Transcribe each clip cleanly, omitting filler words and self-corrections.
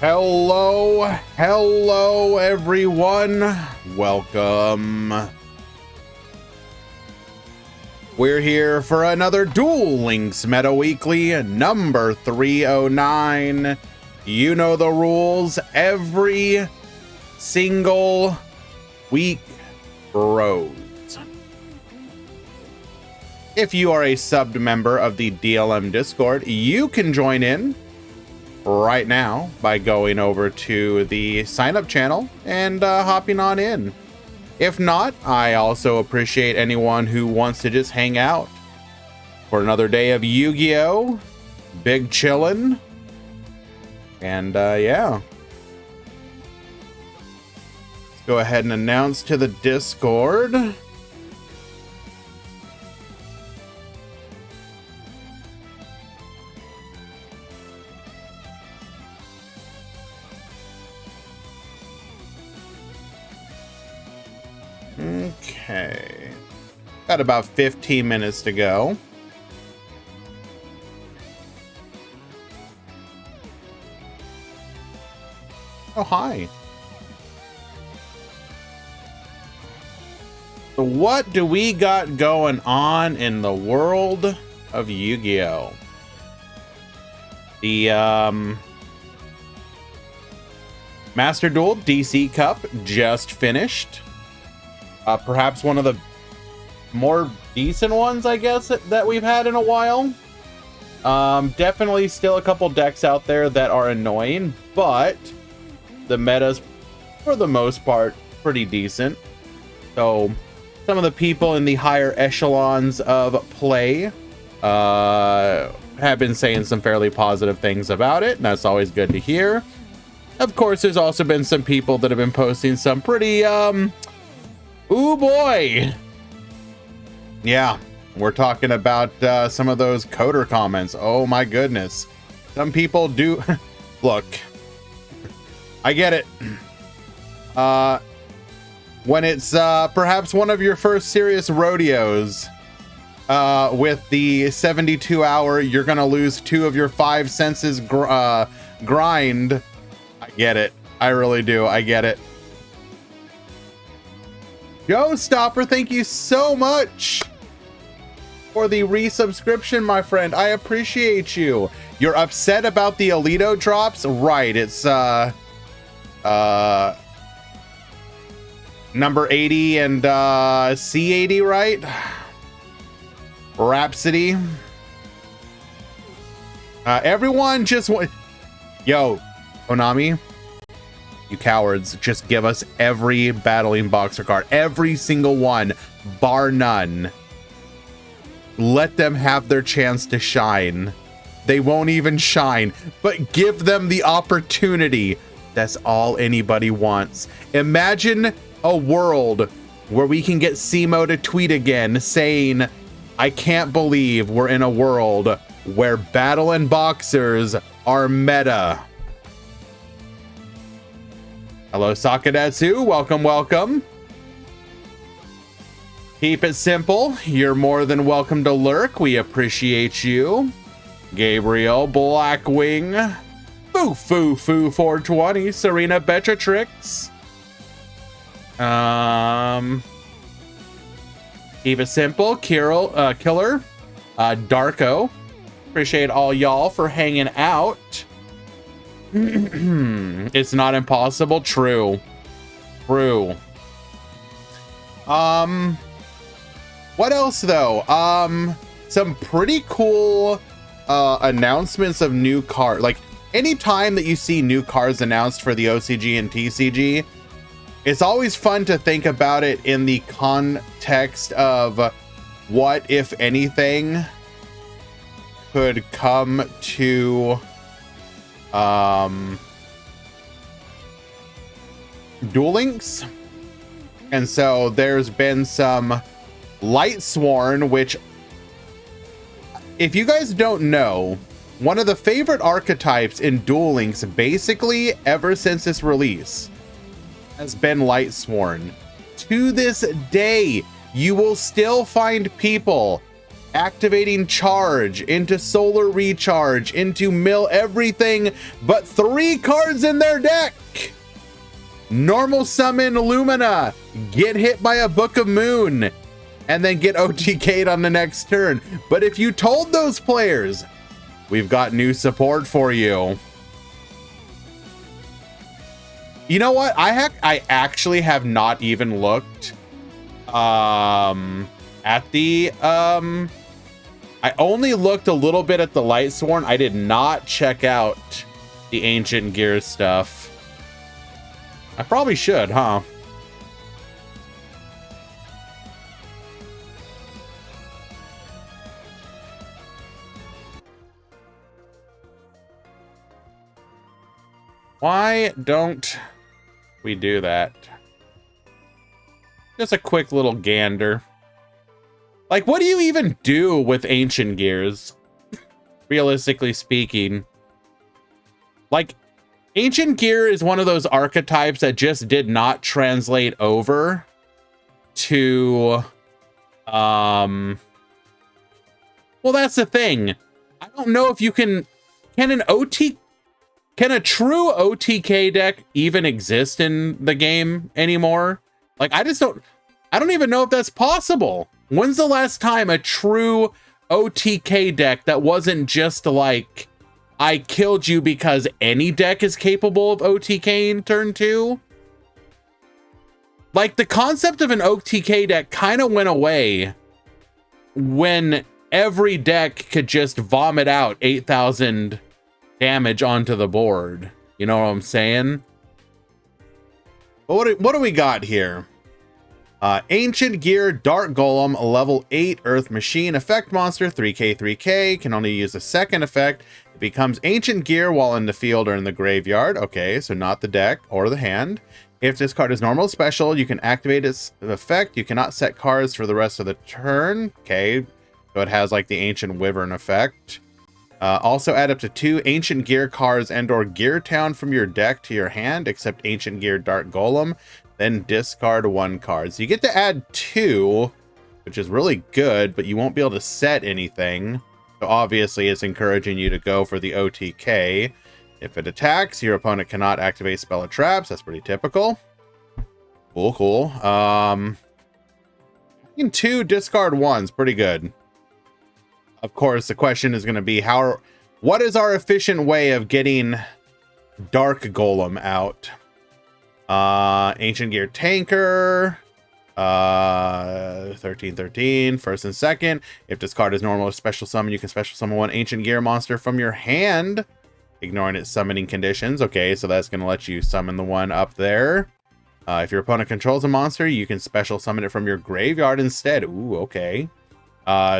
Hello everyone. Welcome. We're here for another Duel Links Meta Weekly, number 309. You know the rules. Every single week, bros. If you are a subbed member of the DLM Discord, you can join in right now by going over to the sign up channel and hopping on in. If not, I also appreciate anyone who wants to just hang out for another day of Yu-Gi-Oh! Big chillin'. And yeah. Let's go ahead and announce to the Discord. Okay, got about 15 minutes to go. Oh, hi. So what do we got going on in the world of Yu-Gi-Oh? The Master Duel DC Cup just finished. Perhaps one of the more decent ones, I guess, that we've had in a while. Definitely still a couple decks out there that are annoying, but the meta's, for the most part, pretty decent. So some of the people in the higher echelons of play have been saying some fairly positive things about it, and that's always good to hear. Of course, there's also been some people that have been posting some pretty ooh boy. Yeah, we're talking about some of those coder comments. Oh my goodness. Some people do look, I get it. When it's perhaps one of your first serious rodeos with the 72-hour you're gonna lose 2 of your 5 senses grind, I get it. I really do. I get it. Joe Stopper, thank you so much for the resubscription, my friend. I appreciate you. You're upset about the Alito drops? Right, it's number 80 and C80, right? Rhapsody. Everyone just want, yo, Konami, you cowards, just give us every battling boxer card, every single one, bar none. Let them have their chance to shine. They won't even shine, but give them the opportunity. That's all anybody wants. Imagine a world where we can get Simo to tweet again saying, I can't believe we're in a world where battling boxers are meta. Hello, Sakadetsu. Welcome, welcome. Keep it simple. You're more than welcome to lurk. We appreciate you. Gabriel, Blackwing, Foo Foo Foo 420, Serena Betratrix. Keep it simple. Kirill, Killer, Darko. Appreciate all y'all for hanging out. It's not impossible. True. True. What else though? Some pretty cool announcements of new card. Like anytime that you see new cards announced for the OCG and TCG, it's always fun to think about it in the context of what, if anything, could come to Duel Links. And so there's been some Lightsworn, which, if you guys don't know, one of the favorite archetypes in Duel Links basically ever since its release has been Lightsworn. To this day, you will still find people activating charge, into solar recharge, into mill everything but 3 cards in their deck. Normal summon Lumina, get hit by a Book of Moon, and then get OTK'd on the next turn. But if you told those players, we've got new support for you. You know what? I actually have not even looked at the I only looked a little bit at the Lightsworn. I did not check out the Ancient Gear stuff. I probably should, huh? Why don't we do that? Just a quick little gander. Like, what do you even do with Ancient Gears? Realistically speaking. Like, Ancient Gear is one of those archetypes that just did not translate over to... Well, that's the thing. I don't know if you can... Can a true OTK deck even exist in the game anymore? Like, I don't even know if that's possible. When's the last time a true OTK deck that wasn't just like, I killed you because any deck is capable of OTK in turn 2? Like, the concept of an OTK deck kind of went away when every deck could just vomit out 8,000 damage onto the board. You know what I'm saying? But what do we got here? Ancient Gear Dark Golem, level 8 Earth Machine effect monster, 3k 3k, can only use a second effect. It becomes Ancient Gear while in the field or in the graveyard. Okay, so not the deck or the hand. If this card is normal special, you can activate its effect. You cannot set cards for the rest of the turn. Okay, so it has like the Ancient Wyvern effect. Also add up to 2 Ancient Gear cards and or Gear Town from your deck to your hand, except Ancient Gear Dark Golem. Then discard 1 card. So you get to add 2, which is really good, but you won't be able to set anything. So obviously it's encouraging you to go for the OTK. If it attacks, your opponent cannot activate spell or traps. That's pretty typical. Cool. 2, discard 1's pretty good. Of course, the question is going to be what is our efficient way of getting Dark Golem out? Ancient Gear Tanker, 13, first and second. If this card is normal or special summon, you can special summon 1 Ancient Gear monster from your hand, ignoring its summoning conditions. Okay, so that's going to let you summon the one up there. If your opponent controls a monster, you can special summon it from your graveyard instead. Ooh, okay.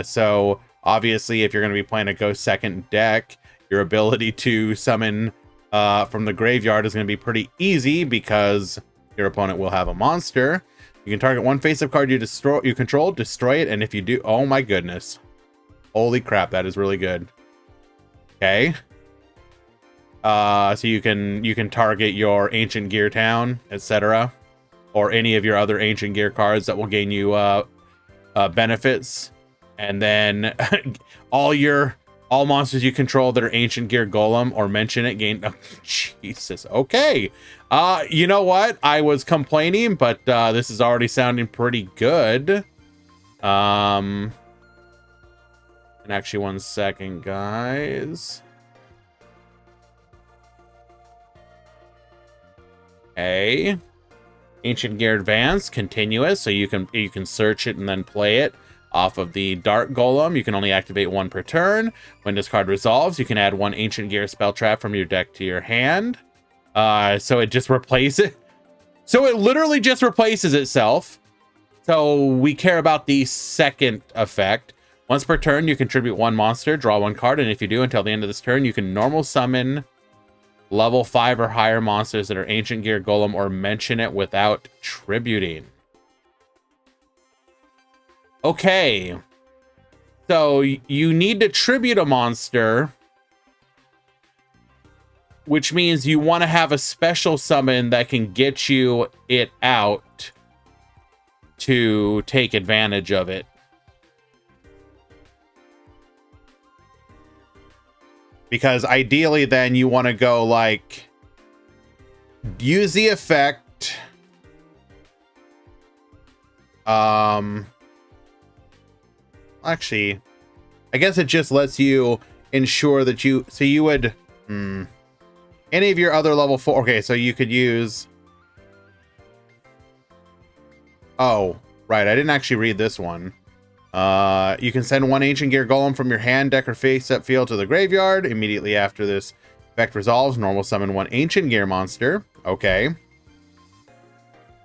So obviously, if you're going to be playing a Go Second deck, your ability to summon from the graveyard is going to be pretty easy because your opponent will have a monster. You can target 1 face-up card you control, destroy it, and if you do, oh my goodness, holy crap, that is really good. Okay, so you can target your Ancient Gear Town, etc., or any of your other Ancient Gear cards that will gain you benefits, and then all monsters you control that are Ancient Gear Golem or mention it gain... Oh, Jesus. Okay. You know what? I was complaining, but this is already sounding pretty good. And actually, 1 second, guys. Okay. Ancient Gear Advance, continuous, so you can search it and then play it. Off of the Dark Golem, you can only activate 1 per turn. When this card resolves, you can add 1 Ancient Gear spell trap from your deck to your hand. So it just replaces... So it literally just replaces itself. So we care about the second effect. Once per turn, you contribute 1 monster, draw 1 card, and if you do until the end of this turn, you can normal summon level 5 or higher monsters that are Ancient Gear Golem or mention it without tributing. Okay, so you need to tribute a monster, which means you want to have a special summon that can get you it out to take advantage of it. because ideally then you want to go like use the effect. Actually, I guess it just lets you ensure that you, so you would, any of your other level 4, okay, so you could use, oh, right, I didn't actually read this one. You can send one Ancient Gear Golem from your hand, deck, or face-up field to the graveyard. Immediately after this effect resolves, normal summon one Ancient Gear monster. Okay.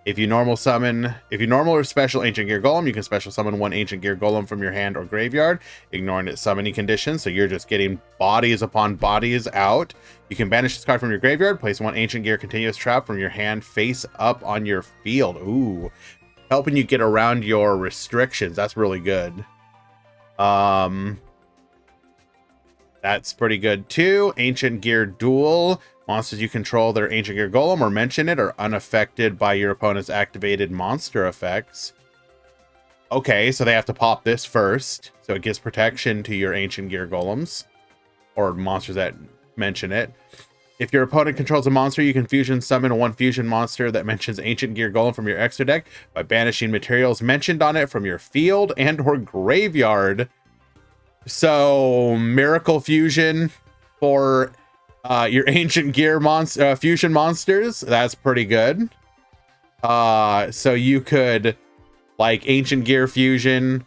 If you normal or special Ancient Gear Golem, you can special summon one Ancient Gear Golem from your hand or graveyard, ignoring its summoning conditions, so you're just getting bodies upon bodies out. You can banish this card from your graveyard, place one Ancient Gear Continuous Trap from your hand face up on your field. Ooh. Helping you get around your restrictions. That's really good. That's pretty good too. Ancient Gear Duel. Monsters you control their Ancient Gear Golem or mention it are unaffected by your opponent's activated monster effects. Okay, so they have to pop this first. So it gives protection to your Ancient Gear Golems. Or monsters that mention it. If your opponent controls a monster, you can fusion summon one fusion monster that mentions Ancient Gear Golem from your extra deck by banishing materials mentioned on it from your field and or graveyard. So Miracle Fusion for your Ancient Gear fusion monsters. That's pretty good. So you could like Ancient Gear Fusion,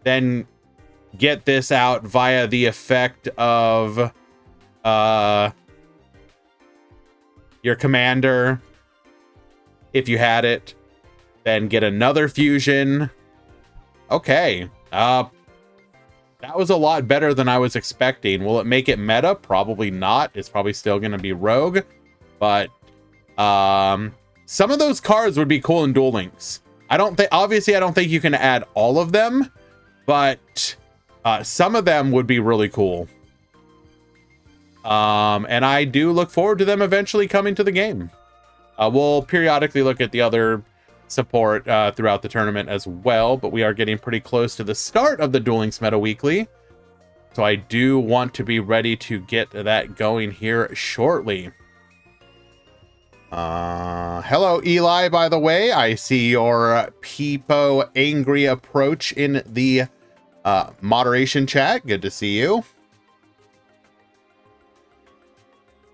then get this out via the effect of your commander, if you had it, then get another fusion. Okay. That was a lot better than I was expecting. Will it make it meta? Probably not. It's probably still going to be rogue. But some of those cards would be cool in Duel Links. Obviously, I don't think you can add all of them, but some of them would be really cool. And I do look forward to them eventually coming to the game. We'll periodically look at the other support throughout the tournament as well, but we are getting pretty close to the start of the Duel Links Meta Weekly. So I do want to be ready to get that going here shortly. Hello, Eli, by the way. I see your Peepo angry approach in the moderation chat. Good to see you.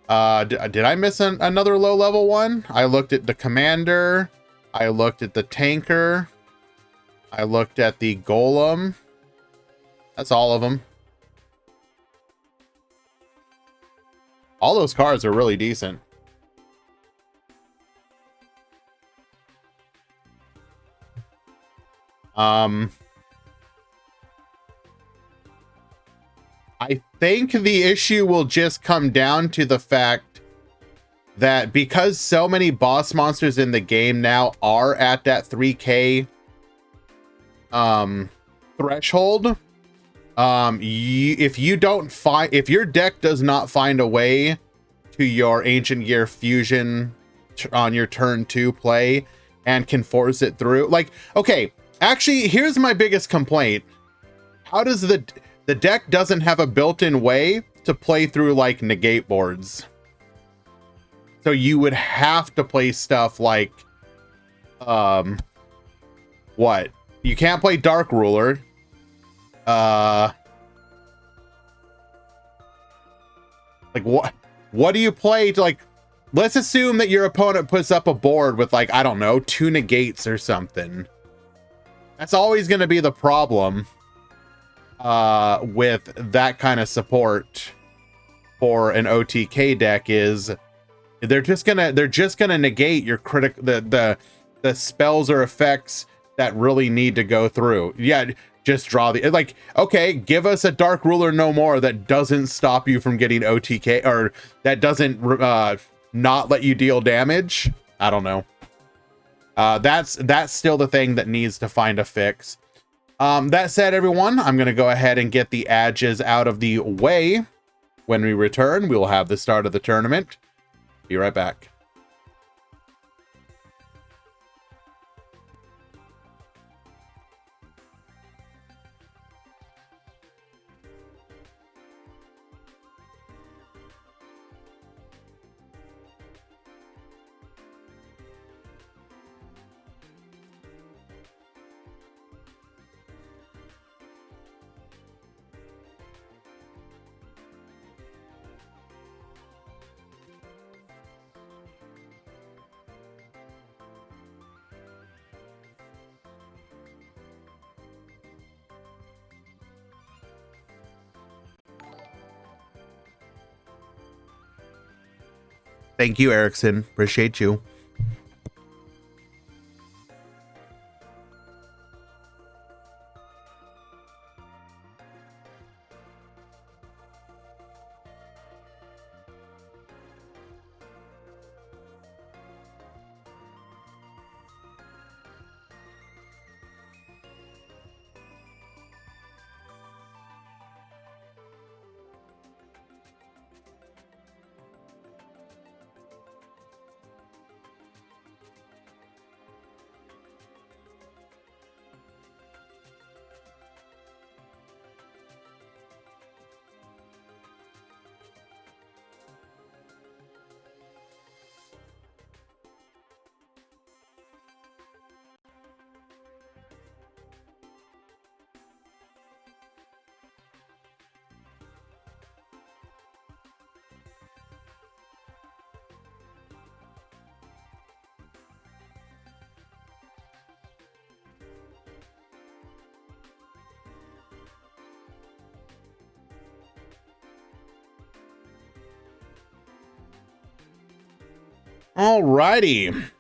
Did I miss another low level one? I looked at the commander. I looked at the tanker. I looked at the golem. That's all of them. All those cards are really decent. I think the issue will just come down to the fact that because so many boss monsters in the game now are at that 3K threshold, if your deck does not find a way to your Ancient Gear Fusion on your turn 2 play and can force it through, like, okay, actually, here's my biggest complaint. How does the deck doesn't have a built-in way to play through like negate boards? So you would have to play stuff like what? You can't play Dark Ruler. Like what do you play to, like, let's assume that your opponent puts up a board with, like, I don't know, 2 negates or something. That's always going to be the problem with that kind of support for an OTK deck, is they're just gonna negate your the spells or effects that really need to go through. Yeah, just draw the, like, okay, give us a Dark Ruler no more that doesn't stop you from getting OTK, or that doesn't not let you deal damage. I don't know. That's still the thing that needs to find a fix. That said, everyone, I'm going to go ahead and get the adges out of the way. When we return, we will have the start of the tournament. Be right back. Thank you, Erickson. Appreciate you. Alrighty.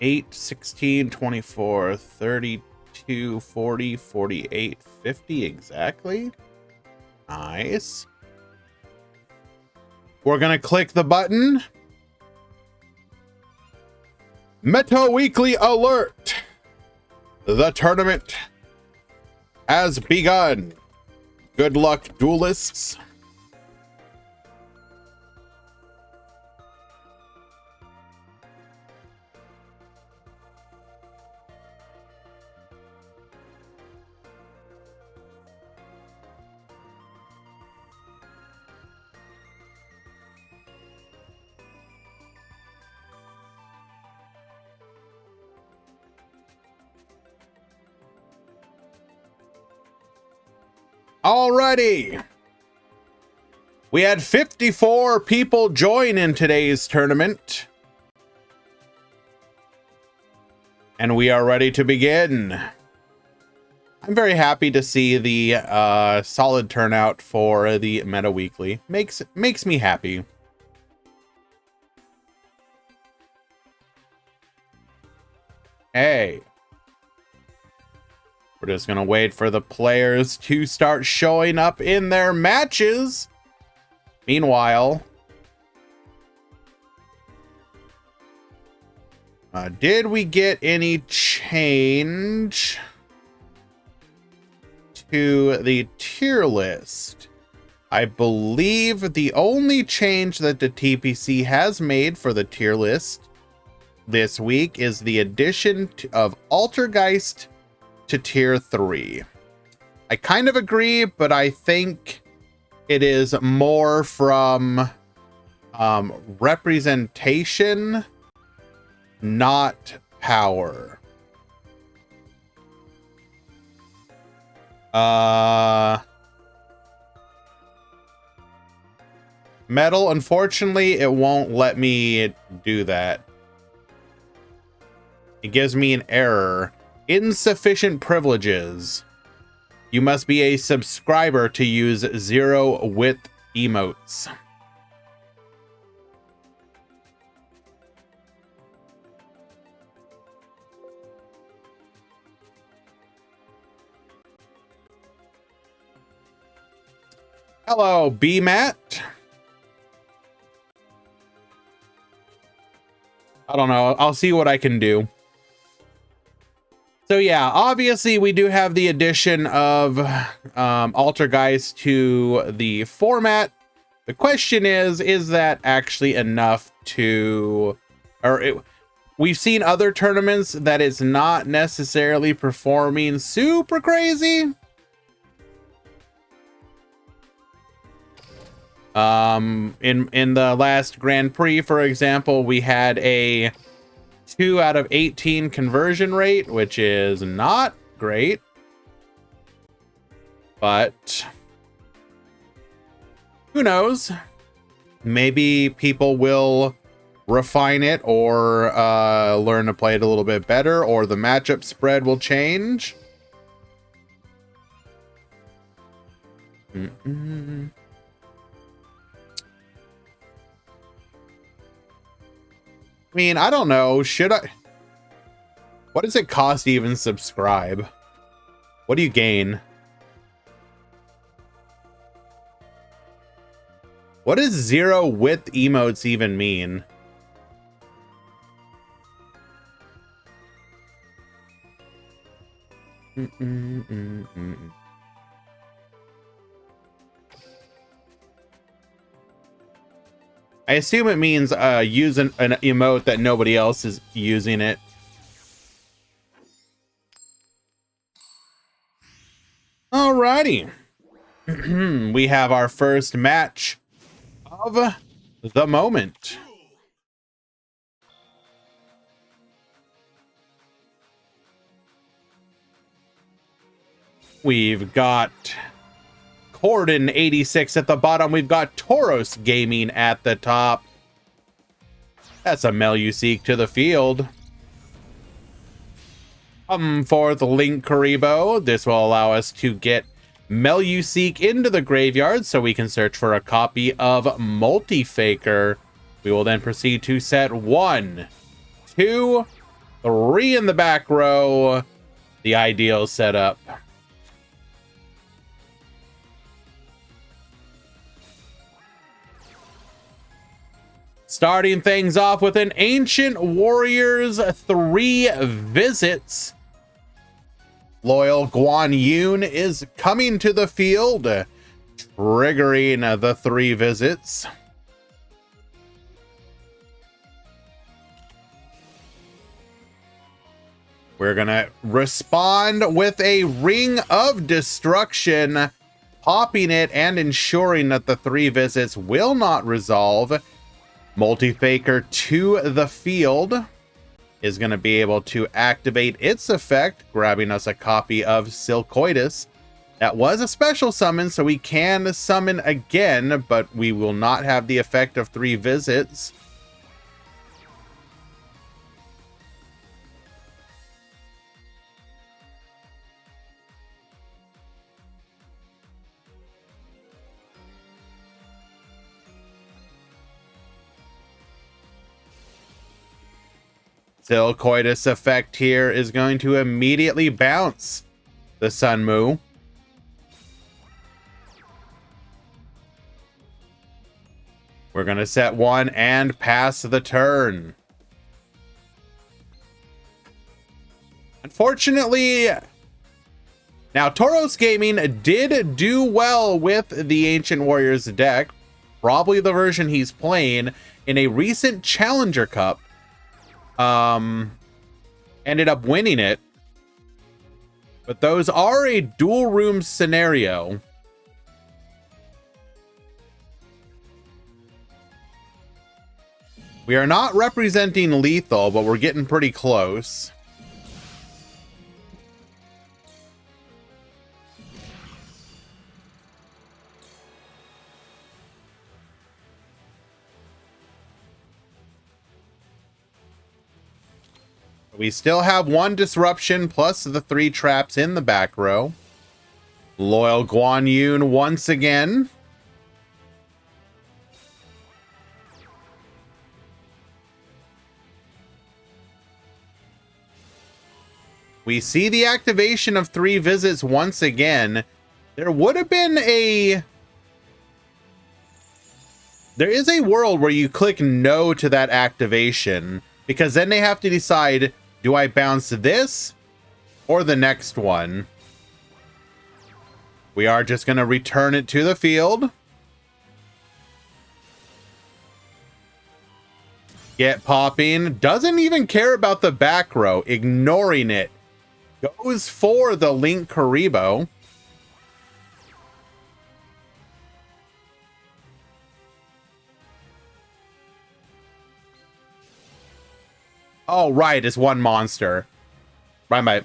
8, 16, 24, 32, 40, 48, 50 exactly. Nice. We're gonna click the button. Meta Weekly Alert. The tournament has begun. Good luck, duelists. Alrighty. We had 54 people join in today's tournament. And we are ready to begin. I'm very happy to see the solid turnout for the Meta Weekly. Makes me happy. Hey. We're just gonna wait for the players to start showing up in their matches. Meanwhile, did we get any change to the tier list? I believe the only change that the TPC has made for the tier list this week is the addition of Altergeist to tier 3. I kind of agree, but I think it is more from representation, not power. Metal, unfortunately, it won't let me do that. It gives me an error. Insufficient privileges. You must be a subscriber to use 0 width emotes. Hello, B-Matt. I don't know. I'll see what I can do. So yeah, obviously we do have the addition of Altergeist to the format. The question is that actually enough to, we've seen other tournaments that it's not necessarily performing super crazy. In the last Grand Prix, for example, we had a 2 out of 18 conversion rate, which is not great, but who knows? Maybe people will refine it or learn to play it a little bit better, or the matchup spread will change. I mean, I don't know. Should I? What does it cost to even subscribe? What do you gain? What does 0 with emotes even mean? I assume it means use an emote that nobody else is using it. Alrighty. We have our first match of the moment. We've got Corden86 at the bottom. We've got Tauros Gaming at the top. That's a Meluseek to the field. For the Link Karibo. This will allow us to get Meluseek into the graveyard so we can search for a copy of Multifaker. We will then proceed to set 1, 2, 3 in the back row. The ideal setup. Starting things off with an Ancient Warriors 3 visits. Loyal Guan Yun is coming to the field, triggering the 3 visits. We're gonna respond with a Ring of Destruction, popping it and ensuring that the 3 visits will not resolve. Multifaker to the field is going to be able to activate its effect, grabbing us a copy of Silcoitus. That was a special summon, so we can summon again, but we will not have the effect of 3 visits. Silcoitus effect here is going to immediately bounce the Sunmoo. We're going to set 1 and pass the turn. Unfortunately, now Tauros Gaming did do well with the Ancient Warriors deck, probably the version he's playing, in a recent Challenger Cup. Ended up winning it, but those are a dual room scenario. We are not representing lethal, but we're getting pretty close. We still have 1 disruption plus the 3 traps in the back row. Loyal Guan Yun once again. We see the activation of 3 visits once again. There would have been a... There is a world where you click no to that activation, because then they have to decide, do I bounce this or the next one? We are just going to return it to the field. Get popping. Doesn't even care about the back row. Ignoring it. Goes for the Link Karibo. Oh, right. It's 1 monster. My bad.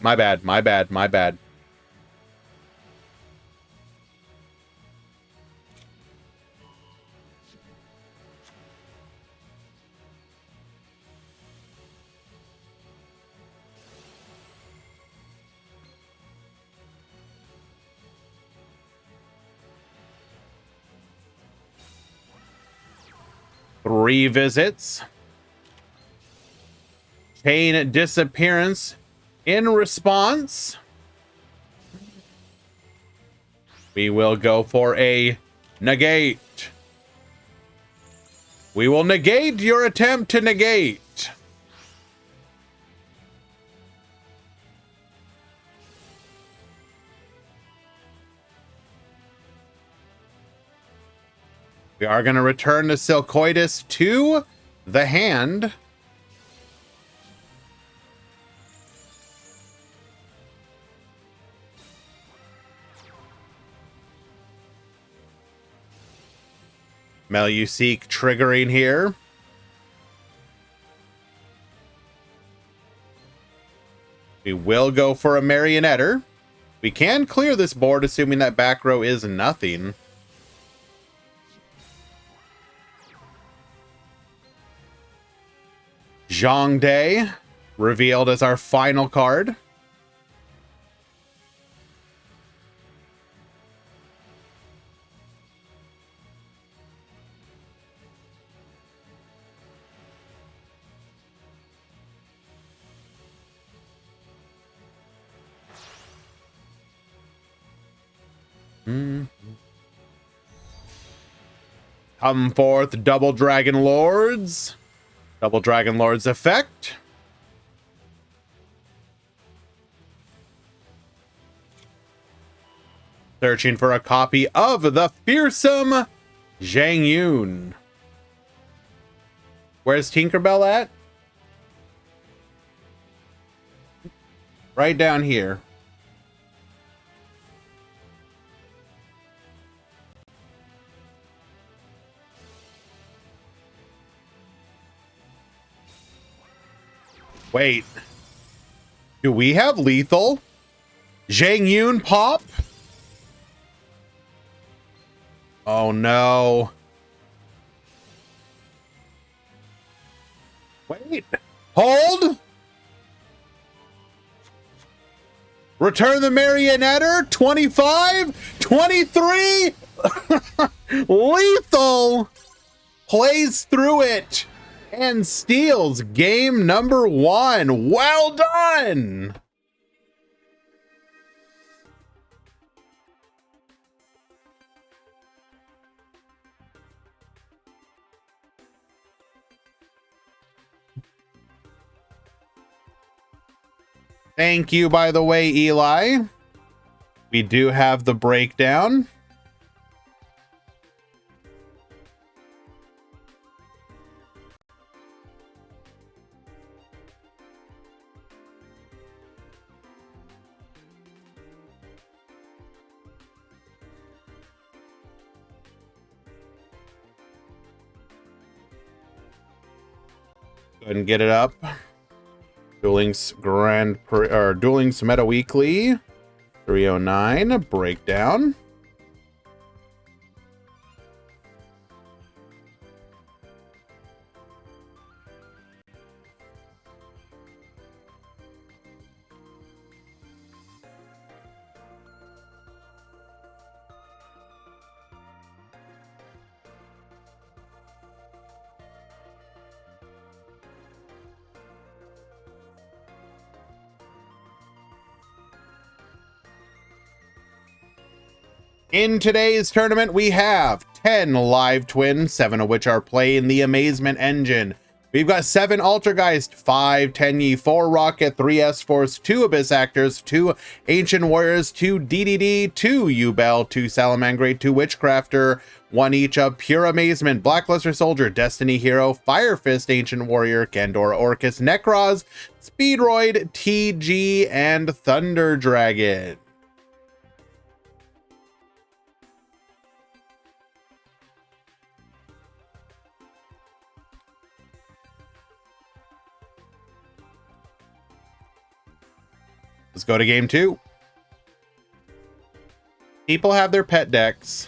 3 visits. Chain Disappearance in response. We will go for a negate. We will negate your attempt to negate. We are going to return the Silcoitus to the hand. Meluseek triggering here. We will go for a Marionetter. We can clear this board, assuming that back row is nothing. Zhongde, revealed as our final card. Come forth, Double Dragon Lords. Double Dragon Lords effect. Searching for a copy of the fearsome Zhang Yun. Where's Tinkerbell at? Right down here. Wait. Do we have lethal? Zhang Yun pop? Oh no. Wait. Hold. Return the Marionetter. 25. 23. Lethal. Plays through it. And steals game number 1. Well done! Thank you, by the way, Eli. We do have the breakdown. Go ahead and get it up. Duel Links Meta Weekly 309 breakdown. In today's tournament, we have 10 live twins, 7 of which are playing the Amazement Engine. We've got 7 Altergeist, 5 Tenyi, 4 Rocket, 3 S-Force, 2 Abyss Actors, 2 Ancient Warriors, 2 DDD, 2 Ubel, 2 Salamangreat, 2 Witchcrafter, 1 each of Pure Amazement, Blackluster Soldier, Destiny Hero, Fire Fist, Ancient Warrior, Gandora Orcus, Necroz, Speedroid, TG, and Thunder Dragon. Let's go to game 2. People have their pet decks.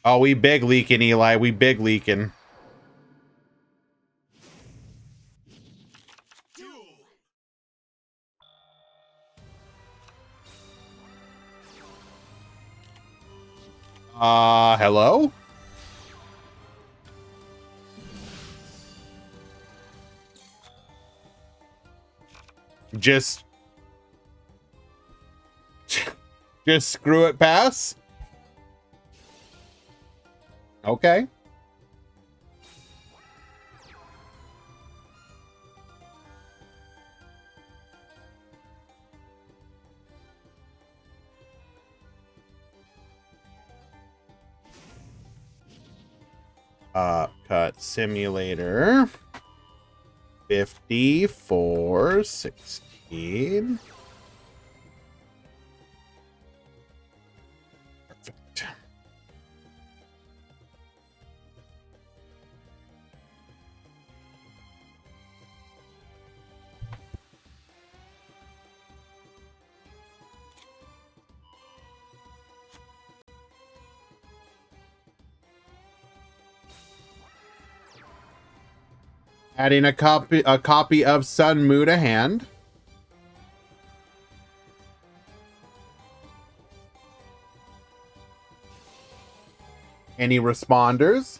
Oh, we big leaking, Eli. We big leaking. Hello? Just screw it pass? Okay. Cut simulator 5416. Perfect. Adding a copy of Sun Mu to hand. Any responders?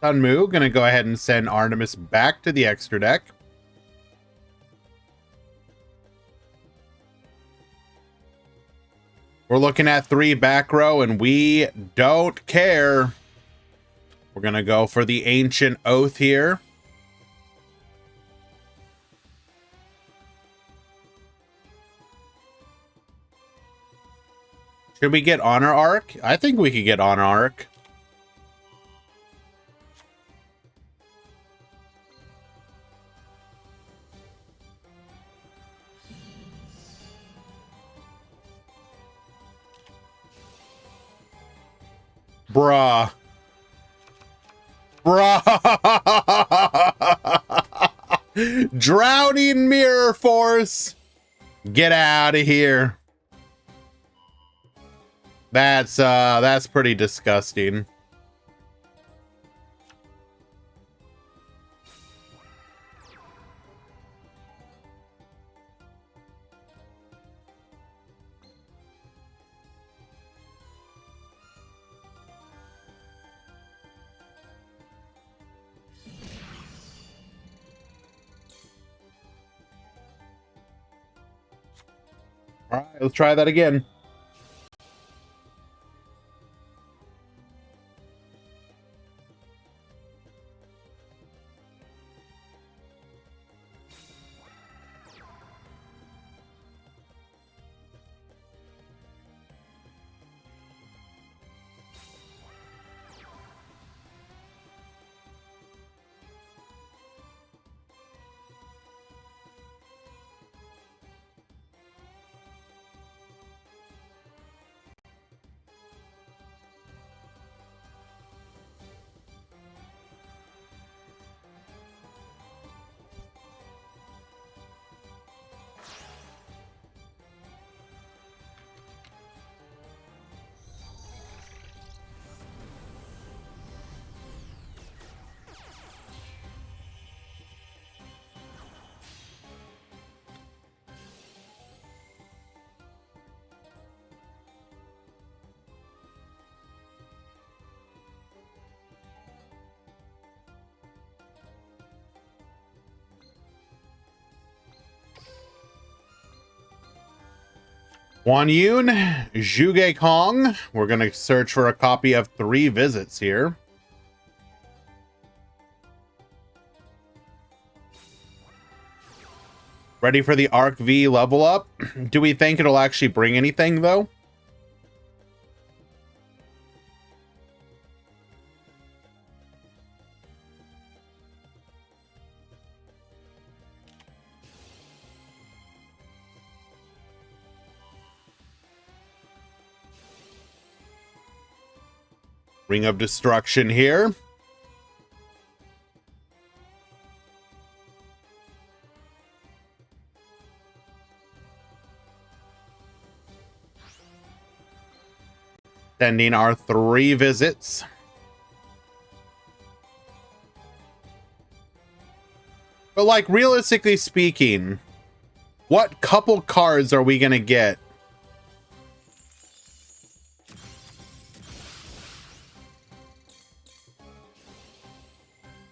Sun Mu, gonna go ahead and send Artemis back to the extra deck. We're looking at 3 back row, and we don't care. We're gonna go for the Ancient Oath here. Should we get Honor Arc? I think we could get Honor Arc. Bruh. Bruh. Drowning Mirror Force. Get out of here. That's pretty disgusting. All right, let's try that again. Wan Yun, Zhuge Kong. We're going to search for a copy of 3 visits here. Ready for the Arc V level up? Do we think it'll actually bring anything, though? Ring of Destruction here. Sending our 3 visits. But like, realistically speaking, what couple cards are we gonna get?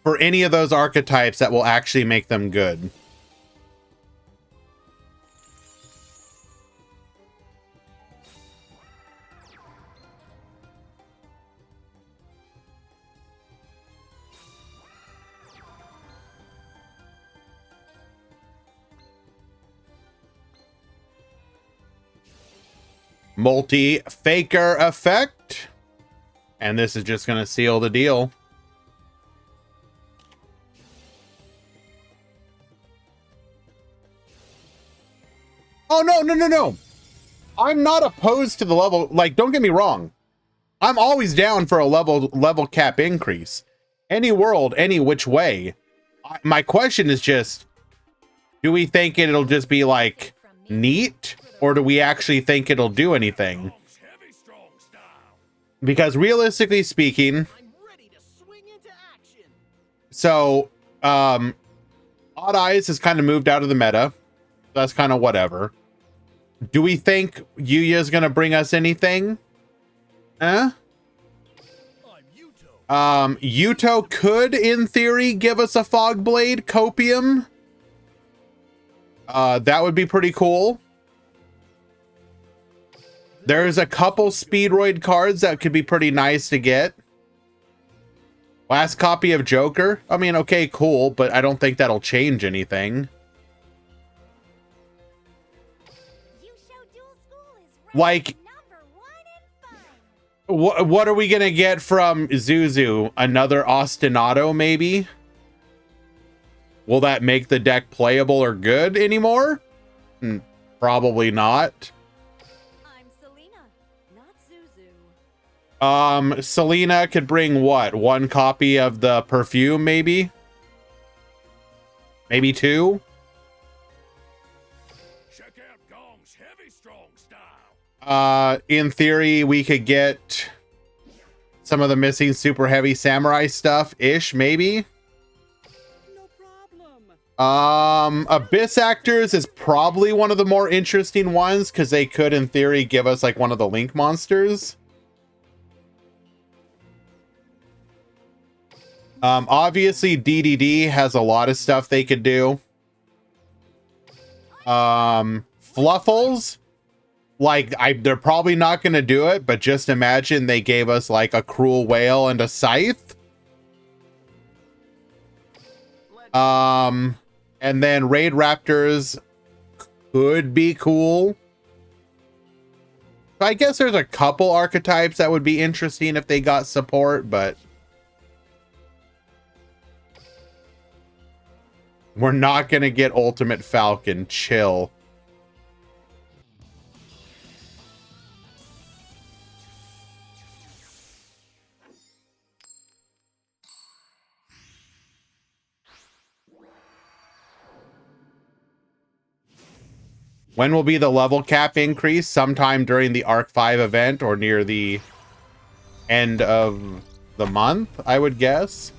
For any of those archetypes that will actually make them good? Multi-faker effect. And this is just going to seal the deal. Oh, no. I'm not opposed to the level. Like, don't get me wrong. I'm always down for a level cap increase. Any world, any which way. My question is just, do we think it'll just be like neat, or do we actually think it'll do anything? Because realistically speaking, so Odd Eyes has kind of moved out of the meta. That's kind of whatever. Do we think Yuya's gonna bring us anything? Yuto could, in theory, give us a Fog Blade Copium. That would be pretty cool. There's a couple Speedroid cards that could be pretty nice to get. Last copy of Joker. I mean, okay, cool, but I don't think that'll change anything. Like, what are we gonna get from Zuzu? Another Ostinato, maybe? Will that make the deck playable or good anymore? Probably not. I'm Selena, not Zuzu. Selena could bring what? 1 copy of the perfume, maybe? Maybe 2? Check out Gong's heavy strong style. In theory, we could get some of the missing super heavy samurai stuff-ish, maybe? Abyss Actors is probably one of the more interesting ones because they could, in theory, give us like one of the Link monsters. Obviously, DDD has a lot of stuff they could do. Fluffles, like, they're probably not going to do it, but just imagine they gave us like a Cruel Whale and a Scythe. And then Raid Raptors could be cool. So I guess there's a couple archetypes that would be interesting if they got support, but we're not going to get Ultimate Falcon. Chill. When will be the level cap increase? Sometime during the Arc 5 event or near the end of the month, I would guess.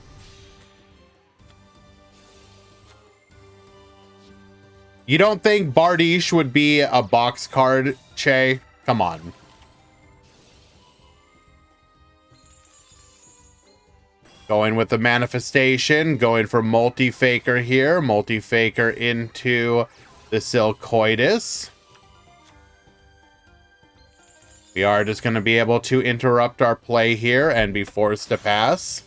You don't think Bardiche would be a box card, Che? Come on. Going with the manifestation, going for multi-faker here. Multi-faker into the Silcoidus. We are just going to be able to interrupt our play here and be forced to pass.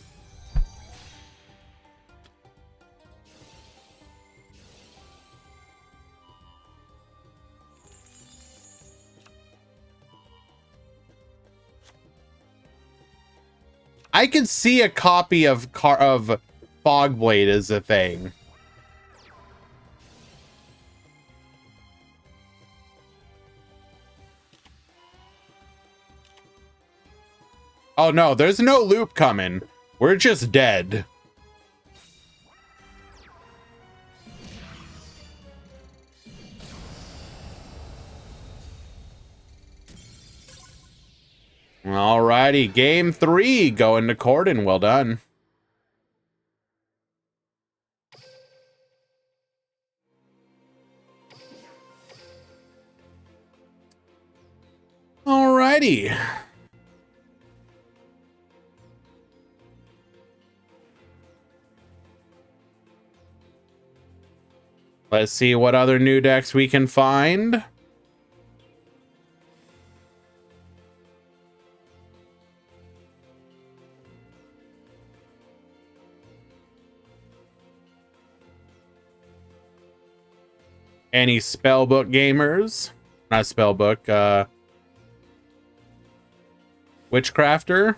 I can see a copy of Fogblade as a thing. Oh no, there's no loop coming. We're just dead. Alrighty, game 3 going to Corden. Well done. Alrighty. Let's see what other new decks we can find. Any spellbook gamers? Not spellbook, Witchcrafter?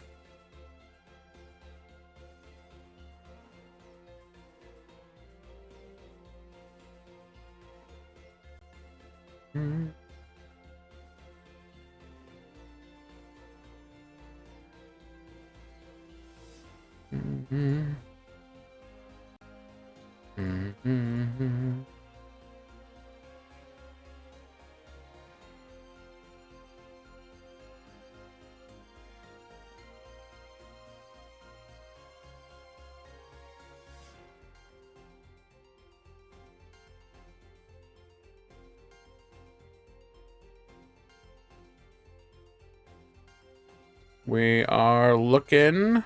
We are looking.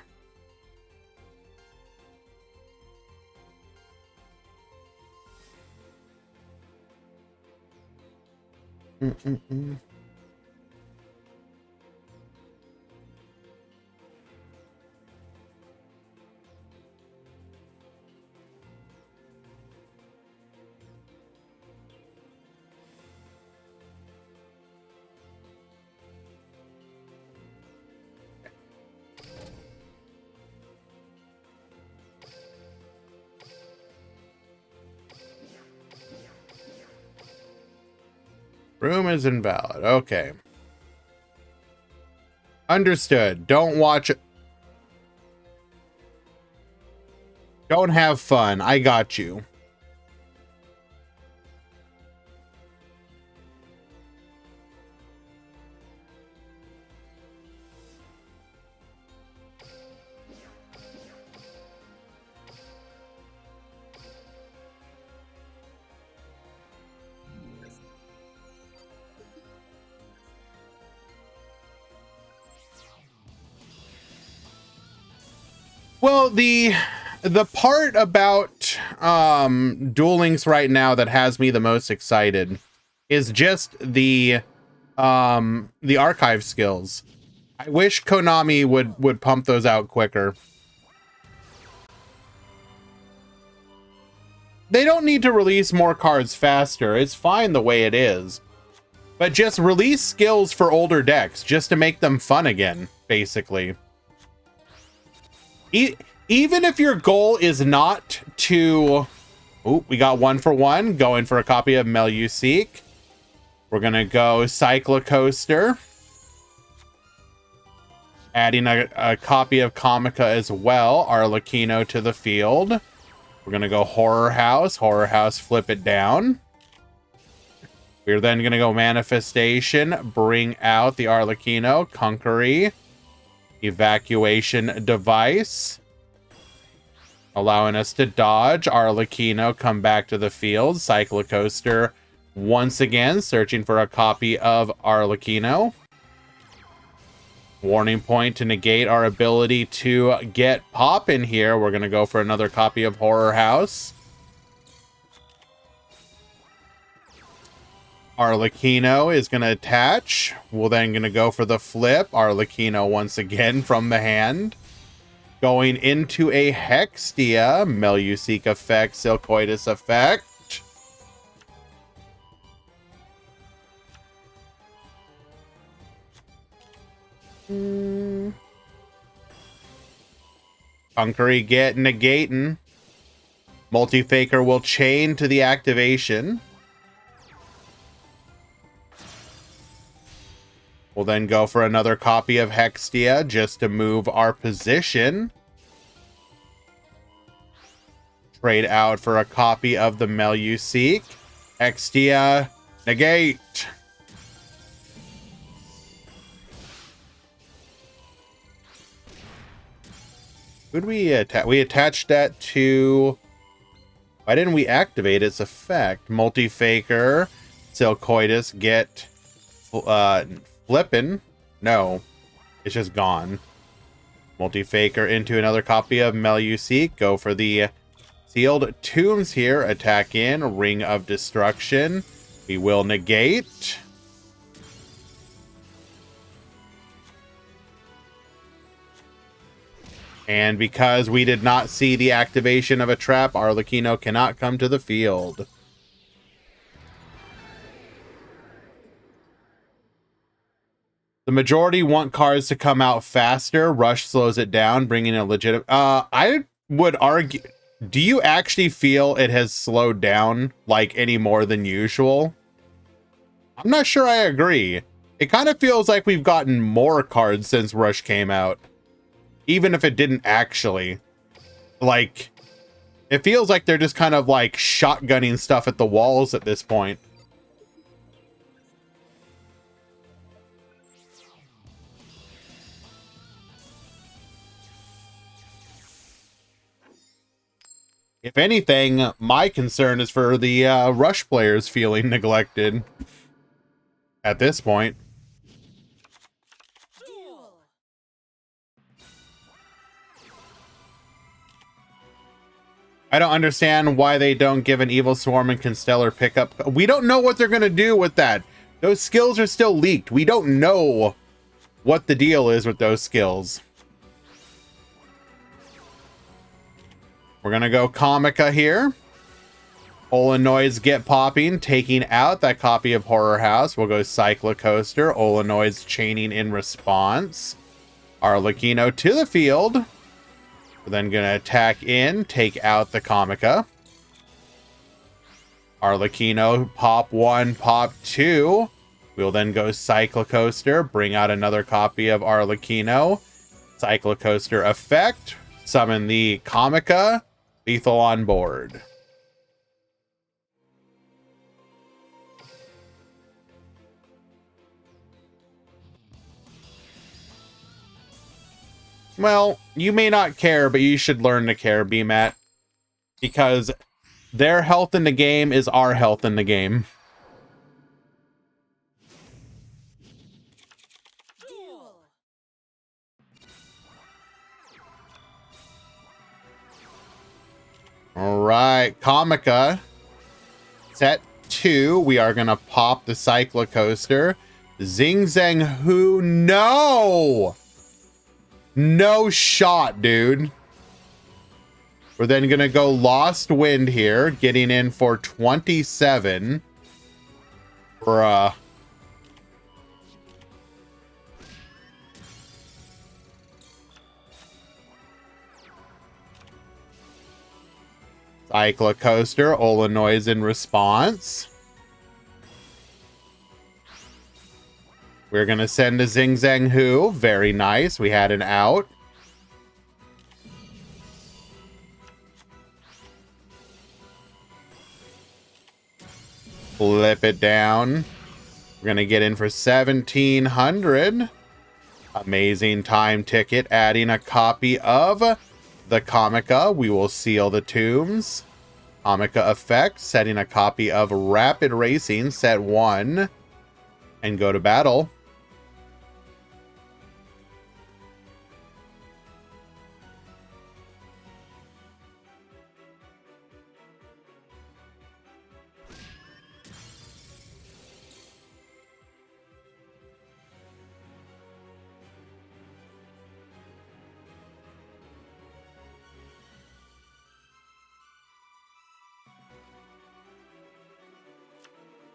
Room is invalid. Okay. Understood. Don't watch. Don't have fun. I got you. Well, the part about Duel Links right now that has me the most excited is just the archive skills. I wish Konami would pump those out quicker. They don't need to release more cards faster. It's fine the way it is. But just release skills for older decks just to make them fun again, basically. Even if your goal is not to... Oh, we got 1-for-1 going for a copy of Meluseek. We're going to go Cyclocoaster. Adding a copy of Comica as well. Arlecchino to the field. We're going to go Horror House. Horror House, flip it down. We're then going to go Manifestation. Bring out the Arlecchino. Conquery. Evacuation Device. Allowing us to dodge. Arlecchino, come back to the field. Cyclocoaster once again, searching for a copy of Arlecchino. Warning point to negate our ability to get pop in here. We're going to go for another copy of Horror House. Arlecchino is going to attach. We're then going to go for the flip. Arlecchino once again from the hand. Going into a Hextia. Meluseek effect, Silcoitus effect. Conquery get negating. Multi-Faker will chain to the activation. We'll then go for another copy of Hextia just to move our position. Trade out for a copy of the Meluseek. Hextia, negate. Who'd we attach? We attached that to... Why didn't we activate its effect? Multi-Faker, Silcoitus, get... Flippin'? No. It's just gone. Multi-Faker into another copy of Meluseek. Go for the Sealed Tombs here. Attack in. Ring of Destruction. We will negate. And because we did not see the activation of a trap, Arlecchino cannot come to the field. The majority want cards to come out faster. Rush slows it down, bringing a legitimate... I would argue... Do you actually feel it has slowed down, like, any more than usual? I'm not sure I agree. It kind of feels like we've gotten more cards since Rush came out. Even if it didn't actually. Like, it feels like they're just kind of, like, shotgunning stuff at the walls at this point. If anything, my concern is for the Rush players feeling neglected at this point. Duel. I don't understand why they don't give an Evil Swarm and Constellar pickup. We don't know what they're going to do with that. Those skills are still leaked. We don't know what the deal is with those skills. We're going to go Comica here. Olenoids get popping, taking out that copy of Horror House. We'll go Cyclocoaster. Olenoids chaining in response. Arlecchino to the field. We're then going to attack in, take out the Comica. Arlecchino, pop 1, pop 2. We'll then go Cyclocoaster, bring out another copy of Arlecchino. Cyclocoaster effect. Summon the Comica. Lethal on board. Well, you may not care, but you should learn to care, BMAT. Because their health in the game is our health in the game. Duel. All right, Comica. Set 2. We are going to pop the Cyclocoaster. Zing Zang Hu. No! No shot, dude. We're then going to go Lost Wind here, getting in for 27. Bruh. Cyclocoaster, Olenoids in response. We're going to send a Zing Zang Hu. Very nice. We had an out. Flip it down. We're going to get in for 1,700. Amazing time ticket. Adding a copy of the Comica. We will seal the tombs. Comica effect. Setting a copy of Rapid Racing. Set 1. And go to battle.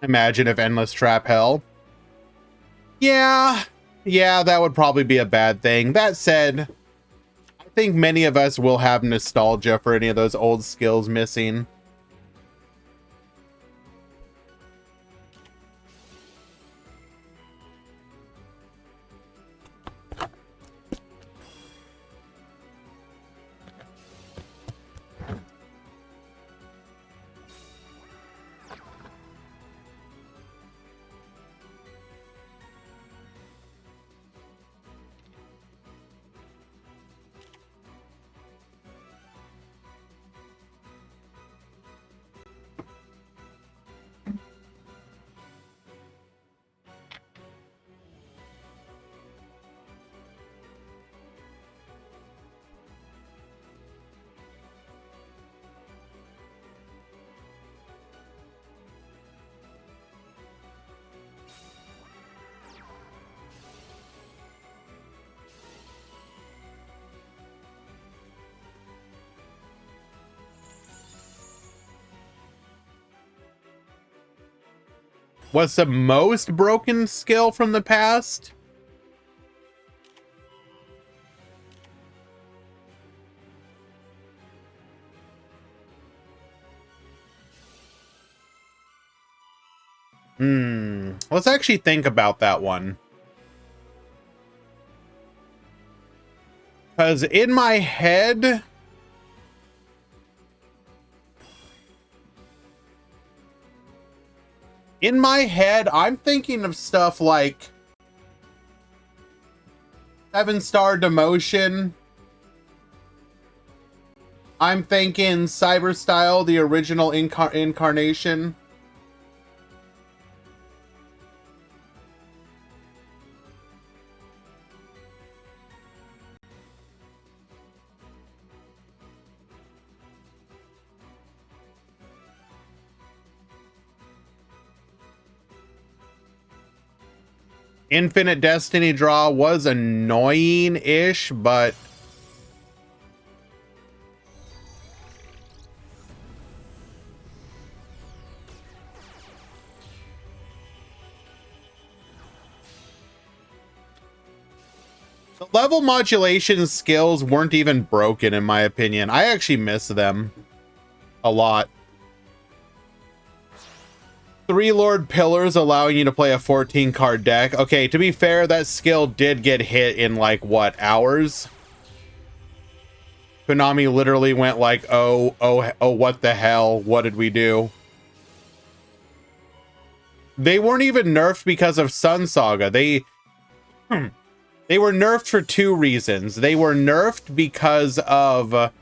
Imagine if Endless Trap Hell. Yeah, that would probably be a bad thing. That said, I think many of us will have nostalgia for any of those old skills missing. What's the most broken skill from the past? Let's actually think about that one. Because in my head, I'm thinking of stuff like 7-star demotion. I'm thinking Cyber Style, the original incarnation. Infinite Destiny draw was annoying-ish, but the level modulation skills weren't even broken, in my opinion. I actually miss them a lot. 3 Lord Pillars allowing you to play a 14-card deck. Okay, to be fair, that skill did get hit in, like, what, hours? Konami literally went like, oh, what the hell? What did we do? They weren't even nerfed because of Sun Saga. They were nerfed for 2 reasons. They were nerfed because of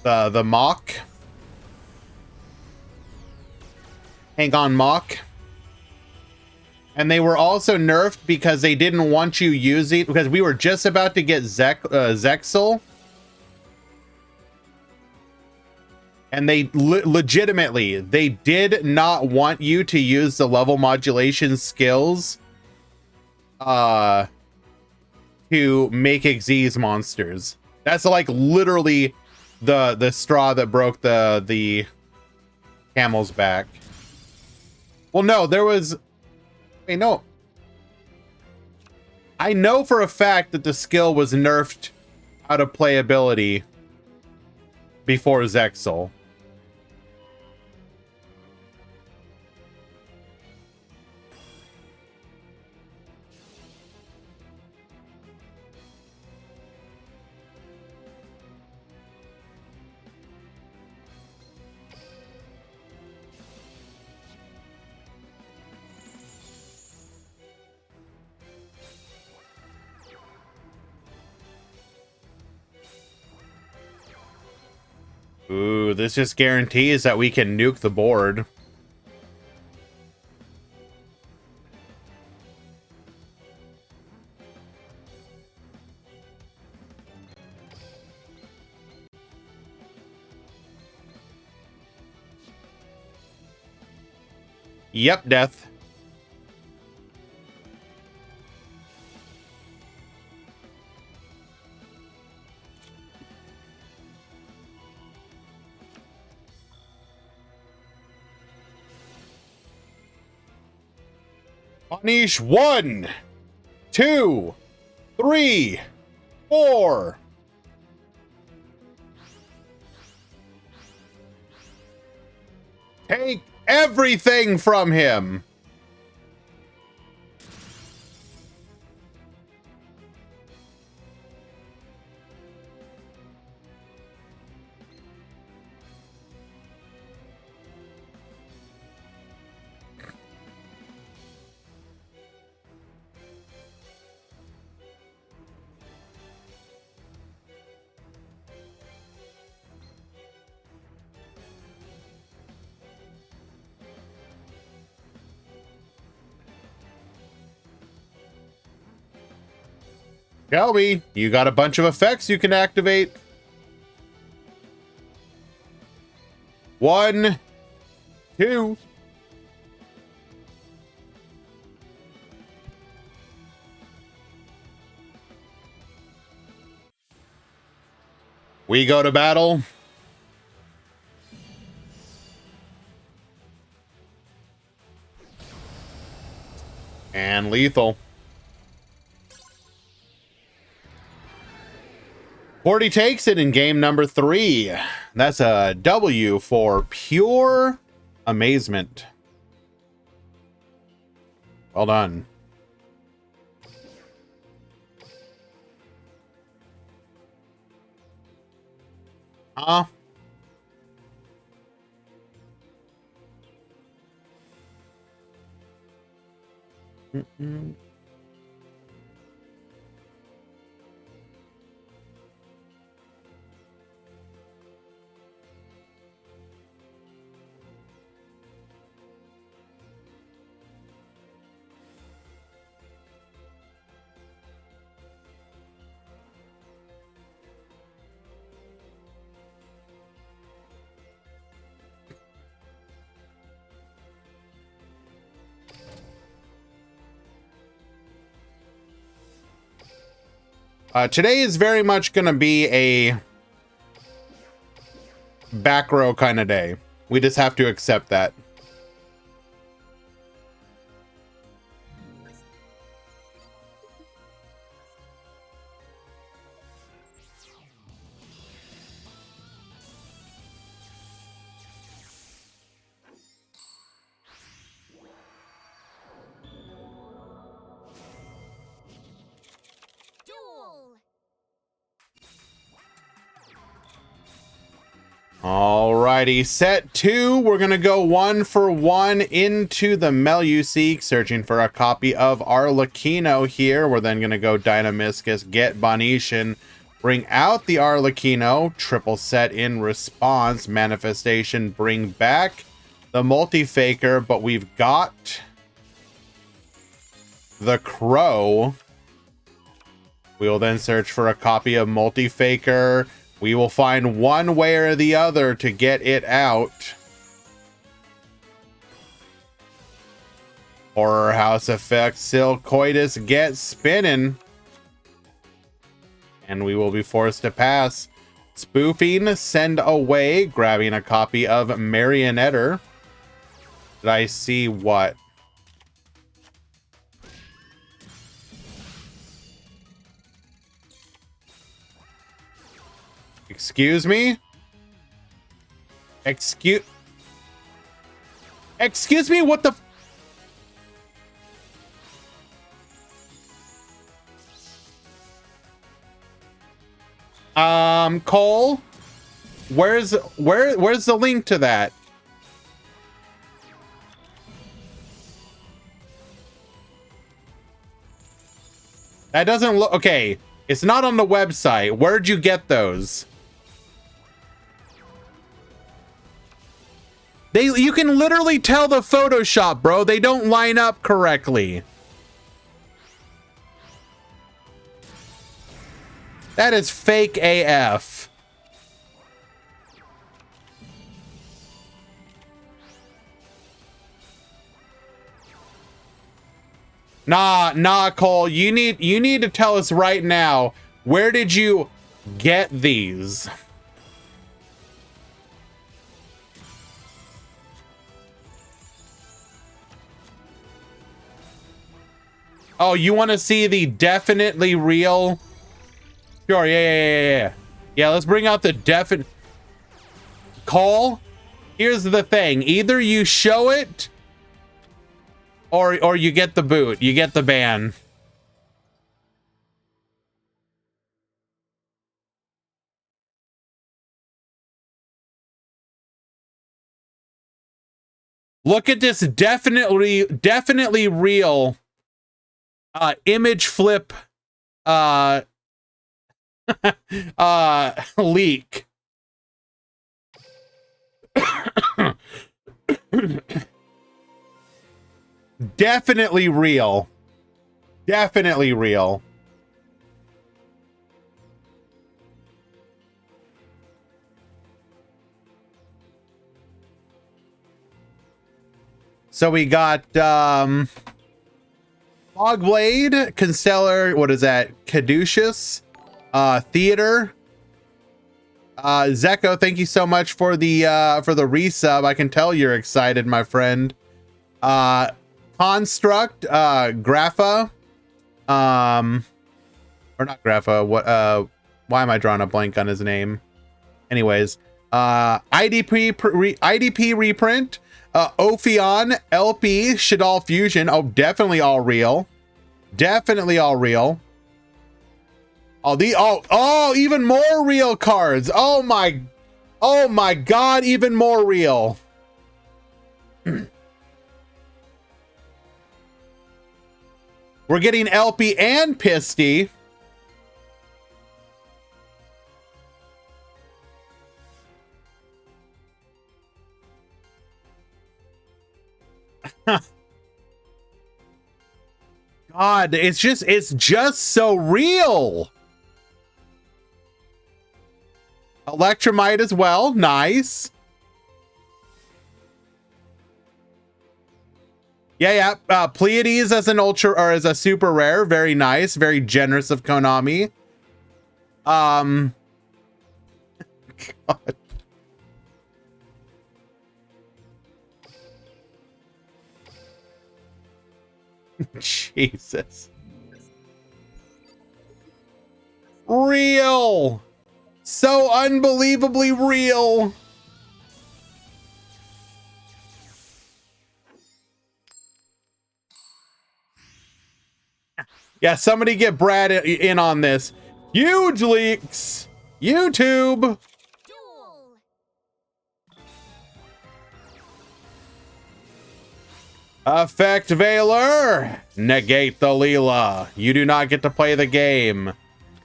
the mock. Hang on, mock. And they were also nerfed because they didn't want you using, because we were just about to get Zexal. And they legitimately, they did not want you to use the level modulation skills to make Xyz monsters. That's like literally the straw that broke the camel's back. Well, no, there was... Hey, no. I know for a fact that the skill was nerfed out of playability before Zexal. Ooh, this just guarantees that we can nuke the board. Yep, death. Punish 1, 2, 3, 4. Take everything from him. Shelby, you got a bunch of effects you can activate. 1, 2. We go to battle. And lethal. 40 takes it in game number 3. That's a W for pure amazement. Well done. Mm-mm. Today is very much going to be a back row kind of day. We just have to accept that. Duel. Alrighty, set 2. We're gonna go 1 for 1 into the Meluseek, searching for a copy of Arlecchino here. We're then gonna go Dynamiscus, get Bonetian, bring out the Arlecchino, triple set in response, Manifestation, bring back the Multi-Faker, but we've got the Crow. We will then search for a copy of Multi-Faker. We will find one way or the other to get it out. Horror House Effect, Silcoitus, get spinning. And we will be forced to pass. Spoofing, send away, grabbing a copy of Marionetter. Did I see what? Excuse me? Excuse me, what the Cole, where's the link to that? That doesn't look okay. It's not on the website. Where'd you get those? You can literally tell the Photoshop, bro. They don't line up correctly. That is fake AF. Nah, Cole. You need to tell us right now, where did you get these? Oh, you want to see the definitely real? Sure, yeah. Yeah, let's bring out the definite. Cole, here's the thing. Either you show it, or you get the boot. You get the ban. Look at this definitely real image flip leak. Definitely real. Definitely real. So we got Fogblade, Constellar, what is that? Caduceus, Theater, Zeko, thank you so much for the resub. I can tell you're excited, my friend. Construct, Grapha, or not Grapha, what, why am I drawing a blank on his name? Anyways, IDP reprint, Ophion, LP, Shadal Fusion. Oh, definitely all real. Definitely all real. Oh, even more real cards. Oh my God, even more real. We're getting LP and Pisty. God, it's just so real. Electromite as well. Nice. Yeah. Pleiades as an ultra or as a super rare. Very nice. Very generous of Konami. God. Jesus. Real. So unbelievably real. Yeah, somebody get Brad in on this. Huge leaks. YouTube. Duel. Effect Veiler. Negate the Leela. You do not get to play the game.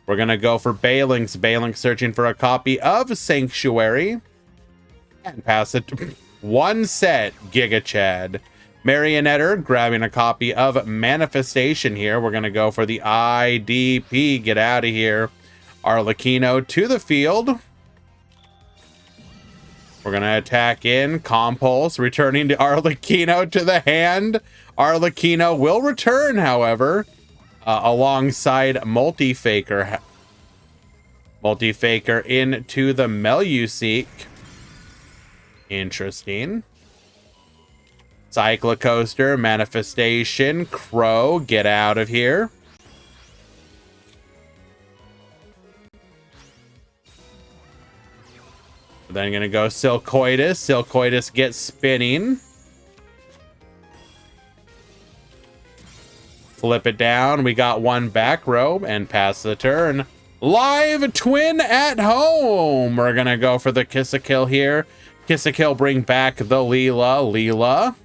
We're going to go for Bailings. Bailings searching for a copy of Sanctuary. And pass it to one set, Giga Chad. Marionetter grabbing a copy of Manifestation here. We're going to go for the IDP. Get out of here. Arlecchino to the field. We're going to attack in. Compulse returning to Arlecchino to the hand. Arlecchino will return, however, alongside Multi-Faker. Multi-Faker into the Meluseek. Interesting. Cyclocoaster, Manifestation, Crow, get out of here. Then gonna go Silcoitus. Silcoitus gets spinning. Flip it down. We got one back row and pass the turn. Live twin at home. We're gonna go for the Kiss a Kill here. Kiss a Kill, bring back the Leela. Leela.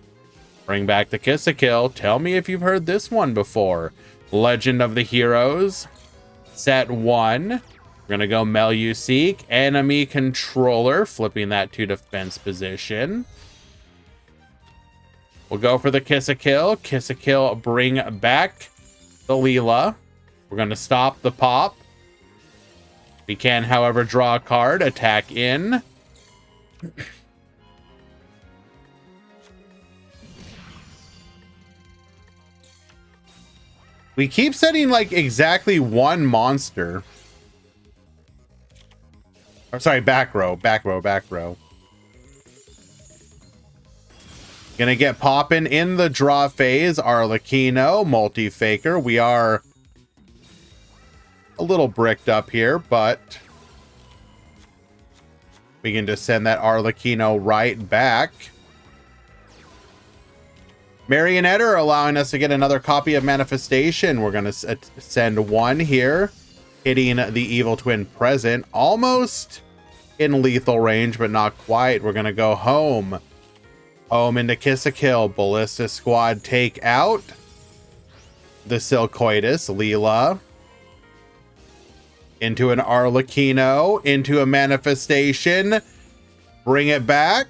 Bring back the Kiss a Kill. Tell me if you've heard this one before. Legend of the Heroes. Set 1. We're going to go Meluseek. Enemy Controller. Flipping that to defense position. We'll go for the Kiss a Kill. Kiss a Kill, bring back the Leela. We're going to stop the pop. We can, however, draw a card. Attack in. We keep setting like exactly one monster. Or sorry, back row. Gonna get popping in the draw phase. Arlecchino, Multi-Faker. We are a little bricked up here, but we can just send that Arlecchino right back. Marionetter allowing us to get another copy of Manifestation. We're going to send one here, hitting the Evil Twin present. Almost in lethal range, but not quite. We're going to go home. Home into Kiss a Kill. Ballista Squad take out the Silcoitus. Leela. Into an Arlecchino. Into a Manifestation. Bring it back.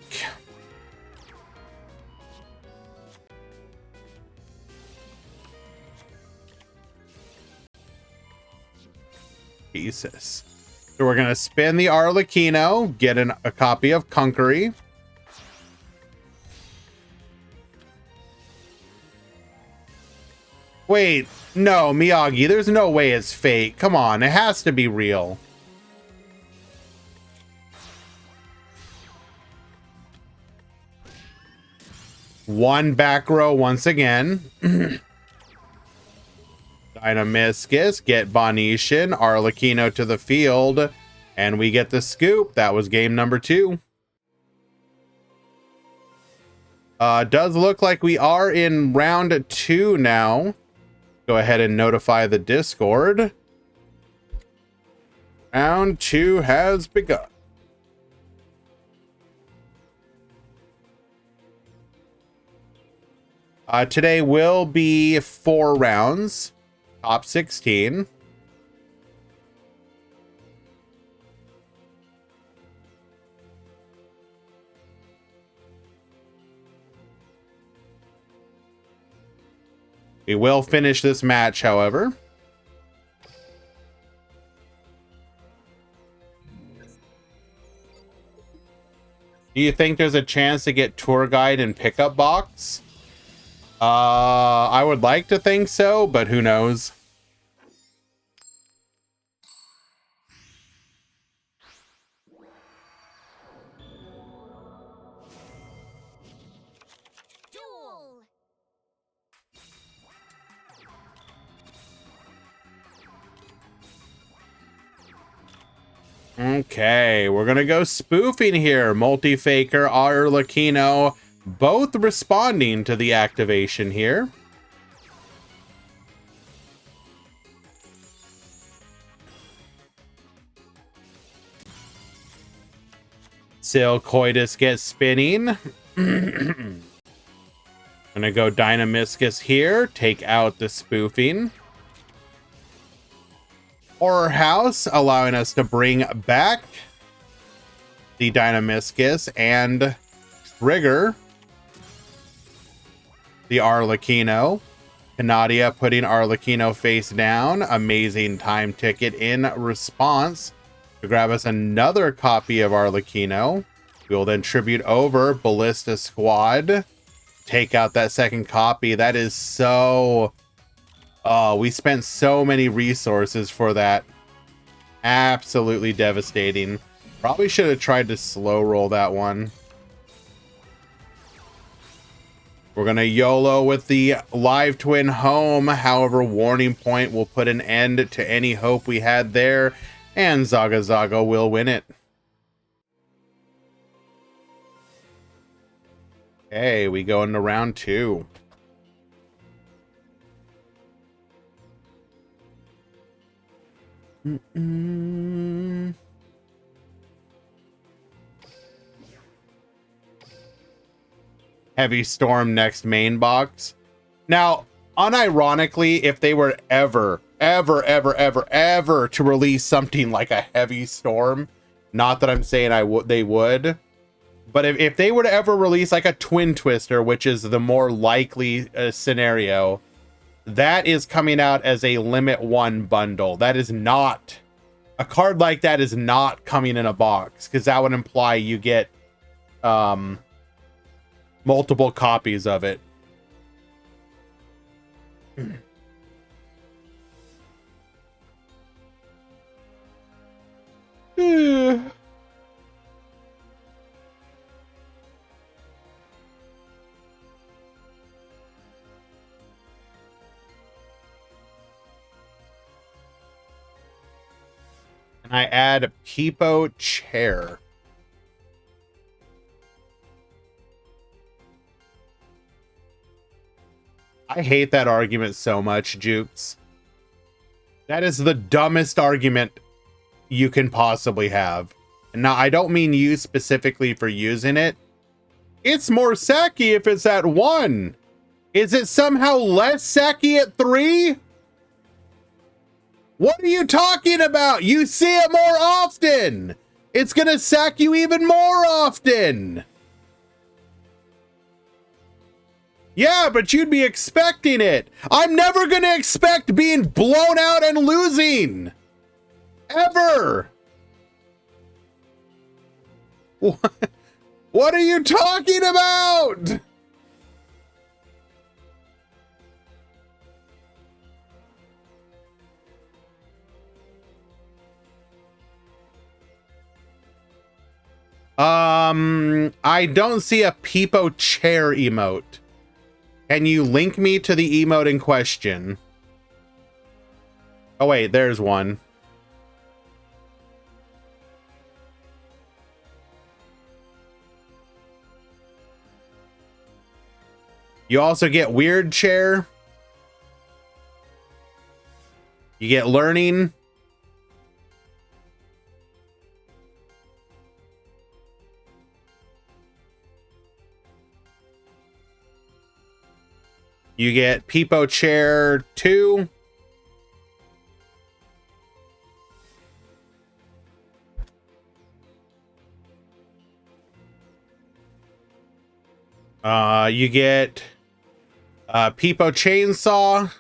Jesus. So we're going to spin the Arlecchino, get a copy of Conquery. Wait, no, Miyagi, there's no way it's fake. Come on, it has to be real. One back row once again. Dynamiscus, get Bonetian, Arlecchino to the field, and we get the scoop. That was game number 2. Does look like we are in round 2 now. Go ahead and notify the Discord. Round 2 has begun. Today will be 4 rounds, top 16. We will finish this match, however. Do you think there's a chance to get tour guide and pickup box? I would like to think so, but who knows? Duel. Okay, we're gonna go spoofing here. Multi-Faker, Arlecchino, both responding to the activation here. Silcoitus gets spinning. Gonna go Dynamiscus here, take out the spoofing. Horror House, allowing us to bring back the Dynamiscus and trigger the Arlecchino. Canadia putting Arlecchino face down. Amazing time ticket in response to grab us another copy of Arlecchino. We will then tribute over Ballista Squad. Take out that second copy. That is so... Oh, we spent so many resources for that. Absolutely devastating. Probably should have tried to slow roll that one. We're going to YOLO with the live twin home. However, Warning Point will put an end to any hope we had there. And Zaga Zaga will win it. Okay, we go into round 2. Heavy Storm next main box. Now, unironically, if they were ever to release something like a Heavy Storm, not that I'm saying they would, but if they were to ever release like a Twin Twister, which is the more likely scenario, that is coming out as a limit 1 bundle. That is not a card like that is not coming in a box, because that would imply you get multiple copies of it. And I add a Peepo chair. I hate that argument so much, Jukes. That is the dumbest argument you can possibly have. Now, I don't mean you specifically for using it. It's more sacky if it's at 1. Is it somehow less sacky at 3? What are you talking about? You see it more often. It's gonna sack you even more often. Yeah, but you'd be expecting it. I'm never gonna expect being blown out and losing. Ever. What are you talking about? I don't see a Peepo chair emote. Can you link me to the emote in question? Oh wait, there's one. You also get weird chair. You get learning. You get Peepo chair 2. You get Peepo chainsaw.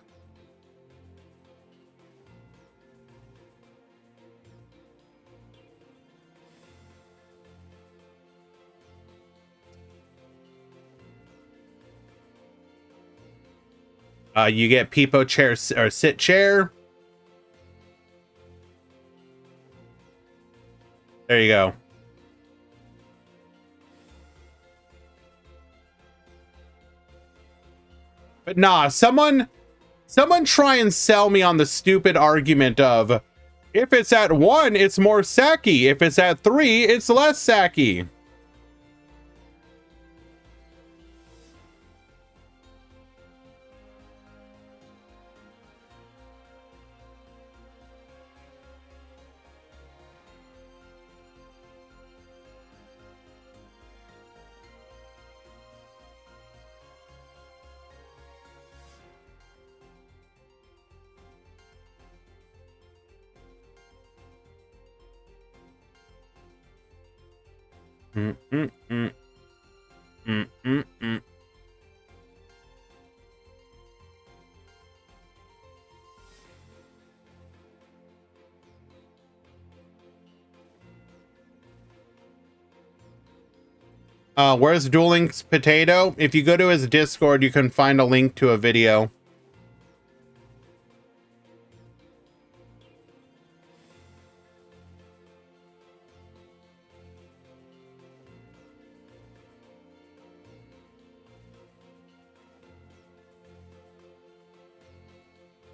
You get Peepo chair or sit chair. There you go. But nah, someone try and sell me on the stupid argument of if it's at 1, it's more sacky. If it's at 3, it's less sacky. Where's Duel Link's potato? If you go to his Discord, you can find a link to a video.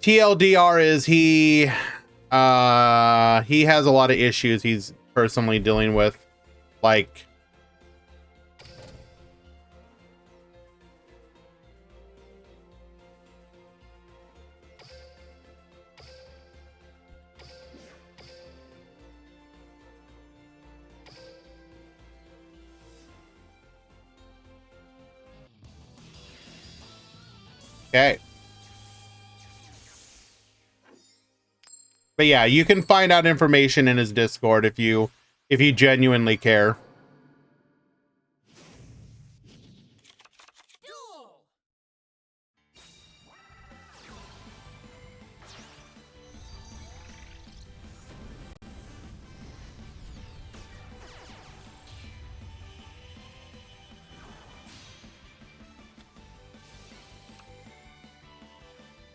TLDR is he has a lot of issues he's personally dealing with, like okay. But yeah, you can find out information in his Discord if you genuinely care. Duel!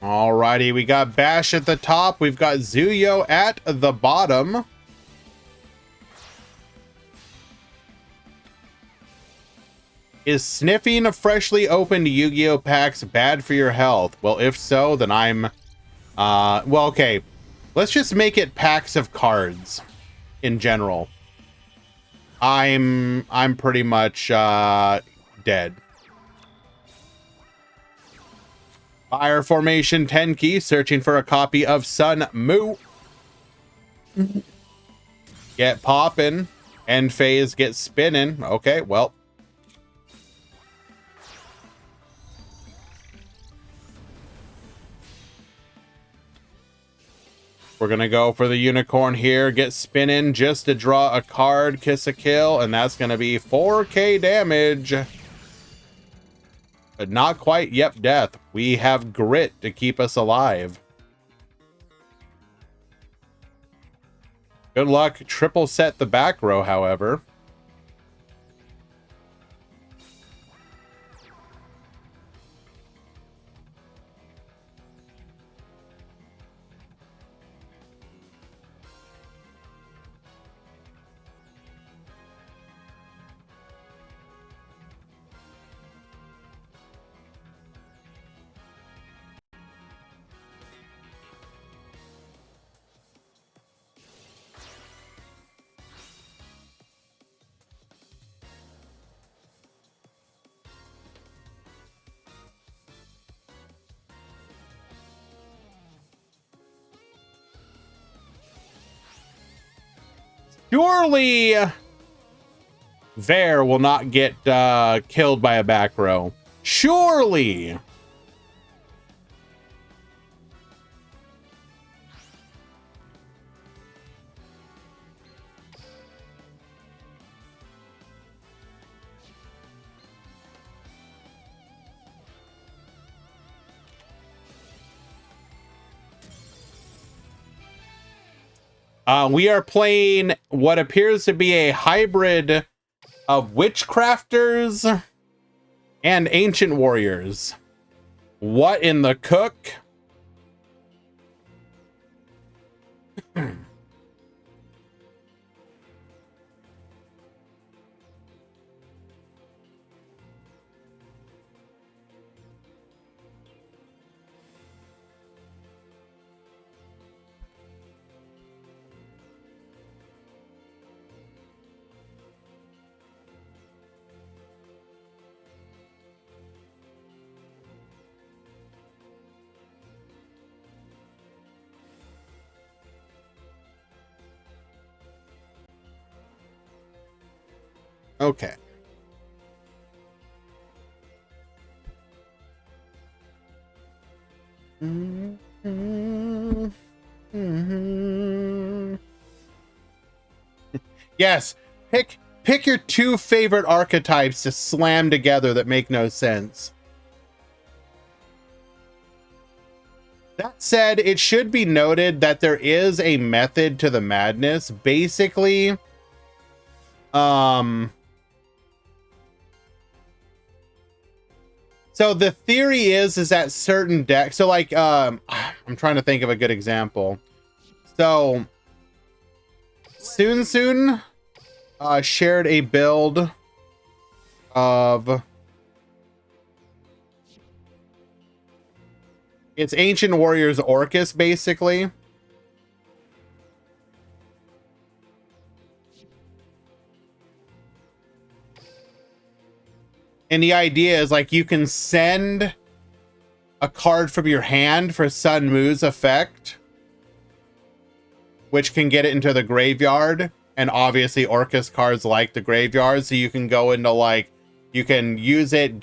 Alrighty, we got Bash at the top. We've got Zuyo at the bottom. Is sniffing freshly opened Yu-Gi-Oh packs bad for your health? Well, if so, then I'm well, okay. Let's just make it packs of cards in general. I'm pretty much dead. Fire Formation Tenki searching for a copy of Sun Mu. Get poppin'. End phase get spinning. Okay, well. We're gonna go for the unicorn here. Get spinning just to draw a card, kiss a kill, and that's gonna be 4k damage. But not quite, yep, death. We have grit to keep us alive. Good luck. Triple set the back row, however. Surely Vare will not get killed by a back row. Surely. We are playing what appears to be a hybrid of witchcrafters and ancient warriors. What in the cook? Okay. Yes, pick your two favorite archetypes to slam together that make no sense. That said, it should be noted that there is a method to the madness. Basically, so the theory is that certain decks, so like I'm trying to think of a good example. So Soon shared a build of it's Ancient Warriors Orcus, basically. And the idea is like you can send a card from your hand for Sun Mu's effect, which can get it into the graveyard. And obviously Orcus cards like the graveyard, so you can go into like, you can use it,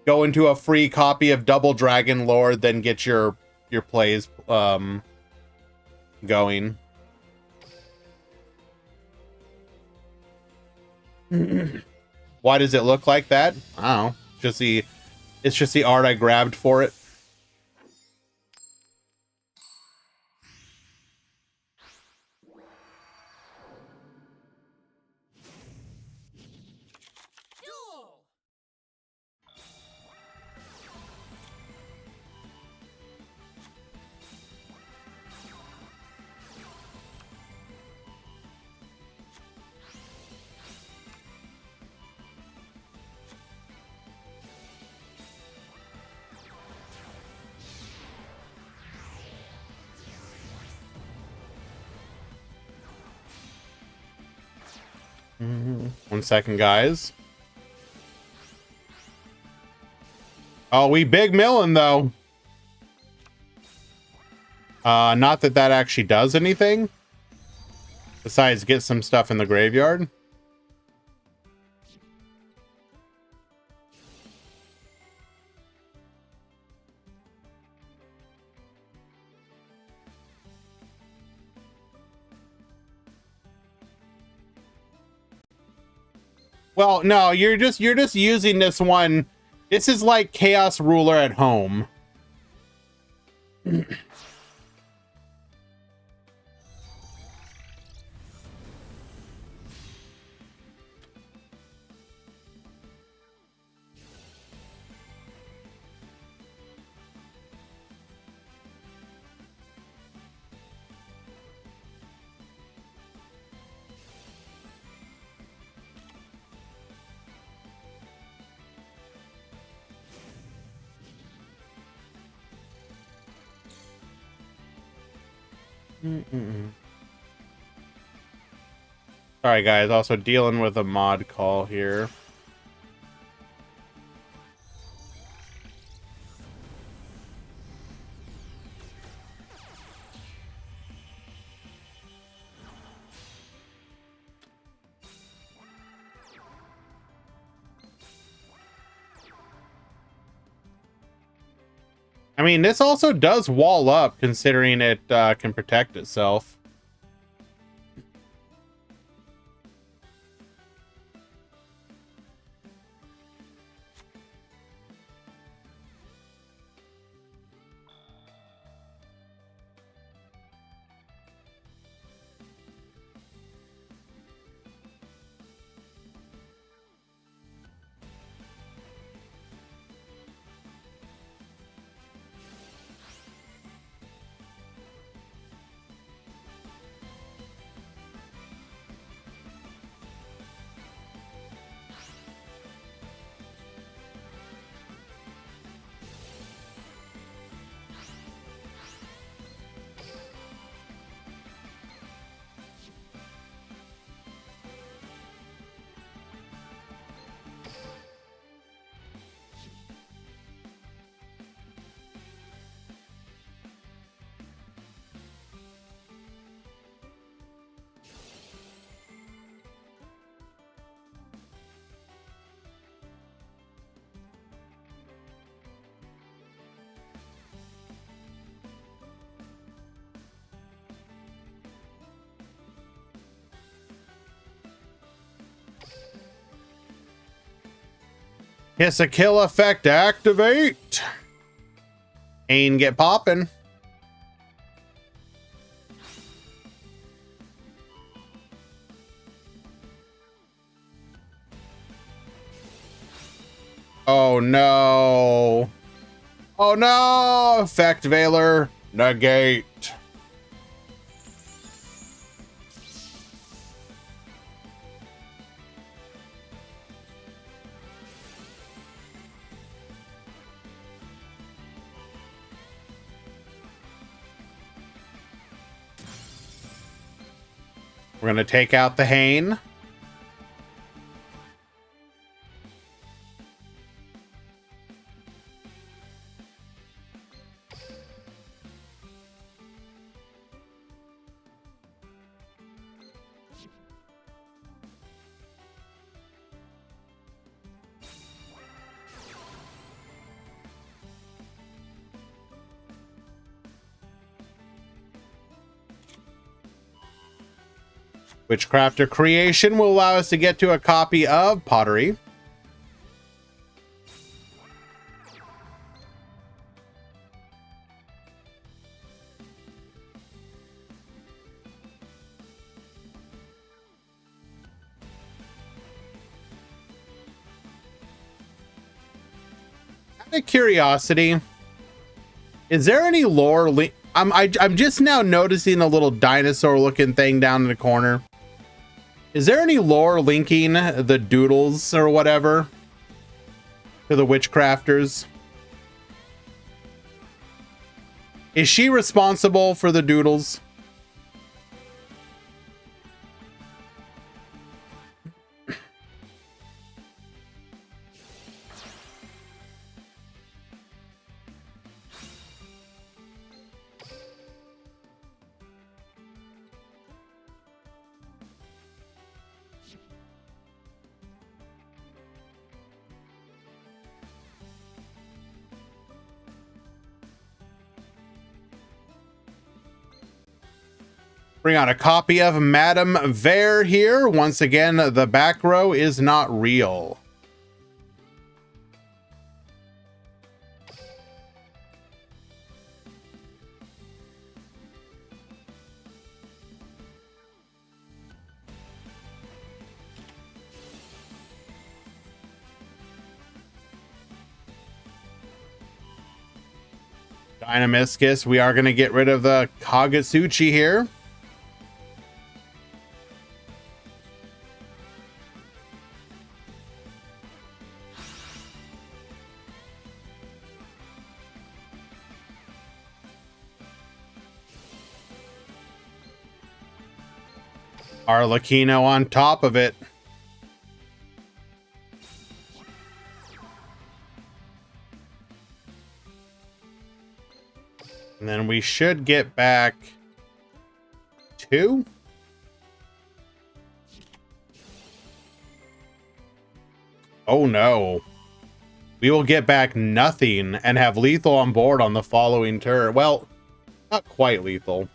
go into a free copy of Double Dragon Lord, then get your plays going. Why does it look like that? I don't know. It's just the art I grabbed for it. Duel! One second, guys. Oh, we big millin' though. Not that that actually does anything. Besides get some stuff in the graveyard. Well, no, you're just using this one. This is like Chaos Ruler at home. Sorry, guys. Also dealing with a mod call here. I mean, this also does wall up, considering it can protect itself. Kiss a kill effect activate. Ain get poppin'. Oh no. Oh no! Effect Veiler. Negate. We're gonna take out the Hane. Witchcrafter creation will allow us to get to a copy of Pottery. Out of curiosity, is there any lore I'm just now noticing a little dinosaur looking thing down in the corner. Is there any lore linking the doodles or whatever to the witchcrafters? Is she responsible for the doodles? Bring on a copy of Madame Vare here. Once again, the back row is not real. Dynamiscus, we are going to get rid of the Kagetsuchi here. Arlecchino on top of it. And then we should get back 2. Oh no. we will get back nothing and have lethal on board on the following turn. Well, not quite lethal.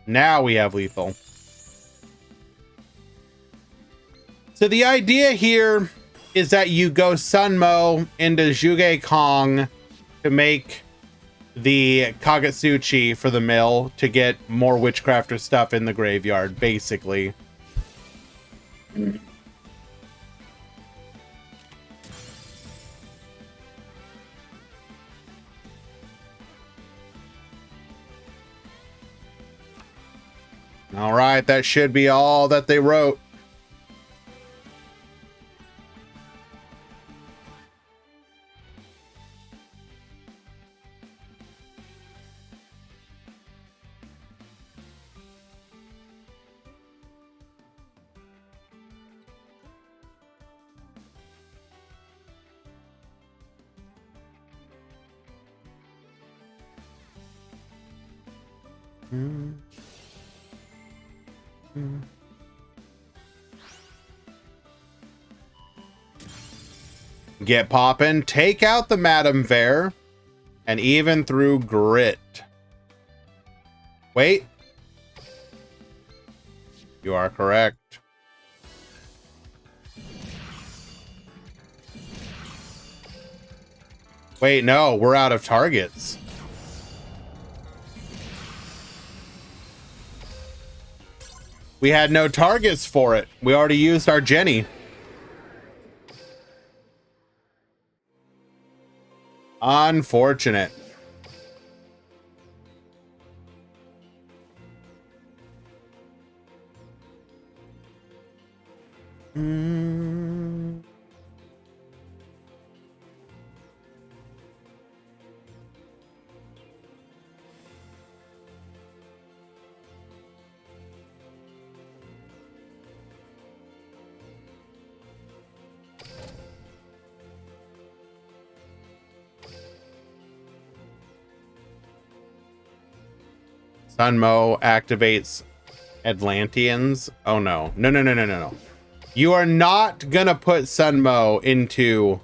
Now we have lethal. So the idea here is that you go Sunmo into Zhuge Kong to make the Kagetsuchi for the mill to get more Witchcrafter stuff in the graveyard, basically. All right, that should be all that they wrote. Get poppin', take out the Madame Vare, and even through Grit. Wait. You are correct. Wait, no, we're out of targets. We had no targets for it. We already used our Jenny. Unfortunate. Sunmo activates Atlanteans. Oh no. No, no, no, no, no, no. You are not gonna put Sunmo into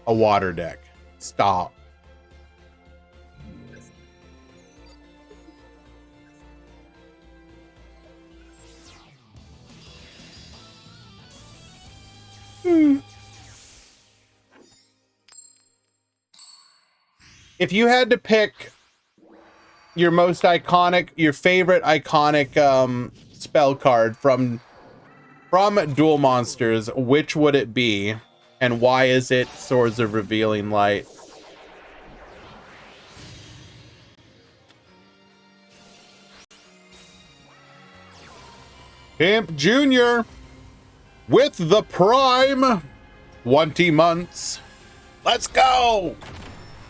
a water deck. Stop. If you had to pick your most iconic, your favorite iconic spell card from Duel Monsters, which would it be, and why is it Swords of Revealing Light? Pimp Jr. with the Prime 20 months. Let's go!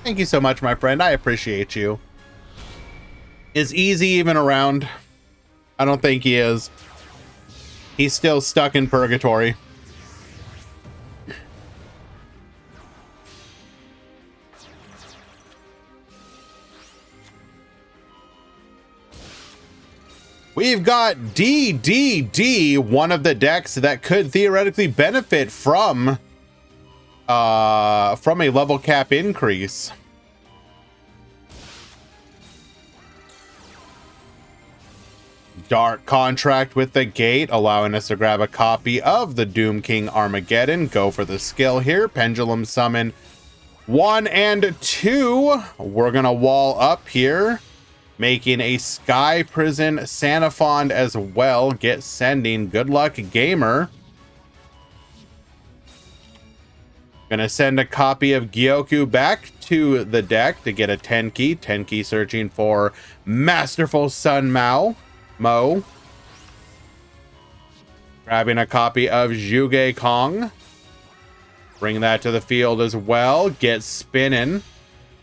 Thank you so much, my friend. I appreciate you. Is Easy even around? I don't think he is. He's still stuck in purgatory. We've got DDD, one of the decks that could theoretically benefit from a level cap increase. Dark Contract with the Gate, allowing us to grab a copy of the Doom King Armageddon. Go for the skill here. Pendulum Summon 1 and 2. We're going to wall up here, making a Sky Prison Sanafond as well. Get sending. Good luck, gamer. Gonna send a copy of Gyoku back to the deck to get a Tenki. Tenki searching for Masterful Sun Mo. Grabbing a copy of Zhuge Kong. Bring that to the field as well. Get spinning.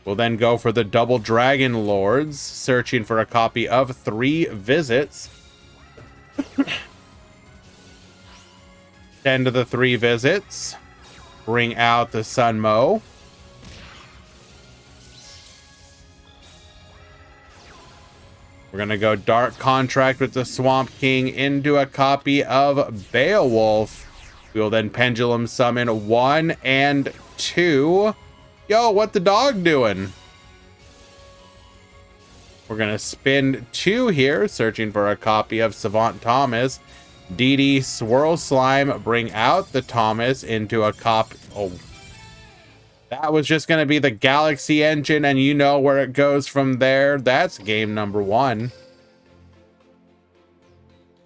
We'll then go for the Double Dragon Lords, searching for a copy of 3 Visits. Send to the 3 Visits. Bring out the Sunmo. We're going to go Dark Contract with the Swamp King into a copy of Beowulf. We will then Pendulum Summon 1 and 2. Yo, what the dog doing? We're going to spin 2 here, searching for a copy of Savant Thomas. DD Swirl Slime, bring out the Thomas into a copy. Oh, that was just going to be the Galaxy Engine, and you know where it goes from there. That's game number 1.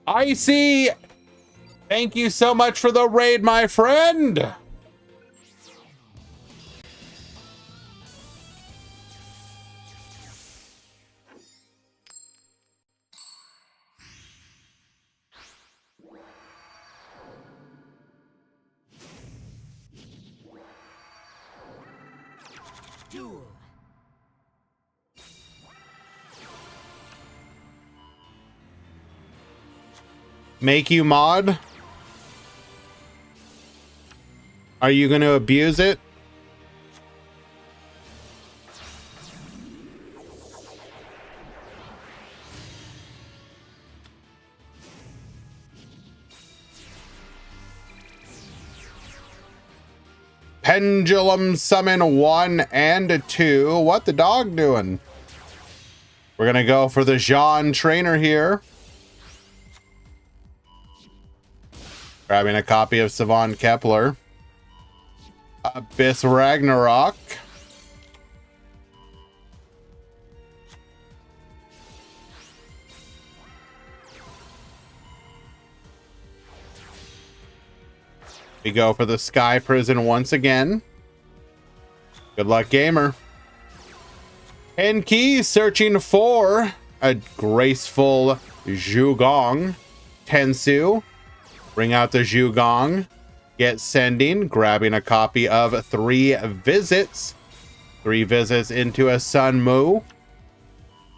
Icy, thank you so much for the raid, my friend. Duel. Make you mod? Are you going to abuse it? Pendulum Summon 1 and 2. What the dog doing? We're going to go for the Jean Trainer here. Grabbing a copy of Savon Kepler. Abyss Ragnarok. We go for the Sky Prison once again. Good luck, gamer. Enki searching for a graceful Zhugong. Tensu. Bring out the Zhugong. Get sending. Grabbing a copy of 3 visits. 3 visits into a Sun Mu,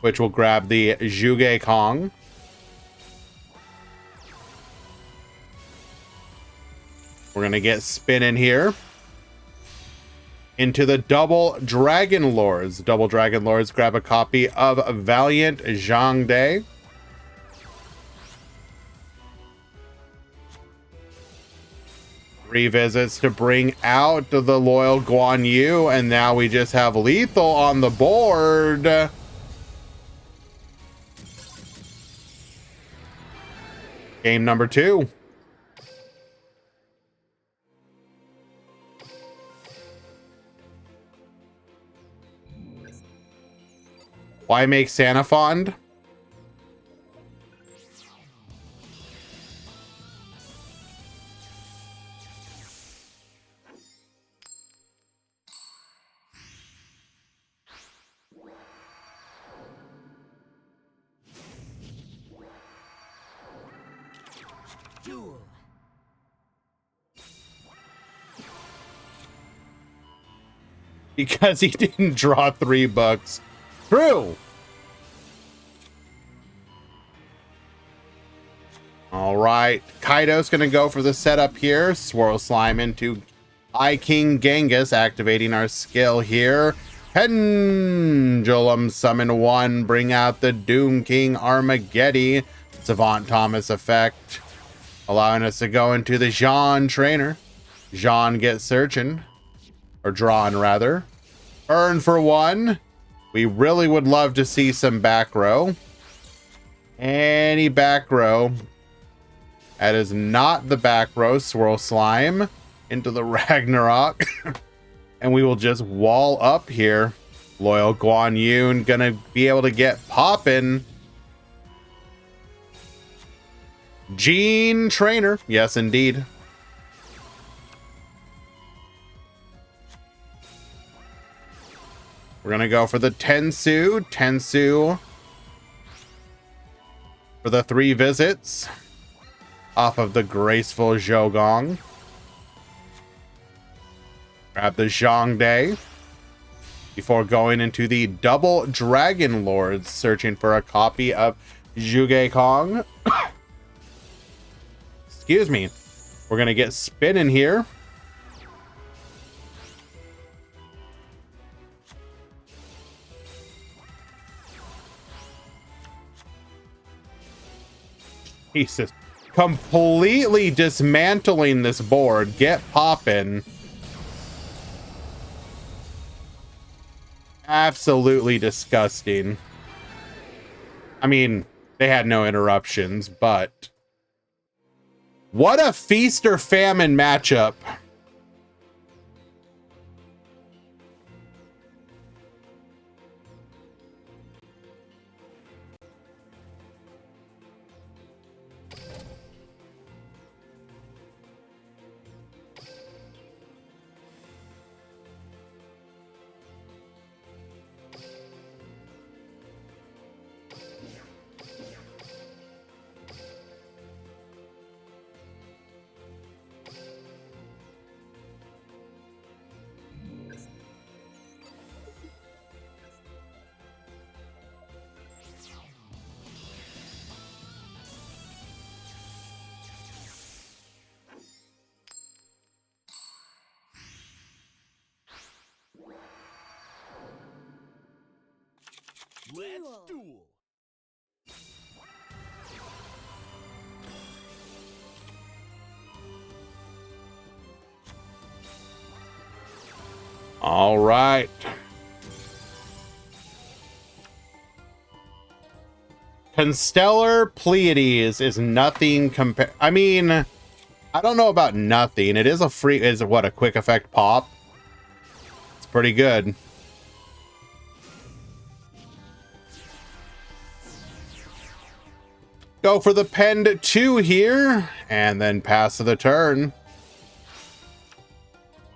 which will grab the Zhuge Kong. We're going to get spinning here into the Double Dragon Lords. Double Dragon Lords, grab a copy of Valiant Zhang De. Three visits to bring out the Loyal Guan Yu, and now we just have lethal on the board. Game number 2. Why make Santa Fond? Duel. Because he didn't draw 3 books. True. All right. Kaido's going to go for the setup here. Swirl Slime into I King Genghis, activating our skill here. Pendulum Summon 1. Bring out the Doom King Armageddon. Savant Thomas effect. Allowing us to go into the Jean Trainer. Jean gets searching. Or drawn, rather. Earn for 1. We really would love to see some back row. Any back row. That is not the back row. Swirl Slime into the Ragnarok. And we will just wall up here. Loyal Guan Yu gonna be able to get poppin'. Gene Trainer. Yes, indeed. We're going to go for the Tensu. Tensu for the 3 visits off of the graceful Zhogong. Grab the Zhang De before going into the Double Dragon Lords, searching for a copy of Zhuge Kong. Excuse me. We're going to get spinning here. Jesus. Completely dismantling this board. Get poppin'. Absolutely disgusting. I mean, they had no interruptions, but what a feast or famine matchup. Let's duel. All right. Constellar Pleiades is nothing compared. I mean, I don't know about nothing. It is a free, is what, a quick effect pop? It's pretty good. Go for the Pend 2 here, and then pass to the turn.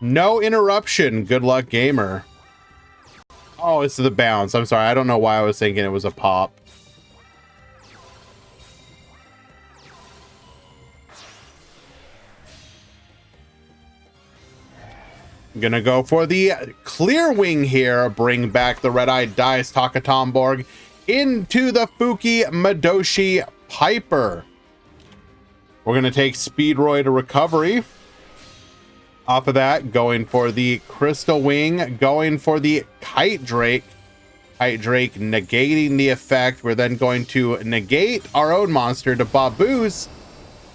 No interruption. Good luck, gamer. Oh, it's the bounce. I'm sorry. I don't know why I was thinking it was a pop. I'm gonna go for the clear wing here. Bring back the red-eyed dice Takatomborg into the Fuki Madoshi Piper. We're gonna take Speedroid to recovery. Off of that, going for the Crystal Wing, going for the Kite Drake. Kite Drake negating the effect. We're then going to negate our own monster to Baboos,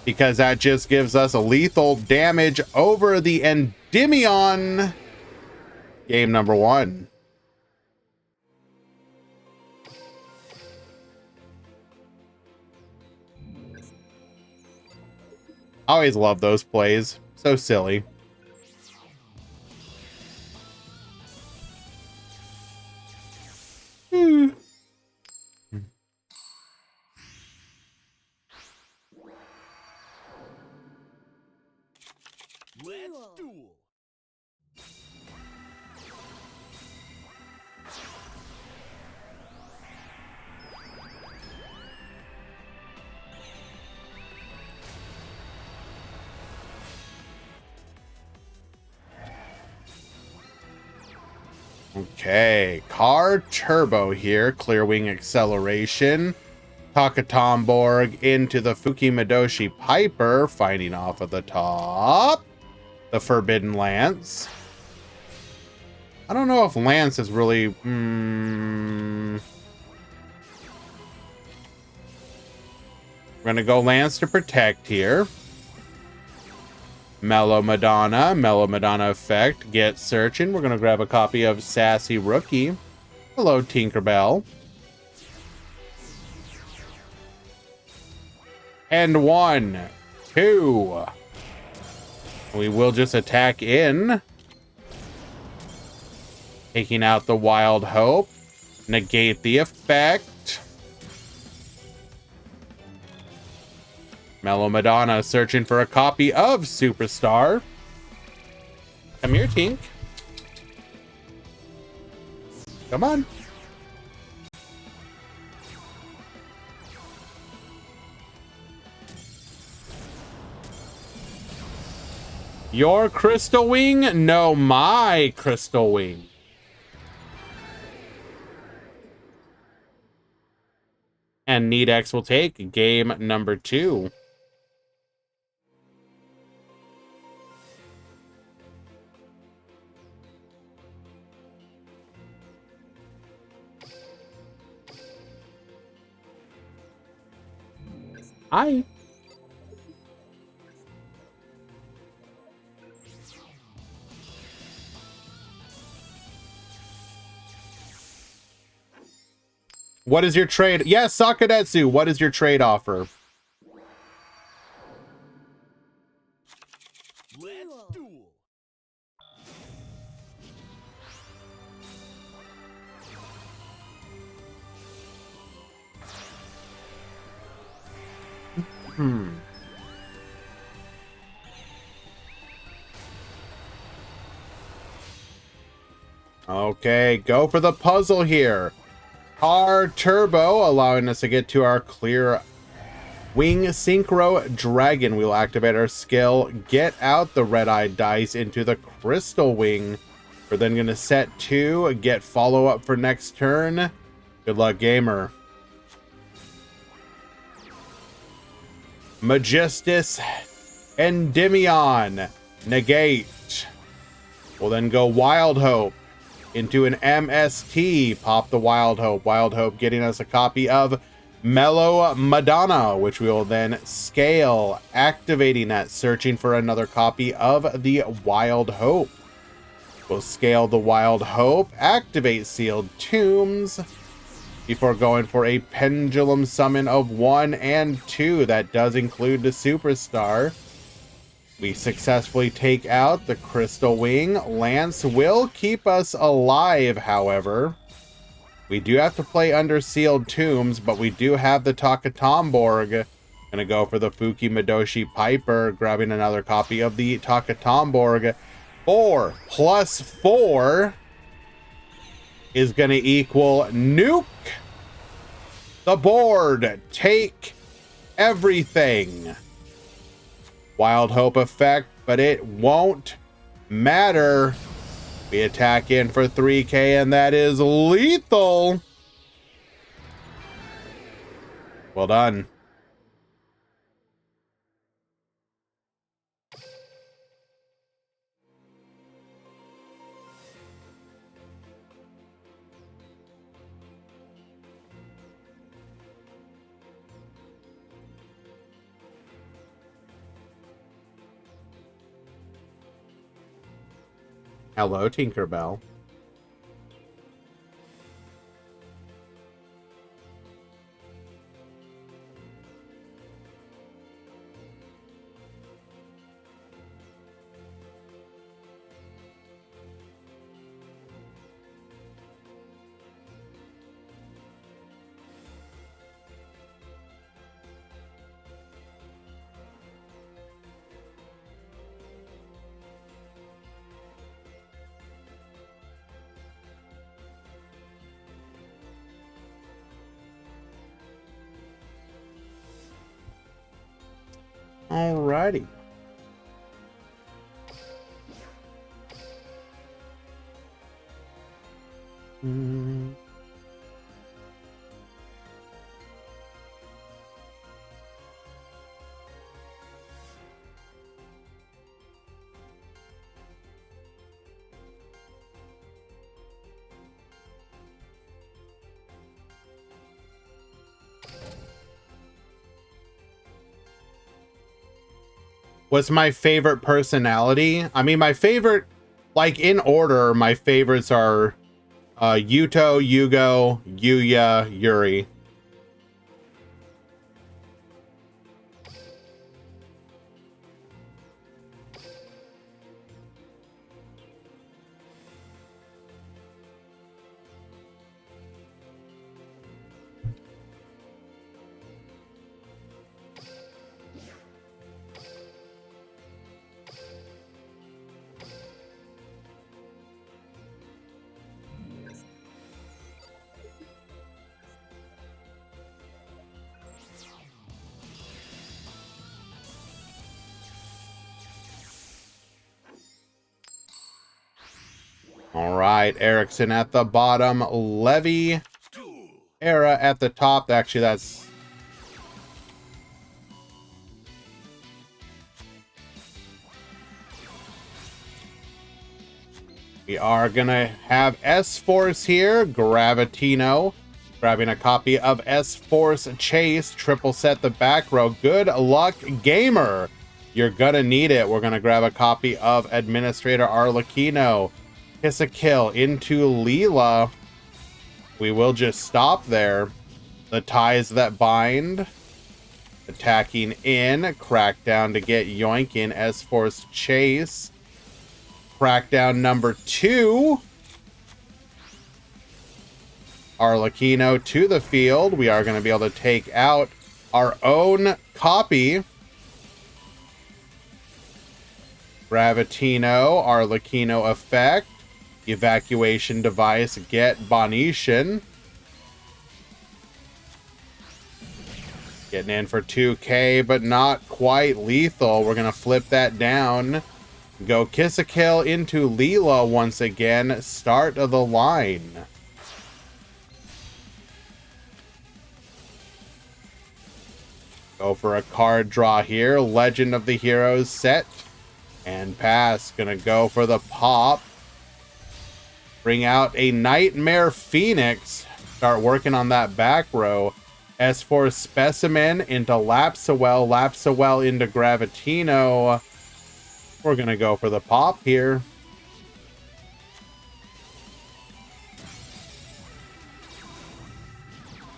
because that just gives us a lethal damage over the Endymion. Game number 1. I always love those plays. So silly. Let's duel. Okay, car turbo here, clear wing acceleration. Takatomborg into the Fuki Madoshi Piper, fighting off of the top. The Forbidden Lance. I don't know if Lance is really... We're gonna go Lance to protect here. Mellow Madonna effect. Get searching. We're gonna grab a copy of Sassy Rookie. Hello, Tinkerbell. And 1, 2. We will just attack in. Taking out the Wild Hope. Negate the effect. Mellow Madonna searching for a copy of Superstar. Come here, Tink. Come on. Your Crystal Wing? No, my Crystal Wing. And Needex will take game number 2. Hi. What is your trade? Yes, Sakadetsu, what is your trade offer? Let's duel. Okay, go for the puzzle here. Car Turbo, allowing us to get to our clear Wing Synchro Dragon. We'll activate our skill, get out the red-eyed dice into the Crystal Wing. We're then going to set 2, get follow-up for next turn. Good luck, gamer. Majestus Endymion. Negate. We'll then go Wild Hope into an MST. Pop the Wild Hope. Wild Hope getting us a copy of Mellow Madonna, which we will then scale, activating that, searching for another copy of the Wild Hope. We'll scale the Wild Hope, activate Sealed Tombs, before going for a Pendulum Summon of 1 and 2. That does include the Superstar. We successfully take out the Crystal Wing. Lance will keep us alive, however. We do have to play under Sealed Tombs, but we do have the Takatomborg. Gonna go for the Fuki Madoshi Piper, grabbing another copy of the Takatomborg. 4 plus 4 is gonna equal nuke the board. Take everything. Wild Hope effect, but it won't matter. We attack in for 3k, and that is lethal. Well done. Hello, Tinkerbell. Alrighty. What's my favorite personality? I mean, my favorite, like in order, my favorites are Yuto, Yugo, Yuya, Yuri. All right, Erickson at the bottom, Levy, Era at the top. Actually, that's... We are gonna have S-Force here, Gravitino, grabbing a copy of S-Force Chase, triple set the back row. Good luck, gamer. You're gonna need it. We're gonna grab a copy of Administrator Arlecchino. Kiss a kill into Leela. We will just stop there. The ties that bind. Attacking in. Crackdown to get Yoinkin. S-Force Chase. Crackdown number 2. Arlecchino to the field. We are going to be able to take out our own copy. Gravitino, Arlecchino effect. Evacuation device, get Bonetian. Getting in for 2k, but not quite lethal. We're going to flip that down. Go Kiss a Kill into Leela once again. Start of the line. Go for a card draw here. Legend of the Heroes set. And pass. Gonna go for the pop. Bring out a Nightmare Phoenix. Start working on that back row. S-Force Specimen into Lapsawell. Lapsawell into Gravitino. We're gonna go for the pop here.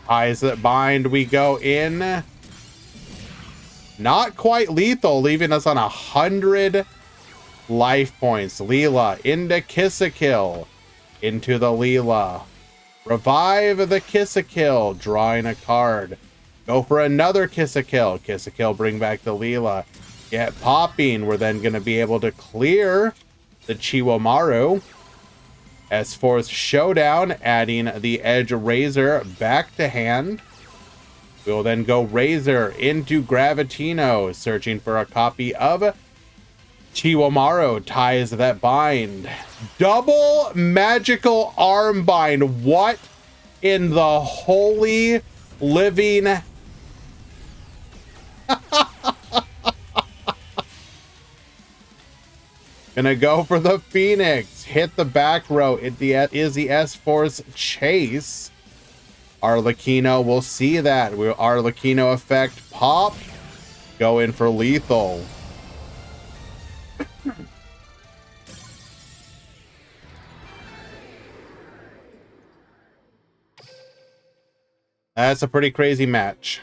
Ties that bind, we go in. Not quite lethal, leaving us on 100 life points. Leela into Kiss-a-Kill. Into the Leela. Revive the Kiss-a-Kill. Drawing a card. Go for another Kiss-a-Kill. Kiss-a-Kill, bring back the Leela. Get popping. We're then going to be able to clear the Chiwamaru. S-Force Showdown, adding the Edge Razor back to hand. We'll then go Razor into Gravitino, searching for a copy of Chiwamaru. Ties that bind. Double magical arm bind. What in the holy living... Gonna go for the Phoenix. Hit the back row. It is the S-Force Chase. Arlecchino will see that. Arlecchino effect pop. Go in for lethal. That's a pretty crazy match.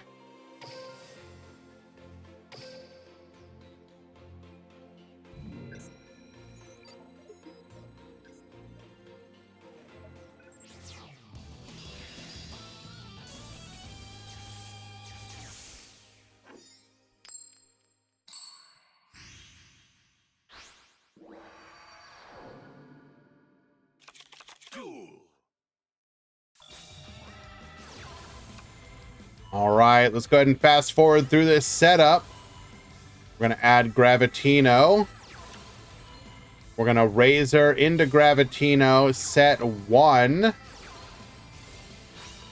Duel. All right, let's go ahead and fast forward through this setup. We're going to add Gravitino. We're going to Razor into Gravitino, set 1.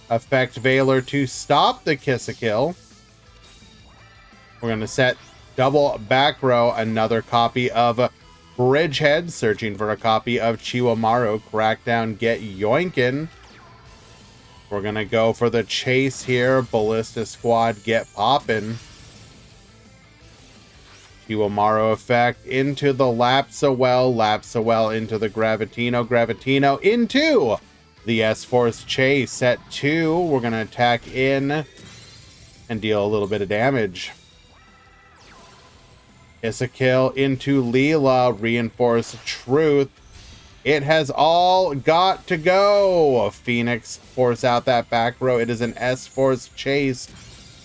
Effect Veiler to stop the Kiss-a-Kill. We're going to set double back row, another copy of Bridgehead, searching for a copy of Chiwamaru. Crackdown, get Yoinkin. We're going to go for the chase here. Ballista Squad, get poppin'. Chiwamaru effect into the Lapsawell. Lapsawell into the Gravitino. Gravitino into the S-Force Chase. Set 2. We're going to attack in and deal a little bit of damage. Kiss-a-Kill into Leela. Reinforce Truth. It has all got to go. Phoenix, force out that back row. It is an S-Force Chase.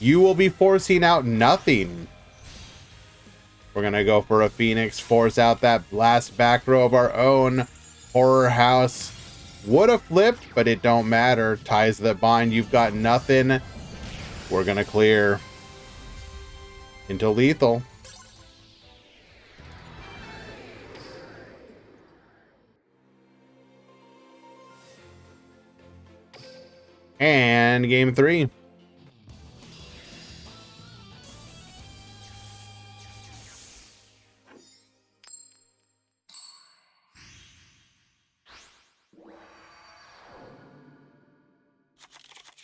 You will be forcing out nothing. We're going to go for a Phoenix, force out that last back row of our own. Horror House would have flipped, but it don't matter. Ties that bind, you've got nothing. We're going to clear into lethal. And game 3.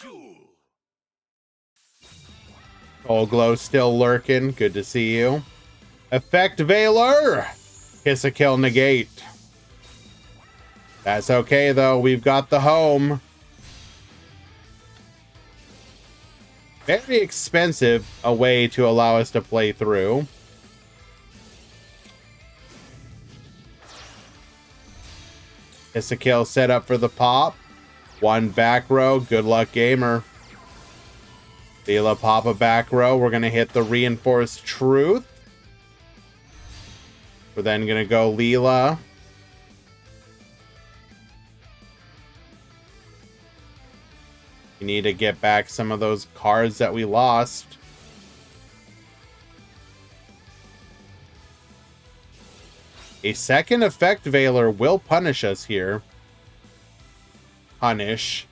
Duel. Old Glow still lurking. Good to see you. Effect Veiler. Kiss-a-Kill negate. That's okay though. We've got the home. Very expensive a way to allow us to play through. It's a kill set up for the pop. One back row. Good luck, gamer. Leela pop a back row. We're going to hit the reinforced truth. We're then going to go Leela. We need to get back some of those cards that we lost. A second effect Veiler will punish us here. Punish.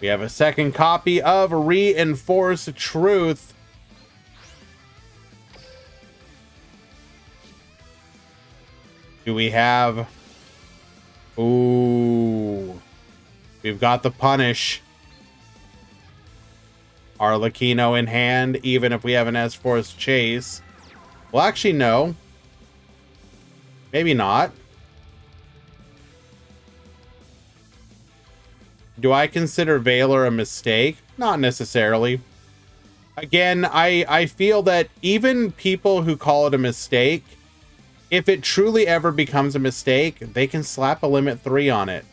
We have a second copy of Reinforced Truth. Do we have... Ooh. We've got the punish. Arlecchino in hand, even if we have an S-Force chase. Well, actually, no. Maybe not. Do I consider Veiler a mistake? Not necessarily. Again, I feel that even people who call it a mistake, if it truly ever becomes a mistake, they can slap a limit 3 on it.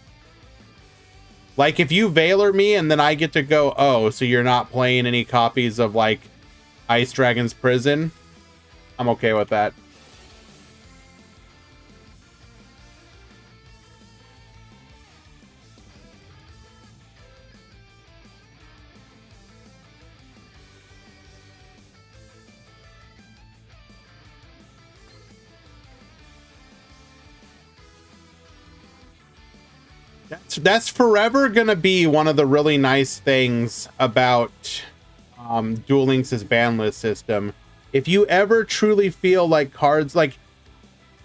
Like, if you Veiler me and then I get to go, oh, so you're not playing any copies of, like, Ice Dragon's Prison? I'm okay with that. That's forever gonna be one of the really nice things about Duel Links' ban list system. If you ever truly feel like cards like,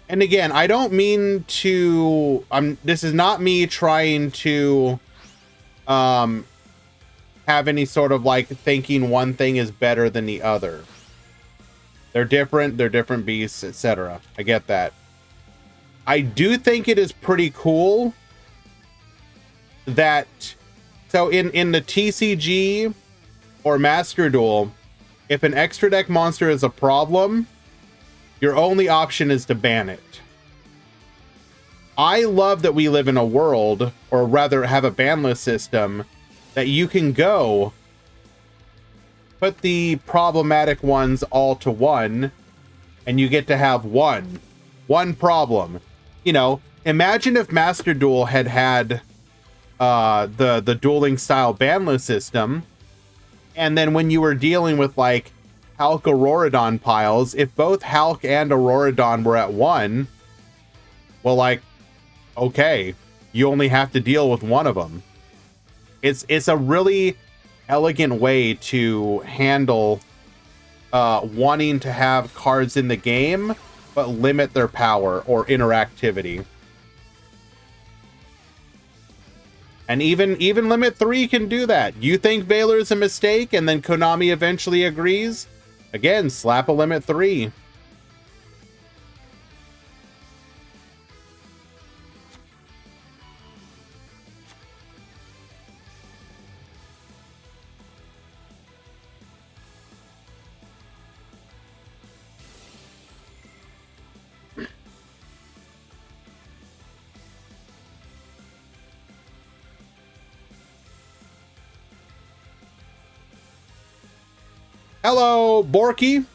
and again, I don't mean to, this is not me trying to have any sort of like thinking one thing is better than the other. They're different beasts, etc. I get that. I do think it is pretty cool that, so in the TCG or Master Duel, if an extra deck monster is a problem, your only option is to ban it. I love that we live in a world, or rather have a ban list system, that you can go put the problematic ones all to one, and you get to have one problem. You know, imagine if Master Duel had the dueling style ban list system, and then when you were dealing with like Hulk Auroradon piles, if both Hulk and Auroradon were at 1, well, like, okay, you only have to deal with one of them. It's a really elegant way to handle wanting to have cards in the game but limit their power or interactivity. And even limit 3 can do that. You think Veiler is a mistake, and then Konami eventually agrees? Again, slap a limit 3. Hello, Borky.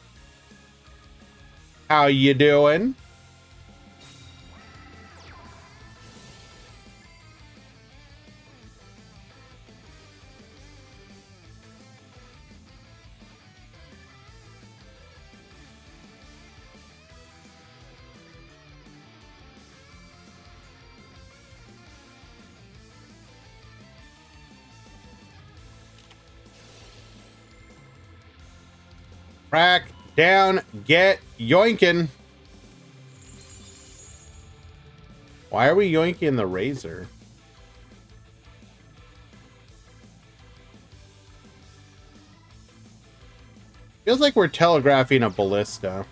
How you doing? Crack down, get yoinkin'. Why are we yoinking the Razor? Feels like we're telegraphing a ballista.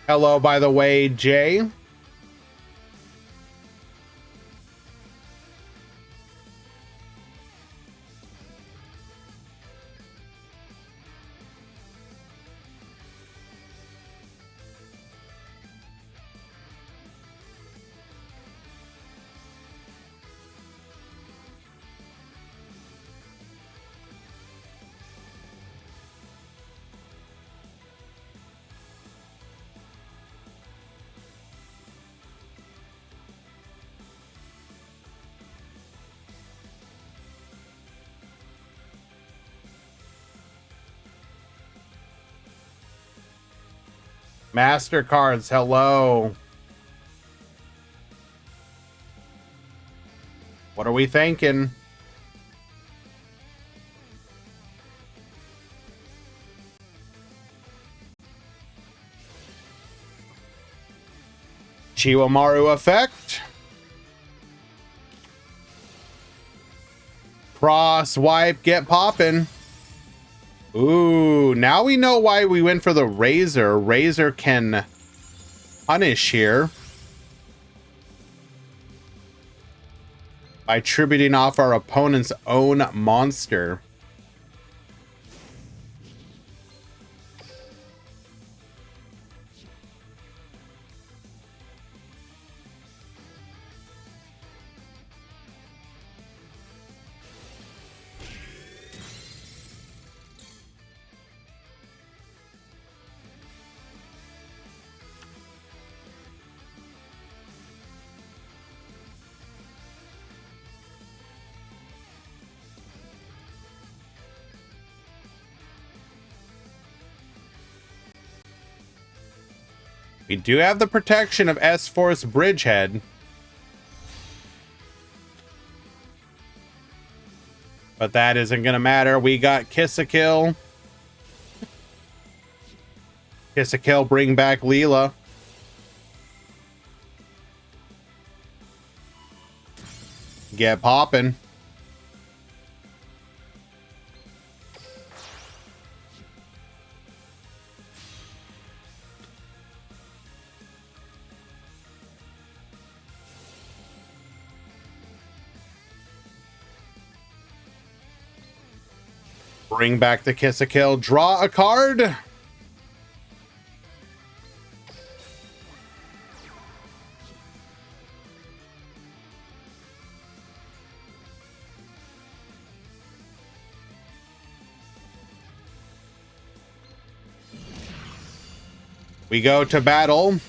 Hello, by the way, Jay. MasterCards, hello. What are we thinking? Chiwamaru effect. Cross wipe, get poppin'. Ooh, now we know why we went for the Razor. Razor can punish here by tributing off our opponent's own monster. We do have the protection of S-Force Bridgehead. But that isn't going to matter. We got Kiss-a-Kill. Kiss-a-Kill, bring back Leela. Get poppin'. Bring back the Kiss-a-Kill. Draw a card. We go to battle.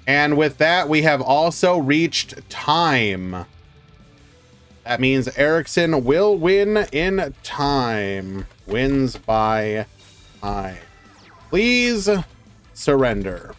And with that, we have also reached time. That means Erickson will win in time. Wins by time. Please surrender.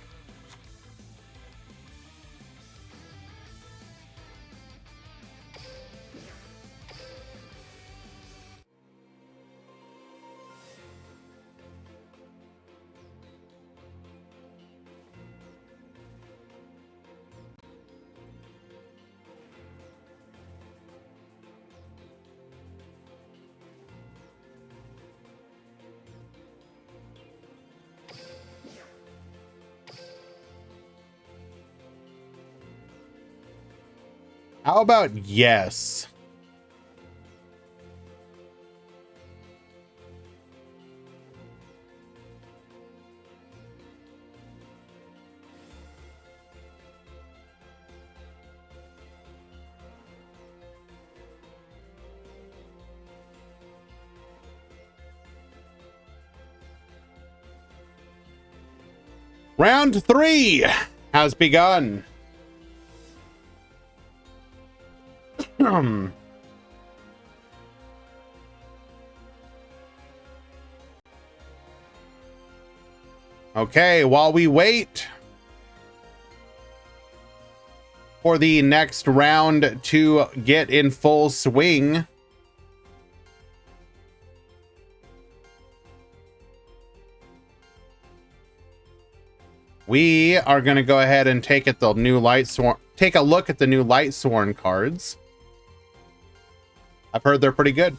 How about yes? Round 3 has begun. Okay, while we wait, for the next round to get in full swing. We are going to go ahead and take a look at the new Lightsworn cards. I've heard they're pretty good.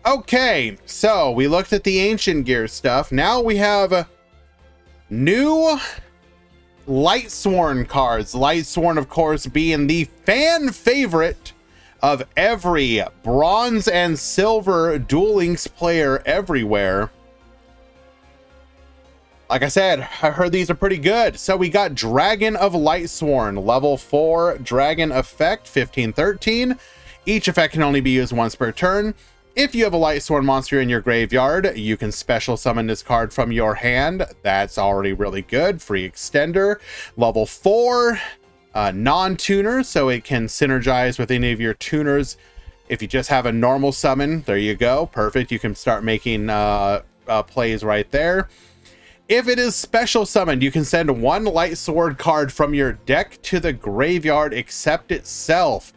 Okay, so we looked at the ancient gear stuff. Now we have new Lightsworn cards. Lightsworn, of course, being the fan favorite of every bronze and silver Duel Links player everywhere. Like I said, I heard these are pretty good. So we got Dragon of Lightsworn, level 4 dragon effect, 1513. Each effect can only be used once per turn. If you have a Lightsworn monster in your graveyard, you can special summon this card from your hand. That's already really good. Free extender. Level 4, non-tuner, so it can synergize with any of your tuners. If you just have a normal summon, there you go. Perfect. You can start making plays right there. If it is special summoned, you can send one Lightsword card from your deck to the graveyard except itself,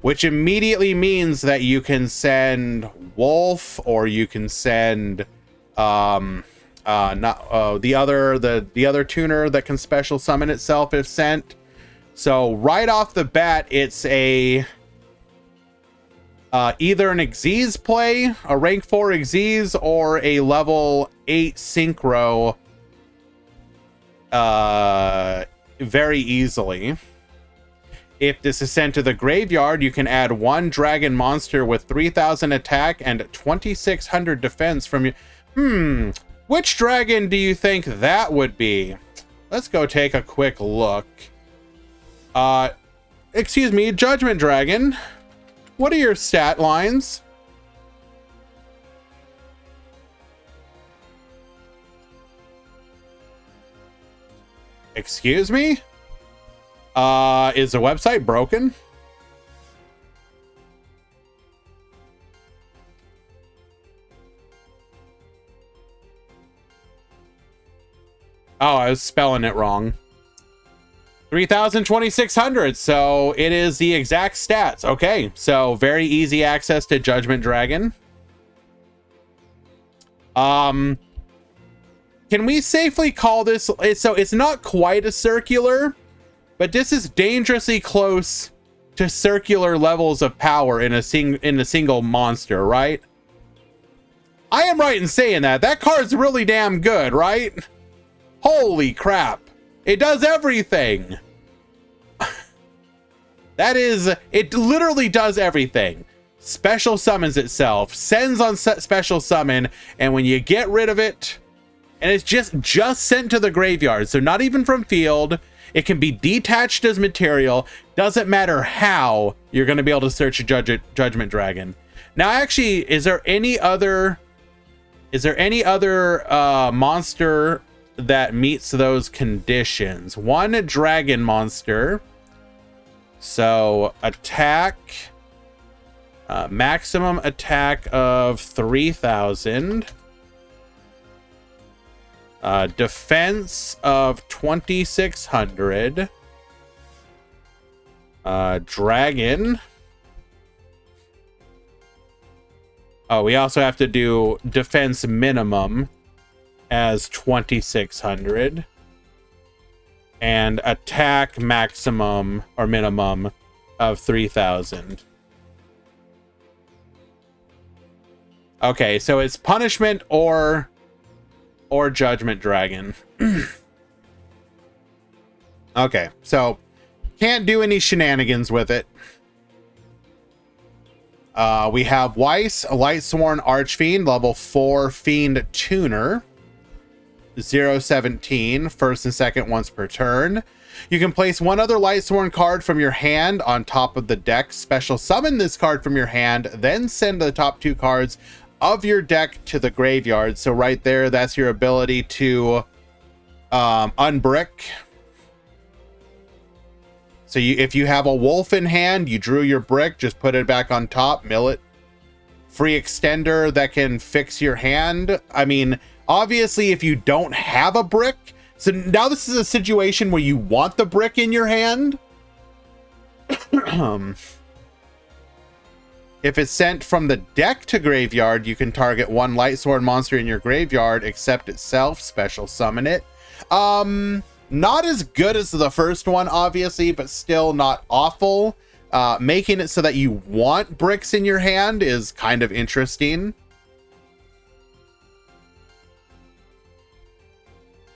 which immediately means that you can send Wolf, or you can send the other tuner that can special summon itself if sent. So right off the bat, it's a either an Xyz play, a rank 4 Xyz, or a level 8 synchro very easily. If this is sent to the graveyard, you can add one dragon monster with 3000 attack and 2600 defense from your... Which dragon do you think that would be? Let's go take a quick look. Excuse me, Judgment Dragon. What are your stat lines? Excuse me? Is the website broken? Oh, I was spelling it wrong. 2600, so it is the exact stats. Okay, so very easy access to Judgment Dragon. Can we safely call this... So it's not quite a circular, but this is dangerously close to circular levels of power in a single monster, right? I am right in saying that. That card's really damn good, right? Holy crap. It does everything. That is, it literally does everything. Special summons itself, sends on special summon, and when you get rid of it, and it's just sent to the graveyard, so not even from field, it can be detached as material. Doesn't matter how, you're going to be able to search a Judgment Dragon. Now, actually, is there any other monster that meets those conditions? One dragon monster. So attack, maximum attack of 3000. Defense of 2600. Dragon. Oh, we also have to do defense minimum as 2600. And attack maximum or minimum of 3000. Okay, so it's punishment or Judgment Dragon. Okay, so can't do any shenanigans with it. We have Weiss, a Lightsworn Archfiend, level 4 Fiend Tuner. 017, first and second once per turn. You can place one other Lightsworn card from your hand on top of the deck, special summon this card from your hand, then send the top 2 cards of your deck to the graveyard. So right there, that's your ability to unbrick. So if you have a wolf in hand, you drew your brick, just put it back on top, mill it. Free extender that can fix your hand. I mean, obviously, if you don't have a brick, so now this is a situation where you want the brick in your hand. If it's sent from the deck to graveyard, you can target one Lightsworn monster in your graveyard, except itself, special summon it. Not as good as the first one, obviously, but still not awful. Making it so that you want bricks in your hand is kind of interesting.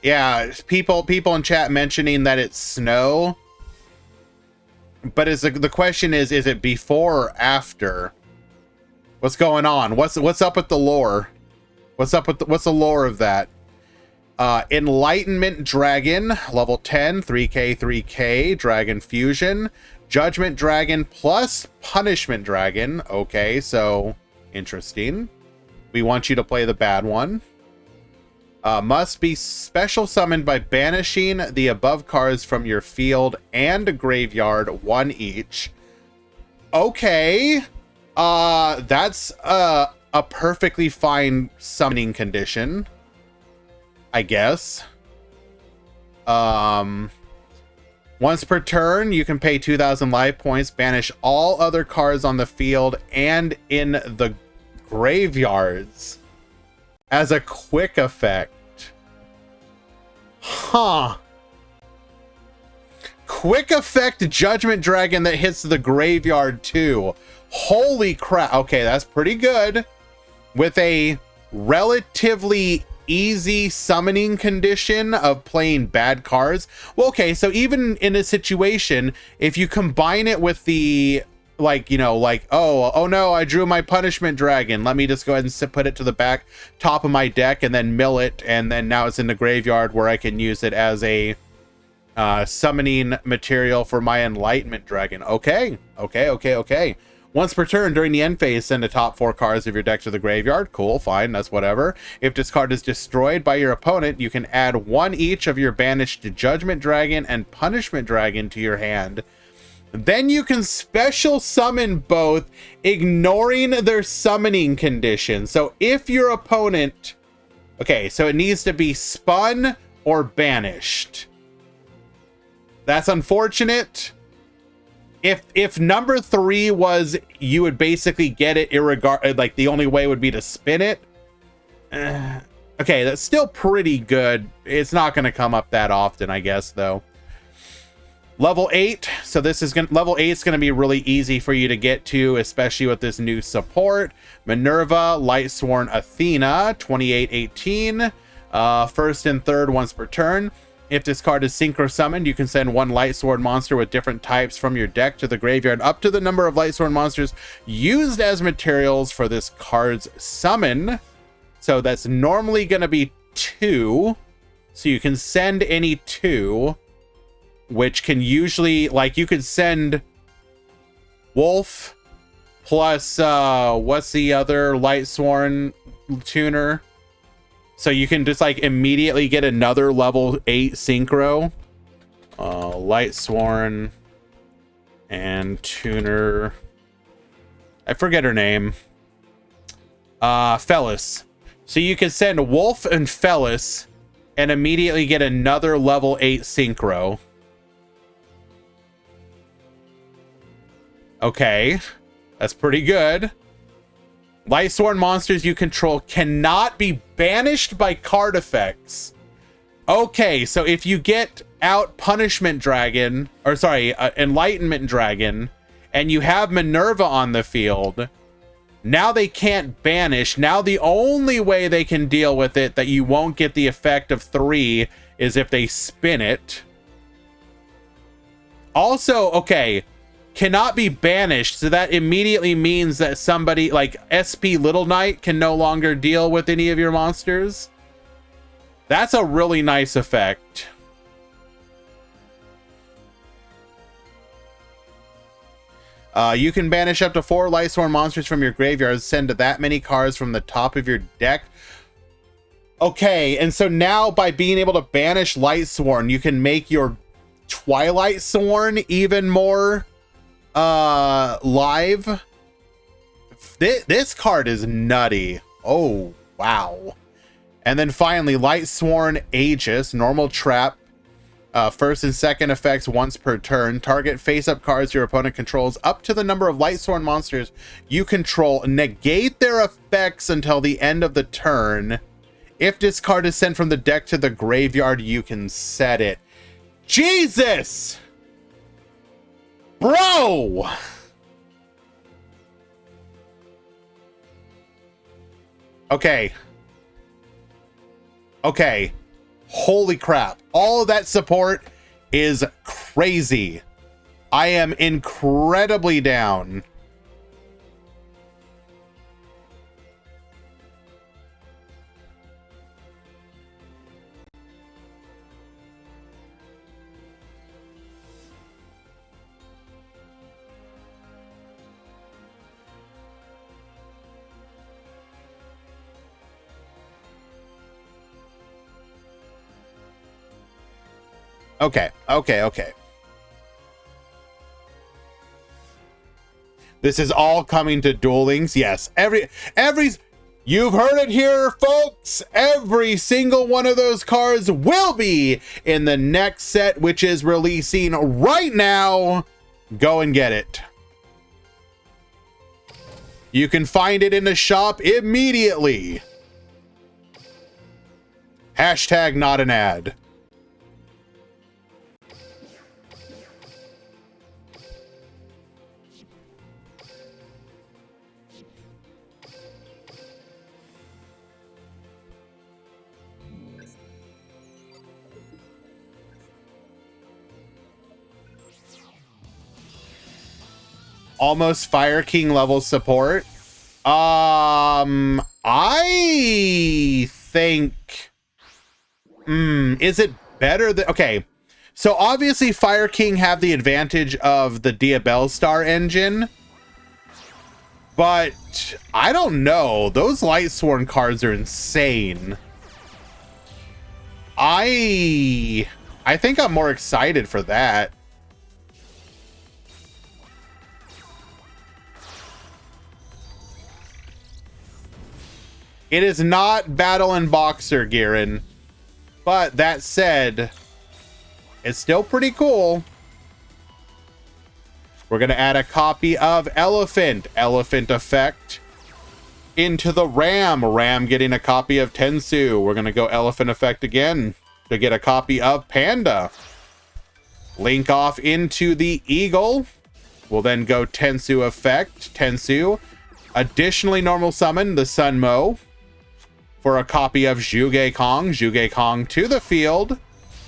Yeah, people in chat mentioning that it's snow. But the question is it before or after? What's going on? What's up with the lore? What's the lore of that? Enlightenment Dragon, level 10, 3k, 3k, Dragon Fusion. Judgment Dragon plus Punishment Dragon. Okay, so interesting. We want you to play the bad one. Must be special summoned by banishing the above cards from your field and graveyard, one each. Okay. That's a perfectly fine summoning condition, I guess. Once per turn, you can pay 2,000 life points, banish all other cards on the field and in the graveyards as a quick effect. Huh. Quick effect Judgment Dragon that hits the graveyard too. Holy crap. Okay, that's pretty good. With a relatively easy summoning condition of playing bad cards. Well, okay, so even in a situation, if you combine it with the, like, you know, like, oh no, I drew my Punishment Dragon. Let me just go ahead and put it to the back top of my deck and then mill it. And then now it's in the graveyard where I can use it as a summoning material for my Enlightenment Dragon. Okay. Once per turn during the end phase, send the top 4 cards of your deck to the graveyard. Cool, fine, that's whatever. If this card is destroyed by your opponent, you can add one each of your banished Judgment Dragon and Punishment Dragon to your hand. Then you can special summon both, ignoring their summoning condition. So if your opponent... Okay, so it needs to be spun or banished. That's unfortunate. If number 3 was you would basically get it irregard, like the only way would be to spin it. Okay, that's still pretty good. It's not going to come up that often, I guess, though. Level 8. So this is level 8 is going to be really easy for you to get to, especially with this new support. Minerva, Lightsworn Athena, 2818. First and third once per turn. If this card is synchro summoned, you can send one Lightsworn monster with different types from your deck to the graveyard up to the number of Lightsworn monsters used as materials for this card's summon. So that's normally going to be 2. So you can send any 2, which can usually, like, you could send Wolf plus, what's the other Lightsworn tuner? So you can just, like, immediately get another level 8 synchro. Lightsworn and tuner. I forget her name. Fellis. So you can send Wolf and Fellis and immediately get another level 8 synchro. Okay. That's pretty good. Lightsworn monsters you control cannot be banished by card effects. Okay, so if you get out Punishment Dragon, or sorry, Enlightenment Dragon, and you have Minerva on the field, now they can't banish. Now the only way they can deal with it that you won't get the effect of 3 is if they spin it. Also, okay, cannot be banished. So that immediately means that somebody like SP Little Knight can no longer deal with any of your monsters. That's a really nice effect. You can banish up to 4 Lightsworn monsters from your graveyard. Send that many cards from the top of your deck. Okay, and so now by being able to banish Lightsworn, you can make your Twilight Sworn even more live. This card is nutty. Oh, wow. And then finally, Lightsworn Aegis, normal trap. First and second effects once per turn. Target face-up cards your opponent controls up to the number of Lightsworn monsters you control. Negate their effects until the end of the turn. If this card is sent from the deck to the graveyard, you can set it. Jesus! Bro! Okay. Okay. Holy crap. All of that support is crazy. I am incredibly down. Okay. This is all coming to Duel Links. Yes, every you've heard it here, folks. Every single one of those cards will be in the next set, which is releasing right now. Go and get it. You can find it in the shop immediately. Hashtag not an ad. Almost Fire King level support. I think is it better than okay, so obviously Fire King have the advantage of the Diabell Star engine, but I don't know, those Lightsworn cards are insane. I think I'm more excited for that. It is not Battle and Boxer, Garen. But that said, it's still pretty cool. We're going to add a copy of Elephant effect into the Ram getting a copy of Tensu. We're going to go Elephant effect again to get a copy of Panda. Link off into the Eagle. We'll then go Tensu effect, Tensu. Additionally, normal summon the Sunmo for a copy of Zhuge Kong to the field,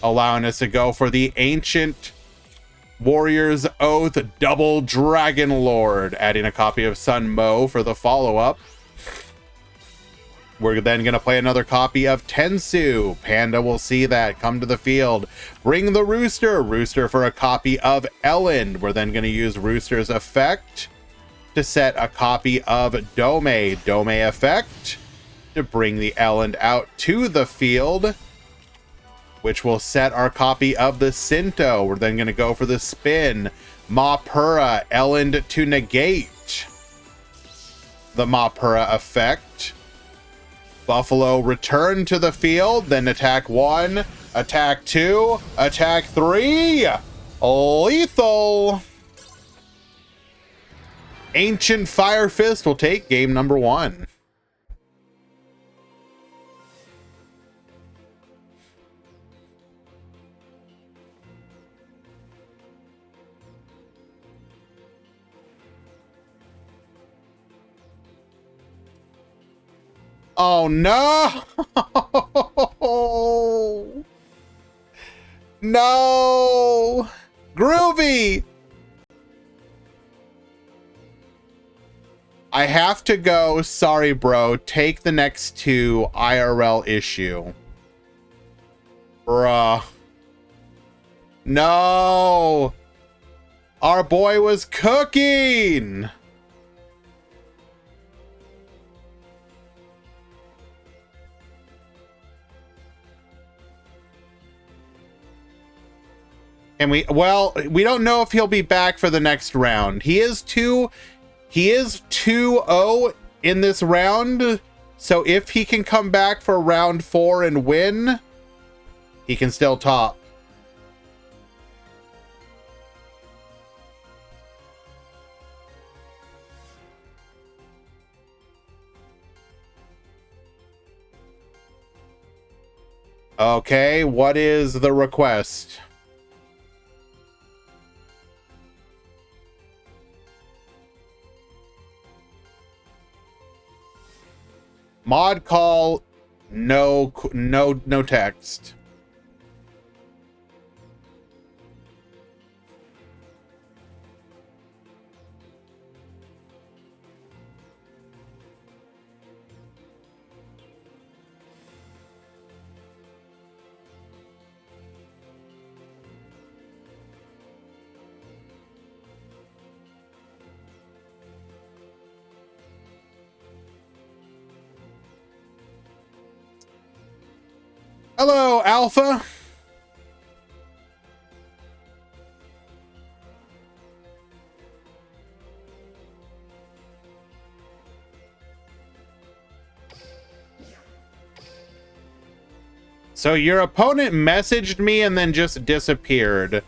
allowing us to go for the Ancient Warrior's Oath Double Dragon Lord, adding a copy of Sun Mo for the follow-up. We're then going to play another copy of Tensu. Panda will see that, come to the field. Bring the Rooster for a copy of Ellen. We're then going to use Rooster's effect to set a copy of Dome effect to bring the Ellen out to the field, which will set our copy of the Sinto. We're then going to go for the spin. Mapura, Ellen to negate the Mapura effect. Buffalo return to the field, then attack 1, attack 2, attack 3. Lethal. Ancient Fire Fist will take game number 1. Oh no! No! Groovy! I have to go. Sorry, bro. Take the next two IRL issue. Bruh. No! Our boy was cooking! And well, we don't know if he'll be back for the next round. He is 2-0 in this round. So if he can come back for round 4 and win, he can still top. Okay, what is the request? Mod call, no text. Hello, Alpha. So your opponent messaged me and then just disappeared.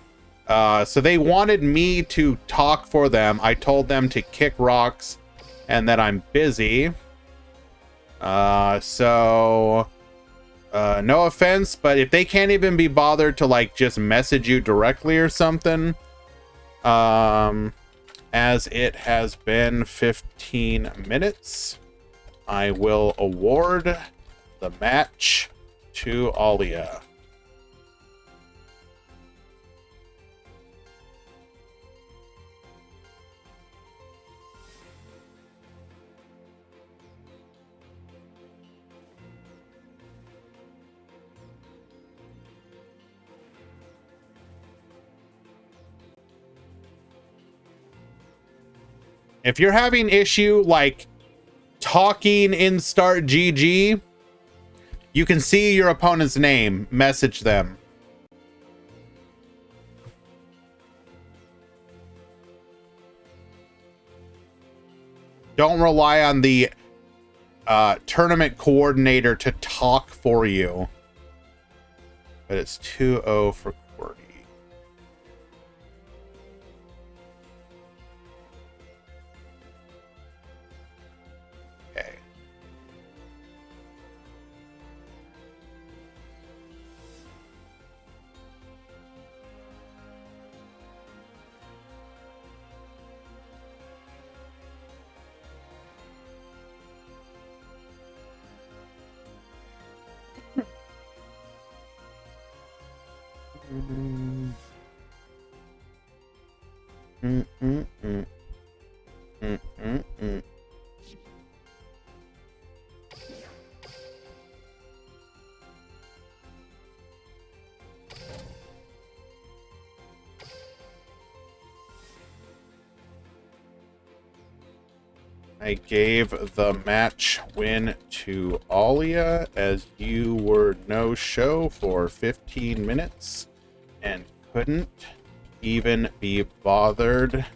So they wanted me to talk for them. I told them to kick rocks and that I'm busy. No offense, but if they can't even be bothered to like just message you directly or something, as it has been 15 minutes, I will award the match to Alia. If you're having issue like talking in Start GG, you can see your opponent's name, message them. Don't rely on the tournament coordinator to talk for you. But it's 2-0 for QWERTY. Okay. I gave the match win to Alia as you were no show for 15 minutes and couldn't even be bothered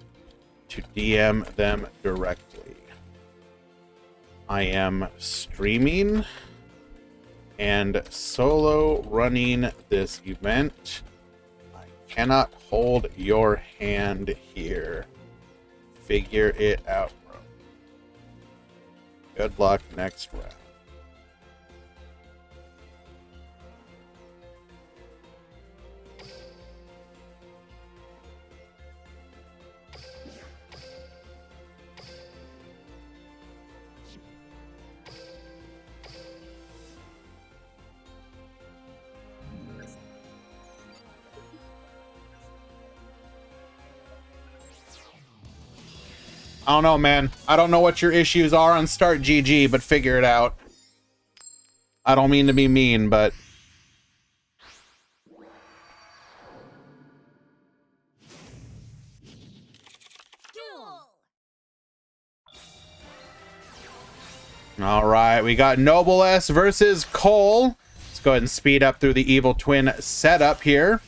to DM them directly. I am streaming and solo running this event. I cannot hold your hand here. Figure it out, bro. Good luck next round. I don't know, man. I don't know what your issues are on Start GG, but figure it out. I don't mean to be mean, but... Duel. All right, we got Noble S versus Cole. Let's go ahead and speed up through the Evil Twin setup here.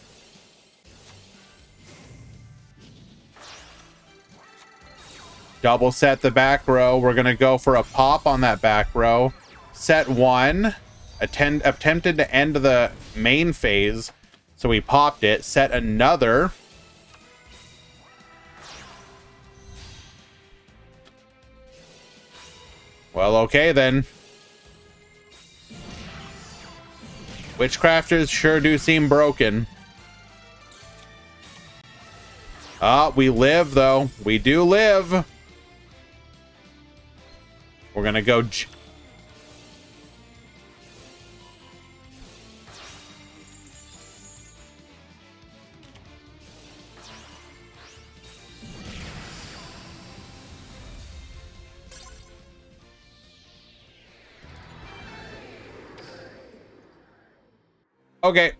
Double set the back row. We're going to go for a pop on that back row. Set one. Attempted to end the main phase, so we popped it. Set another. Well, okay then. Witchcrafters sure do seem broken. We live, though. We do live. We're gonna go... Okay.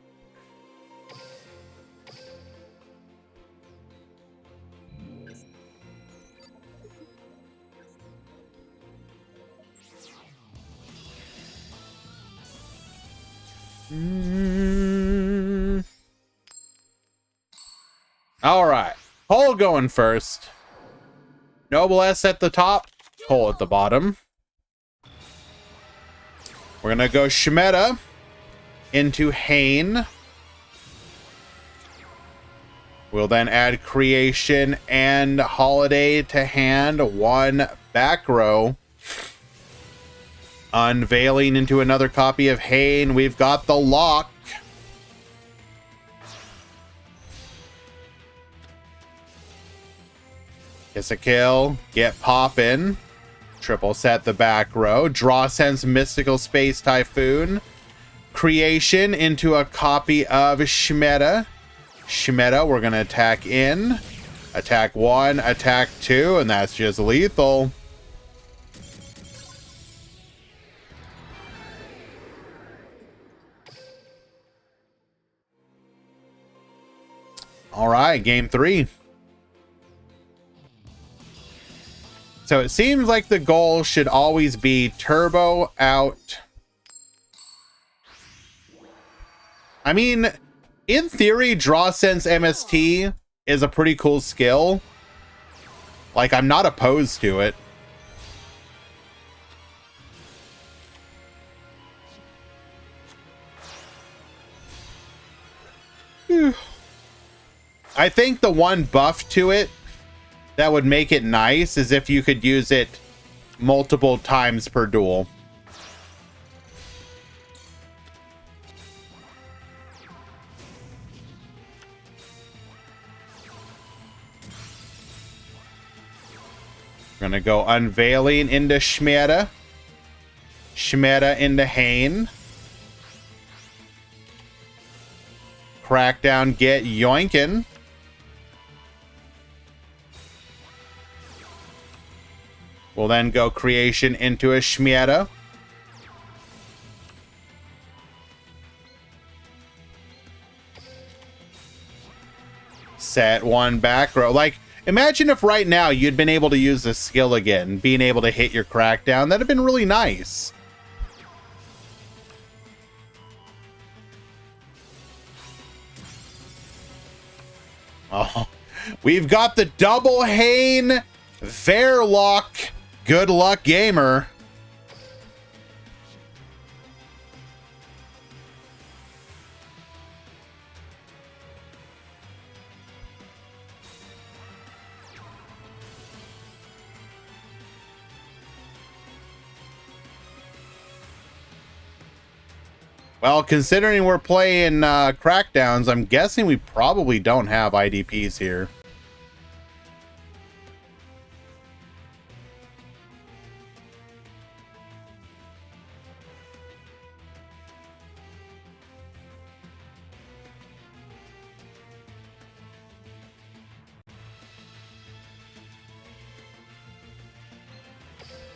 All right. Cole going first. Noble S at the top. Cole at the bottom. We're going to go Shmeta into Hane. We'll then add Creation and Holiday to hand. One back row. Unveiling into another copy of Hane. We've got the lock. Kiss a kill. Get poppin'. Triple set the back row. Draw Sense Mystical Space Typhoon. Creation into a copy of Shmeta. Shmeta, we're going to attack in. Attack one, attack two, and that's just lethal. All right, game three. So it seems like the goal should always be turbo out. I mean, in theory, Draw Sense MST is a pretty cool skill. Like, I'm not opposed to it. I think the one buff to it that would make it nice is if you could use it multiple times per duel. We're gonna go Unveiling into Shmeta. Shmeta into Hane. Crackdown, get yoinkin'. We'll then go Creation into a Shmeta. Set one back row. Like, imagine if right now you'd been able to use this skill again, being able to hit your Crackdown. That'd have been really nice. Oh, we've got the double Hane Verlock. Good luck, gamer. Well, considering we're playing Crackdowns, I'm guessing we probably don't have IDPs here.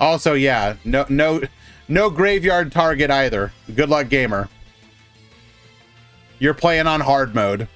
Also, yeah, no graveyard target either. Good luck, gamer. You're playing on hard mode.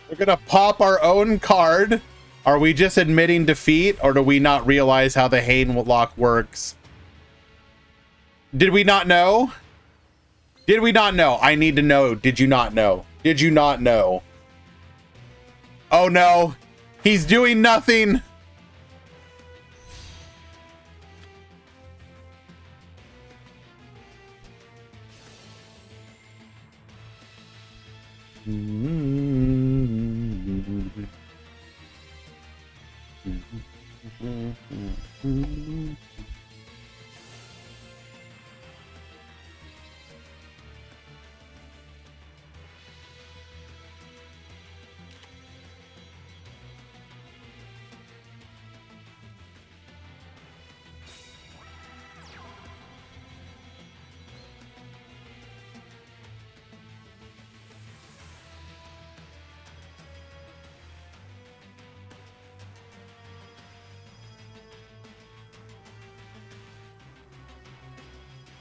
We're gonna pop our own card. Are we just admitting defeat, or do we not realize how the Hayden lock works? Did we not know? Did we not know? I need to know. Did you not know? Did you not know? Oh no, he's doing nothing.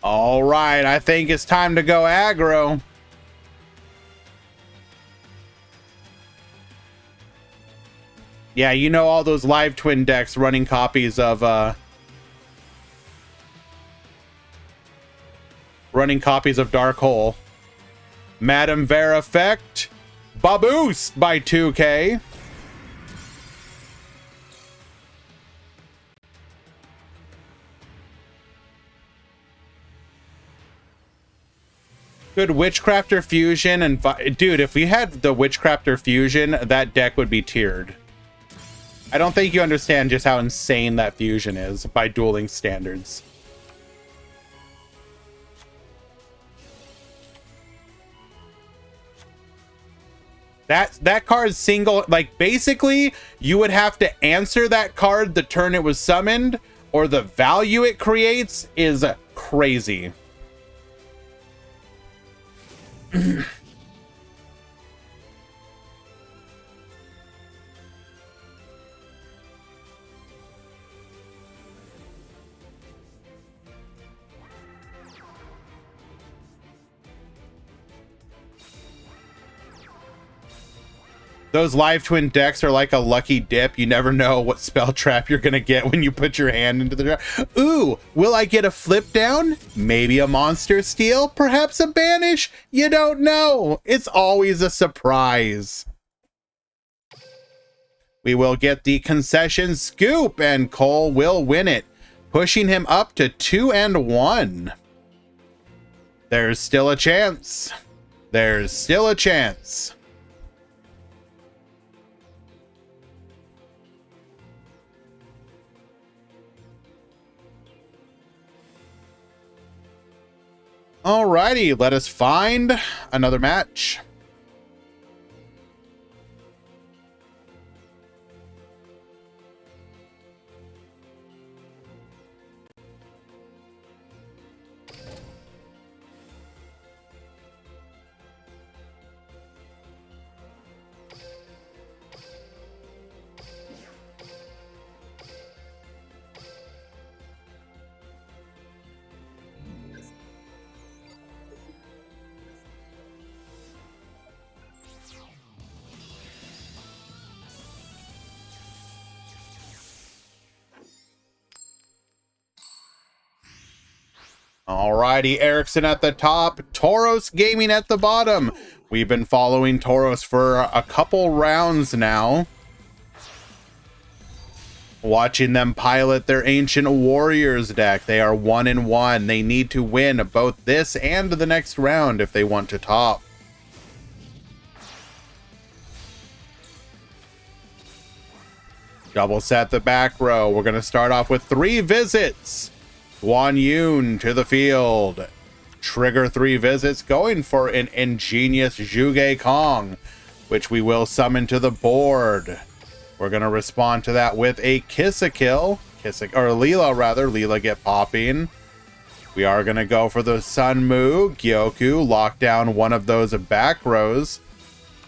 All right, I think it's time to go aggro. Yeah, you know all those live twin decks running copies of Dark Hole. Madame Vera effect, Baboose by 2K. Good Witchcrafter Fusion, and dude, if we had the Witchcrafter Fusion, that deck would be tiered. I don't think you understand just how insane that fusion is by dueling standards. That card single, like, basically you would have to answer that card the turn it was summoned, or the value it creates is crazy. Those live twin decks are like a lucky dip. You never know what spell trap you're gonna get when you put your hand into the trap. Ooh, will I get a flip down? Maybe a monster steal? Perhaps a banish? You don't know. It's always a surprise. We will get the concession scoop, and Cole will win it, pushing him up to 2-1. There's still a chance. There's still a chance. Alrighty, let us find another match. Alrighty, Erickson at the top, Tauros Gaming at the bottom. We've been following Tauros for a couple rounds now. Watching them pilot their Ancient Warriors deck. They are 1-1. They need to win both this and the next round if they want to top. Double set the back row. We're going to start off with 3 visits. Guan Yun to the field. Trigger 3 visits, going for an ingenious Zhuge Kong, which we will summon to the board. We're going to respond to that with a Kiss-a-Kill. Or Leela, rather. Leela get popping. We are going to go for the Sunmu, Gyoku, lock down one of those back rows.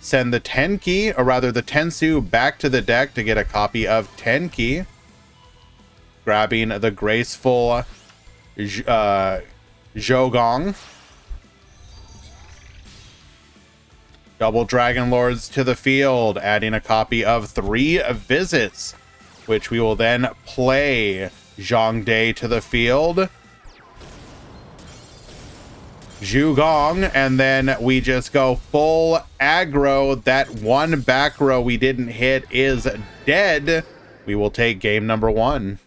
Send the Tenki, or rather the Tensu, back to the deck to get a copy of Tenki. Grabbing the graceful Zhogong. Double Dragon Lords to the field, adding a copy of 3 visits, which we will then play. Zhongde to the field. Zhugong, and then we just go full aggro. That one back row we didn't hit is dead. We will take game number 1.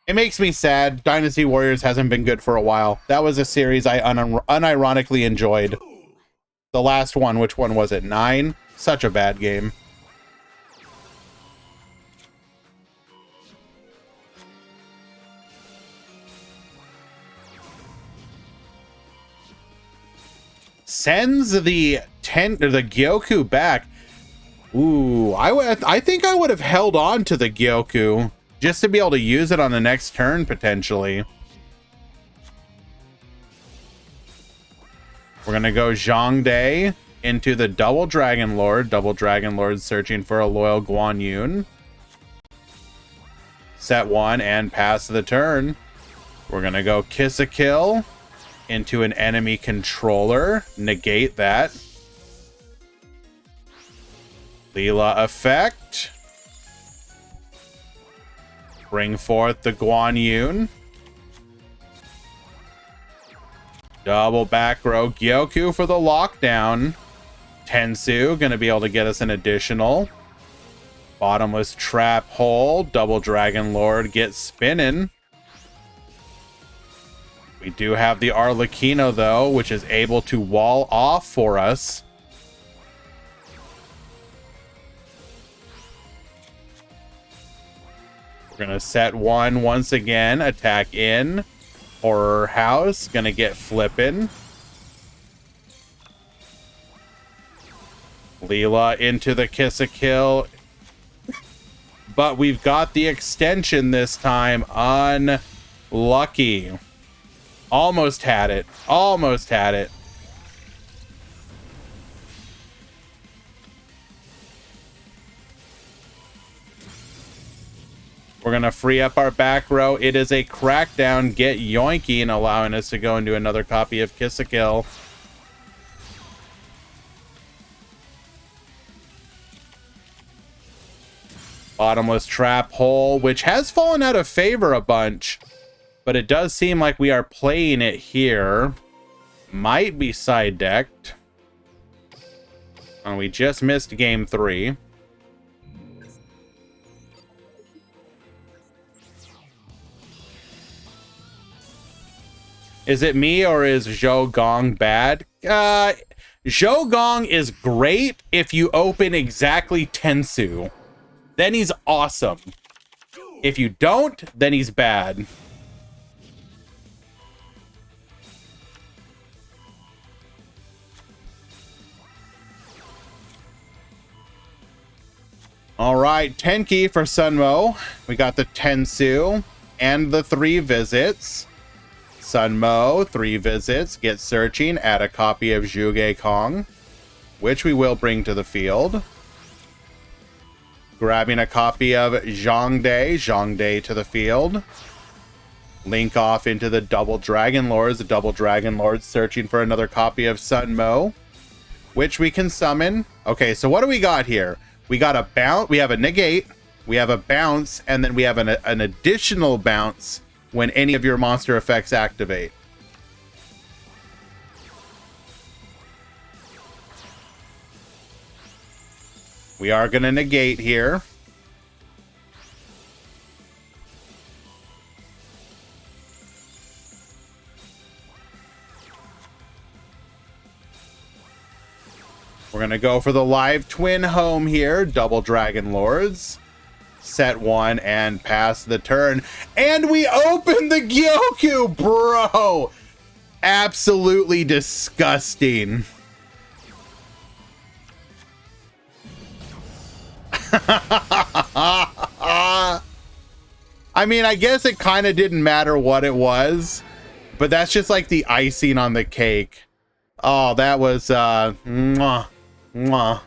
It makes me sad. Dynasty Warriors hasn't been good for a while. That was a series I unironically enjoyed. The last one, which one was it? 9? Such a bad game. Sends the Gyoku back. Ooh, I think I would have held on to the Gyoku. Just to be able to use it on the next turn, potentially. We're going to go Zhongde into the Double Dragon Lord. Double Dragon Lord searching for a loyal Guan Yun. Set 1 and pass the turn. We're going to go Kiss-a-Kill into an enemy controller. Negate that. Leela effect. Bring forth the Guan Yun. Double back row Gyoku for the lockdown. Tensu going to be able to get us an additional. Bottomless trap hole. Double Dragon Lord gets spinning. We do have the Arlecchino though, which is able to wall off for us. We're going to set 1 once again. Attack in. Horror House. Going to get flippin'. Leela into the Kiss-a-Kill. But we've got the extension this time. Unlucky. Almost had it. Almost had it. We're going to free up our back row. It is a crackdown, get yoinky, and allowing us to go into another copy of Kiss-a-Kill. Bottomless trap hole, which has fallen out of favor a bunch, but it does seem like we are playing it here. Might be side decked. And we just missed game 3. Is it me or is Zhou Gong bad? Zhou Gong is great if you open exactly Tensu. Then he's awesome. If you don't, then he's bad. All right, Tenki for Sunmo. We got the Tensu and the 3 visits. Sunmo, 3 visits, get searching, add a copy of Zhuge Kong, which we will bring to the field. Grabbing a copy of Zhongde to the field. Link off into the Double Dragon Lords. The Double Dragon Lords searching for another copy of Sunmo, which we can summon. Okay, so what do we got here? We got a bounce. We have a negate. We have a bounce, and then we have an additional bounce when any of your monster effects activate. We are going to negate here. We're going to go for the live twin home here. Double Dragon Lords. Set one and pass the turn. And we open the Gyoku, bro! Absolutely disgusting. I mean, I guess it kind of didn't matter what it was, but that's just like the icing on the cake. Oh, that was mwah, mwah.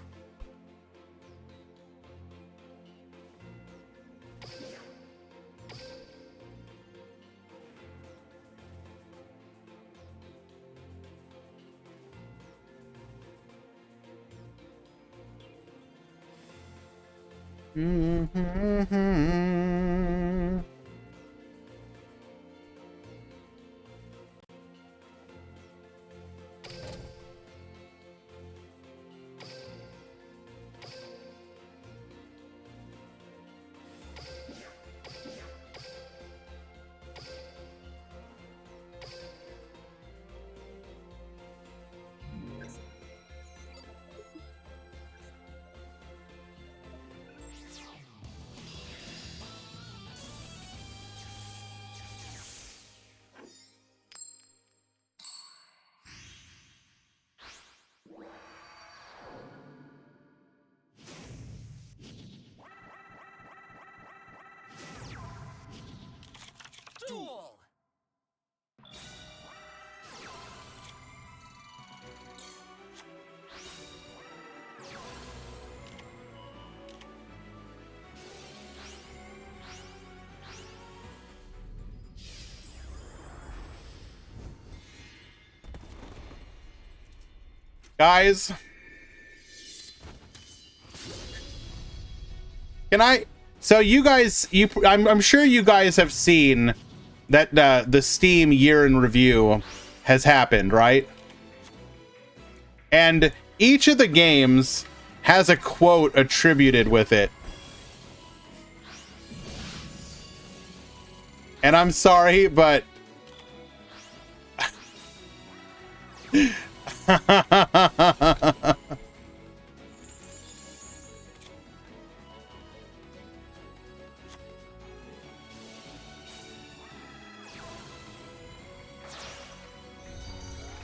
Duel. Guys, can I? So you guys, I'm sure you guys have seen that the Steam year in review has happened, right? And each of the games has a quote attributed with it. And I'm sorry, but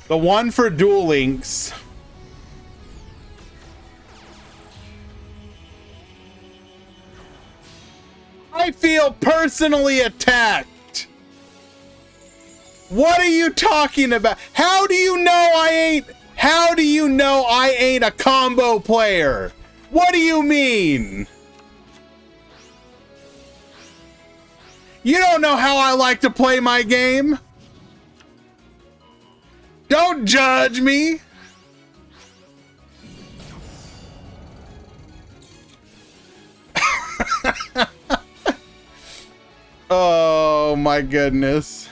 the one for Duel Links. I feel personally attacked. What are you talking about? How do you know I ain't a combo player? What do you mean? You don't know how I like to play my game. Don't judge me. Oh my goodness.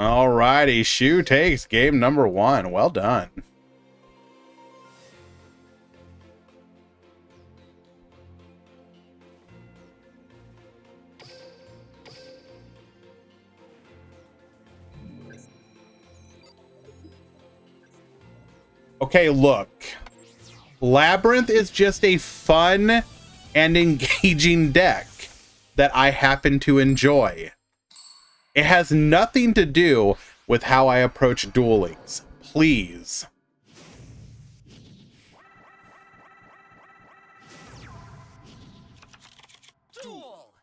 Alrighty, Shu takes game number 1. Well done. Okay, look. Labyrinth is just a fun and engaging deck that I happen to enjoy. It has nothing to do with how I approach Duel Links. Please. Duel.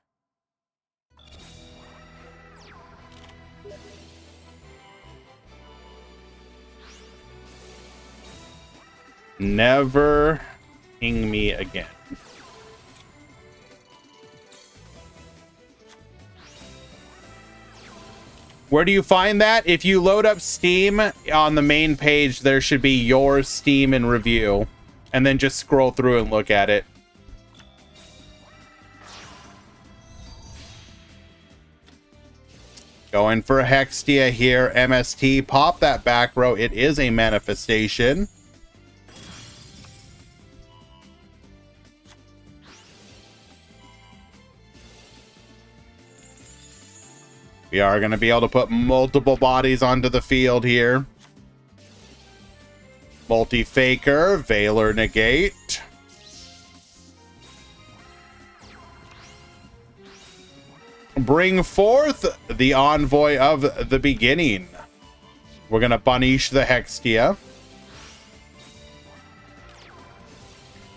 Never ping me again. Where do you find that? If you load up Steam on the main page, there should be your Steam in review. And then just scroll through and look at it. Going for Hextia here. MST. Pop that back row. It is a manifestation. We are going to be able to put multiple bodies onto the field here. Multi-Faker, Veiler Negate. Bring forth the Envoy of the Beginning. We're going to Banish the Hextia.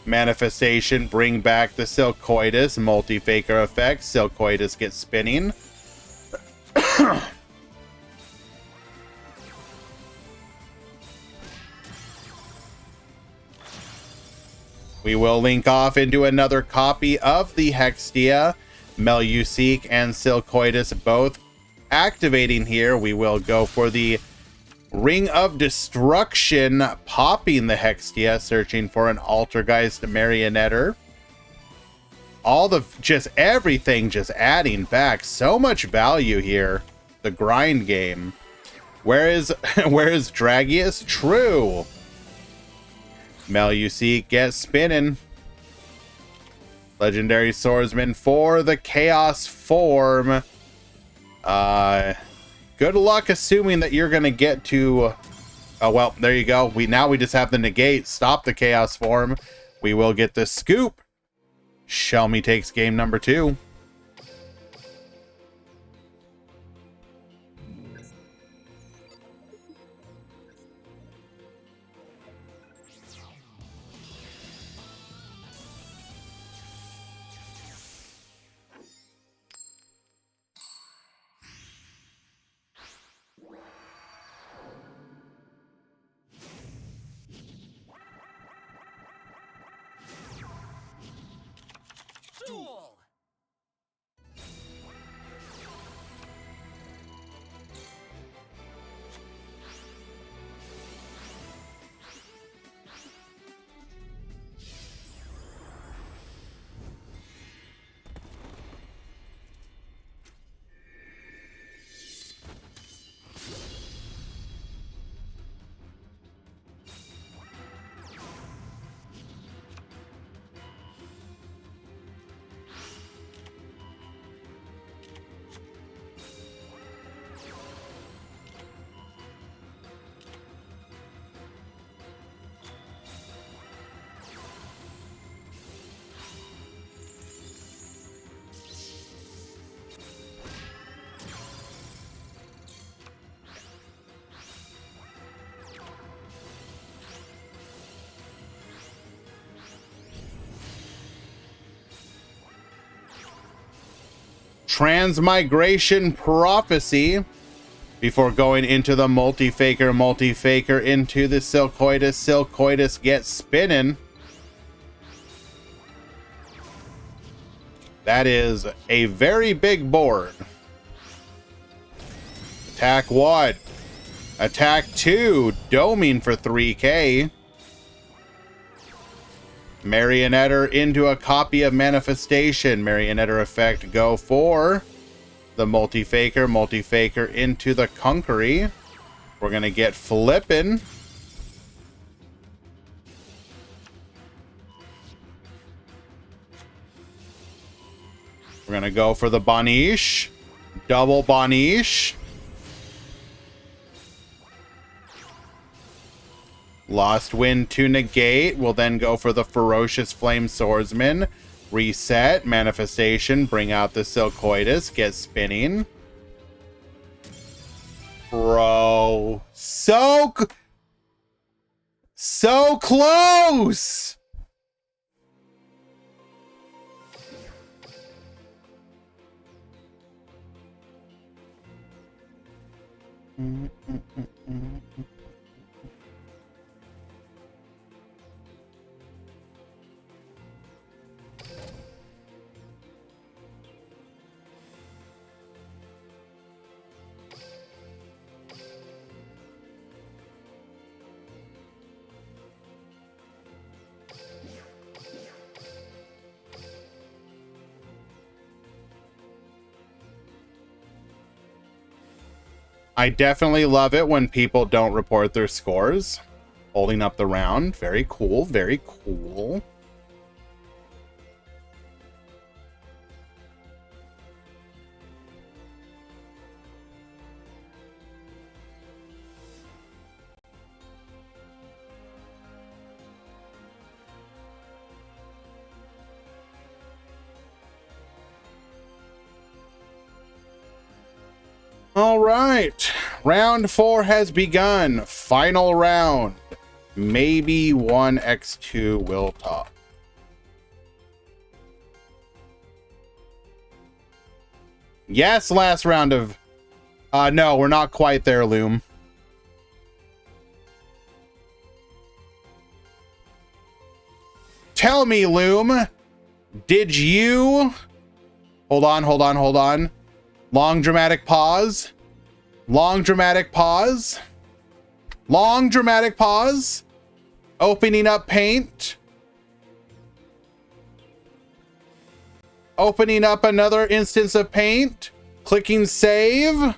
Manifestation, bring back the Silcoitus. Multi-Faker effect, Silcoitus gets spinning. We will link off into another copy of the Hextia. Meluseek and Silcoitus both activating here. We will go for the Ring of Destruction, popping the Hextia, searching for an Altergeist Marionetter. All the, just everything just adding back so much value here. The grind game. Where is Dragius? True. Meluseek gets spinning. Legendary Swordsman for the Chaos form. Good luck assuming that you're gonna get to. Oh well, there you go. We just have the negate. Stop the Chaos form. We will get the scoop. Shelmy takes game number 2. Duel. Transmigration Prophecy before going into the multi-faker into the Silcoitus gets spinning. That is a very big board. Attack 1, attack 2, doming for 3k. Marionetter into a copy of Manifestation. Marionetter effect, go for the multi-faker into the Conquery. We're gonna get flippin'. We're gonna go for the Banish. Double Banish. Lost Wind to negate. We'll then go for the Ferocious Flame Swordsman. Reset. Manifestation. Bring out the Silcoitus. Get spinning. Bro. So close! I definitely love it when people don't report their scores. Holding up the round. Very cool. Very cool. All right, round 4 has begun. Final round. Maybe 1x2 will top. Yes, last round of... no, we're not quite there, Loom. Tell me, Loom, did you... Hold on. Long dramatic pause. Long dramatic pause. Long dramatic pause. Opening up paint. Opening up another instance of paint. Clicking save.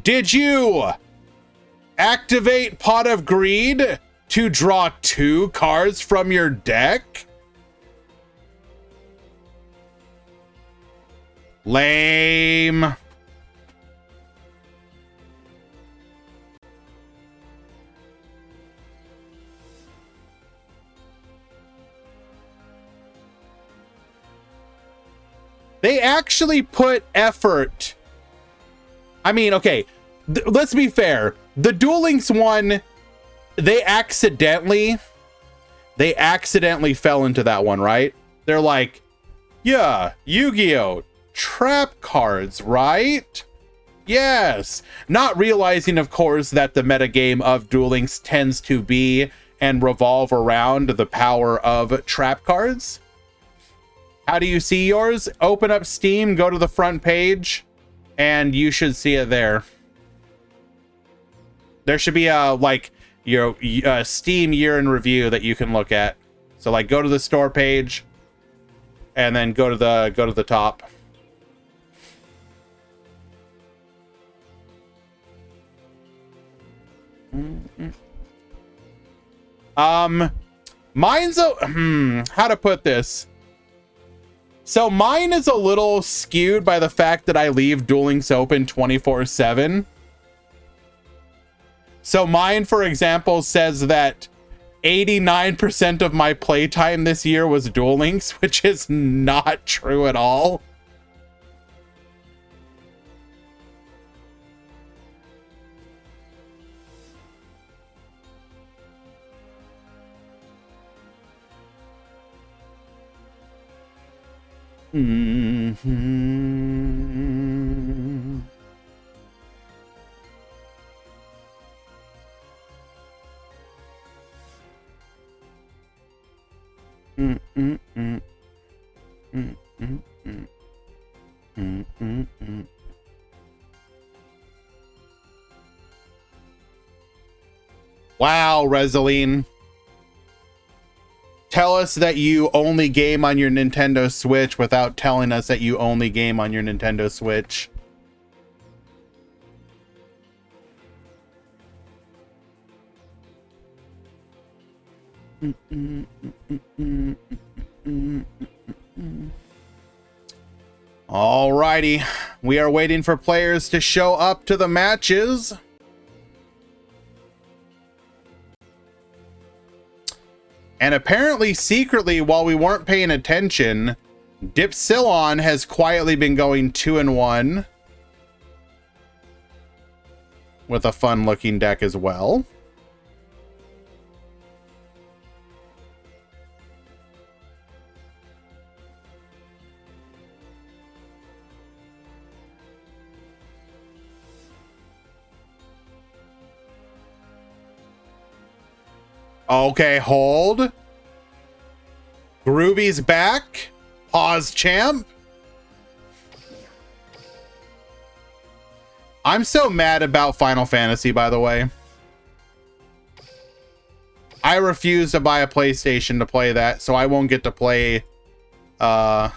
Did you activate Pot of Greed to draw 2 cards from your deck? Lame. They actually put effort. I mean, okay, let's be fair. The Duel Links one, they accidentally fell into that one, right? They're like, yeah, Yu-Gi-Oh! Trap cards, right? Yes. Not realizing, of course, that the metagame of Duel Links tends to be and revolve around the power of trap cards. How do you see yours? Open up Steam, go to the front page, and you should see it there. There should be a like your Steam year in review that you can look at. So like go to the store page and then go to the top. Mine's a how to put this. So mine is a little skewed by the fact that I leave Duel Links open 24/7. So mine, for example, says that 89% of my playtime this year was Duel Links, which is not true at all. Wow, Rezaline. Tell us that you only game on your Nintendo Switch without telling us that you only game on your Nintendo Switch. Alrighty, we are waiting for players to show up to the matches. And apparently, secretly, while we weren't paying attention, Dipsilon has quietly been going 2-1 with a fun-looking deck as well. Okay, hold. Groovy's back. Pause, champ. I'm so mad about Final Fantasy, by the way. I refuse to buy a PlayStation to play that, so I won't get to play or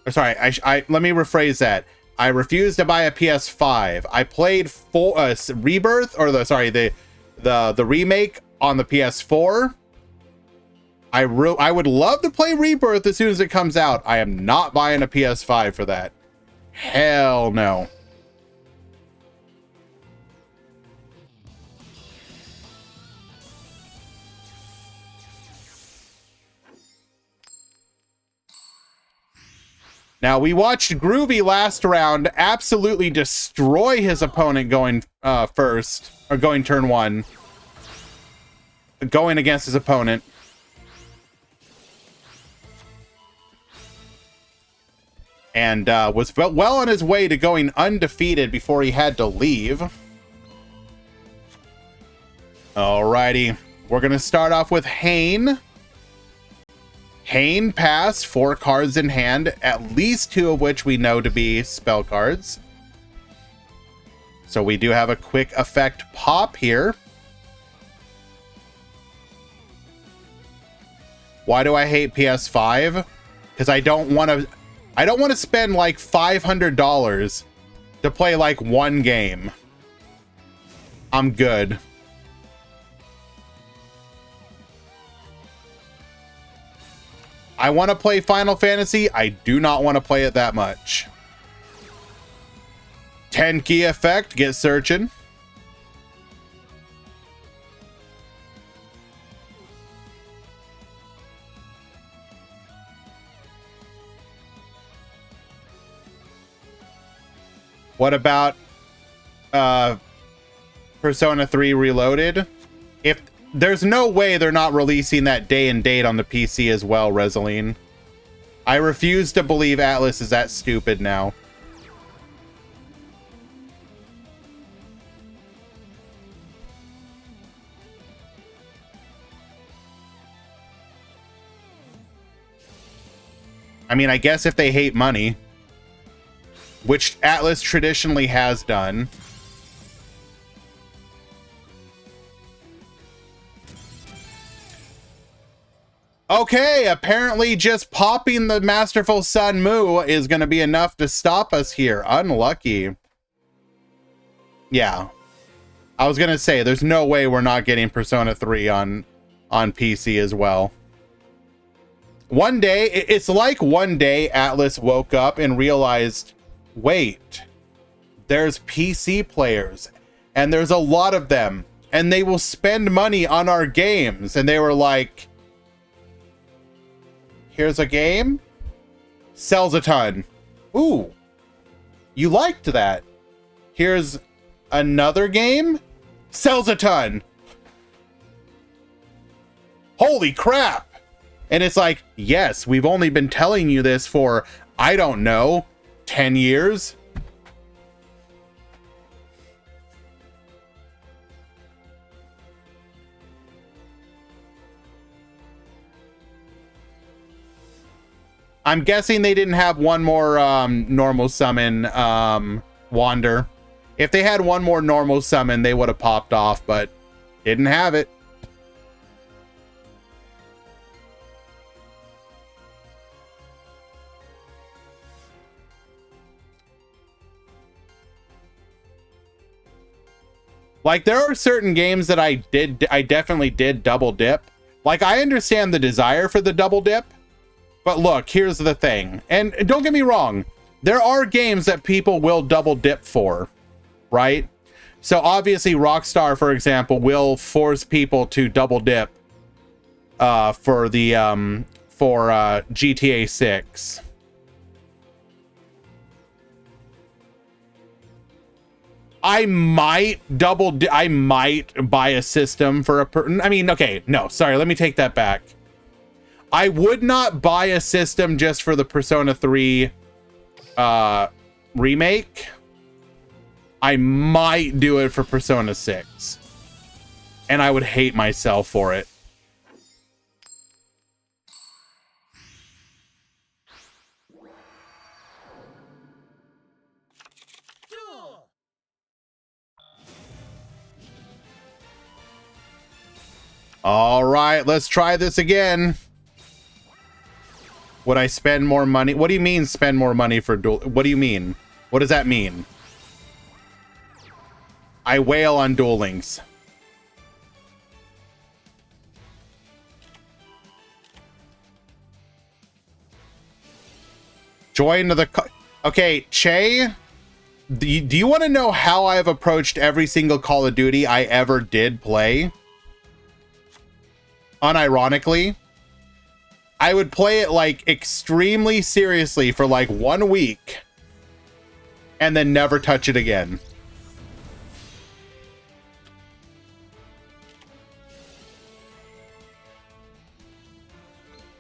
sorry, let me rephrase that. I refuse to buy a PS5. I played Rebirth, or the remake on the PS4. I would love to play Rebirth as soon as it comes out. I am not buying a PS5 for that. Hell no. Now, we watched Groovy last round absolutely destroy his opponent going first, or going turn one. Going against his opponent. And was well on his way to going undefeated before he had to leave. Alrighty. We're going to start off with Hane. Hane passed 4 cards in hand, at least 2 of which we know to be spell cards. So we do have a quick effect pop here. Why do I hate PS5? Because I don't want to spend like $500 to play like one game. I'm good. I want to play Final Fantasy. I do not want to play it that much. 10 key effect, get searching. What about Persona 3 Reloaded? If there's no way they're not releasing that day and date on the PC as well, Resaline. I refuse to believe Atlas is that stupid now. I mean, I guess if they hate money, which Atlas traditionally has done. Okay, apparently just popping the Masterful Sun Mu is going to be enough to stop us here. Unlucky. Yeah. I was going to say, there's no way we're not getting Persona 3 on PC as well. One day, it's like one day Atlas woke up and realized, wait, there's PC players, and there's a lot of them, and they will spend money on our games. And they were like, here's a game, sells a ton. Ooh, you liked that. Here's another game, sells a ton. Holy crap. And it's like, yes, we've only been telling you this for, I don't know, 10 years. I'm guessing they didn't have one more normal summon Wander. If they had one more normal summon, they would have popped off, but didn't have it. Like, there are certain games that I definitely did double dip. Like, I understand the desire for the double dip, but look, here's the thing. And don't get me wrong, there are games that people will double dip for, right? So obviously Rockstar, for example, will force people to double dip for GTA 6. I might buy a system for I mean, okay, no, sorry, let me take that back. I would not buy a system just for the Persona 3 remake. I might do it for Persona 6. And I would hate myself for it. All right, let's try this again. Would I spend more money? What do you mean spend more money for duel? What do you mean? What does that mean? I wail on Duel Links. Join the... Okay, Che, do you want to know how I've approached every single Call of Duty I ever did play? Unironically, I would play it like extremely seriously for like 1 week and then never touch it again.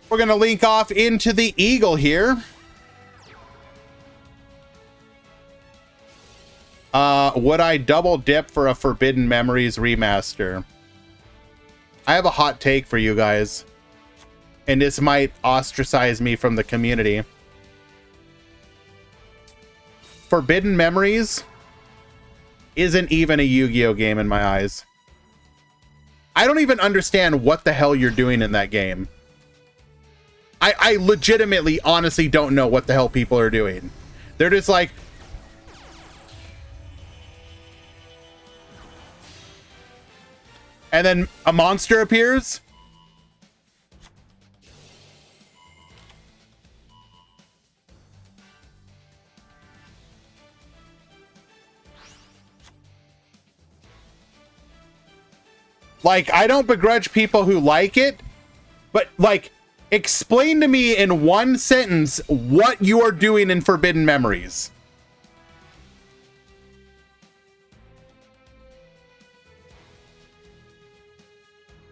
We're going to link off into the Eagle here. Would I double dip for a Forbidden Memories remaster? I have a hot take for you guys, and this might ostracize me from the community. Forbidden Memories isn't even a Yu-Gi-Oh game in my eyes. I don't even understand what the hell you're doing in that game. I legitimately, honestly don't know what the hell people are doing. They're just like... And then a monster appears. Like, I don't begrudge people who like it, but like, explain to me in one sentence what you are doing in Forbidden Memories.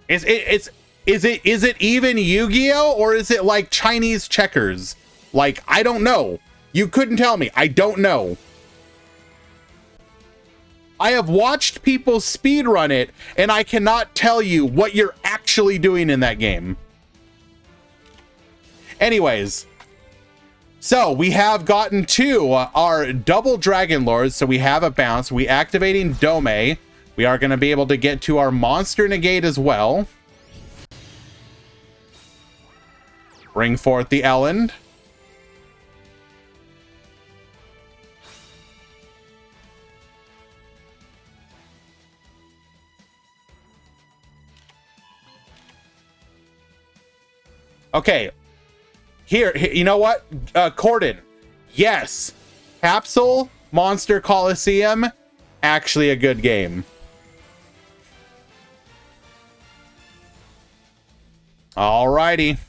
Is it even Yu-Gi-Oh, or is it like Chinese checkers? Like, I don't know. You couldn't tell me. I don't know. I have watched people speedrun it, and I cannot tell you what you're actually doing in that game. Anyways, so we have gotten to our double Dragon Lords, so we have a bounce. We activating Dome. We are going to be able to get to our monster negate as well. Bring forth the Elend. Okay. Here, you know what? Corden. Yes. Capsule, Monster Coliseum, actually a good game. Alrighty.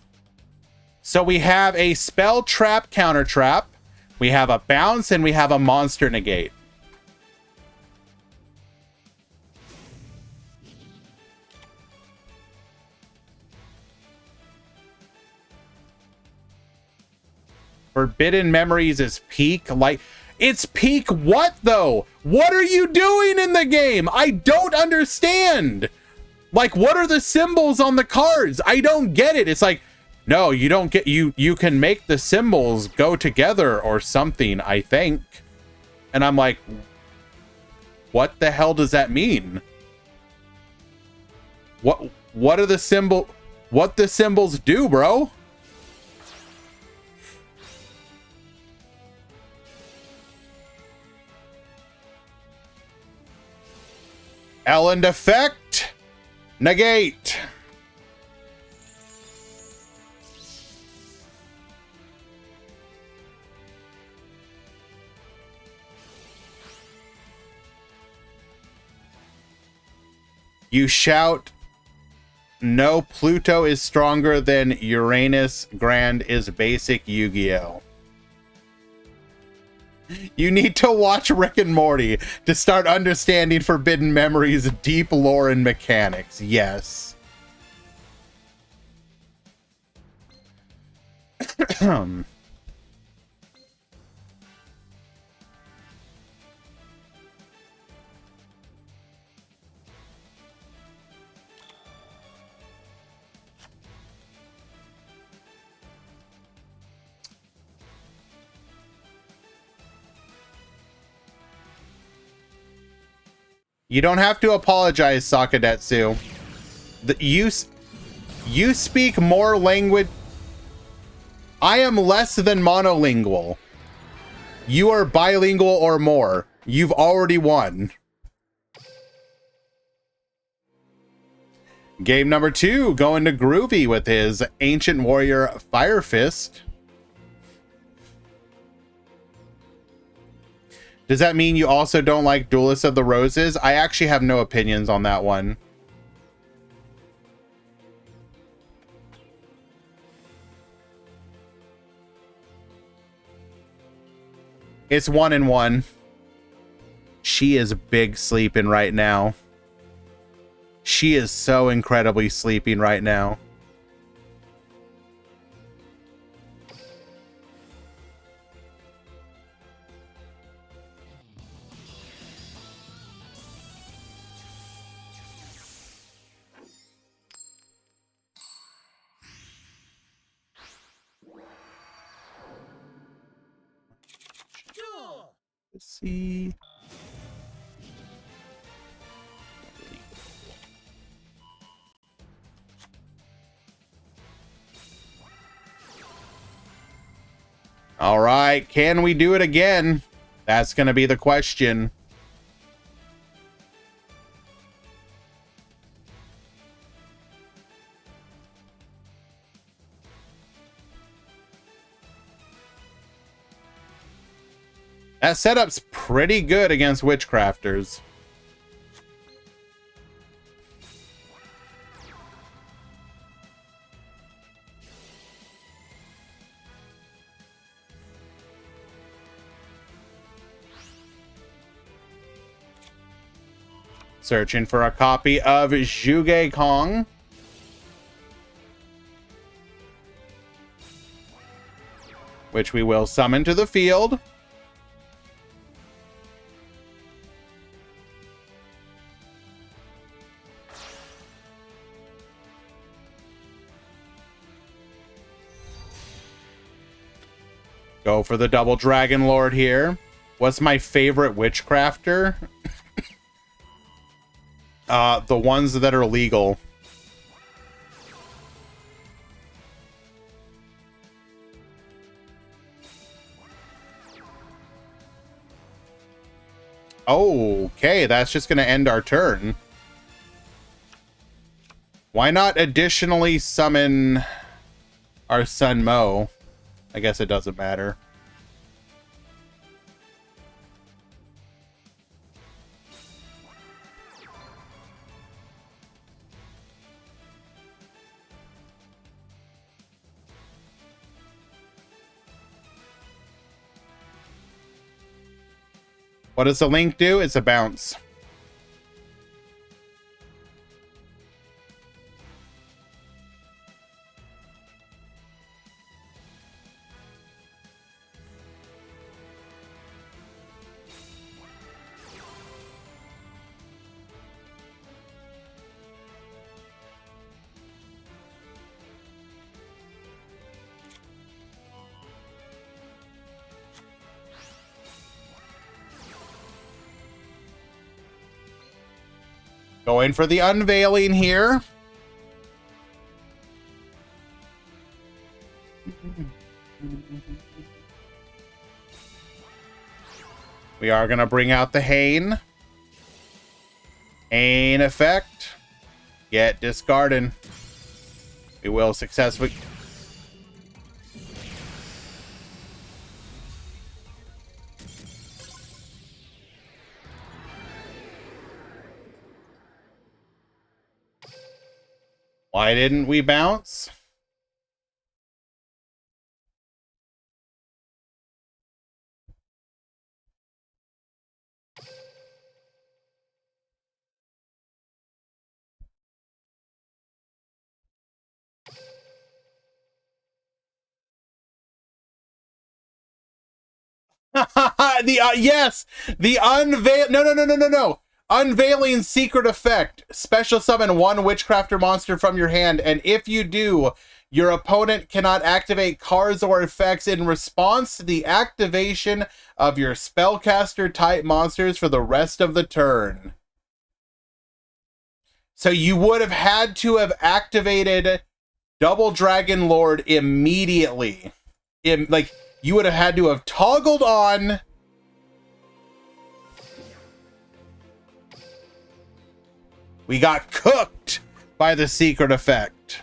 So we have a spell trap, counter trap. We have a bounce, and we have a monster negate. Forbidden Memories is peak. Like, it's peak what though? What are you doing in the game? I don't understand. Like, what are the symbols on the cards? I don't get it. It's like, no, you don't get, you can make the symbols go together or something, I think. And I'm like, what the hell does that mean? What are the what the symbols do, bro? Elend effect. Negate. You shout, no, Pluto is stronger than Uranus. Grand is basic Yu-Gi-Oh. You need to watch Rick and Morty to start understanding Forbidden Memories' deep lore and mechanics. Yes. You don't have to apologize, Sakadetsu. You speak more language. I am less than monolingual. You are bilingual or more. You've already won. Game number 2, going to Groovy with his Ancient Warrior Fire Fist. Does that mean you also don't like Duelist of the Roses? I actually have no opinions on that one. It's 1-1. She is big sleeping right now. She is so incredibly sleeping right now. Duel. Let's see. All right, can we do it again? That's going to be the question. That setup's pretty good against Witchcrafters. Searching for a copy of Zhuge Kong. Which we will summon to the field. Go for the double Dragon Lord here. What's my favorite Witchcrafter? The ones that are legal. Okay, that's just going to end our turn. Why not additionally summon our Sun Mo? I guess it doesn't matter. What does the link do? It's a bounce. Going for the unveiling here. We are going to bring out the Hain. Hain effect. Get discarded. We will successfully... Why didn't we bounce? Yes, the unveil. No. Unveiling secret effect. Special summon one Witchcrafter monster from your hand, and if you do, your opponent cannot activate cards or effects in response to the activation of your spellcaster type monsters for the rest of the turn. So you would have had to have activated Double Dragon Lord immediately. Like, you would have had to have toggled on. We got cooked by the secret effect.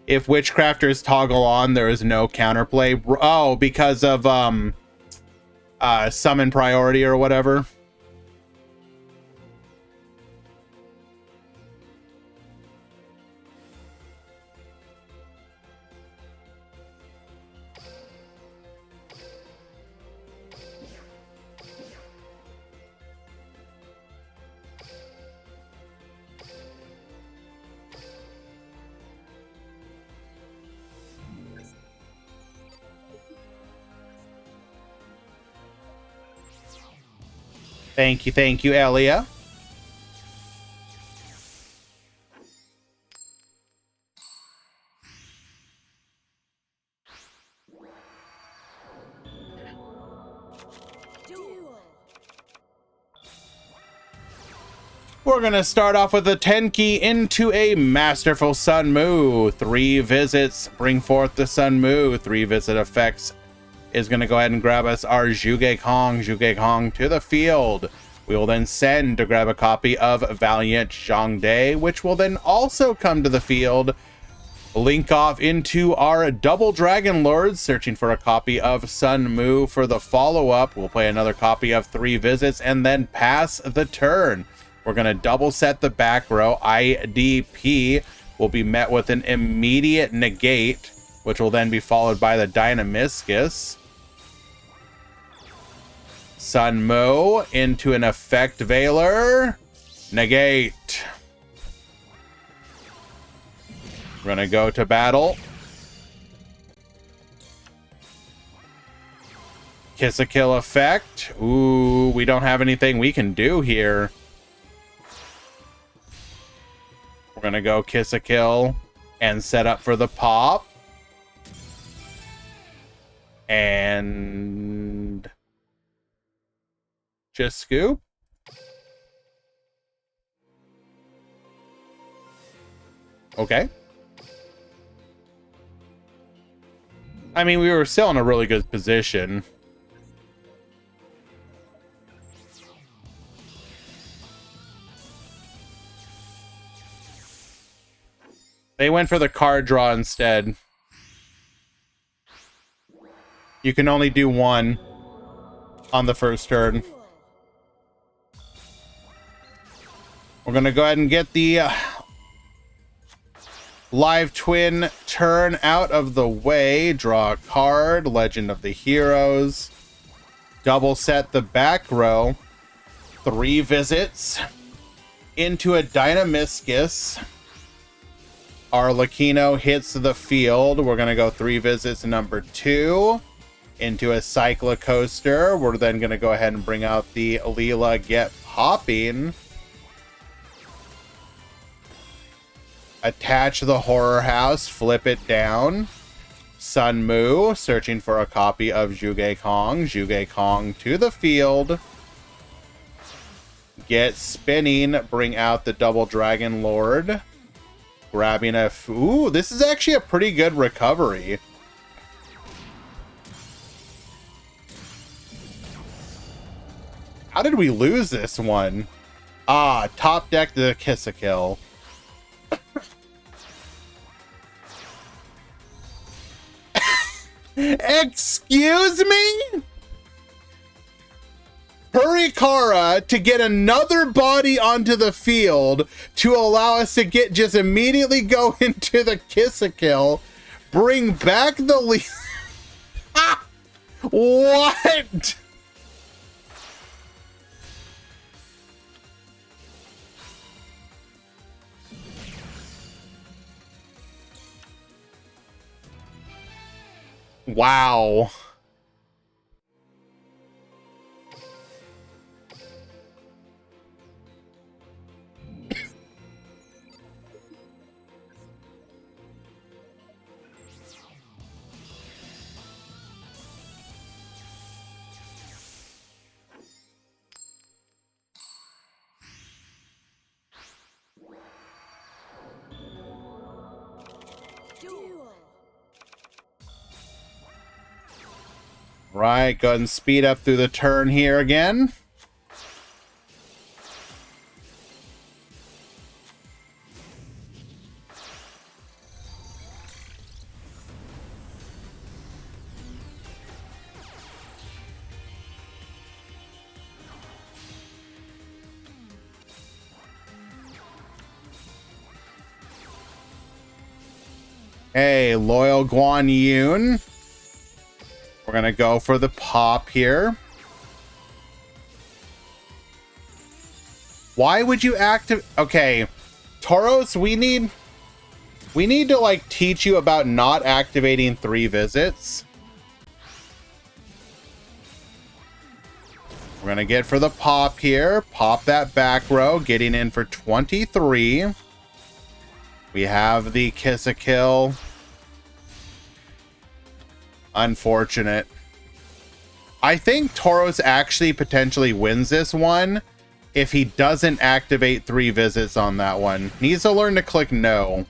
If Witchcrafters toggle on, there is no counterplay. Oh, because of summon priority or whatever. Thank you, Elia. Duel. We're going to start off with a Tenki into a Masterful Sun Mu. 3 visits bring forth the Sun Mu. 3 visit effects is going to go ahead and grab us our Zhuge Kong to the field. We will then send to grab a copy of Valiant Zhangde, which will then also come to the field. Link off into our Double Dragon Lords, searching for a copy of Sun Mu for the follow-up. We'll play another copy of 3 visits and then pass the turn. We're going to double set the back row. IDP will be met with an immediate negate, which will then be followed by the Dynamiscus. Sun Mu into an Effect Veiler. Negate. We're gonna go to battle. Kiss a Kill effect. Ooh, we don't have anything we can do here. We're gonna go Kiss a Kill and set up for the pop. And just scoop. Okay. I mean, we were still in a really good position. They went for the card draw instead. You can only do 1 on the first turn. We're going to go ahead and get the live twin turn out of the way. Draw a card. Legend of the Heroes. Double set the back row. 3 visits into a Dynamiscus. Arlecchino hits the field. We're going to go 3 visits number 2 into a Cyclocoaster. We're then going to go ahead and bring out the Leela Get Popping. Attach the Horror House, flip it down. Sun Mu, searching for a copy of Zhuge Kong. Zhuge Kong to the field. Get spinning, bring out the Double Dragon Lord. Grabbing a... Ooh, this is actually a pretty good recovery. How did we lose this one? Ah, top deck the Kiss a Kill. Excuse me? Hurikara to get another body onto the field to allow us to just immediately go into the Kiss a Kill. Bring back the lead. What? Wow. Right, go ahead and speed up through the turn here again. Hey, loyal Guan Yun. We're gonna go for the pop here. Why would you activate? Okay, Tauros, we need to like teach you about not activating 3 visits. We're gonna get for the pop here. Pop that back row, getting in for 23. We have the kiss a kill. Unfortunate. I think Tauros actually potentially wins this one if he doesn't activate 3 visits on that one. Needs to learn to click no.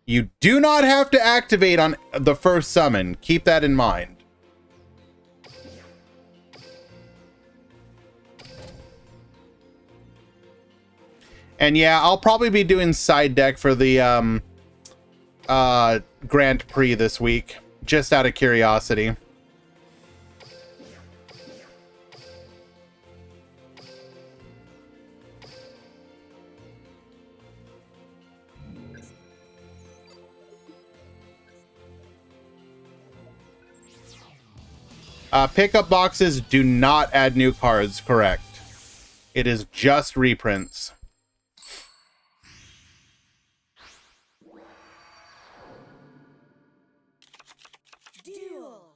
You do not have to activate on the first summon. Keep that in mind. And yeah, I'll probably be doing side deck for the Grand Prix this week, just out of curiosity. Pickup boxes do not add new cards, correct. It is just reprints. Duel.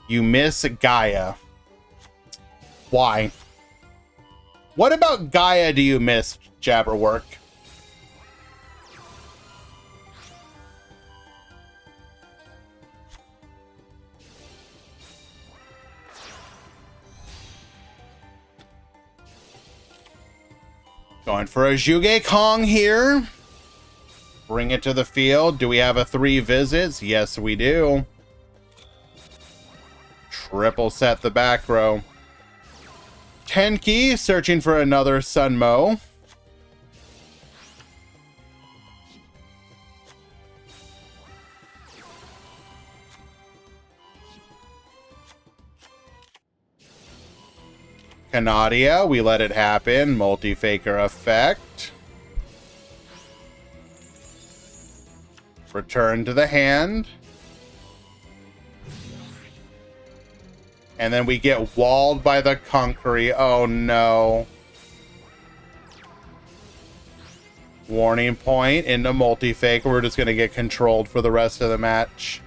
You miss Gaia. Why? What about Gaia do you miss, Jabberwork? Going for a Zhuge Kong here. Bring it to the field. Do we have a 3 visits? Yes, we do. Triple set the back row. Tenki searching for another Sunmo. Canadia, we let it happen. Multi-faker effect. Return to the hand. And then we get walled by the Conquery. Oh no. Warning point into multi-fake. We're just going to get controlled for the rest of the match.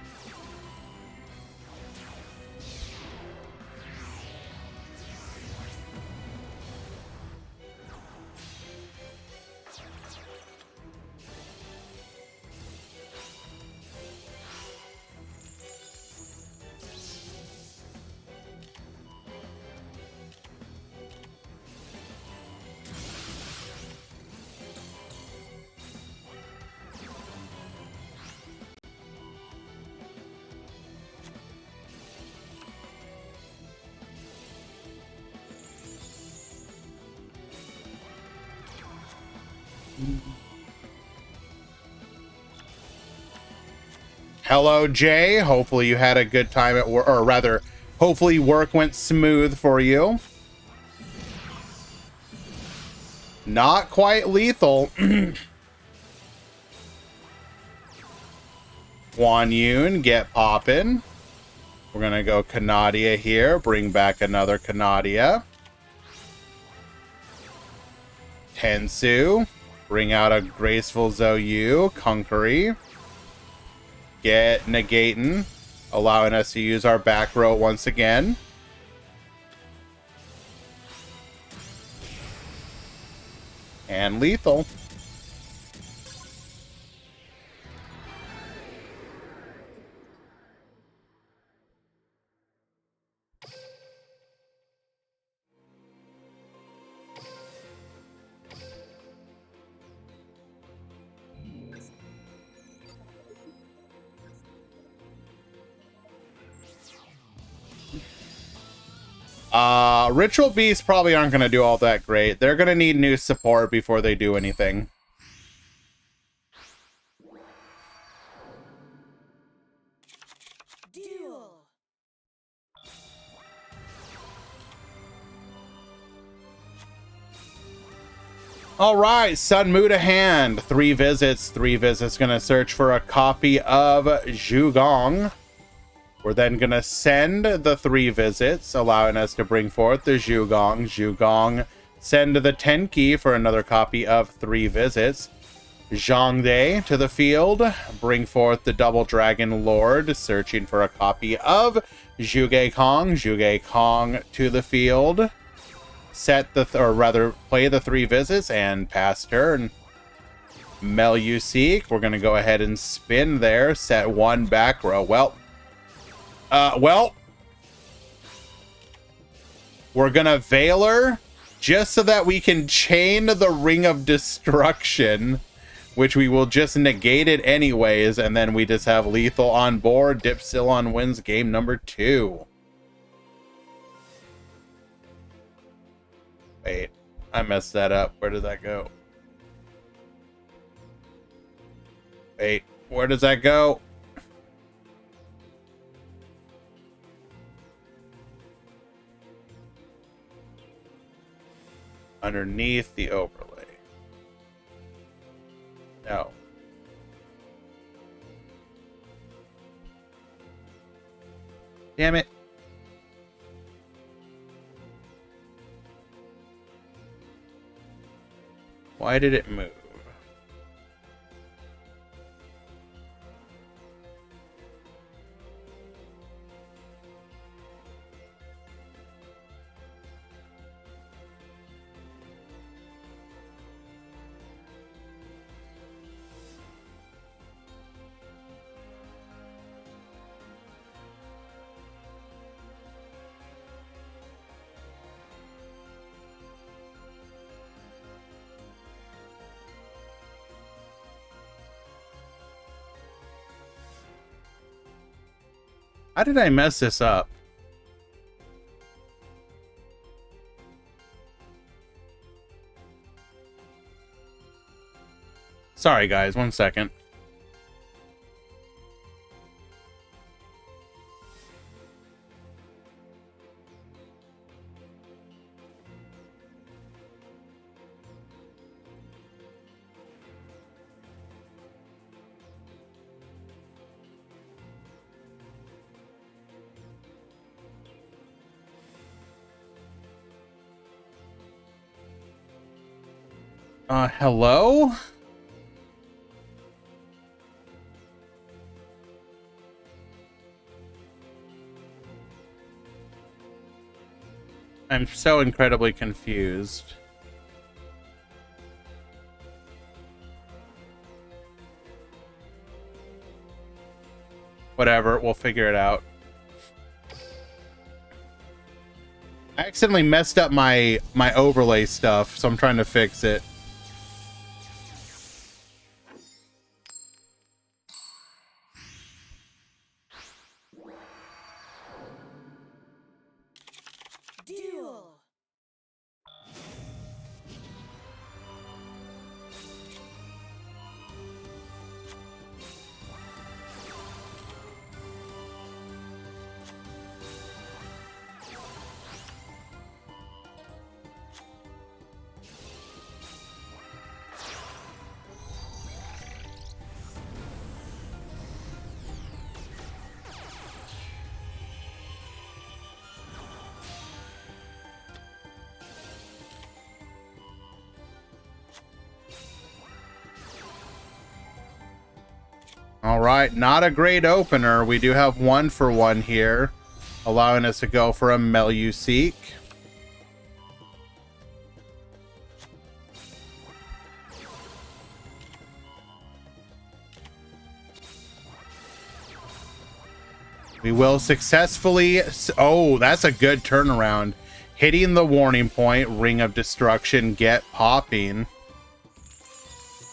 Hello, Jay. Hopefully you had a good time at work, or rather, hopefully work went smooth for you. Not quite lethal. Guan Yun, get poppin'. We're gonna go Canadia here. Bring back another Canadia. Tensu. Bring out a graceful Zhou Conquery. Get negating, allowing us to use our back row once again. And lethal. Ritual Beasts probably aren't going to do all that great. They're going to need new support before they do anything. Duel. All right, Sun Mu to hand. 3 visits. 3 visits. Going to search for a copy of Zhugong. We're then going to send the 3 visits, allowing us to bring forth the Zhugong. Zhugong, send the Tenki for another copy of 3 visits. Zhongde to the field, bring forth the Double Dragon Lord, searching for a copy of Zhuge Kong. Zhuge Kong to the field. Set the, or rather, play the 3 visits and pass turn. Melusik, we're going to go ahead and spin there. Set 1 back row. Well, we're gonna Veiler just so that we can chain the Ring of Destruction, which we will just negate it anyways, and then we just have lethal on board. Dipsilon wins game number 2. Wait, I messed that up. Where did that go? Wait, where does that go? Underneath the overlay. No. Damn it. Why did it move? How did I mess this up? Sorry, guys. 1 second. Hello? I'm so incredibly confused. Whatever, we'll figure it out. I accidentally messed up my overlay stuff, so I'm trying to fix it. Duel. All right, not a great opener. We do have 1-for-1 here, allowing us to go for a Melusik. We will successfully... Oh, that's a good turnaround. Hitting the warning point, Ring of Destruction, get popping.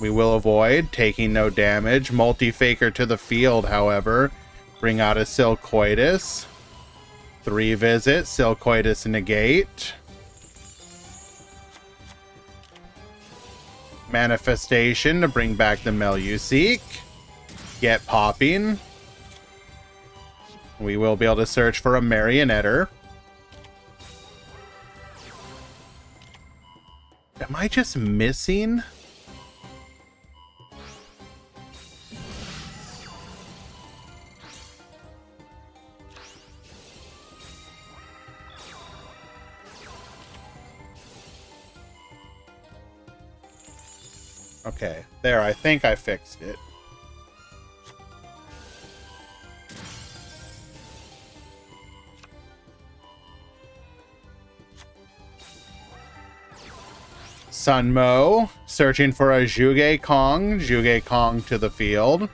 We will avoid, taking no damage. Multi-Faker to the field, however. Bring out a Silcoitus. 3 visit, Silcoitus negate. Manifestation to bring back the Meluseek. Get popping. We will be able to search for a Marionetter. Am I just missing? Okay, there, I think I fixed it. Sunmo, searching for a Zhuge Kong. Zhuge Kong to the field.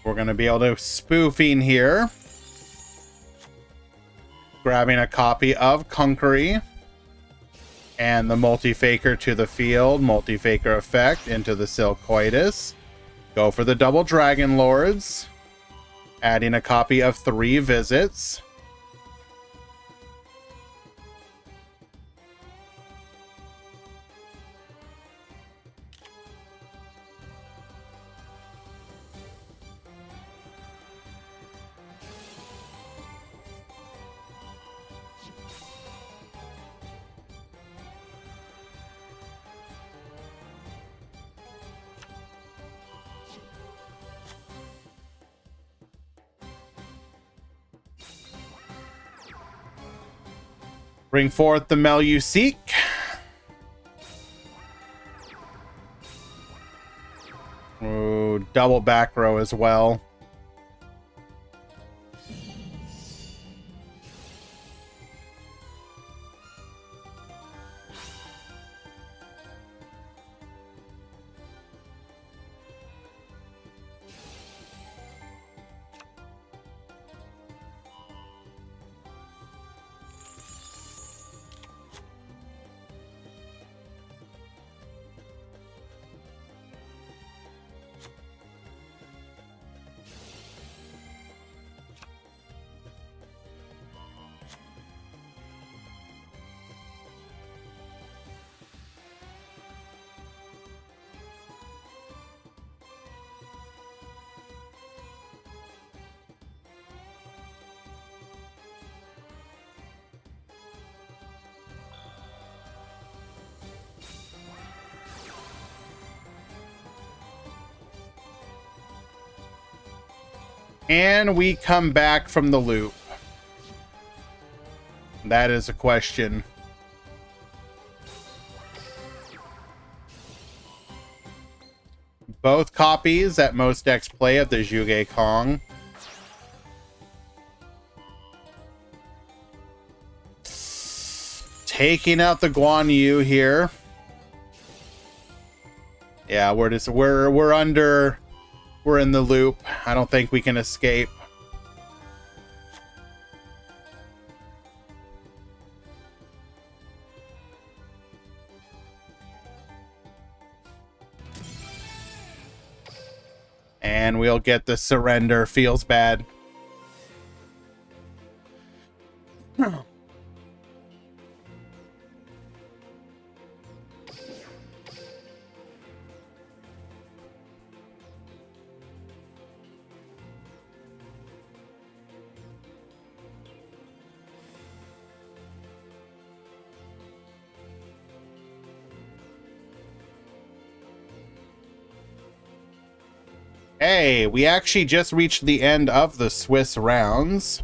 We're going to be able to spoofing here. Grabbing a copy of Kunkery. And the Multi-Faker to the field. Multi-Faker effect into the Silcoitus. Go for the double Dragon Lords. Adding a copy of 3 visits. Bring forth the Meluseek. Ooh, double back row as well. And we come back from the loop. That is a question. Both copies at most decks play of the Zhuge Kong. Taking out the Guan Yu here. Yeah, we're in the loop. I don't think we can escape. And we'll get the surrender. Feels bad. Hey, we actually just reached the end of the Swiss rounds.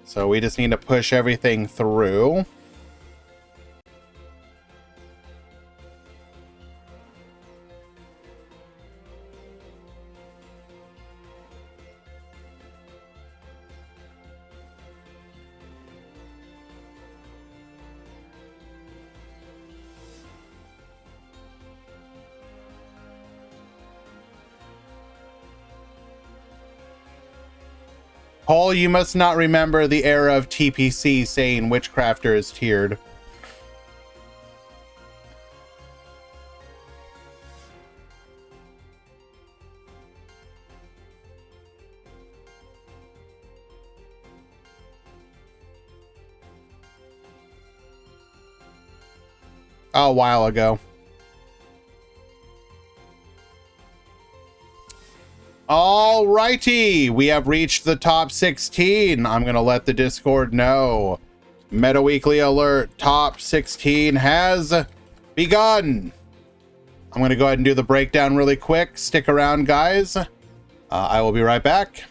So we just need to push everything through. Paul, you must not remember the era of TPC saying Witchcrafter is tiered. A while ago. Alrighty, we have reached the top 16. I'm gonna let the Discord know. Meta Weekly alert, top 16 has begun. I'm gonna go ahead and do the breakdown really quick. Stick around, guys. I will be right back.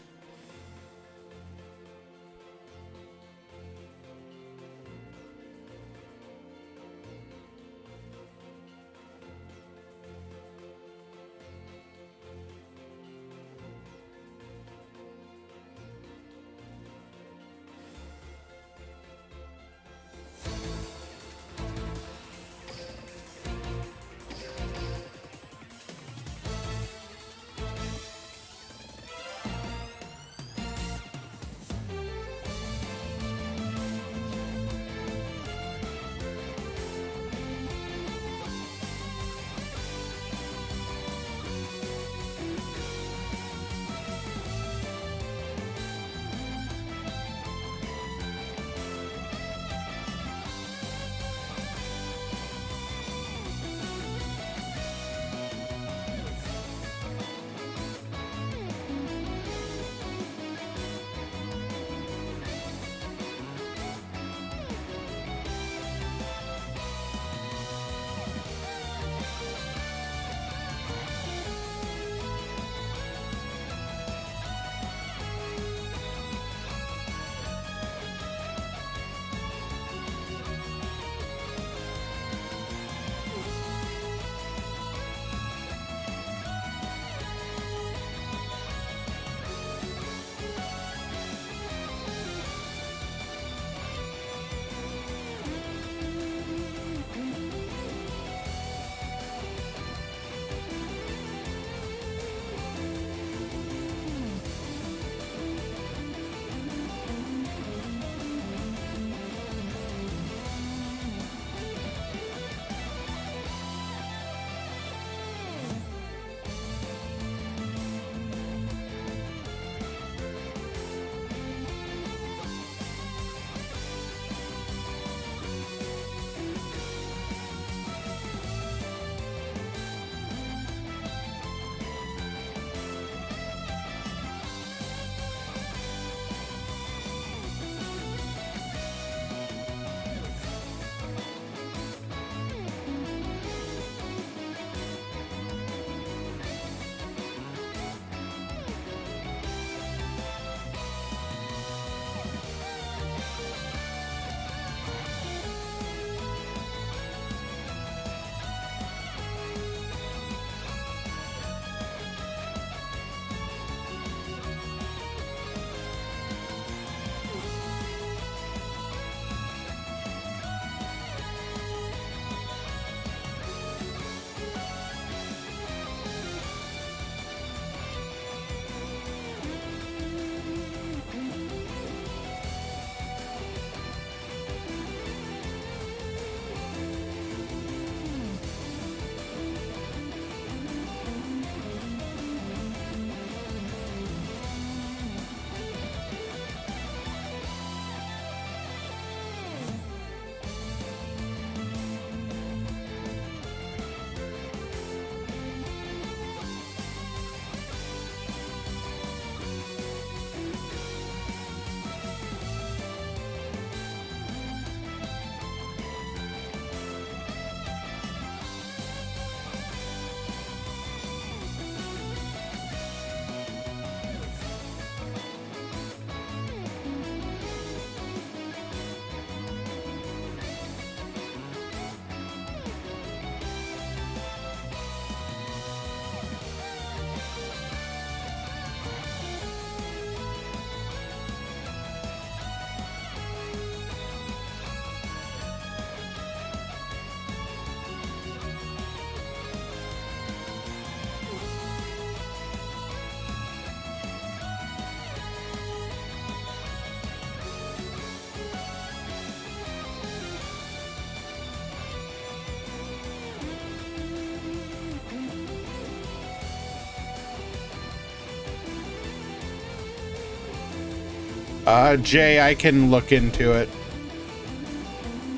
Jay, I can look into it.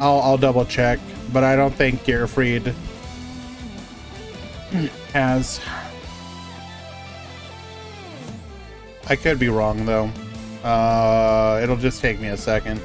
I'll double check, but I don't think Gearfried has. I could be wrong though. It'll just take me a second.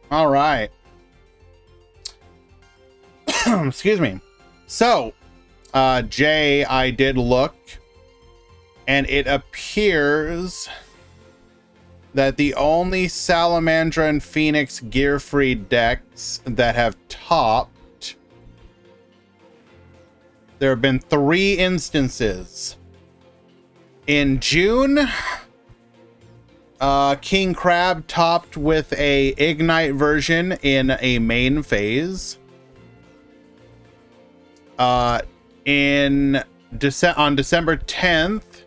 All right. Excuse me. So, Jay, I did look, and it appears that the only Salamandra and Phoenix Gearfried decks that have topped, there have been 3 instances. In June, King Crab topped with a Ignite version in a main phase. On December 10th,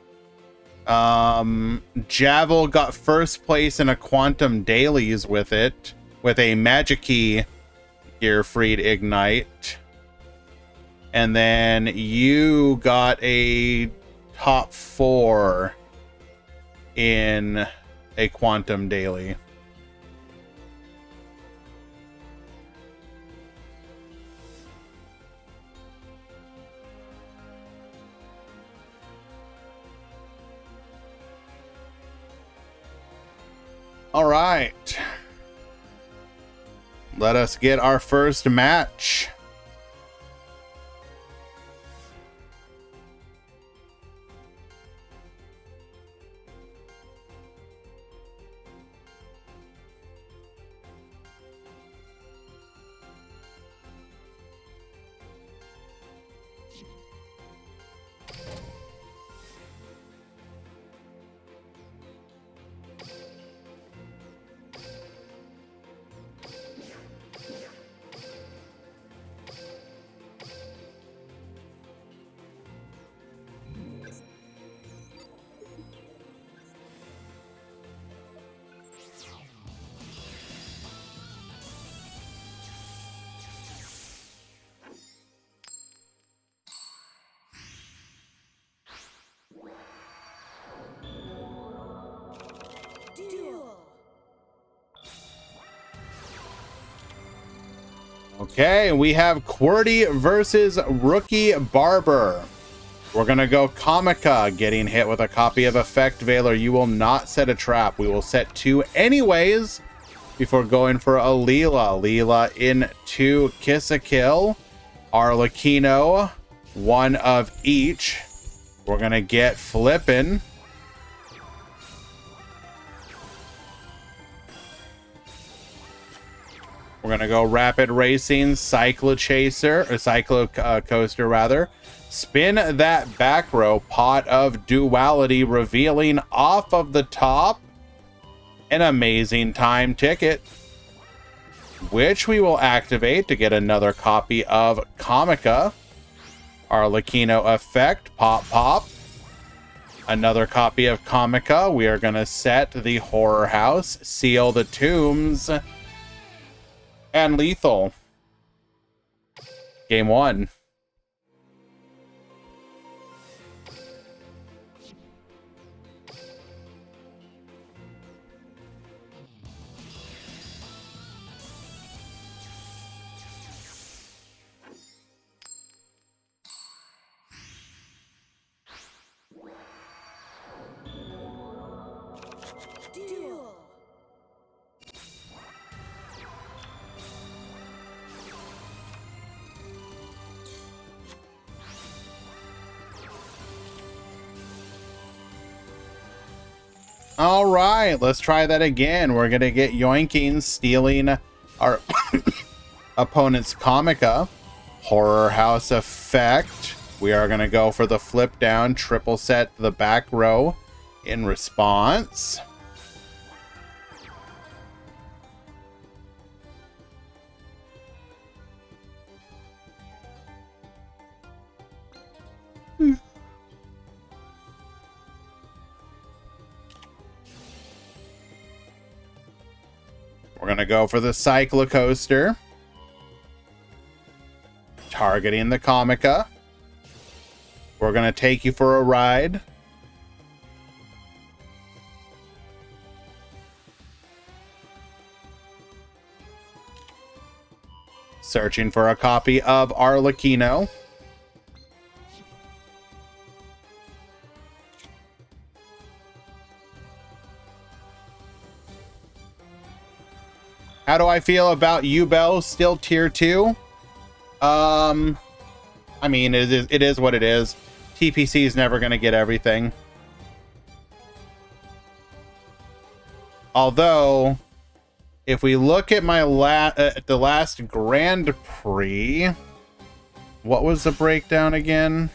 Javel got first place in a Quantum Dailies with it, with a Magic-Key Gearfried Ignite. And then you got a top 4 in a Quantum Daily. All right. Let us get our first match. Duel. Okay, we have QWERTY versus Rookie Barber. We're gonna go Comica, getting hit with a copy of Effect Veiler. You will not set a trap. We will set 2 anyways before going for a Leela. Leela into Kiss a Kill. Arlecchino, 1 of each. We're gonna get Flippin'. We're gonna go Rapid Racing, Cyclo Chaser, or Cyclo Coaster rather. Spin that back row, Pot of Duality, revealing off of the top an amazing time ticket, which we will activate to get another copy of Comica. Arlecchino Effect, Pop Pop. Another copy of Comica. We are gonna set the Horror House, Seal the Tombs, and Lethal. Game 1. Duel. All right, let's try that again. We're going to get Yoinking, stealing our opponent's Comica. Horror House Effect. We are going to go for the flip down, triple set the back row in response. We're going to go for the Cyclocoaster. Targeting the Comica. We're going to take you for a ride. Searching for a copy of Arlecchino. How do I feel about Ubel? Still tier 2? I mean, it is what it is. TPC is never going to get everything. Although, if we look at my the last Grand Prix, what was the breakdown again?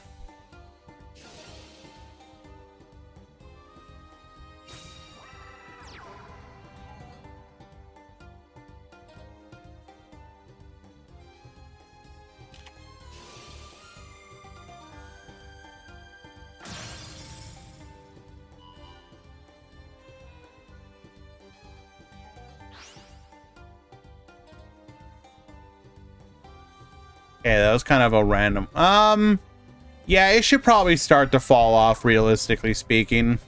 Okay, that was kind of a random. Yeah, it should probably start to fall off, realistically speaking.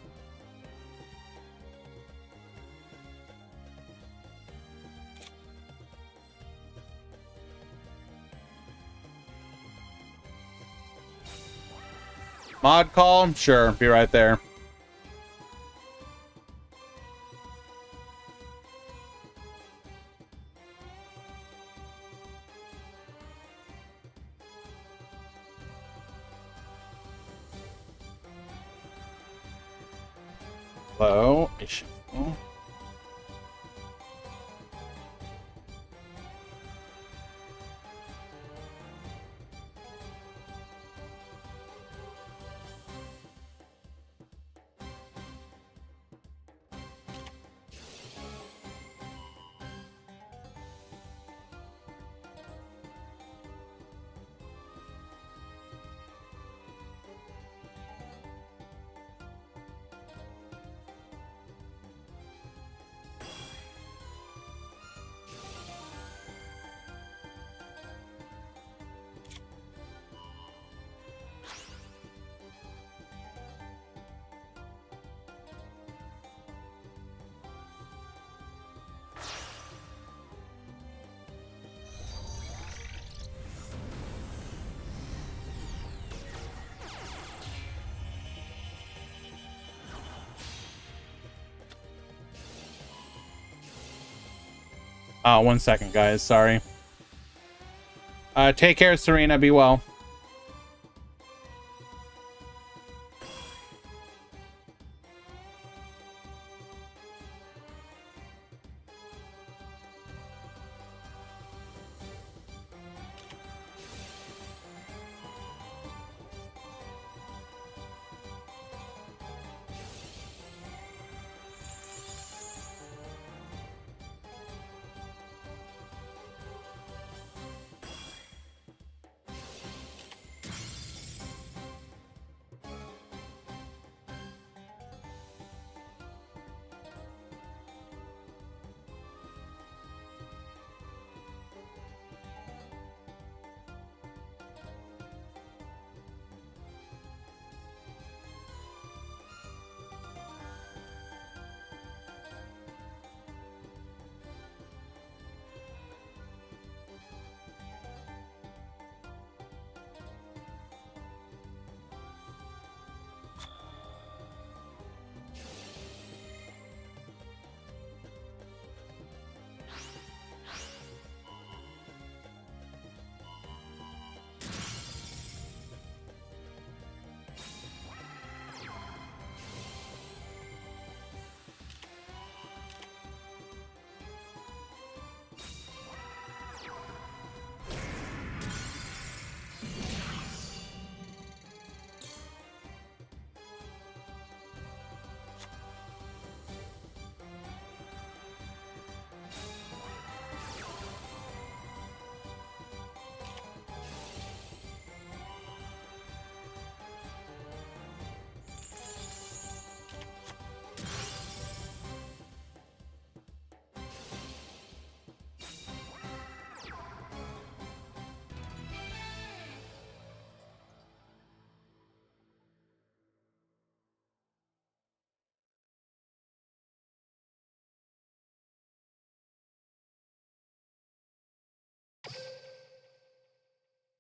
Mod call? Sure, be right there. Hello. One second, guys. Sorry. Take care, Serena. Be well.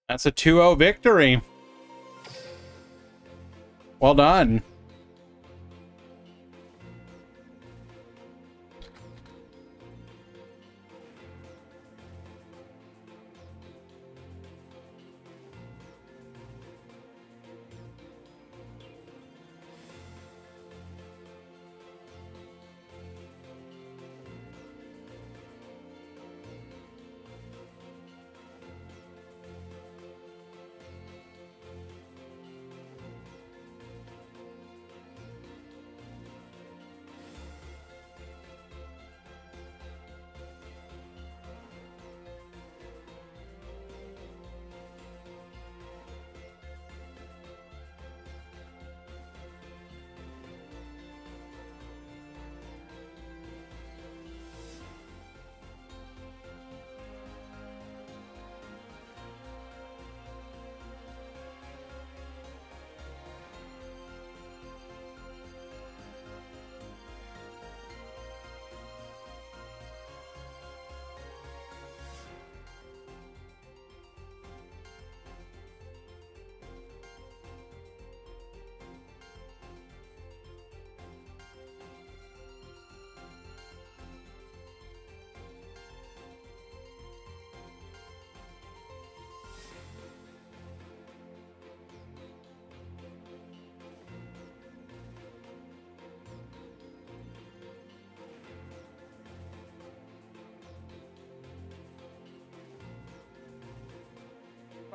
That's a 2-0 victory. Well done.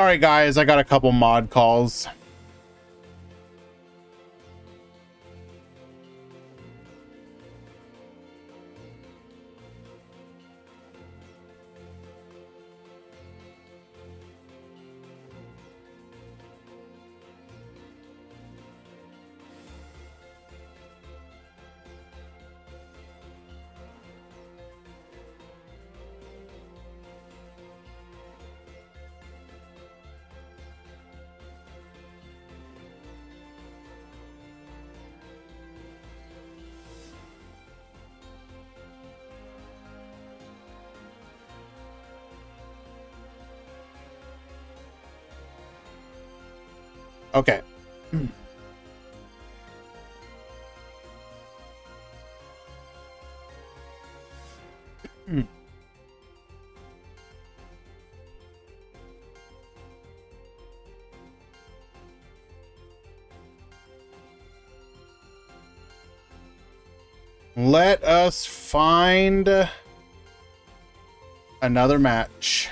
All right, guys, I got a couple mod calls. Okay. Let us find another match.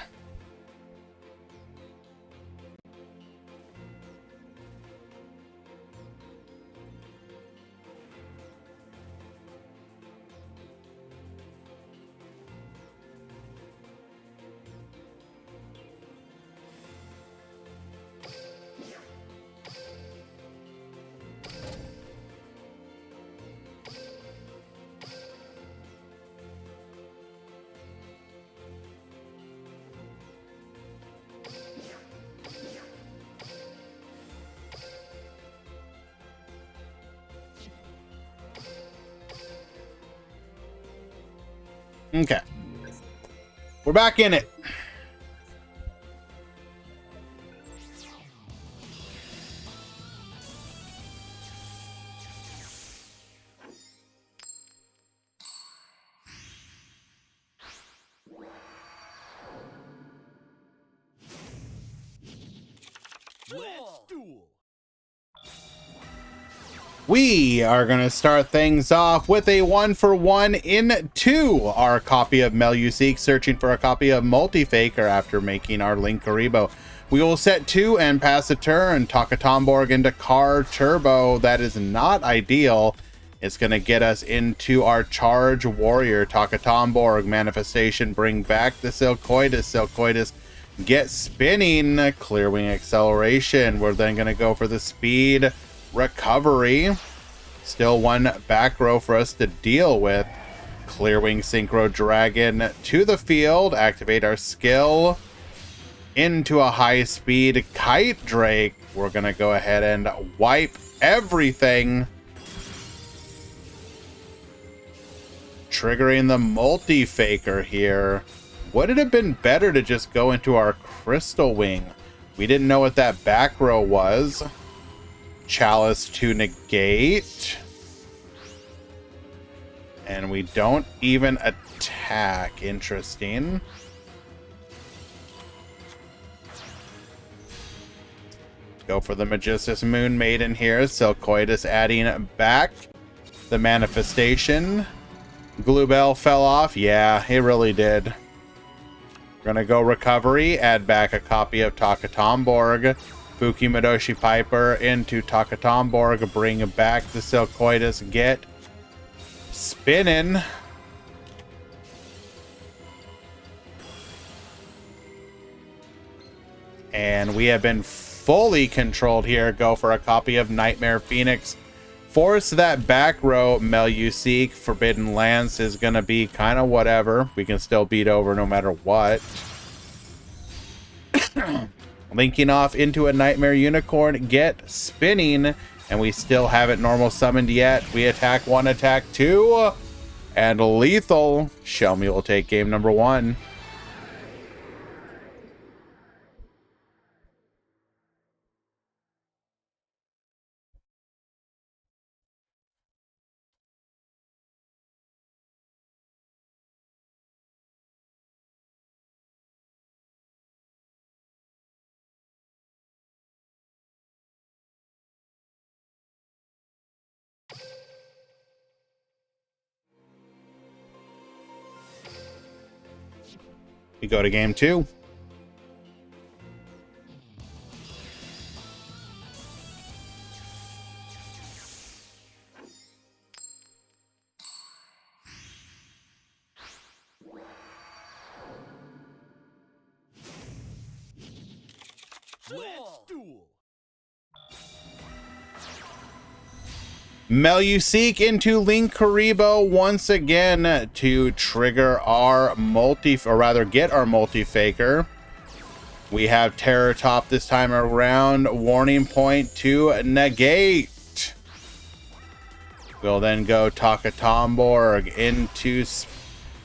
Okay. We're back in it. Let's duel. We are going to start things off with a 1-for-1 into our copy of Meluseek, searching for a copy of Multifaker after making our Linkaribo. We will set 2 and pass a turn. Takatomborg into Car Turbo. That is not ideal. It's going to get us into our Charge Warrior. Takatomborg Manifestation, bring back the Silcoitus. Silcoitus get spinning. Clearwing Acceleration. We're then going to go for the Speed Recovery. Still one back row for us to deal with. Clearwing Synchro Dragon to the field. Activate our skill. Into a high speed Kite Drake. We're going to go ahead and wipe everything. Triggering the Multifaker here. Would it have been better to just go into our Crystal Wing? We didn't know what that back row was. Chalice to negate. And we don't even attack. Interesting. Go for the Magistus Moon Maiden here. Silcoitus adding back the manifestation. Gluebell fell off. Yeah, it really did. We're going to go recovery. Add back a copy of Takatomborg. Fuki Madoshi Piper into Takatomborg. Bring back the Silcoitus. Get spinning. And we have been fully controlled here. Go for a copy of Nightmare Phoenix. Force that back row. Meluseek. Forbidden Lance is going to be kind of whatever. We can still beat over no matter what. Linking off into a Nightmare Unicorn. Get spinning. And we still haven't normal summoned yet. We attack 1, attack 2. And lethal. Shelmy will take game number 1. We go to game 2. Let's duel. Meluseek into Linkuriboh once again to trigger our get our multi-faker. We have Terror Top this time around. Warning Point to negate. We'll then go Takatomborg into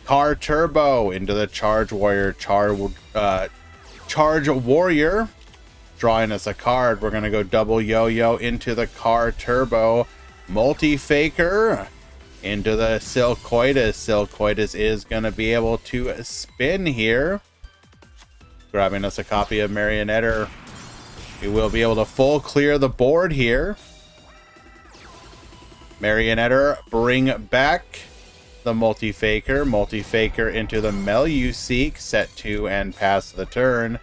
Car Turbo into the Charge Warrior. Charge Warrior. Drawing us a card. We're going to go double Yo-Yo into the Car Turbo. Multi-Faker into the Silcoitus. Silcoitus is going to be able to spin here. Grabbing us a copy of Marionetter. We will be able to full clear the board here. Marionetter, bring back the Multi-Faker. Multi-Faker into the Meluseek. Set 2 and pass the turn.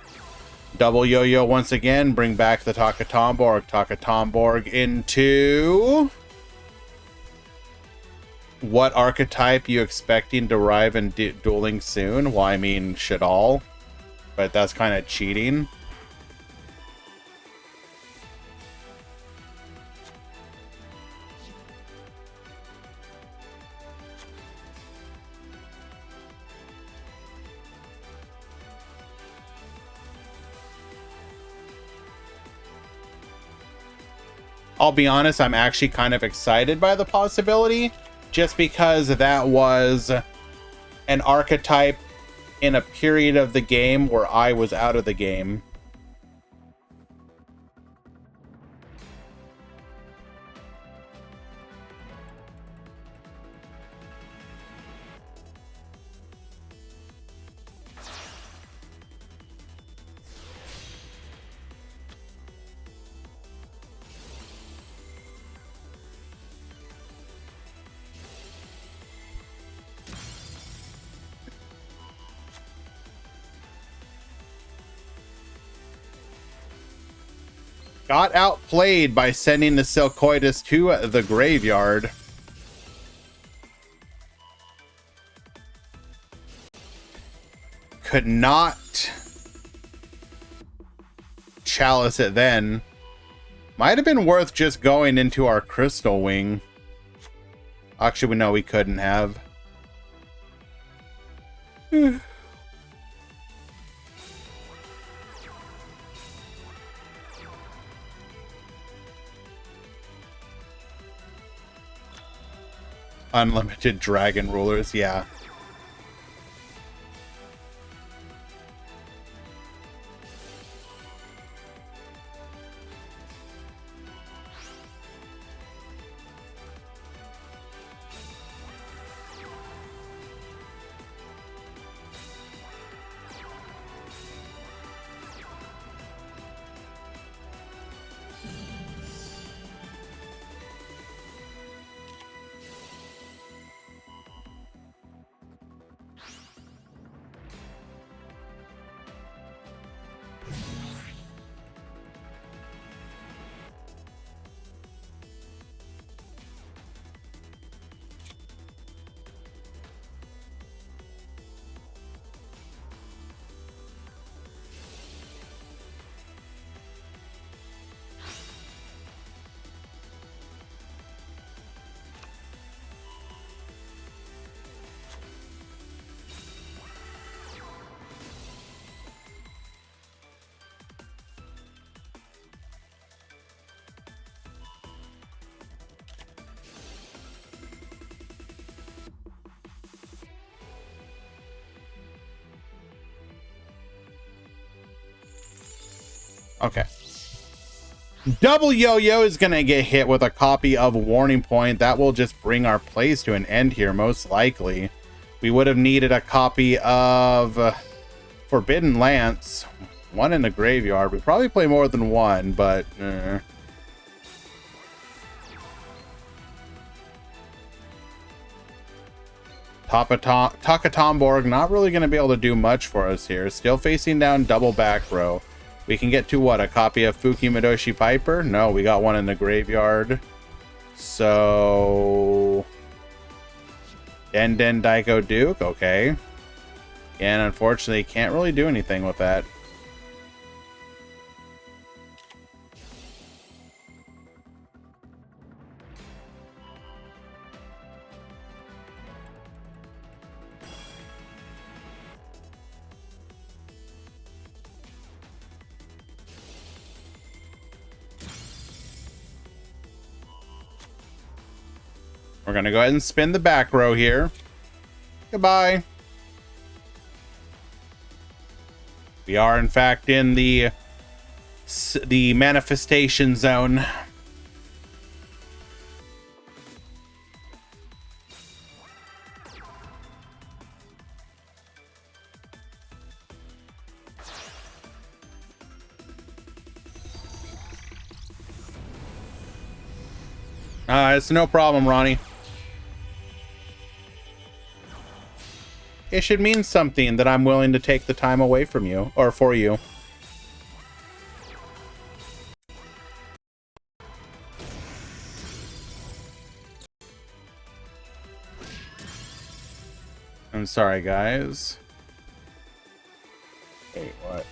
Double Yo-Yo once again. Bring back the Takatomborg. Takatomborg into... What archetype you expecting to arrive in dueling soon? Well, I mean, should all. But that's kind of cheating. I'll be honest, I'm actually kind of excited by the possibility, just because that was an archetype in a period of the game where I was out of the game. Got outplayed by sending the Silcoitus to the graveyard. Could not chalice it then. Might have been worth just going into our Crystal Wing. Actually, no, we couldn't have. Unlimited dragon rulers, yeah. Okay. Double Yo-Yo is going to get hit with a copy of Warning Point. That will just bring our plays to an end here, most likely. We would have needed a copy of Forbidden Lance. One in the graveyard. We probably play more than one, but... Takatomborg not really going to be able to do much for us here. Still facing down double back row. We can get to what? A copy of Fuki Madoshi Piper? No, we got one in the graveyard. So... Den Daiko Duke? Okay. And unfortunately, can't really do anything with that. We're going to go ahead and spin the back row here. Goodbye. We are, in fact, in the manifestation zone. It's no problem, Ronnie. It should mean something that I'm willing to take the time away from you, or for you. I'm sorry, guys. Wait, what?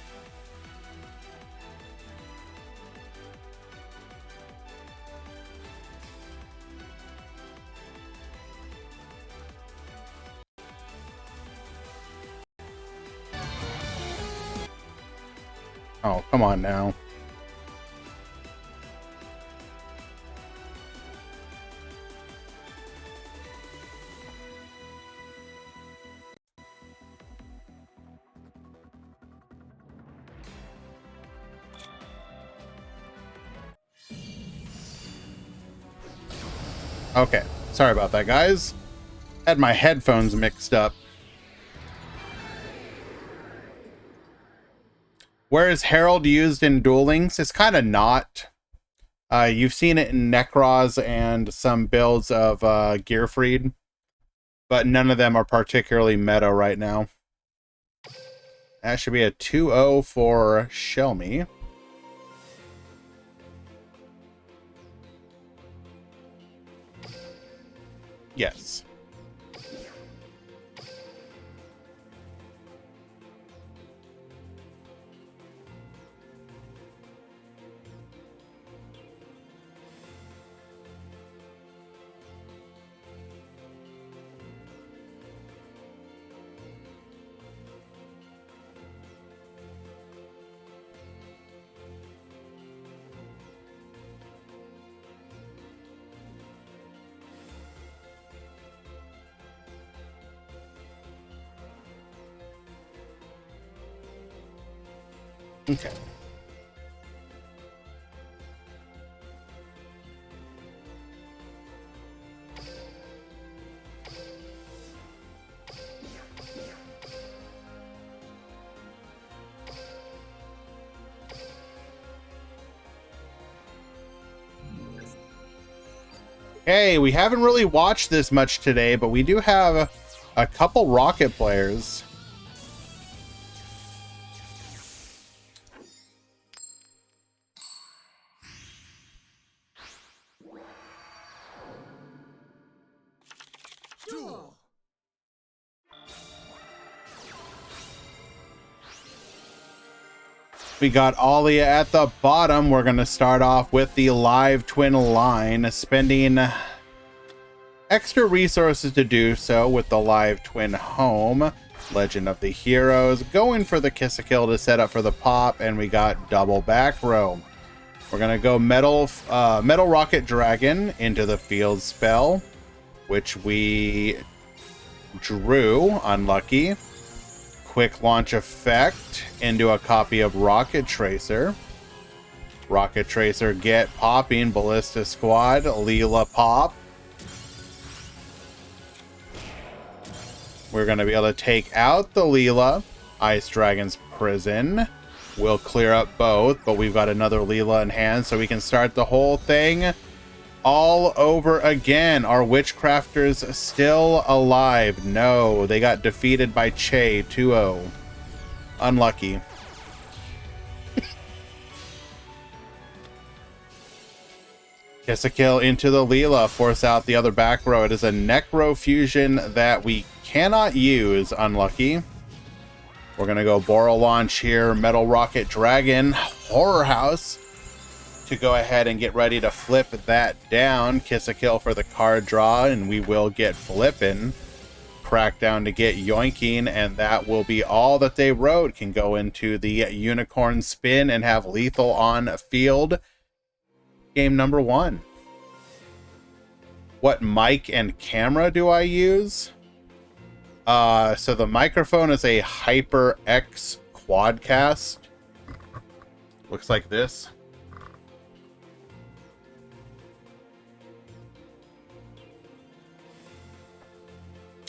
Oh, come on now. Okay, sorry about that, guys. Had my headphones mixed up. Where is Herald used in Duel Links? It's kind of not. You've seen it in Necros and some builds of Gearfried, but none of them are particularly meta right now. That should be a 2-0 for Shelmy. Yes. Okay. Hey, we haven't really watched this much today, but we do have a couple Rocket players. Duel. We got Alia at the bottom. We're going to start off with the live twin line, spending extra resources to do so with the live twin home. Legend of the Heroes, going for the kiss a kill to set up for the pop, and we got double back row. We're going to go Metal Rocket Dragon into the field spell, which we drew, unlucky. Quick launch effect into a copy of Rocket Tracer. Rocket Tracer get popping, Ballista Squad, Leela pop. We're going to be able to take out the Leela, Ice Dragon's Prison. We'll clear up both, but we've got another Leela in hand, so we can start the whole thing all over again. Are Witchcrafters still alive? No, they got defeated by Che 2-0. Unlucky. Kiss a kill into the Leela, force out the other back row. It is a Necro fusion that we cannot use. Unlucky. We're gonna go Boral launch here, Metal Rocket Dragon, Horror House, to go ahead and get ready to flip that down. Kiss a kill for the card draw, and we will get flipping. Crackdown to get yoinking, and that will be all that they wrote. Can go into the unicorn spin and have lethal on field. Game number 1. What mic and camera do I use? So the microphone is a HyperX Quadcast. Looks like this.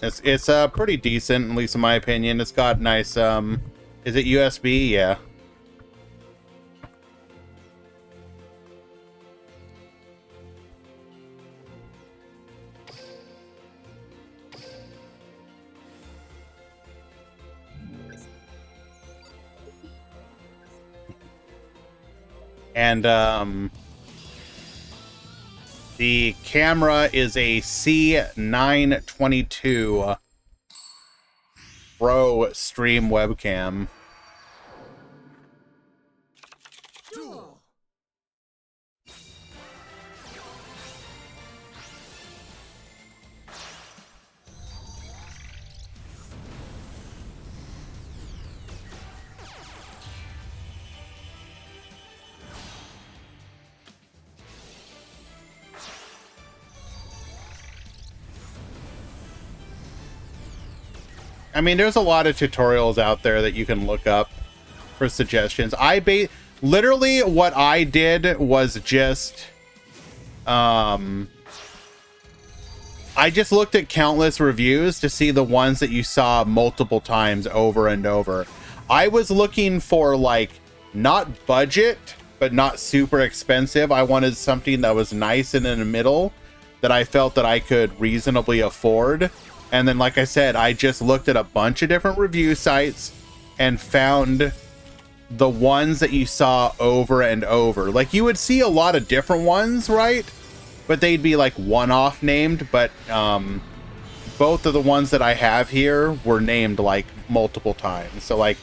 It's pretty decent, at least in my opinion. It's got nice is it USB? Yeah. And the camera is a C922 Pro Stream webcam. Duel. I mean, there's a lot of tutorials out there that you can look up for suggestions. Literally what I did was just I just looked at countless reviews to see the ones that you saw multiple times over and over. I was looking for, like, not budget, but not super expensive. I wanted something that was nice and in the middle that I felt that I could reasonably afford. And then, like I said, I just looked at a bunch of different review sites and found the ones that you saw over and over. Like, you would see a lot of different ones, right? But they'd be like one-off named, but both of the ones that I have here were named like multiple times. So like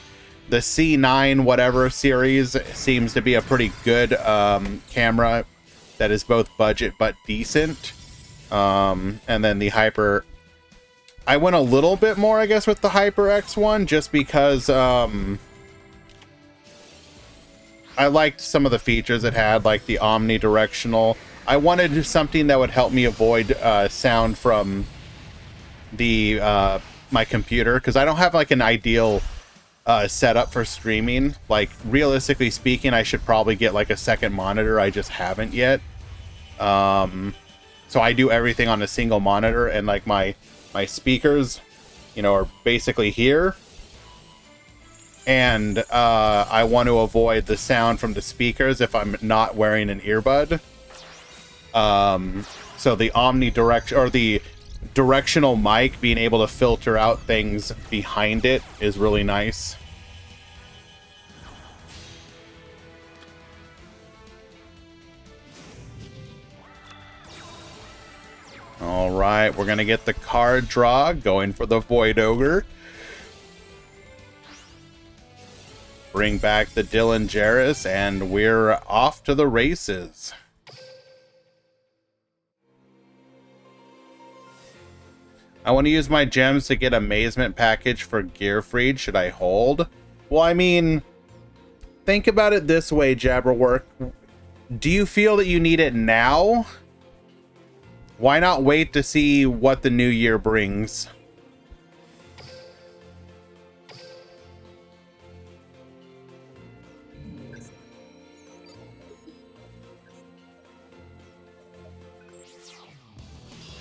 the C9 whatever series seems to be a pretty good camera that is both budget but decent. And then the Hyper, I went a little bit more, I guess, with the HyperX one, just because I liked some of the features it had, like the omnidirectional. I wanted something that would help me avoid sound from the my computer, because I don't have like an ideal setup for streaming. Like, realistically speaking, I should probably get like a second monitor. I just haven't yet. So I do everything on a single monitor, and like my speakers, you know, are basically here. And I want to avoid the sound from the speakers if I'm not wearing an earbud. So the omnidirection, or the directional mic, being able to filter out things behind it is really nice. All right, we're gonna get the card draw, going for the Void Ogre. Bring back the Dylan Jarrus, and we're off to the races. I want to use my gems to get amazement package for Gearfried. Should I hold? Well, I mean, think about it this way, Jabberwork. Do you feel that you need it now? Why not wait to see what the new year brings?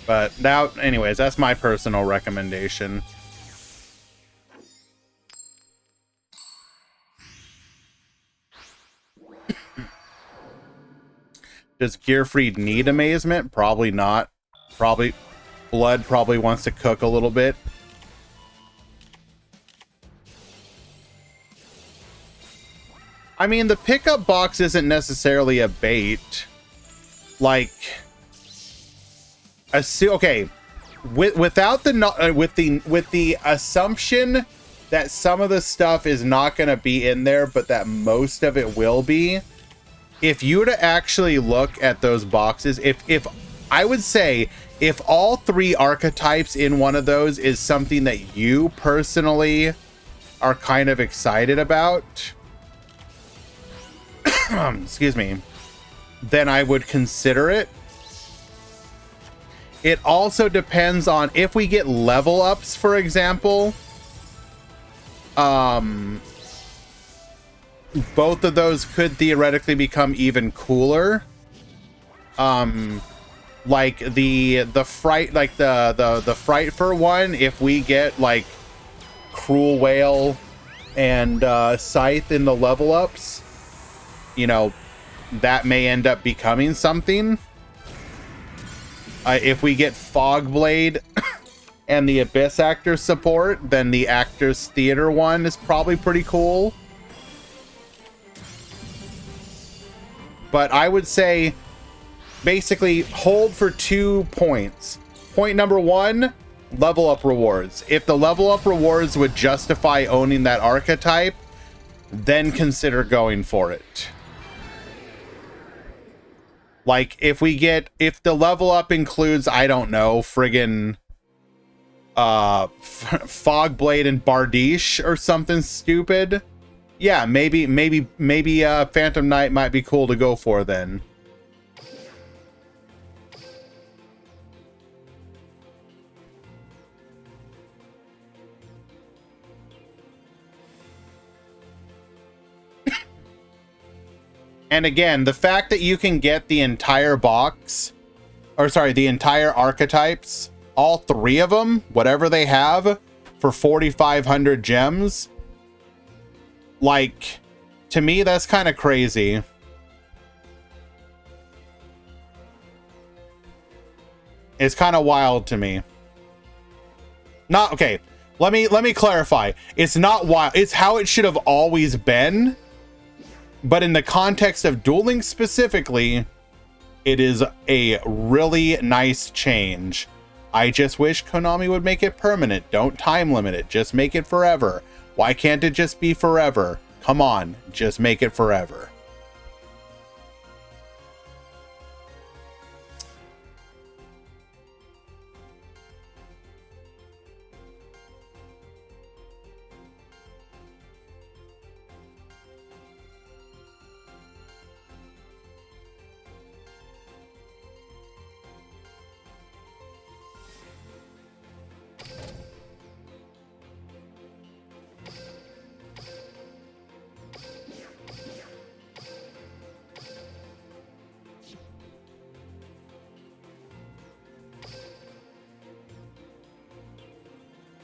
But now, anyways, that's my personal recommendation. Does Gearfried need amazement? Probably not. Probably Blood probably wants to cook a little bit. I mean, the pickup box isn't necessarily a bait. Like, okay, without the with the assumption that some of the stuff is not going to be in there, but that most of it will be. If you were to actually look at those boxes, if I would say, if all three archetypes in one of those is something that you personally are kind of excited about, excuse me, then I would consider it. it also depends on if we get level ups, for example. Both of those could theoretically become even cooler. Like the fright, like the fright for one, if we get like Cruel Whale and Scythe in the level ups, you know, that may end up becoming something. If we get Fogblade and the Abyss Actor support, then the Actors Theater one is probably pretty cool. But I would say basically hold for 2 points. Point number one, level up rewards. If the level up rewards would justify owning that archetype, then consider going for it. Like if the level up includes, I don't know, friggin' Fogblade and Bardiche or something stupid, yeah, maybe Phantom Knight might be cool to go for then. And again, the fact that you can get the entire box, or sorry, the entire archetypes, all 3 of them, whatever they have, for 4,500 gems, like, to me, that's kind of crazy. It's kind of wild to me. Not, okay, let me clarify. It's not wild. It's how it should have always been. But in the context of dueling specifically, it is a really nice change. I just wish Konami would make it permanent. Don't time limit it. Just make it forever. Why can't it just be forever? Come on, just make it forever.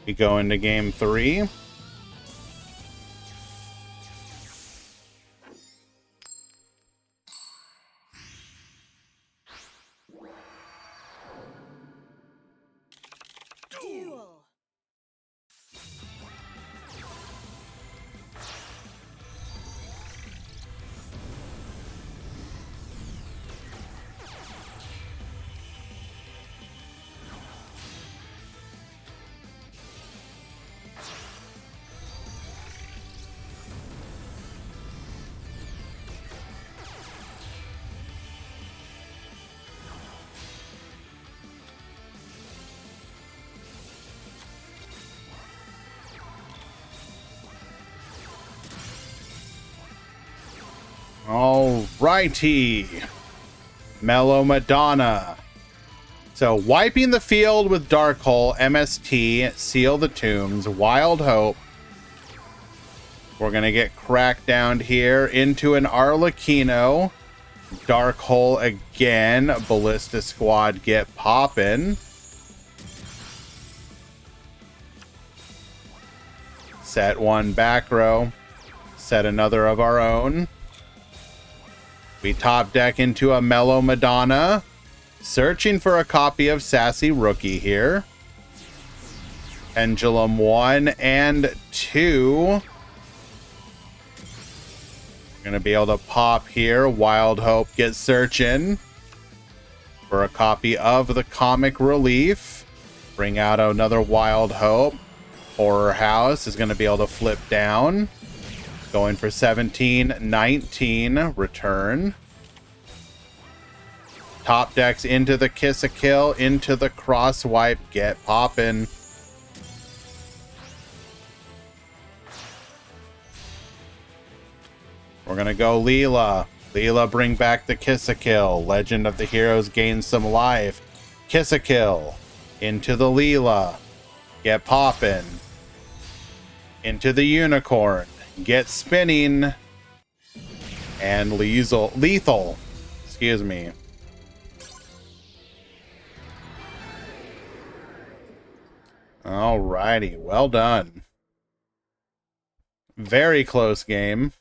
We go into game 3. Duel. Alrighty. Mellow Madonna. So wiping the field with Dark Hole, MST, Seal the Tombs, Wild Hope. We're going to get cracked down here into an Arlecchino. Dark Hole again. Ballista Squad get poppin'. Set one back row. Set another of our own. We top deck into a Mellow Madonna. Searching for a copy of Sassy Rookie here. Pendulum 1 and 2. Gonna be able to pop here. Wild Hope gets searching for a copy of the Comic Relief. Bring out another Wild Hope. Horror House is gonna be able to flip down. Going for 17-19. Return. Top decks into the Kiss a Kill, into the Cross Wipe, get poppin'. We're gonna go Leela. Leela, bring back the Kiss a Kill. Legend of the Heroes gains some life. Kiss a Kill. Into the Leela. Get poppin'. Into the Unicorn. Get spinning. And lethal. Excuse me. Alrighty, well done. Very close game.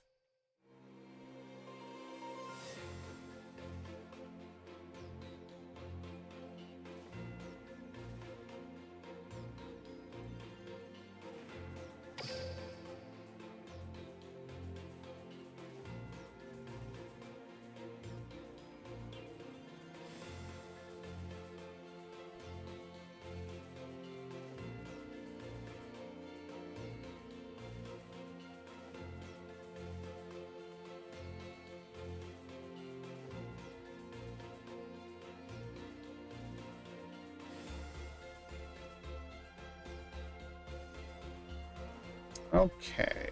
Okay.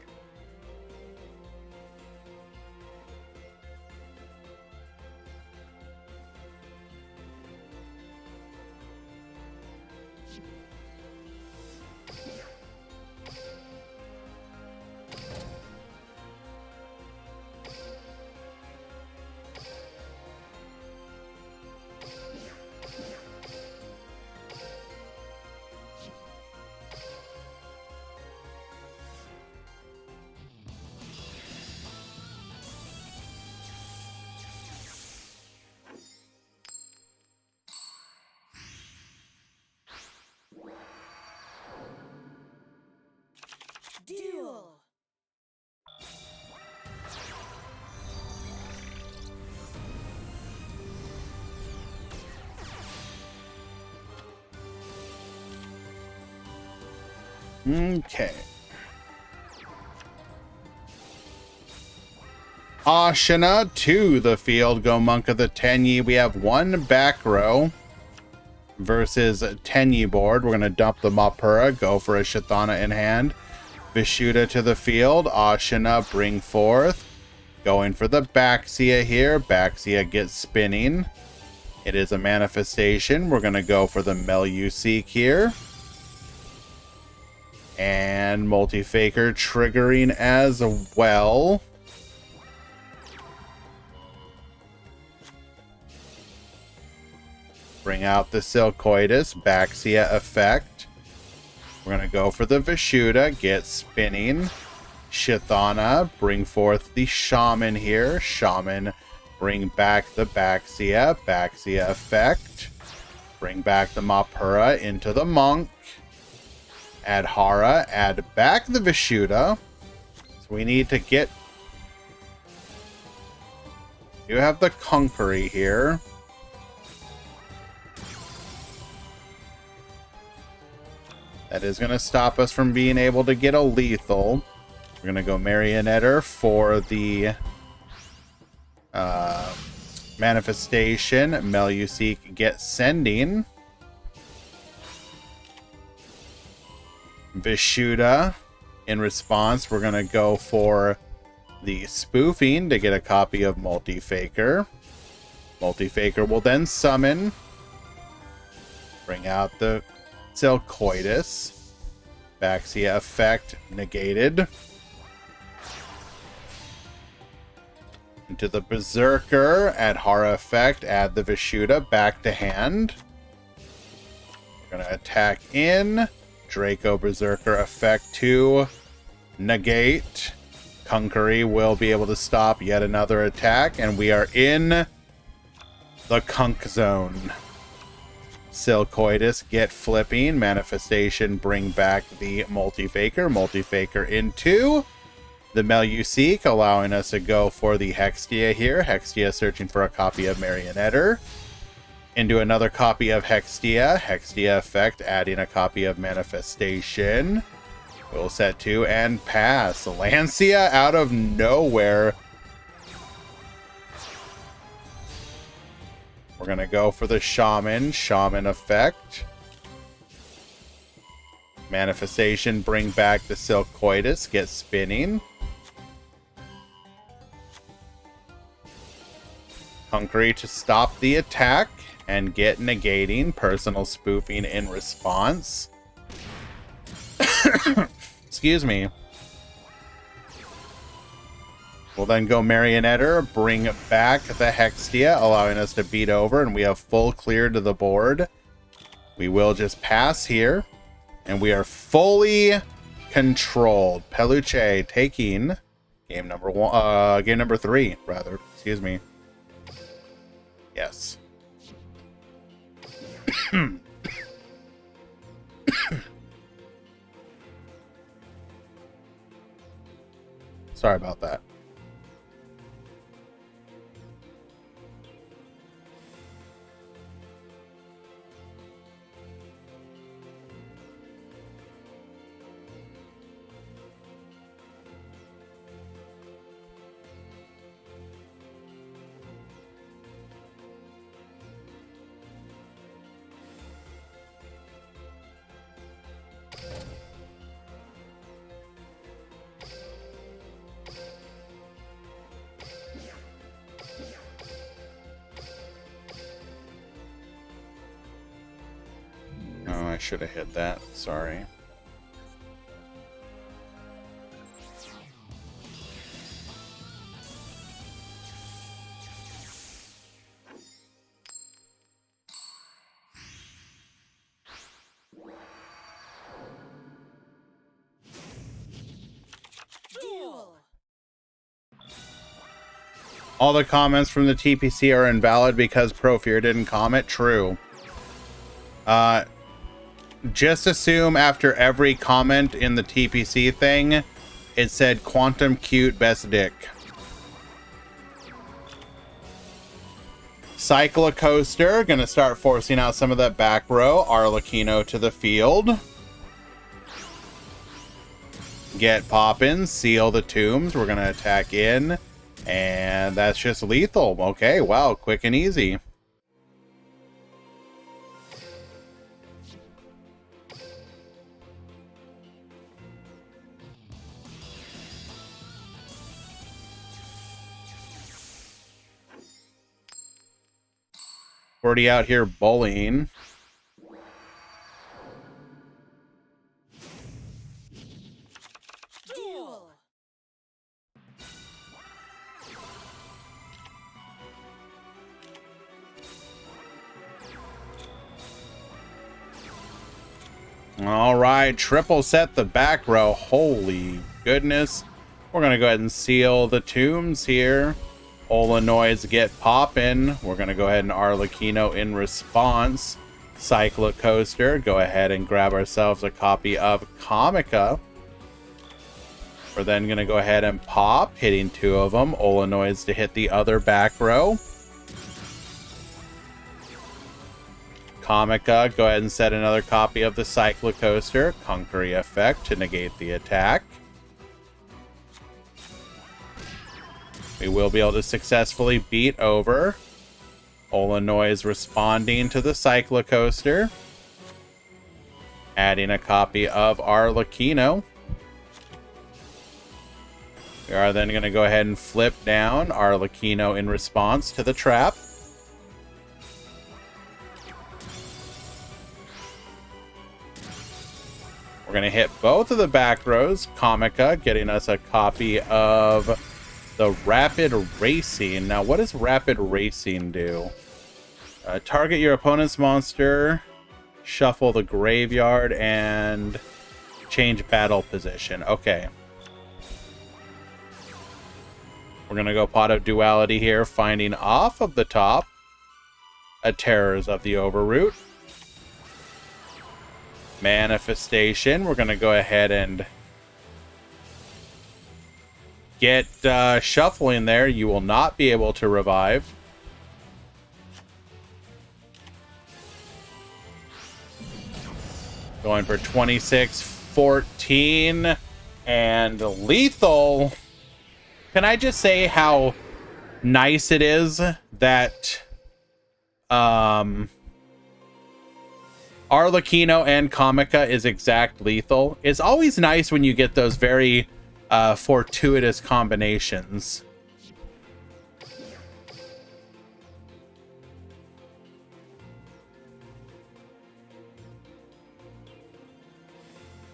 Duel. Okay. Ashina to the field. Go Monk of the Tenyi. We have one back row versus Tenyi board. We're going to dump the Mapura. Go for a Shithana in hand. Vishuddha to the field. Ashina bring forth. Going for the Baxia here. Baxia gets spinning. It is a manifestation. We're going to go for the Meluseek here. And Multi-Faker triggering as well. Bring out the Silcoitus, Baxia effect. We're going to go for the Vishuddha, get spinning. Shithana, bring forth the Shaman here. Shaman, bring back the Baxia, Baxia effect. Bring back the Mapura into the Monk. Add Hara, add back the Vishuddha. So we need to get... You have the Conquery here. That is going to stop us from being able to get a lethal. We're going to go Marionetter for the manifestation. Meluseek get sending. Vishuddha. In response, we're going to go for the spoofing to get a copy of Multi-Faker. Multi-Faker will then summon. Bring out the Silcoitus. Baxia effect negated. Into the Berserker. Add Hara effect. Add the Vishuddha back to hand. We're going to attack in. Draco Berserker effect to negate. Conquery will be able to stop yet another attack. And we are in the Kunk Zone. Silcoitus, get flipping. Manifestation, bring back the Multi-Faker. Multi-Faker into the Meluseek, allowing us to go for the Hextia here. Hextia searching for a copy of Marionetter. Into another copy of Hextia. Hextia effect, adding a copy of Manifestation. We'll set to and pass. Lancia out of nowhere. We're going to go for the Shaman. Shaman effect. Manifestation, bring back the Silcoitus. Get spinning. Conquery to stop the attack. and get negating. Personal spoofing in response. Excuse me. We'll then go Marionetter, bring back the Hextia, allowing us to beat over, and we have full clear to the board. We will just pass here, and we are fully controlled. Peluche taking game number 3, rather. Excuse me. Yes. Sorry about that. Oh, I should have hit that. Sorry. Duel. All the comments from the TPC are invalid because Profear didn't comment. True. Just assume after every comment in the TPC thing, it said Quantum Cute Best Dick. Cyclocoaster, gonna start forcing out some of that back row. Arlecchino to the field. Get poppin', seal the tombs. We're gonna attack in. And that's just lethal. Okay, wow, quick and easy. Already out here bullying. Duel. All right, triple set the back row. Holy goodness. We're going to go ahead and seal the tombs here. Olanoids get poppin'. We're going to go ahead and Arlecchino in response. Cyclocoaster, go ahead and grab ourselves a copy of Comica. We're then going to go ahead and pop, hitting 2 of them. Olanoids to hit the other back row. Comica, go ahead and set another copy of the Cyclocoaster. Conquering effect to negate the attack. We will be able to successfully beat over. Olanoids responding to the Cyclocoaster. Adding a copy of Arlecchino. We are then going to go ahead and flip down Arlecchino in response to the trap. We're going to hit both of the back rows. Comica getting us a copy of the Rapid Racing. Now, what does Rapid Racing do? Target your opponent's monster, shuffle the graveyard, and change battle position. Okay. We're going to go Pot of Duality here, finding off of the top a Terrors of the Overroot. Manifestation. We're going to go ahead and get shuffling there. You will not be able to revive. Going for 26-14 and lethal. Can I just say how nice it is that Arlecchino and Comica is exact lethal? It's always nice when you get those very fortuitous combinations.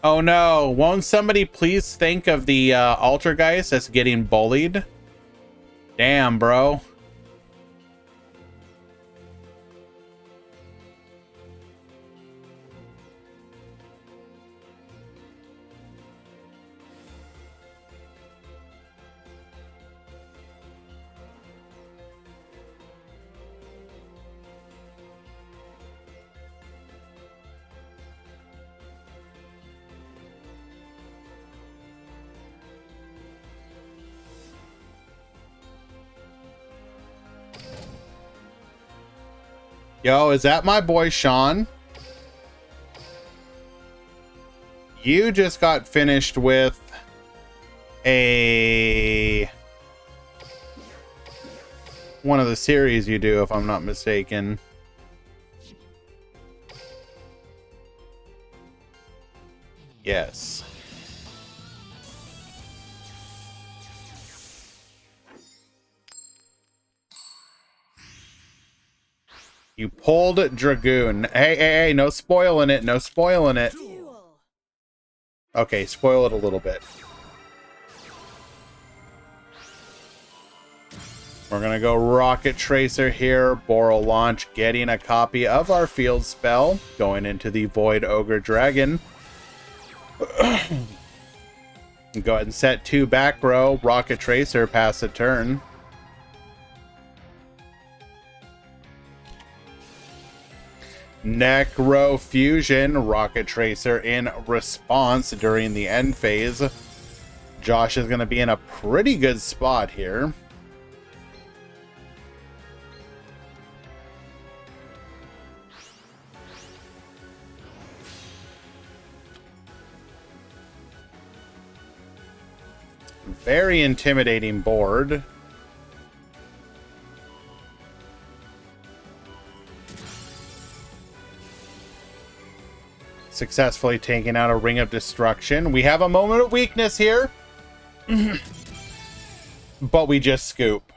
Oh no, won't somebody please think of the Altergeist that's getting bullied? Damn, bro. Yo, is that my boy Sean? You just got finished with one of the series you do, if I'm not mistaken. Yes. You pulled Dragoon. Hey, no spoiling it. No spoiling it. Duel. Okay, spoil it a little bit. We're going to go Rocket Tracer here. Boral launch, getting a copy of our field spell. Going into the Void Ogre Dragon. Go ahead and set 2 back row. Rocket Tracer, pass a turn. Necro Fusion, Rocket Tracer in response during the end phase. Josh is going to be in a pretty good spot here. Very intimidating board. Successfully taking out a Ring of Destruction. We have a moment of weakness here. But we just scoop.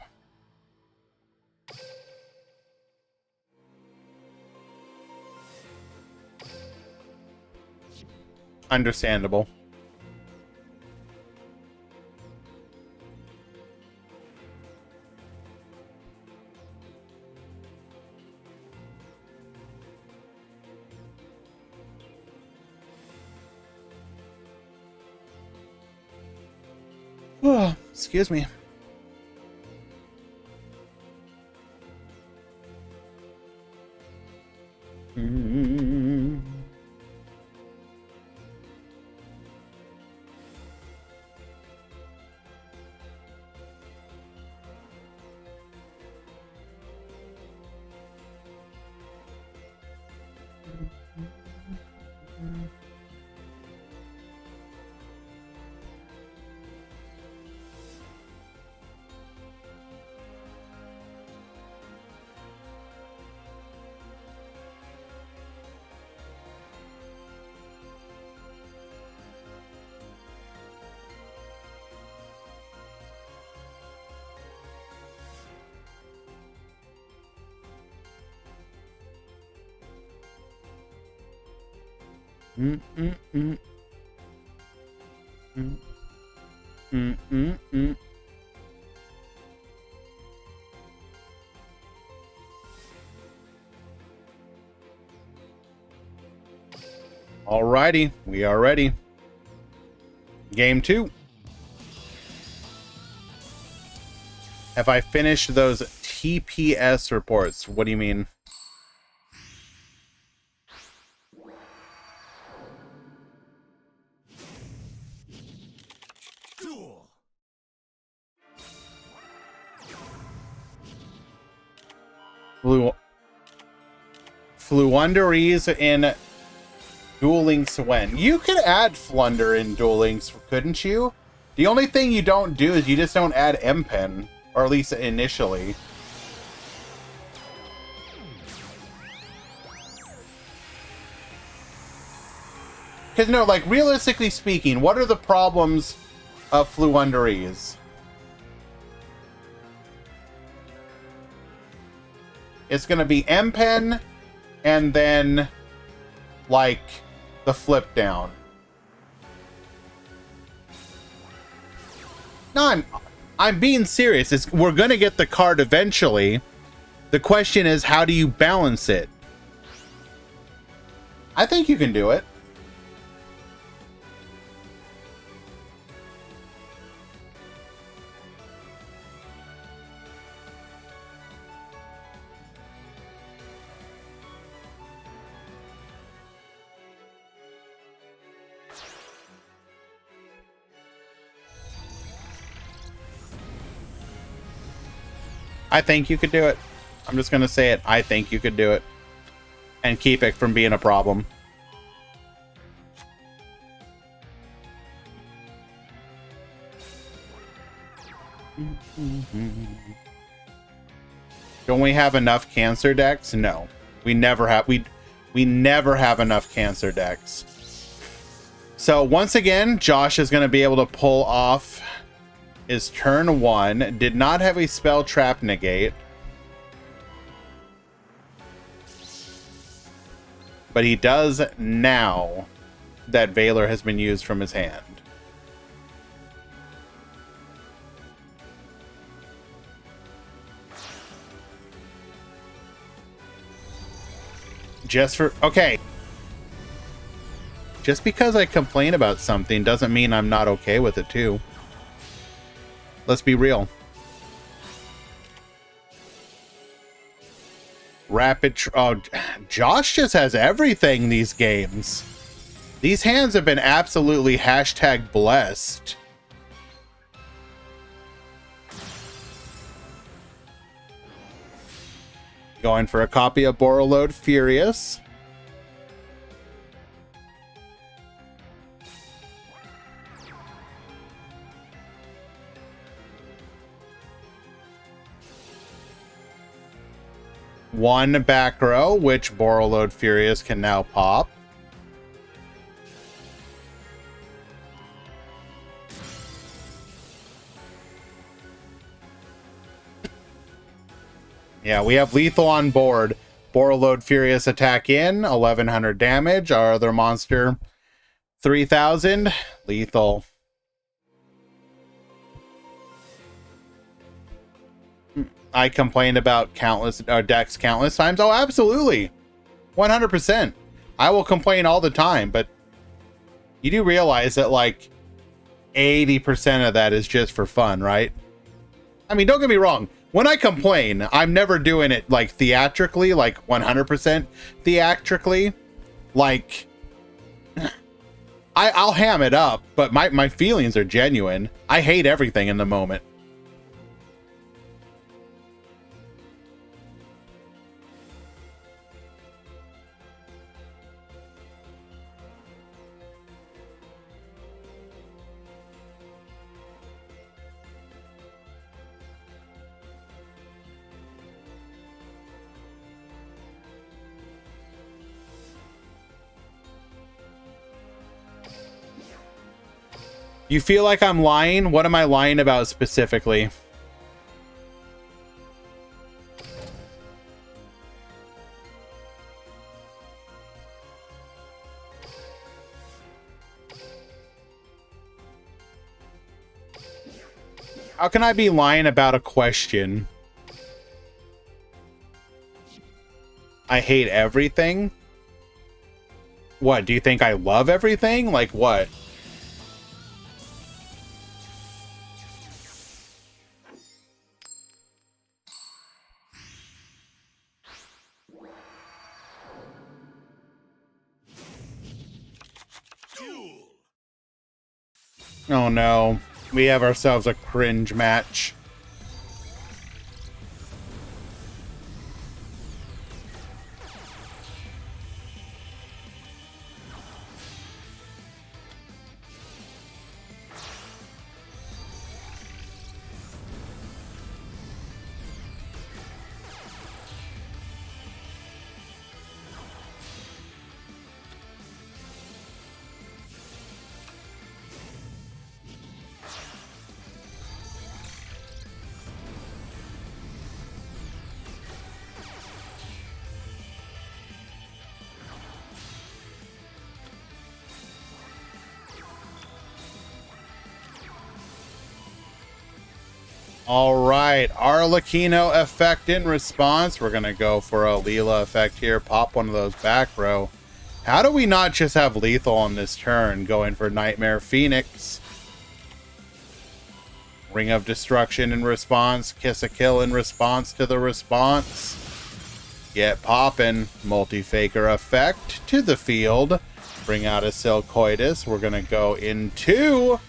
Understandable. Oh, excuse me. Alrighty, we are ready. Game 2. Have I finished those TPS reports? What do you mean? Duel. Flunderies in Duel Links when? You could add Flunder in Duel Links, couldn't you? The only thing you don't do is you just don't add M-Pen. Or at least initially. Because no, like, realistically speaking, what are the problems of Flunderies? It's going to be M-Pen and then, like, the flip down. No, I'm being serious. We're gonna get the card eventually. The question is, how do you balance it? I think you can do it. I think you could do it. I'm just going to say it. I think you could do it. And keep it from being a problem. Don't we have enough cancer decks? No. We never have. We never have enough cancer decks. So once again, Josh is going to be able to pull off his turn 1. Did not have a spell trap negate. But he does now that Valor has been used from his hand. Okay. Just because I complain about something doesn't mean I'm not okay with it too. Let's be real. Oh, Josh just has everything these games. These hands have been absolutely hashtag blessed. Going for a copy of Borreload Furious. One back row, which Borreload Furious can now pop. Yeah, we have lethal on board. Borreload Furious attack in, 1100 damage. Our other monster, 3000. Lethal. I complained about decks countless times. Oh, absolutely. 100%. I will complain all the time, but you do realize that like 80% of that is just for fun, right? I mean, don't get me wrong. When I complain, I'm never doing it like theatrically, like 100% theatrically. Like, I'll ham it up, but my feelings are genuine. I hate everything in the moment. You feel like I'm lying? What am I lying about specifically? How can I be lying about a question? I hate everything? What, do you think I love everything? Like what? Duel. Oh no, we have ourselves a cringe match. All right, Arlecchino effect in response. We're gonna go for a Leela effect here. Pop one of those back row. How do we not just have lethal on this turn? Going for Nightmare Phoenix. Ring of Destruction in response. Kiss a Kill in response to the response. Get poppin'. Multi-Faker effect to the field. Bring out a Silcoitus. We're gonna go into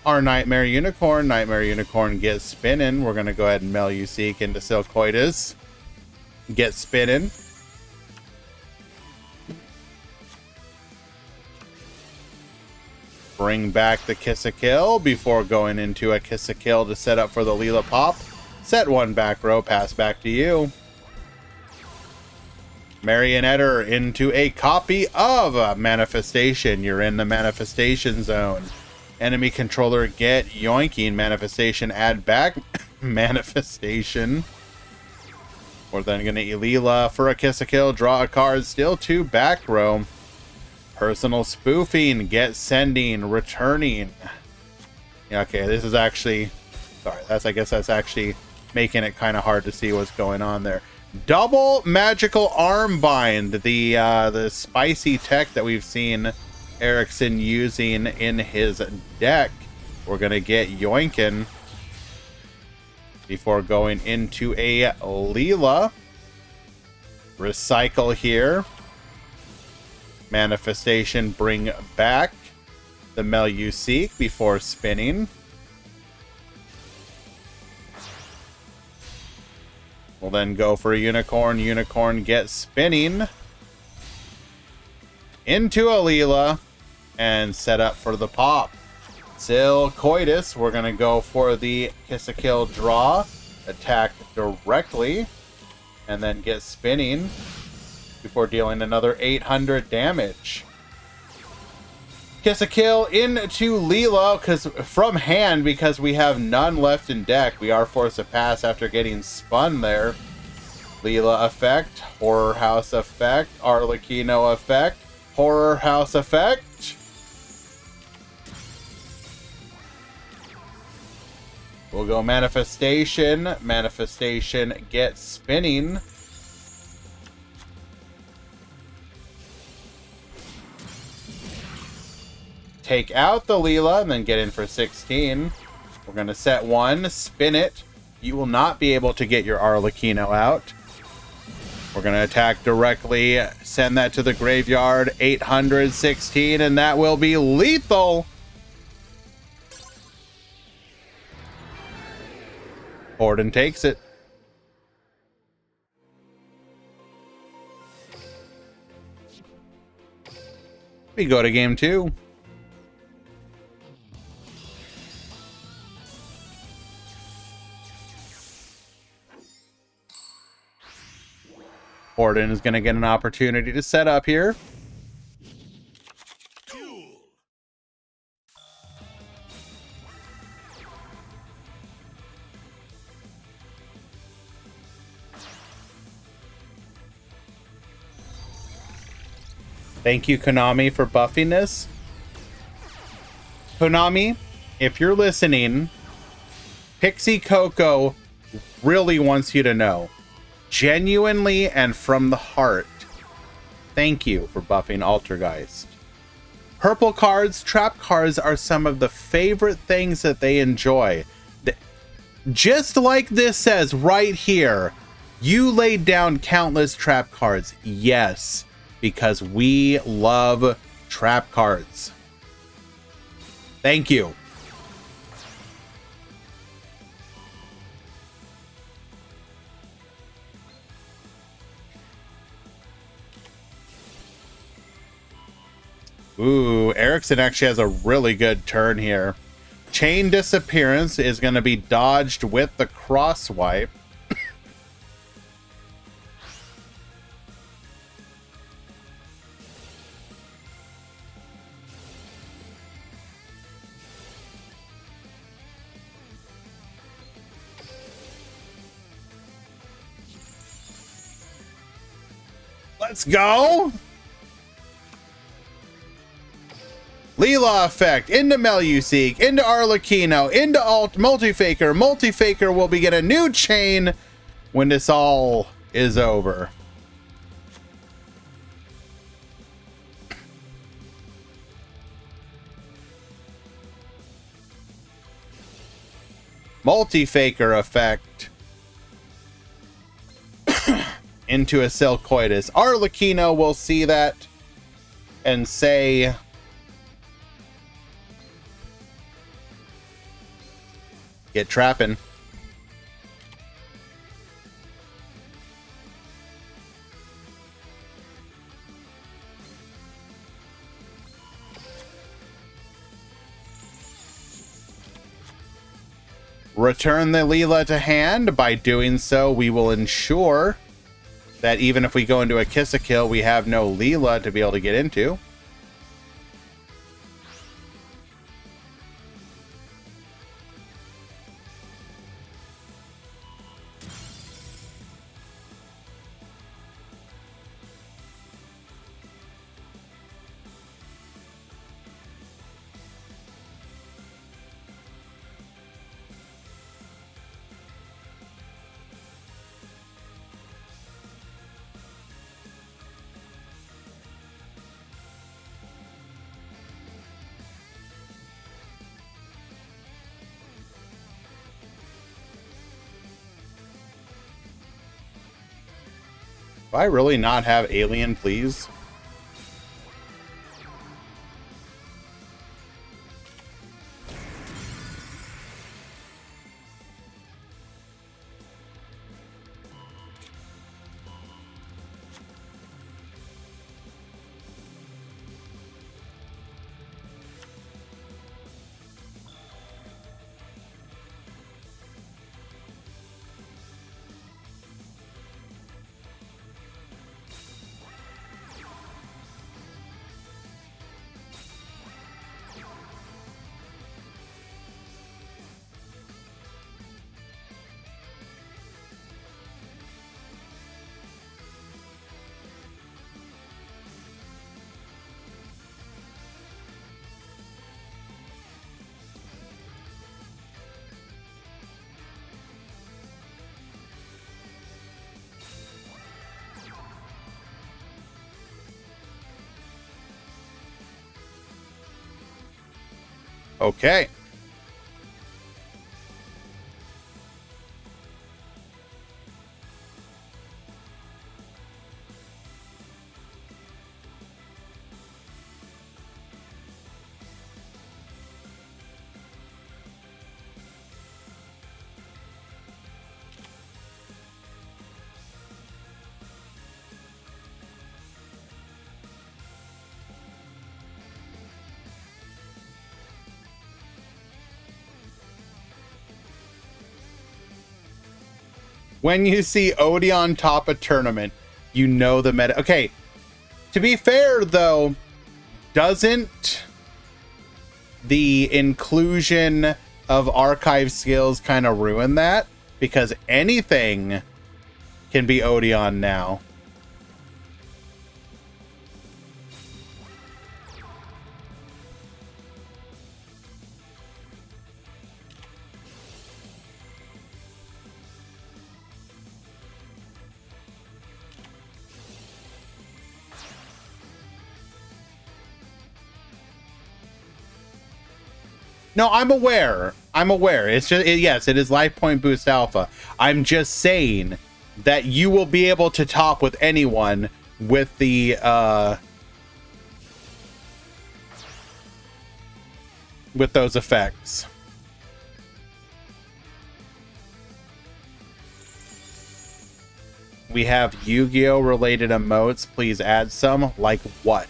our Nightmare Unicorn. Nightmare Unicorn gets spinning. We're gonna go ahead and Meluseek into Silcoitus. Get spinning. Bring back the Kiss a Kill before going into a Kiss a Kill to set up for the Leela pop. Set one back row, pass back to you. Marionetter into a copy of Manifestation. You're in the Manifestation zone. Enemy controller get yoinking. Manifestation add back Manifestation. We're then going to Leela for a Kiss a Kill. Draw a card. Still 2 back row. Personal spoofing. Get sending. Returning. Yeah, okay, this is actually... Sorry, I guess that's actually making it kind of hard to see what's going on there. Double magical arm bind, the spicy tech that we've seen Erickson using in his deck. We're gonna get yoinkin before going into a Leela. Recycle here. Manifestation, bring back the Meluseek before spinning. We'll then go for a Unicorn. Unicorn get spinning into a Leela and set up for the pop. Silcoitus, we're going to go for the Kiss a Kill draw. Attack directly and then get spinning before dealing another 800 damage. Kiss a Kill into Leela from hand because we have none left in deck. We are forced to pass after getting spun there. Leela effect, Horror House effect, Arlecchino effect, Horror House effect. We'll go Manifestation. Manifestation get spinning. Take out the Leela and then get in for 16. We're going to set one, spin it. You will not be able to get your Arlecchino out. We're going to attack directly, send that to the graveyard, 816, and that will be lethal. Orden takes it. We go to game 2. Orden is going to get an opportunity to set up here. Duel. Thank you, Konami, for buffing this. Konami, if you're listening, Pixie Coco really wants you to know, genuinely and from the heart, thank you for buffing Altergeist. Purple cards, trap cards are some of the favorite things that they enjoy. Just like this says right here, you laid down countless trap cards. Yes, because we love trap cards. Thank you. Ooh, Erickson actually has a really good turn here. Chain Disappearance is going to be dodged with the cross wipe. Let's go. Leela effect into Meluseek, into Arlecchino, into Alt Multifaker. Multifaker will begin a new chain when this all is over. Multifaker effect into a Silcoitus. Arlecchino will see that and say, get trapping. Return the Leela to hand. By doing so, we will ensure that even if we go into a Kiss-a-Kill, we have no Leela to be able to get into. Do I really not have Alien, please? Okay. When you see Odie on top of tournament, you know the meta. Okay, to be fair though, doesn't the inclusion of archive skills kind of ruin that? Because anything can be Odie on now. No, I'm aware. I'm aware. It's just, yes, it is life point boost alpha. I'm just saying that you will be able to top with anyone with the with those effects. We have Yu-Gi-Oh related emotes. Please add some. Like what?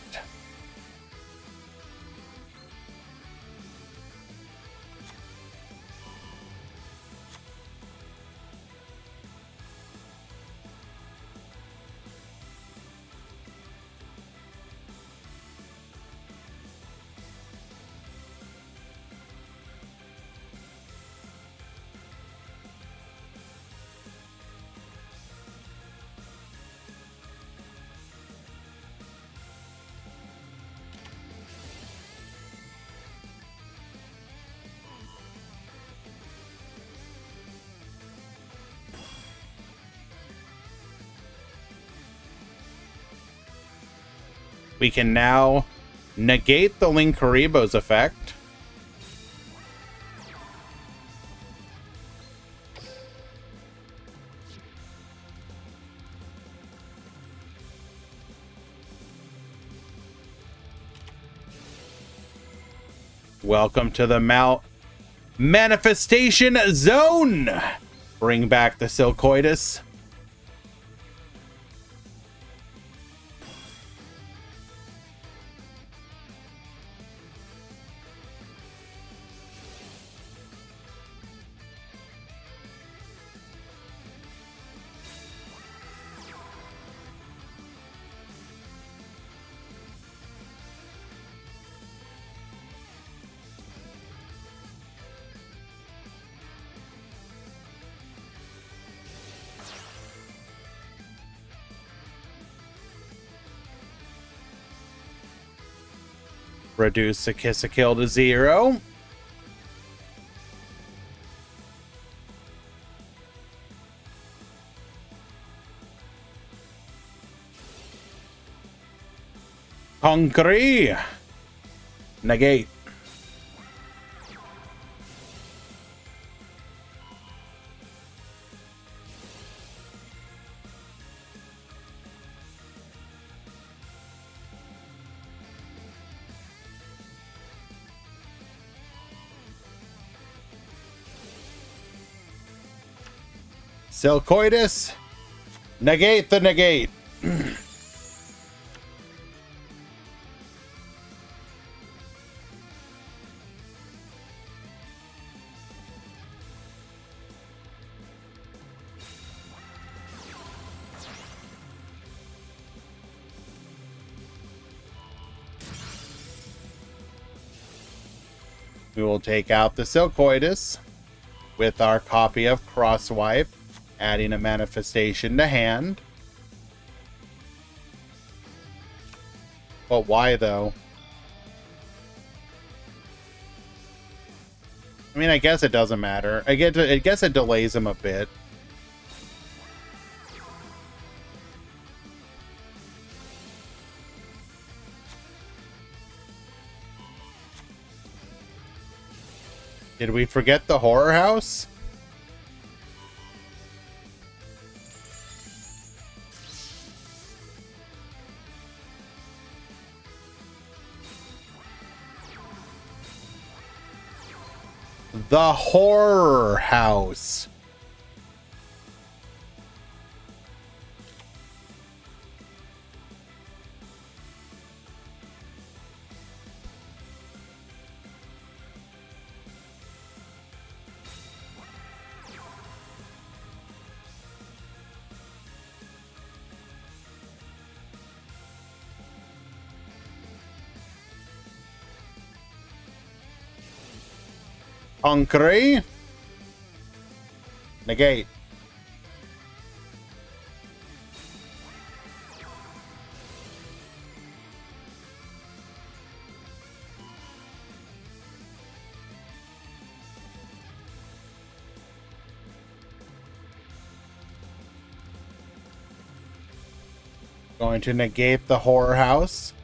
We can now negate the Linkuribo's effect. Welcome to the Mount Manifestation Zone. Bring back the Silcoidus. Reduce the Kiss a Kill to 0. Hungry. Negate. Silcoidus, negate the negate. We will take out the Silcoidus with our copy of Crosswipe, adding a manifestation to hand. But why though? I mean, I guess it doesn't matter. I guess it delays him a bit. Did we forget the horror house? The horror house. Hungry. Negate. Going to negate the horror house.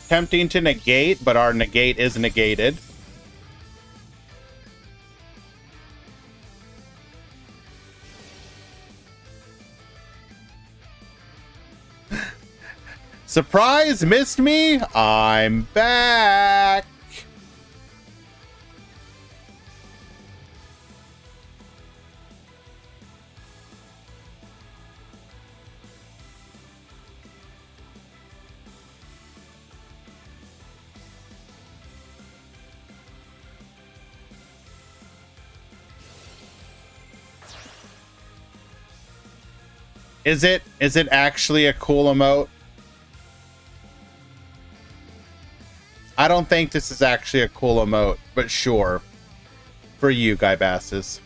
Tempting to negate, but our negate is negated. Surprise, missed me? I'm back. Is it actually a cool emote? I don't think this is actually a cool emote, but sure. For you, Guy Basses.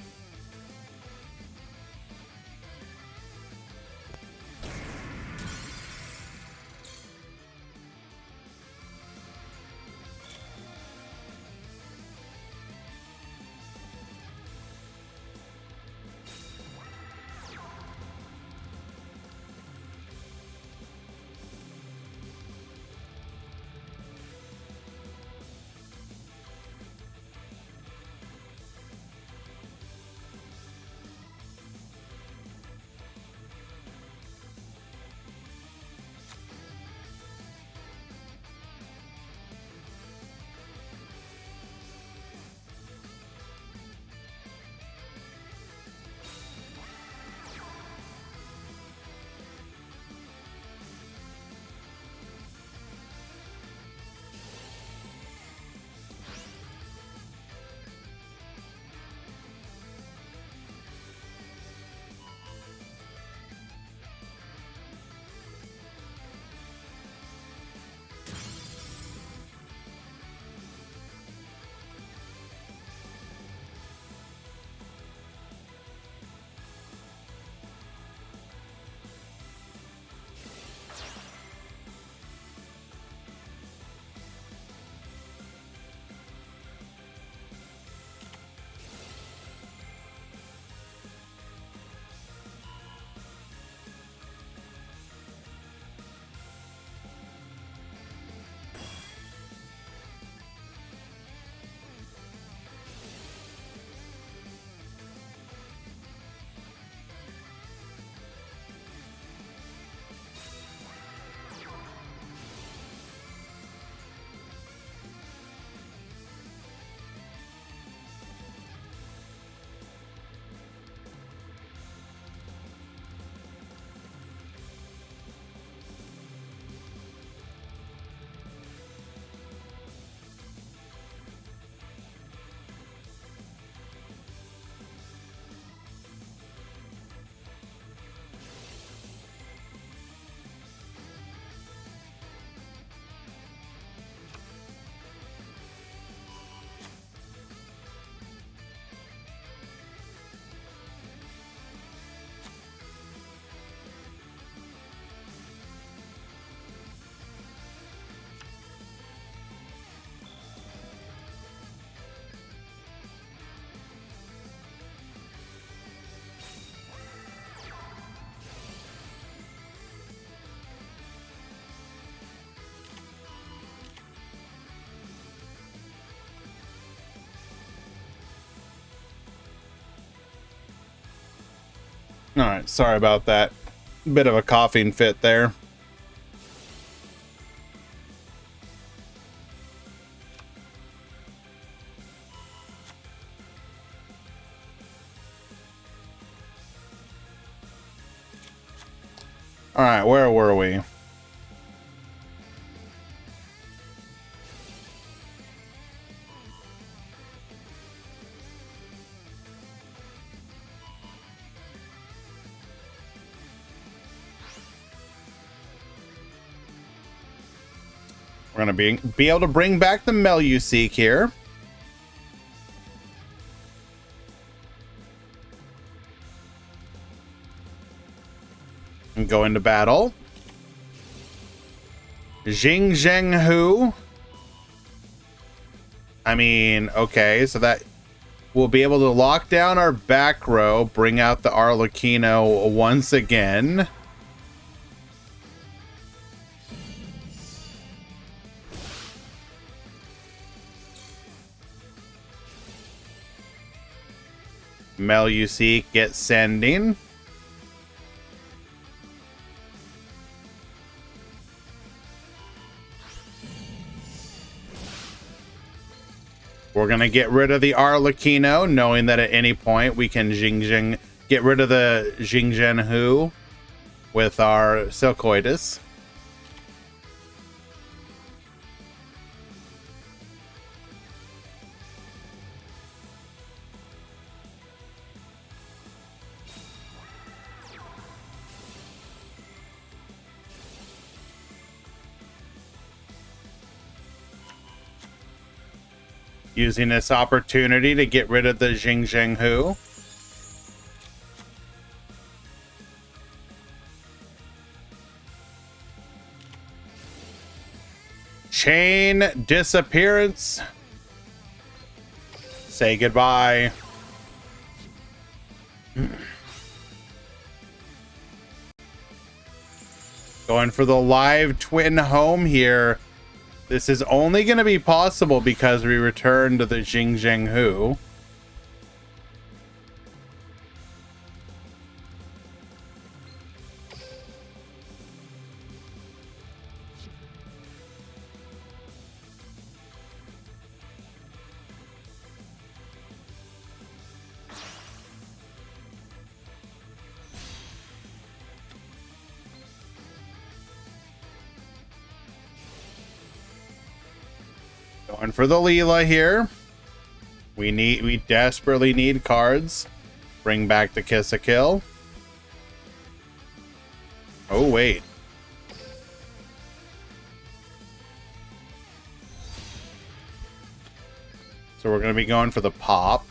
All right, sorry about that. Bit of a coughing fit there. All right, where were we? We're gonna be able to bring back the Meluseek here. And go into battle. Jing Zheng Hu. I mean, okay, so that we'll be able to lock down our back row, bring out the Arlecchino once again. Meluseek get sending. We're going to get rid of the Arlecchino, knowing that at any point we can get rid of the Jing Zhen Hu with our Silcoidus. Using this opportunity to get rid of the Jing Zheng Hu. Chain disappearance. Say goodbye. Going for the live twin home here. This is only going to be possible because we returned to the Jing Zheng Hu. Going for the Leela here. We desperately need cards. Bring back the Kiss a Kill. Oh wait. So we're going to be going for the pop.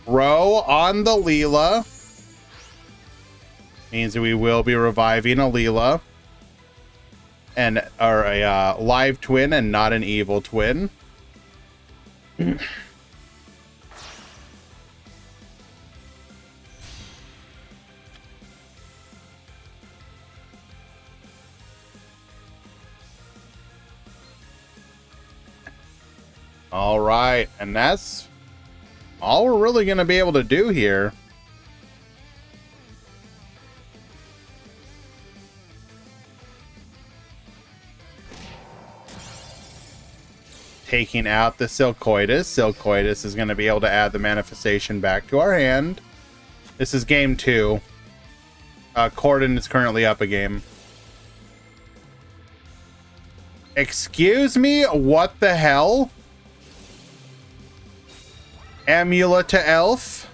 Crow on the Leela. Means that we will be reviving a Leela. Or a live twin and not an evil twin. All right, and that's all we're really going to be able to do here. Taking out the Silcoitus. Silcoitus is going to be able to add the manifestation back to our hand. This is game 2. Corden is currently up a game. Excuse me? What the hell? Amulet to Elf.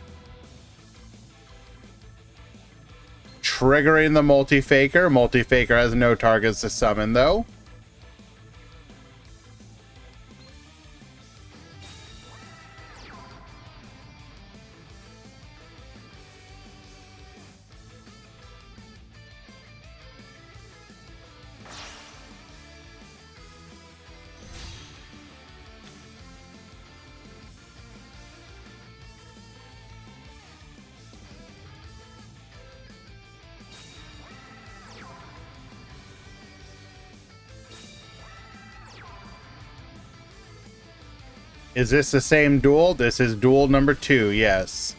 Triggering the Multi-Faker. Multi-Faker has no targets to summon, though. Is this the same duel? This is duel number 2, yes.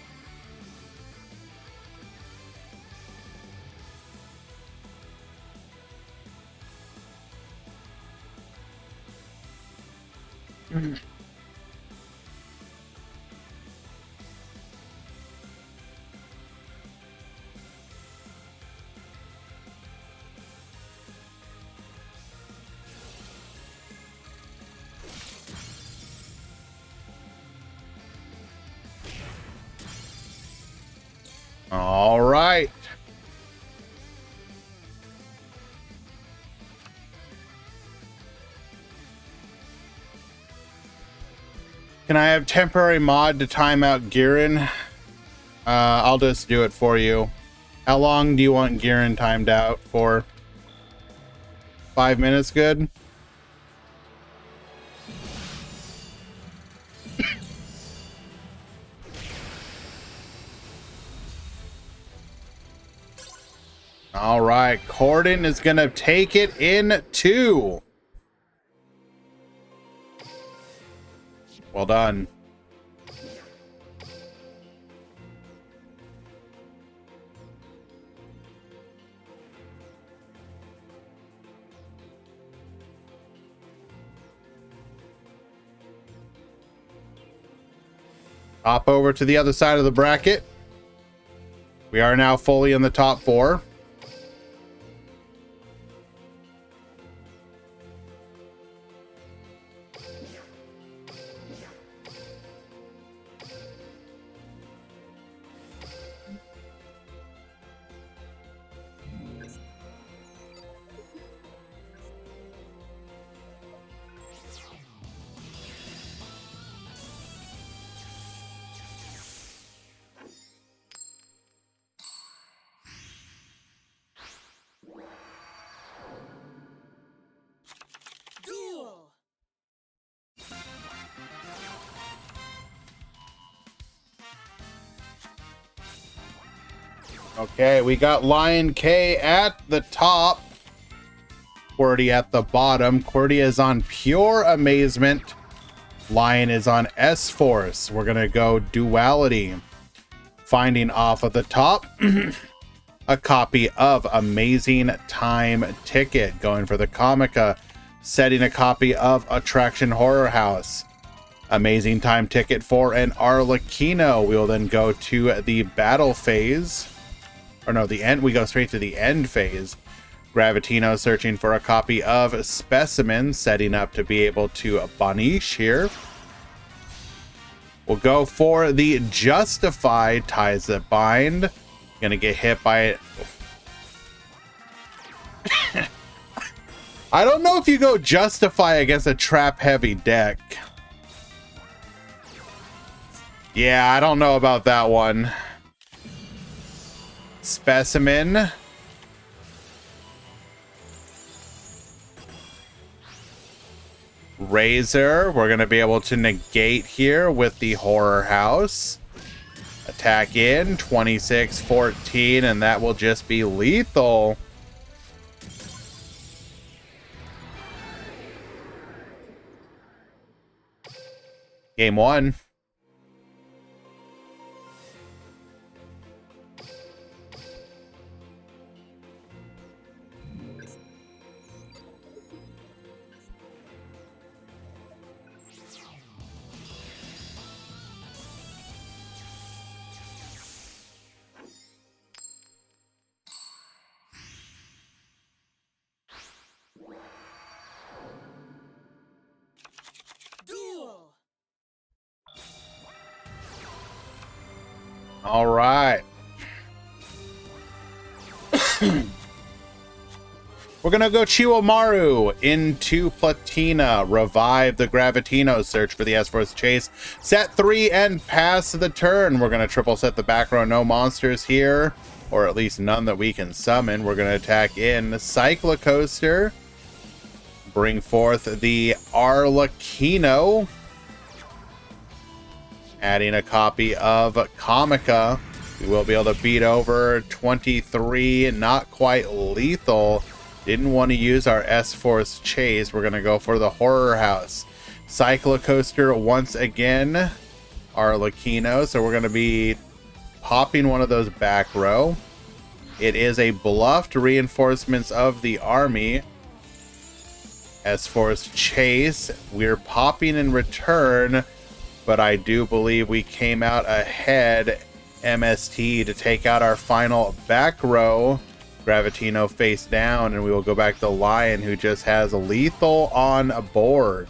All right. Can I have temporary mod to time out Girin? I'll just do it for you. How long do you want Girin timed out for? 5 minutes good? All right, Corden is going to take it in 2. Well done. Hop over to the other side of the bracket. We are now fully in the top 4. Okay, we got Lion K at the top. QWERTY at the bottom. QWERTY is on Pure Amazement. Lion is on S-Force. We're going to go Duality. Finding off of the top, a copy of Amazing Time Ticket. Going for the Comica. Setting a copy of Attraction Horror House. Amazing Time Ticket for an Arlecchino. We will then go to the battle phase. Or no, the end. We go straight to the end phase. Gravitino searching for a copy of Specimen, setting up to be able to Banish here. We'll go for the Justified, Ties That Bind. Gonna get hit by it. I don't know if you go Justify against a trap heavy deck. Yeah, I don't know about that one. Specimen. Razor. We're going to be able to negate here with the Horror House. Attack in 26-14, and that will just be lethal. Game 1. Duel. All right. We're going to go Chiwomaru into Platina. Revive the Gravitino. Search for the S-Force Chase. Set 3 and pass the turn. We're going to triple set the back row. No monsters here. Or at least none that we can summon. We're going to attack in Cyclocoaster. Bring forth the Arlecchino. Adding a copy of Comica. We will be able to beat over 23. Not quite lethal. Didn't want to use our S-Force Chase. We're going to go for the Horror House. Cyclocoaster once again. Arlecchino. So we're going to be popping one of those back row. It is a bluffed reinforcements of the army. S-Force Chase. We're popping in return, but I do believe we came out ahead. MST to take out our final back row. Gravitino face down, and we will go back to Lion, who just has lethal on board.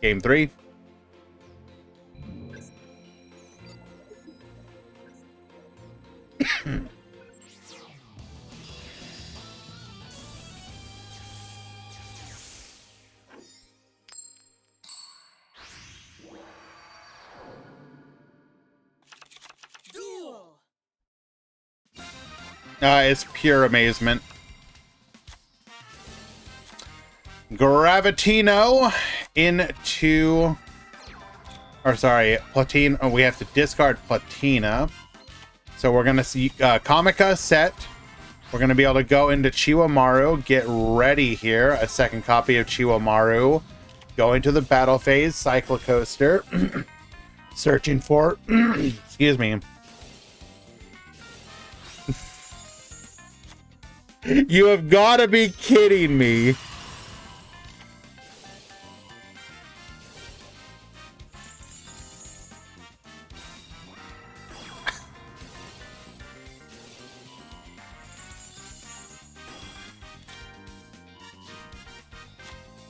Game 3. Duel. It's pure amazement. Gravitino into... Or sorry, Platina. Oh, we have to discard Platina. So we're going to see Comica set. We're going to be able to go into Chiwomaru. Get ready here. A second copy of Chiwomaru. Going to the battle phase. Cyclocoaster. Searching for... excuse me. You have got to be kidding me.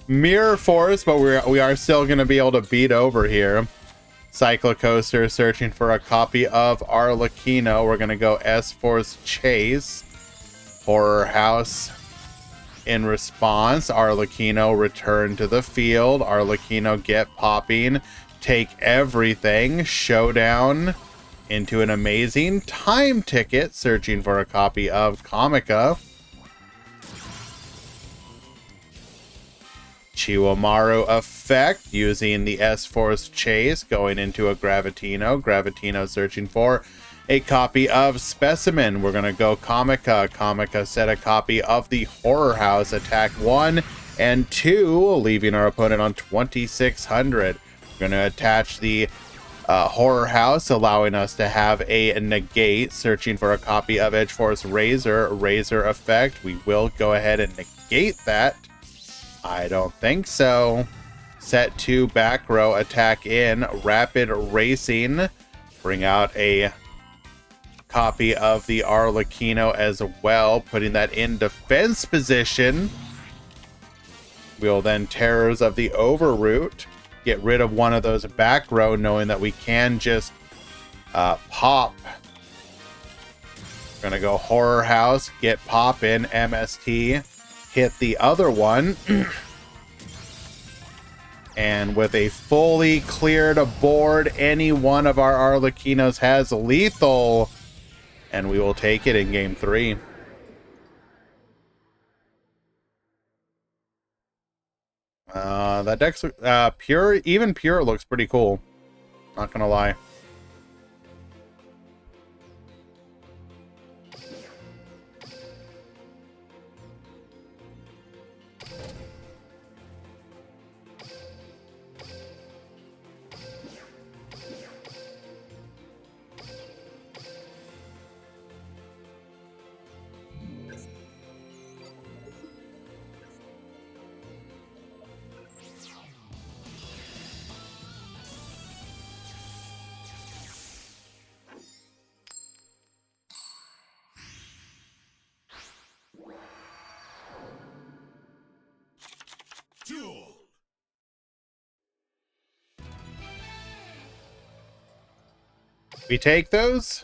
Mirror Force, but we are still going to be able to beat over here. Cyclocoaster searching for a copy of Arlecchino. We're going to go S-Force Chase. Horror House in response. Arlecchino return to the field. Arlecchino get popping. Take everything. Showdown into an amazing time ticket. Searching for a copy of Comica. Chiwamaru effect using the S-Force Chase, going into a Gravitino. Gravitino searching for a copy of Specimen. We're going to go Comica. Comica set a copy of the Horror House, attack 1 and 2, leaving our opponent on 2,600. We're going to attach the Horror House, allowing us to have a negate, searching for a copy of Edge Force Razor. Razor effect. We will go ahead and negate that. I don't think so. Set 2 back row, attack in, Rapid Racing. Bring out a copy of the Arlecchino as well, putting that in defense position. We'll then Terrors of the Overroot, get rid of one of those back row, knowing that we can just pop. Gonna go Horror House, get pop in, MST, hit the other one. And with a fully cleared board, any one of our Arlecchinos has lethal. And we will take it in game 3. That deck's pure, even pure looks pretty cool. Not gonna lie. Duel. We take those.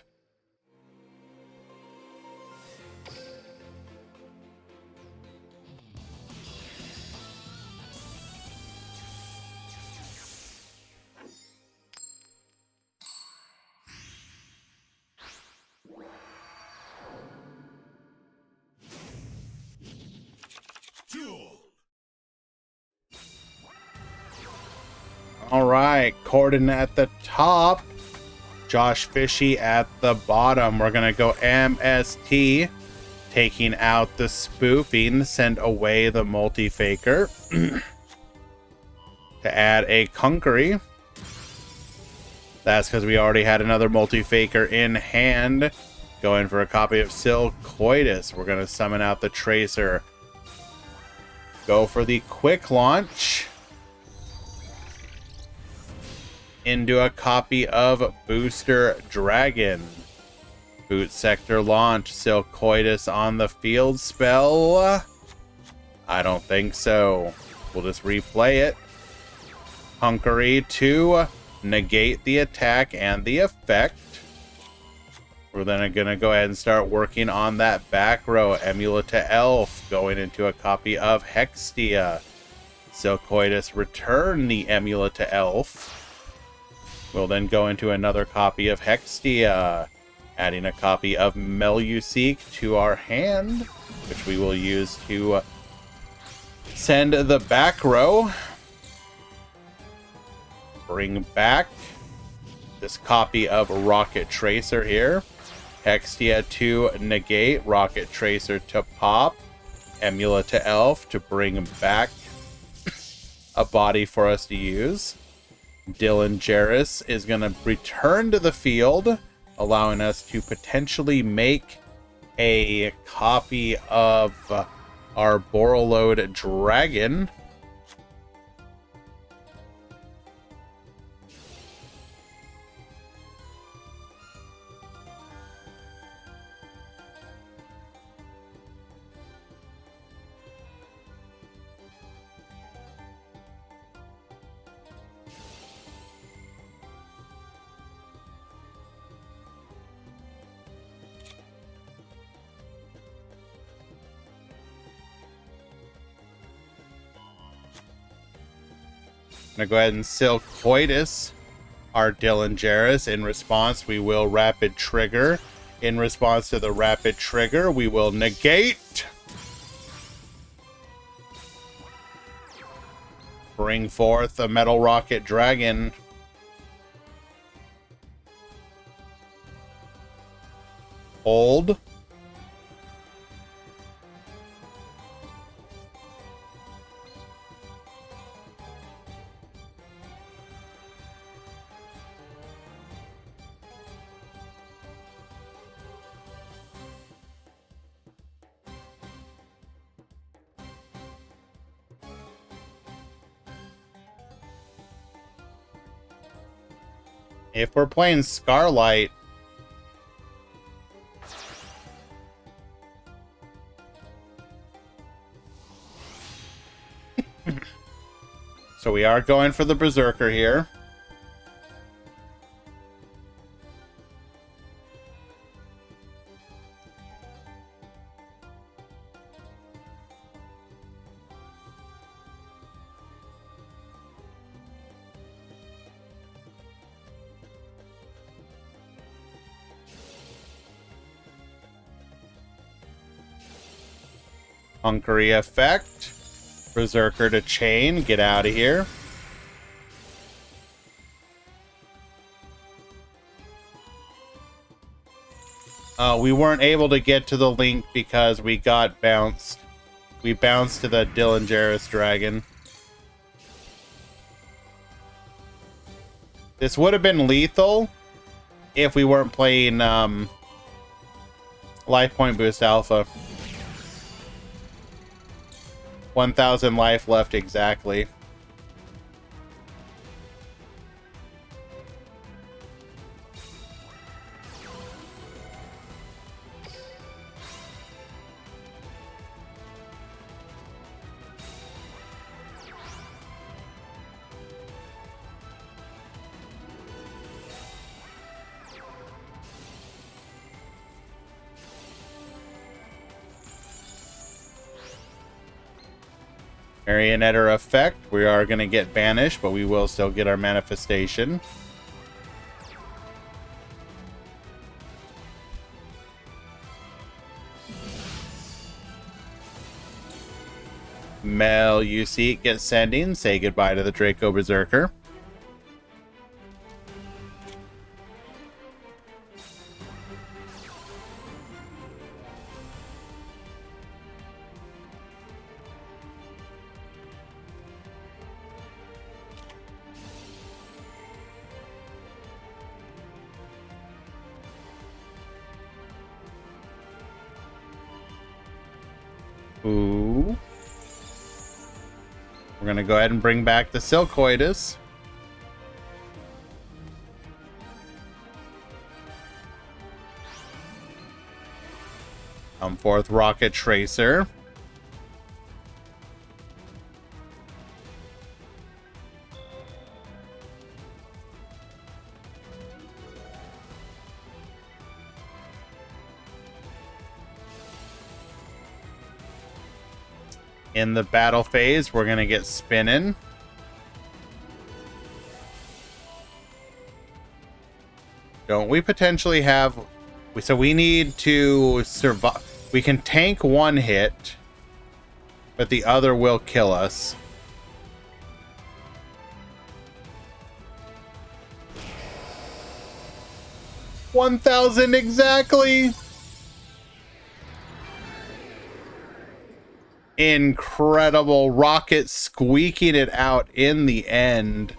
Duel. All right, Corden at the top, Josh Fishy at the bottom. We're gonna go MST, taking out the spoofing, send away the multi-faker to add a Conquery. That's because we already had another multi-faker in hand. Going for a copy of Silcoitus. We're gonna summon out the Tracer. Go for the quick launch into a copy of Booster Dragon. Boot Sector launch, Silcoitus on the field spell. I don't think so. We'll just replay it. Hunkery to negate the attack and the effect. We're then going to go ahead and start working on that back row. Amulet to Elf, going into a copy of Hextia. Silcoitus return the Amulet to Elf. We'll then go into another copy of Hextia, adding a copy of Meluseek to our hand, which we will use to send the back row. Bring back this copy of Rocket Tracer here. Hextia to negate, Rocket Tracer to pop, Amulet to Elf to bring back a body for us to use. Dylan Jarrus is going to return to the field, allowing us to potentially make a copy of our Borreload Dragon. I'm gonna go ahead and Silcoitus our Dylan Jarrus. In response, we will Rapid Trigger. In response to the Rapid Trigger, we will negate. Bring forth a metal rocket dragon. Hold. If we're playing Scarlight, so we are going for the Berserker here. Hunkery effect. Berserker to chain. Get out of here. We weren't able to get to the link because we got bounced. We bounced to the Dillingerous dragon. This would have been lethal if we weren't playing Life Point Boost Alpha. 1,000 life left exactly. Marionetta effect. We are going to get banished, but we will still get our manifestation. Mel, you see it get sending. Say goodbye to the Draco Berserker. Ooh. We're going to go ahead and bring back the Silcoidus. Come forth, Rocket Tracer. In the battle phase, we're going to get spinning. Don't we potentially have... So we need to survive. We can tank one hit, but the other will kill us. $1,000 exactly! Incredible. Rocket squeaking it out in the end.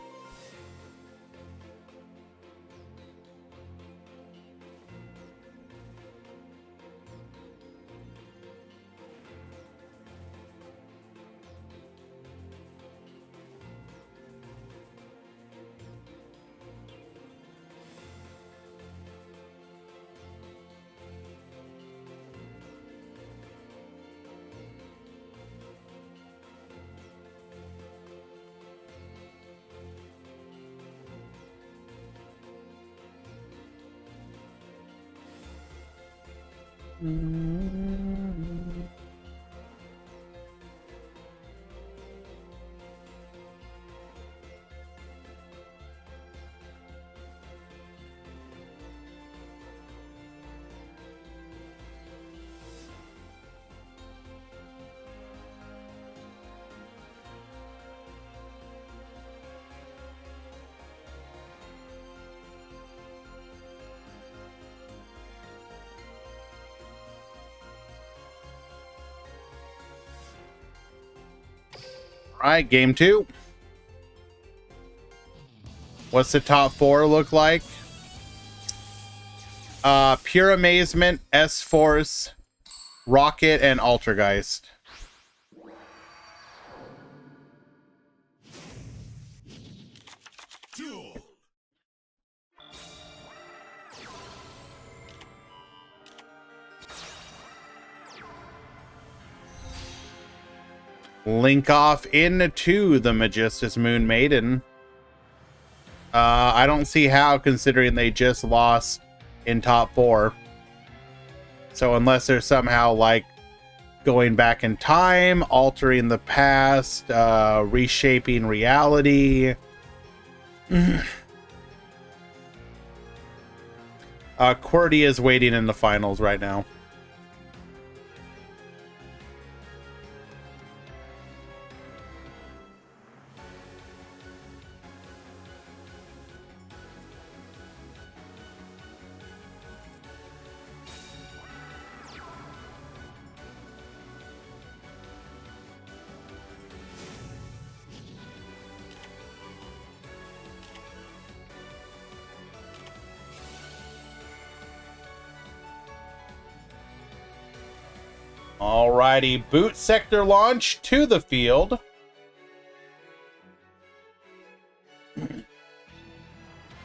Right, game 2. What's the top 4 look like? Pure Amazement, S-Force, Rocket, and Altergeist. Duel. Link off into the Magistus Moon Maiden. I don't see how, considering they just lost in top 4. So unless they're somehow like going back in time, altering the past, reshaping reality. QWERTY is waiting in the finals right now. Alrighty, boot sector launch to the field.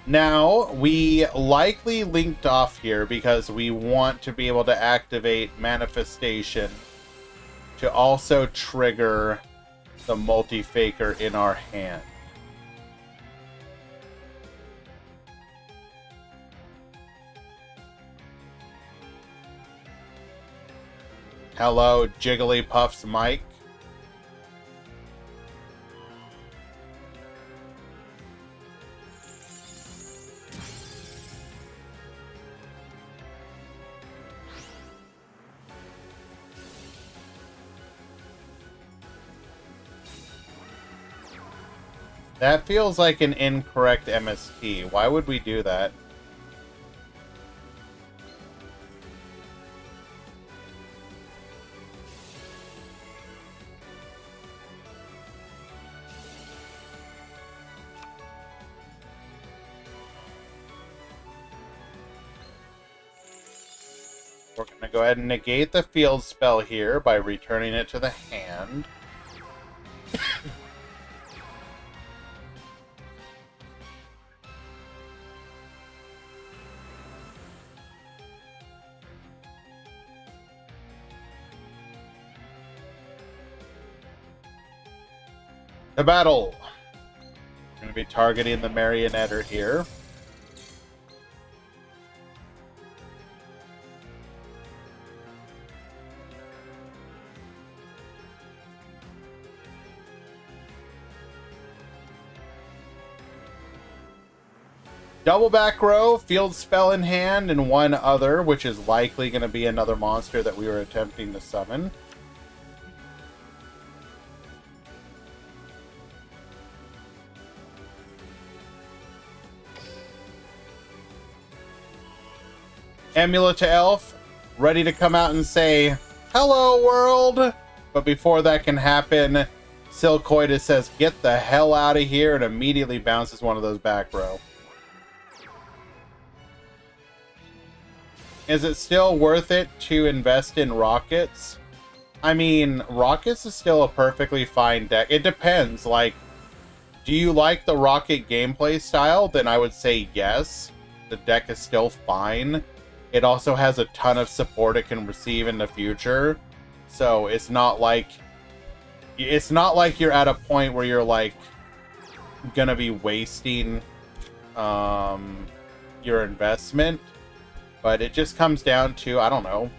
Now, we likely linked off here because we want to be able to activate Manifestation to also trigger the multi-faker in our hand. Hello, Jigglypuff's mic. That feels like an incorrect MST. Why would we do that? We're going to go ahead and negate the field spell here by returning it to the hand. To battle! We're going to be targeting the Marionetter here. Double back row, field spell in hand, and one other, which is likely going to be another monster that we were attempting to summon. Amulet to Elf, ready to come out and say, "Hello, world!" But before that can happen, Silcoidus says, "Get the hell out of here," and immediately bounces one of those back row. Is it still worth it to invest in Rockets? I mean, Rockets is still a perfectly fine deck. It depends. Like, do you like the Rocket gameplay style? Then I would say yes. The deck is still fine. It also has a ton of support it can receive in the future. So it's not like you're at a point where you're like gonna be wasting your investment. But it just comes down to, I don't know,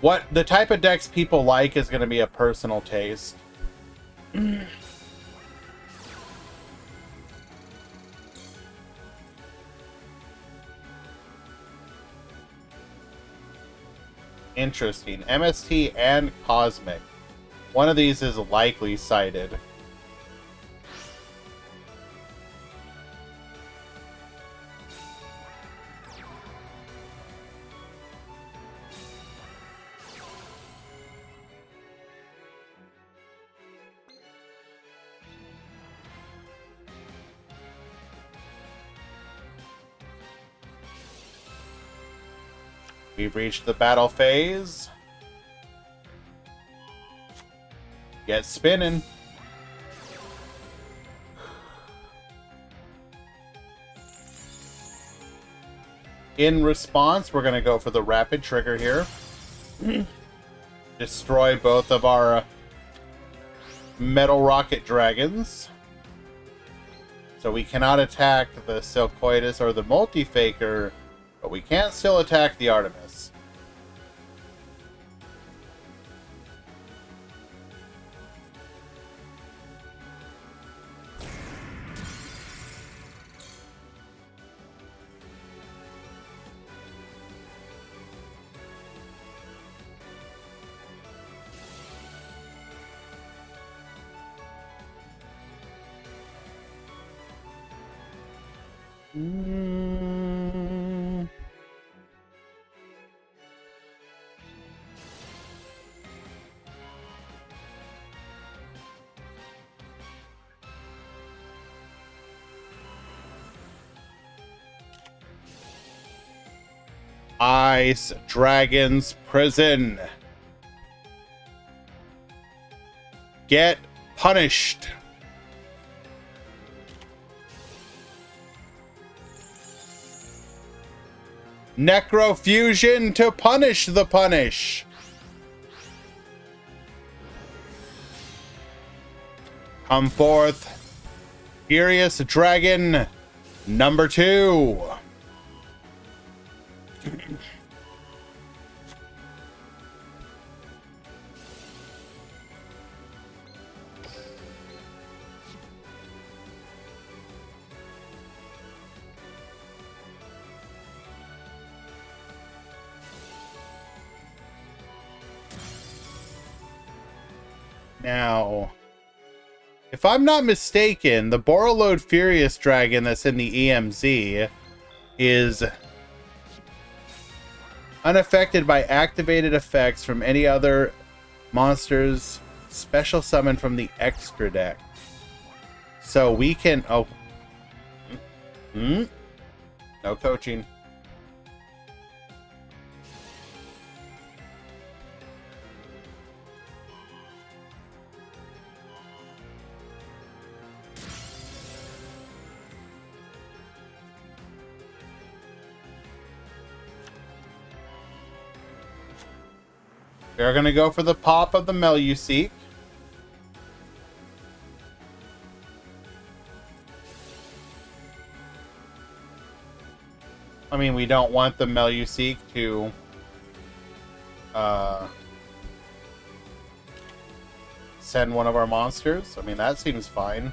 what the type of decks people like is going to be a personal taste. Interesting. MST and Cosmic. One of these is likely cited. We've reached the battle phase. Get spinning. In response, we're going to go for the rapid trigger here. Destroy both of our metal rocket dragons. So we cannot attack the Silcoitus or the Multi-Faker, but we can still attack the Artemis. Ice Dragon's Prison. Get punished. Necrofusion to punish the punish. Come forth, Furious Dragon number 2. Now, if I'm not mistaken, the Borreload Furious Dragon that's in the EMZ is unaffected by activated effects from any other monsters special summon from the extra deck. So we can... Oh. No coaching. We're going to go for the pop of the Meluseek. I mean, we don't want the Meluseek to send one of our monsters. I mean, that seems fine.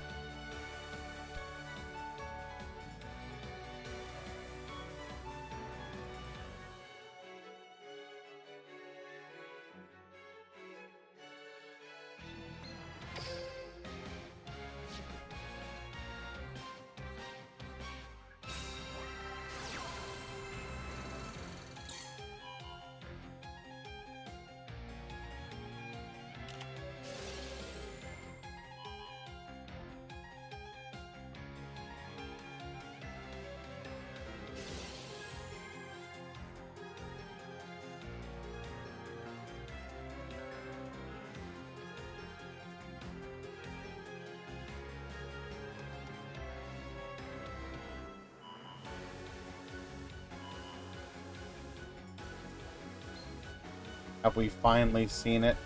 Have we finally seen it?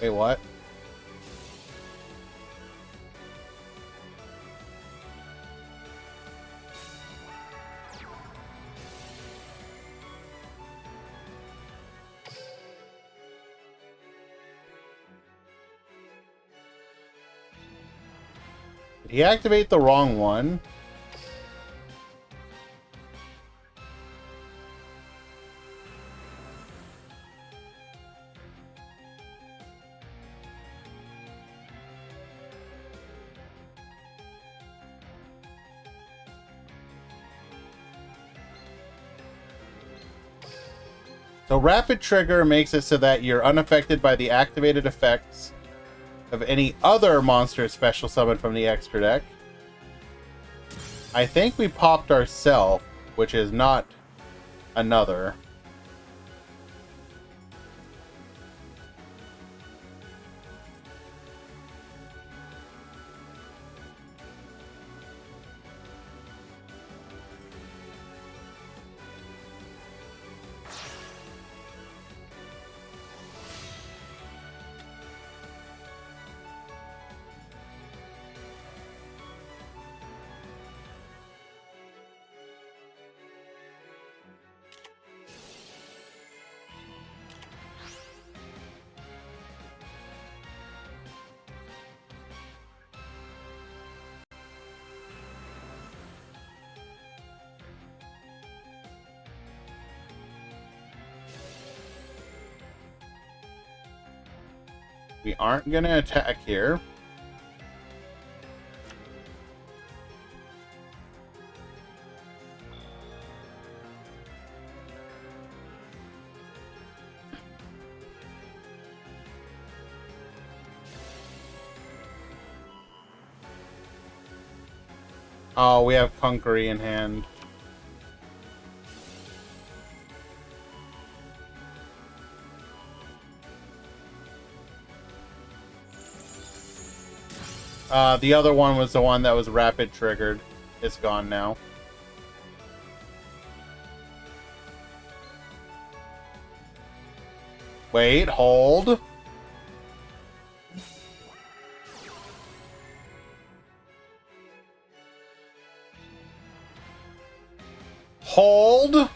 Wait, what? Did he activate the wrong one? So Rapid Trigger makes it so that you're unaffected by the activated effects of any other monster special summon from the extra deck. I think we popped ourself, which is not another. We aren't going to attack here. Oh, we have Conquery in hand. The other one was the one that was rapid triggered. It's gone now. Wait, hold. Hold.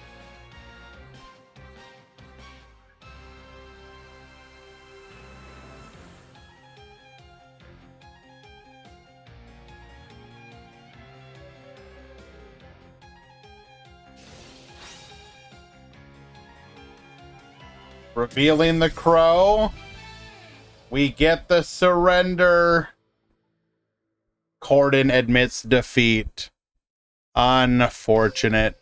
Revealing the crow. We get the surrender. Corden admits defeat. Unfortunate.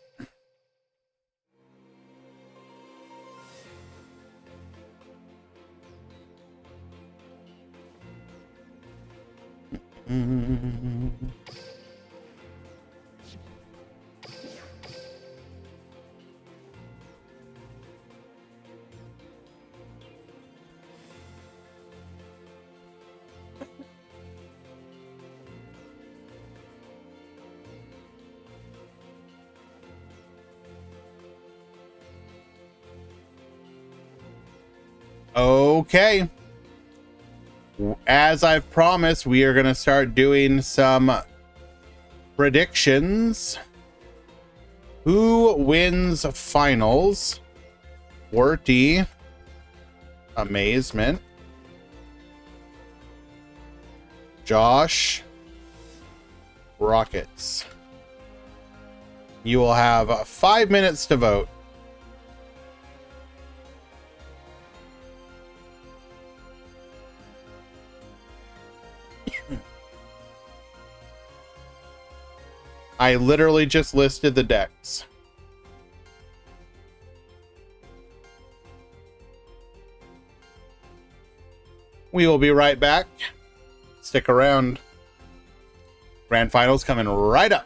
Okay. As I've promised, we are going to start doing some predictions. Who wins finals? Worty. Amazement. Josh. Rockets. You will have 5 minutes to vote. I literally just listed the decks. We will be right back. Stick around. Grand Finals coming right up.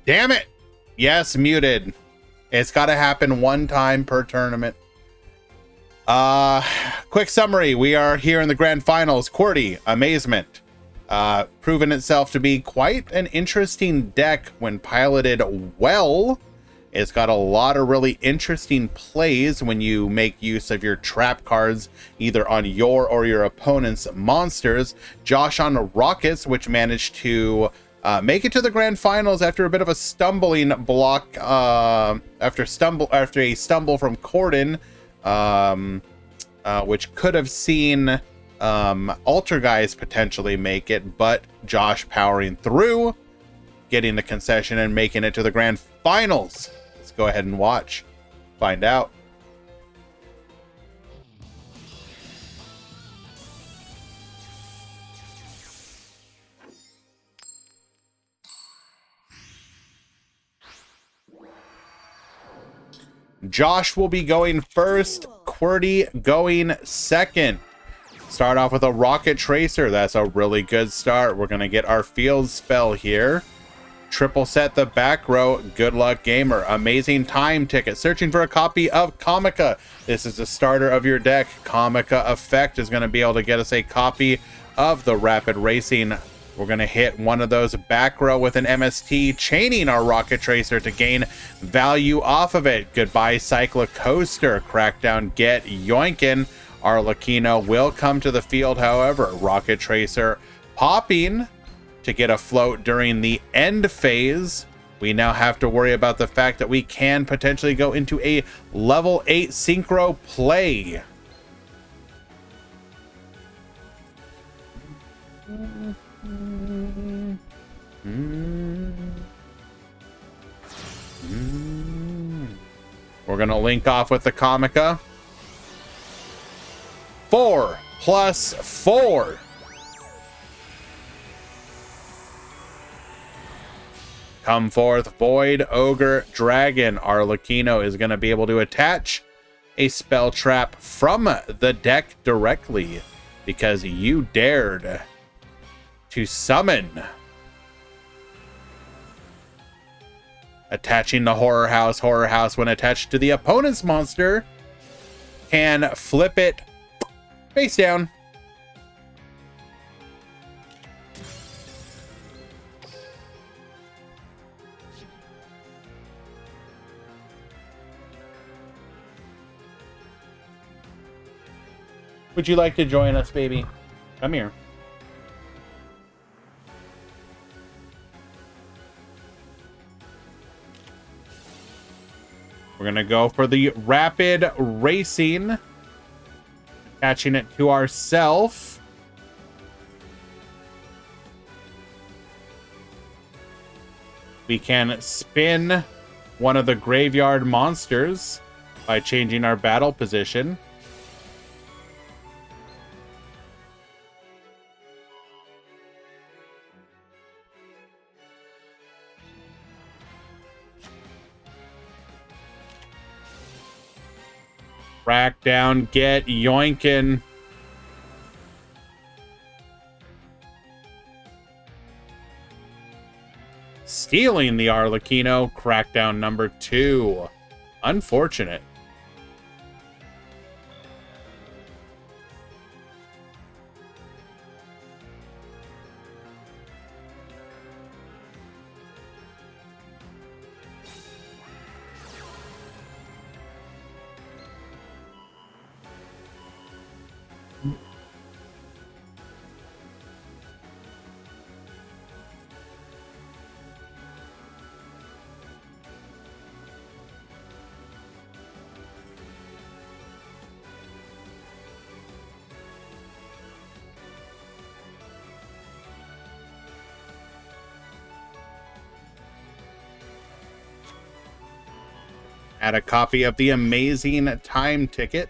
Damn it. Yes, muted. It's got to happen one time per tournament. Quick summary. We are here in the grand finals. QWERTY, Amazement. Proven itself to be quite an interesting deck when piloted well. It's got a lot of really interesting plays when you make use of your trap cards, either on your or your opponent's monsters. Josh on the Rockets, which managed to make it to the grand finals after a bit of a stumbling block, after a stumble from Corden, which could have seen Altergeist potentially make it, but Josh powering through, getting the concession and making it to the grand finals. Let's go ahead and watch, find out. Josh will be going first, QWERTY going second. Start off with a Rocket Tracer. That's a really good start. We're going to get our field spell here. Triple set the back row. Good luck, gamer. Amazing time ticket. Searching for a copy of Comica. This is the starter of your deck. Comica Effect is going to be able to get us a copy of the Rapid Racing. We're going to hit one of those back row with an MST, chaining our Rocket Tracer to gain value off of it. Goodbye, Cyclocoaster. Crackdown, get yoinkin'. Arlecchino will come to the field, however. Rocket Tracer popping to get a float during the end phase. We now have to worry about the fact that we can potentially go into a level 8 synchro play. We're gonna link off with the Comica. 4 + 4. Come forth, Void Ogre Dragon. Arlecchino is going to be able to attach a spell trap from the deck directly because you dared to summon. Attaching the Horror House. Horror House, when attached to the opponent's monster, can flip it face down. Would you like to join us, baby? Come here. We're going to go for the Rapid Racing. Attaching it to ourself. We can spin one of the graveyard monsters by changing our battle position. Rack down, get yoinkin'. Stealing the Arlecchino, crackdown number 2. Unfortunate. Add a copy of the amazing time ticket.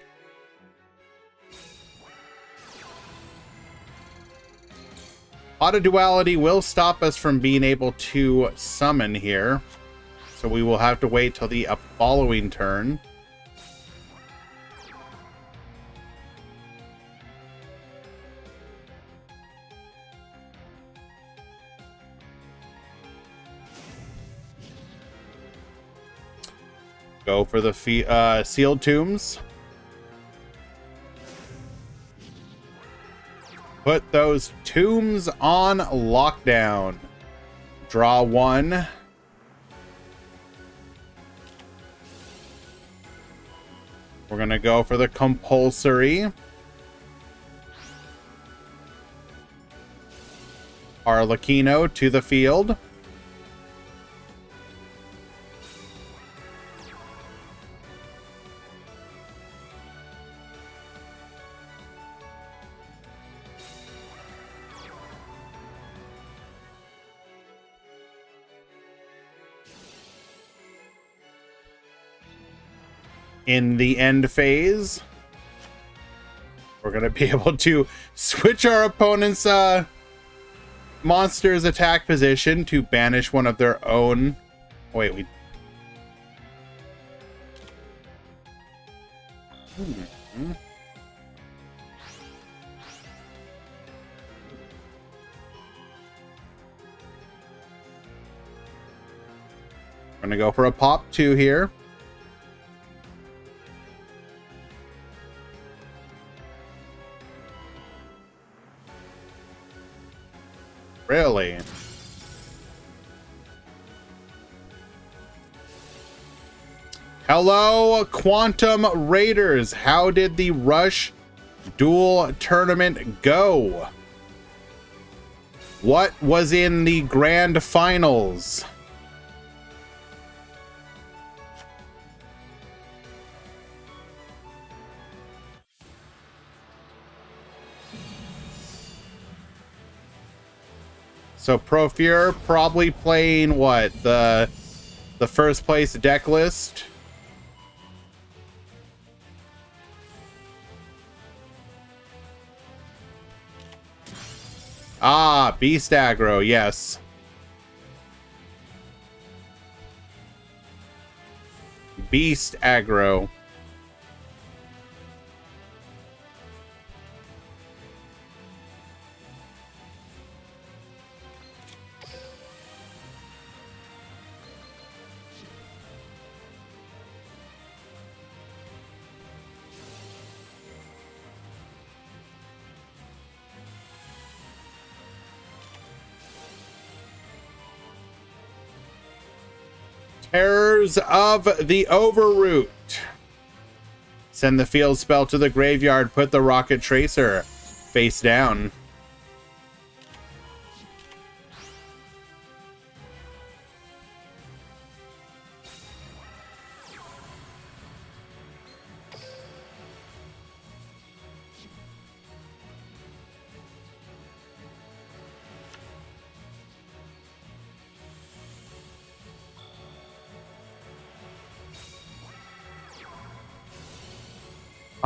Auto duality will stop us from being able to summon here, so we will have to wait till the following turn. Go for the sealed tombs. Put those tombs on lockdown. Draw one. We're gonna go for the compulsory. Arlecchino to the field. In the end phase, we're going to be able to switch our opponent's monster's attack position to banish one of their own. Wait, we... We're going to go for a pop 2 here. Really? Hello, Quantum Raiders. How did the Rush Duel tournament go? What was in the grand finals? So Profure probably playing what? The first place deck list. Ah, Beast Aggro, yes. Beast Aggro. Terrors of the Overroot. Send the field spell to the graveyard. Put the Rocket Tracer face down.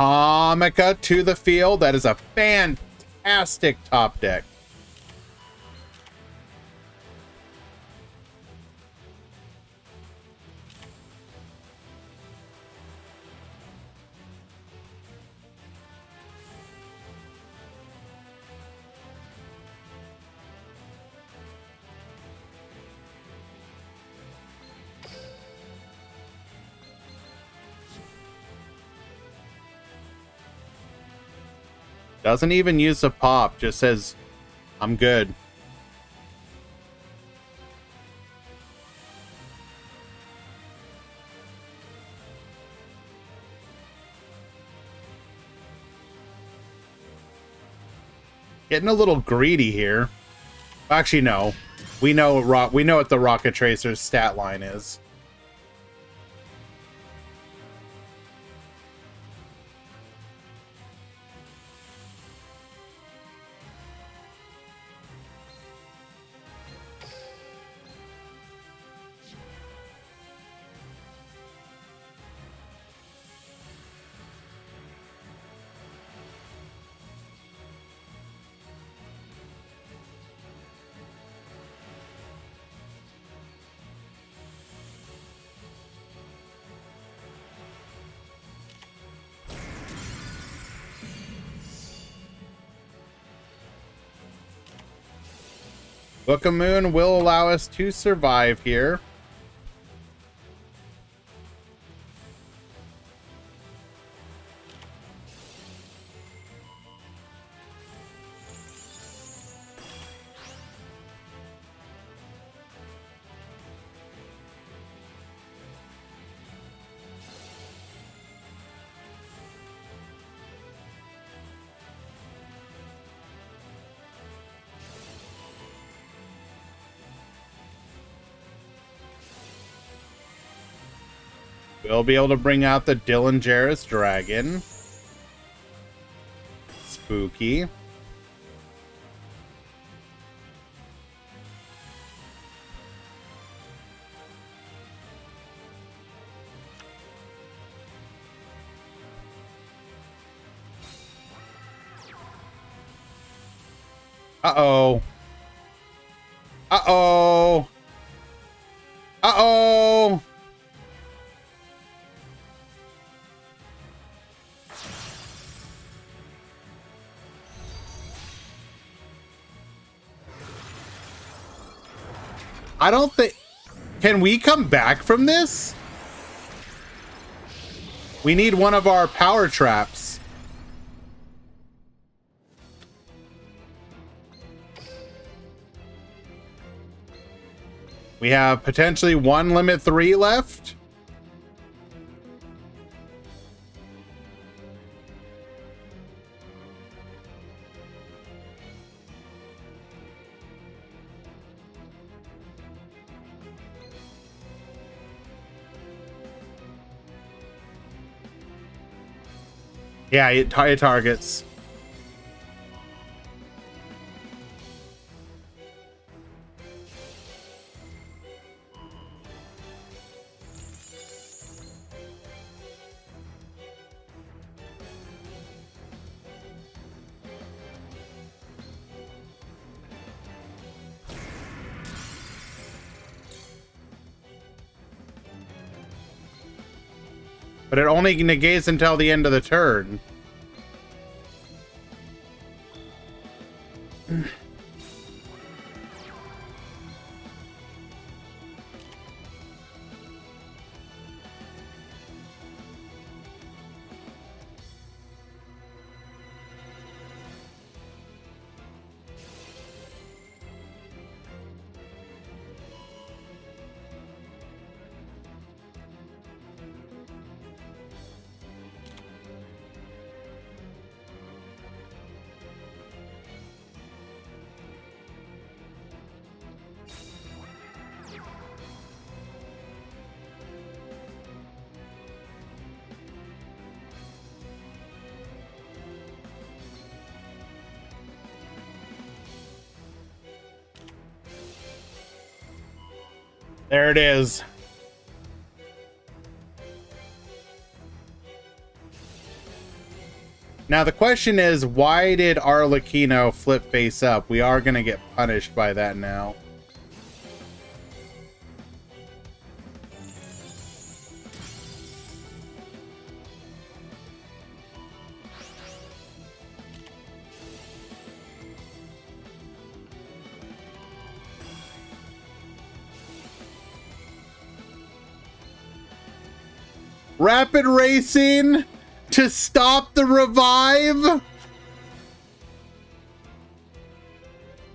Amica to the field. That is a fantastic top deck. Doesn't even use a pop, just says, I'm good. Getting a little greedy here. Actually, no. We know what the Rocket Tracer's stat line is. Book of Moon will allow us to survive here. We'll be able to bring out the Dylan Jarrus dragon. Spooky. Uh-oh. Uh-oh. Uh-oh. I don't think... Can we come back from this? We need one of our power traps. We have potentially one limit 3 left. Yeah, it targets. But it only negates until the end of the turn. There it is. Now the question is, why did Arlecchino flip face up? We are going to get punished by that now. Rapid racing to stop the revive?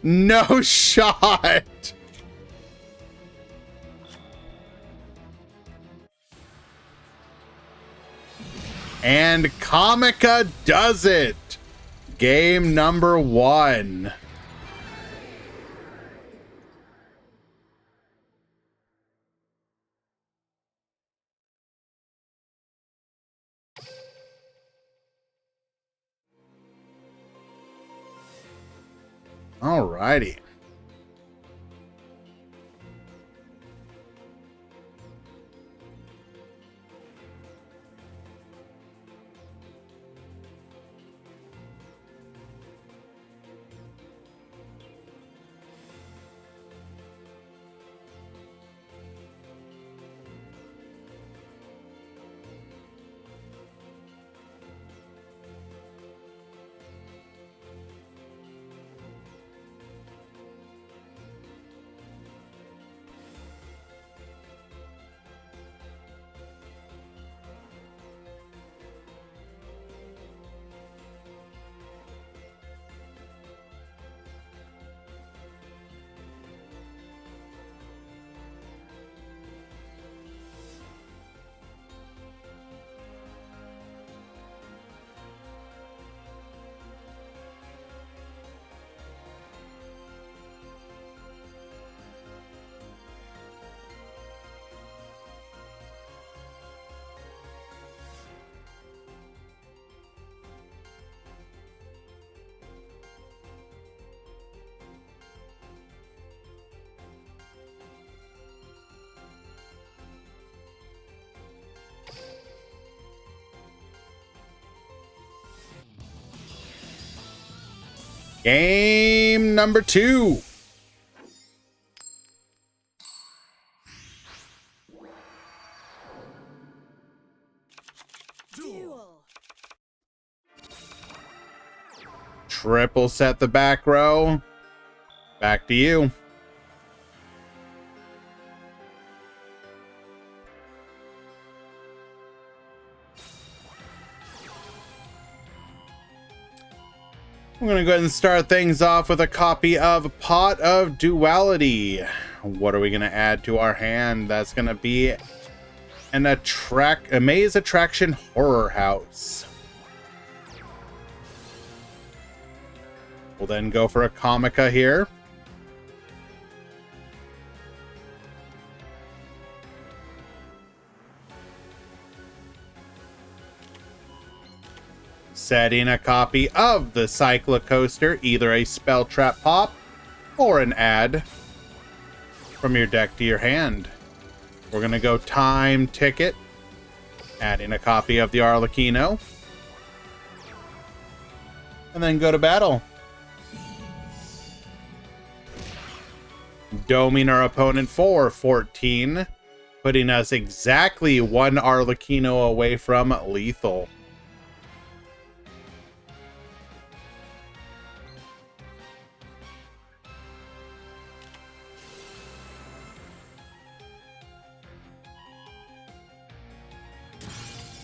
No shot. And Comica does it. Game number 1. Alrighty. Game number 2. Duel. Triple set the back row. Back to you. We're going to go ahead and start things off with a copy of Pot of Duality. What are we going to add to our hand? That's going to be a maze attraction horror house. We'll then go for a Comica here. Setting a copy of the Cyclocoaster, either a spell trap pop or an add from your deck to your hand. We're going to go time ticket, adding a copy of the Arlecchino, and then go to battle. Doming our opponent for 14, putting us exactly one Arlecchino away from lethal.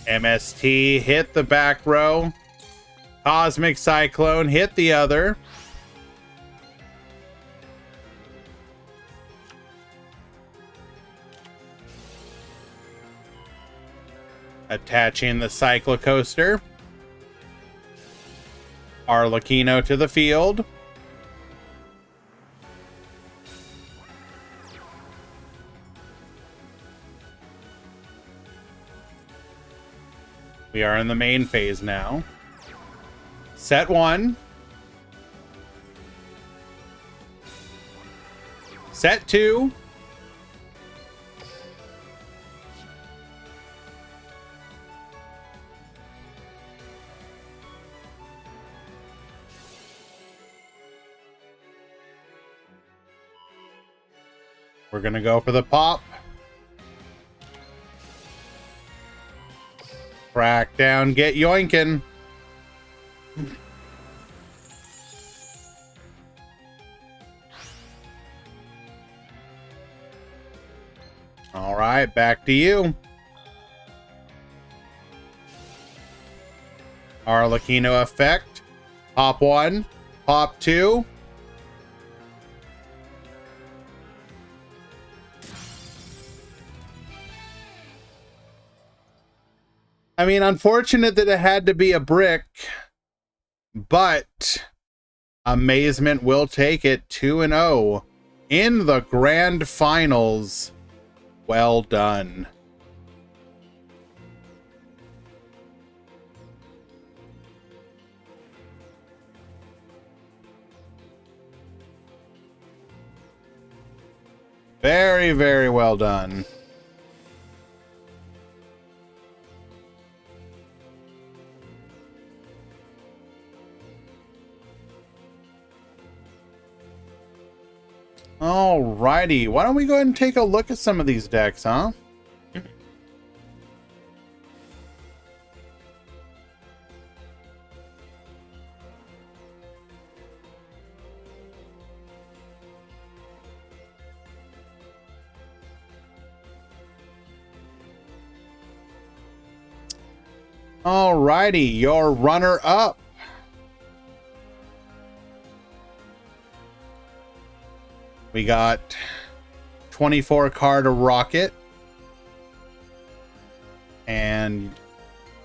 MST hit the back row. Cosmic Cyclone hit the other. Attaching the Cyclocoaster. Arlecchino to the field. We are in the main phase now. Set 1. Set 2. We're going to go for the pop. Crack down, get yoinkin'. All right, back to you. Arlecchino effect. Pop 1, pop 2. I mean, unfortunate that it had to be a brick, but Amazement will take it 2-0 in the grand finals. Well done. Very, very well done. Alrighty, why don't we go ahead and take a look at some of these decks, huh? Alrighty, your runner-up. We got 24 card Rocket and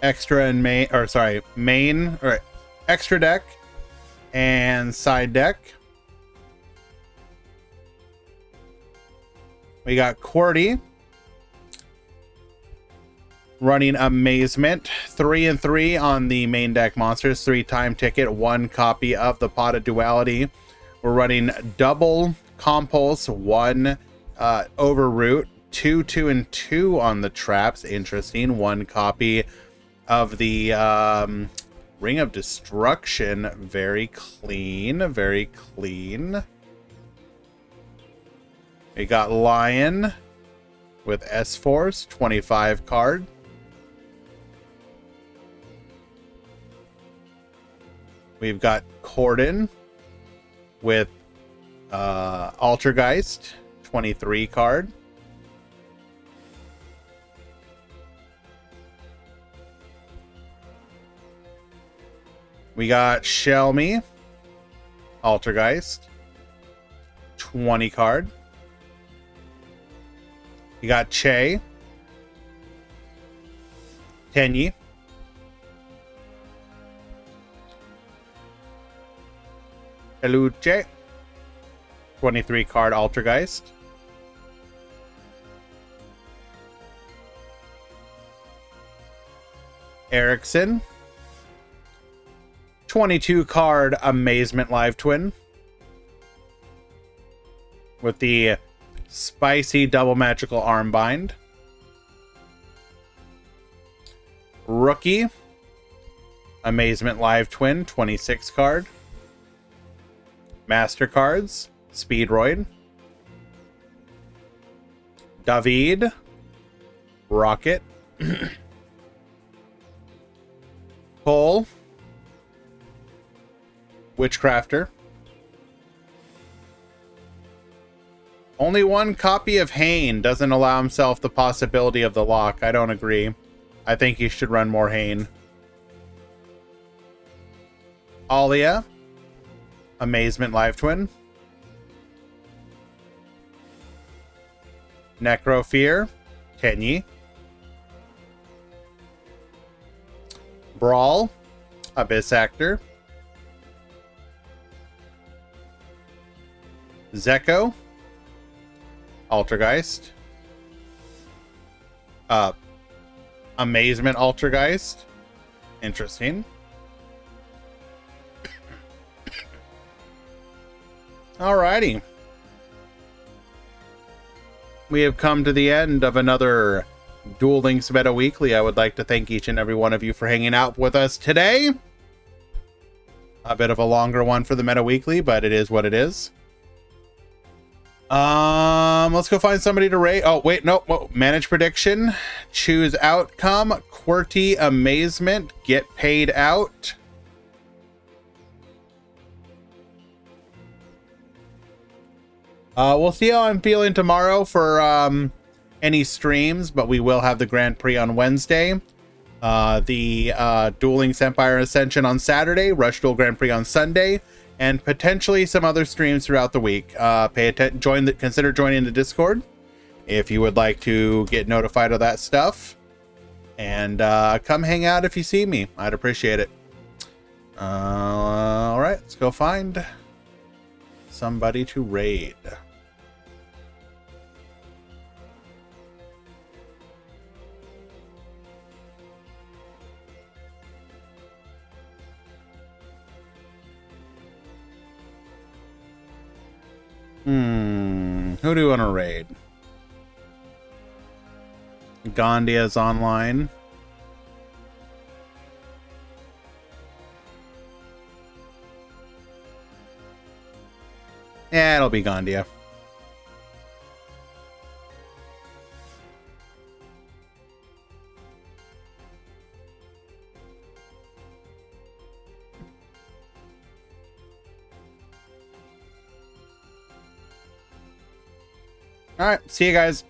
extra and main, or sorry, main or extra deck and side deck. We got QWERTY running Amazement, 3 and 3 on the main deck monsters, 3-time ticket, 1 copy of the Pot of Duality. We're running double Compulse, 1 Overroot, 2, 2, and 2 on the traps. Interesting. 1 copy of the Ring of Destruction. Very clean. Very clean. We got Lion with S-Force. 25 card. We've got Corden with Altergeist. 23 card. We got Shelmy, Altergeist, 20 card. We got Che, Tenyi, Peluche, 23 card Altergeist. Erickson, 22 card Amazement Live Twin with the spicy double magical armbind. Rookie Amazement Live Twin, 26 card. Master cards, Speedroid, David, Rocket, Cole, Witchcrafter. Only one copy of Hane doesn't allow himself the possibility of the lock. I don't agree. I think you should run more Hane. Alia, Amazement Live Twin. Necrofear, Tenyi. Brawl, Abyss Actor. Zeko, Altergeist. Amazement Altergeist. Interesting. Alrighty. We have come to the end of another Duel Links Meta Weekly. I would like to thank each and every one of you for hanging out with us today. A bit of a longer one for the Meta Weekly, but it is what it is. Let's go find somebody to rate. Oh, wait, no. Whoa. Manage prediction. Choose outcome. QWERTY Amazement. Get paid out. We'll see how I'm feeling tomorrow for any streams, but we will have the Grand Prix on Wednesday. The Duel Links Empire Ascension on Saturday. Rush Duel Grand Prix on Sunday. And potentially some other streams throughout the week. Consider joining the Discord if you would like to get notified of that stuff. And come hang out if you see me. I'd appreciate it. All right, let's go find somebody to raid. Who do you want to raid? Gandia's online. Yeah, it'll be Gandia. All right, see you guys.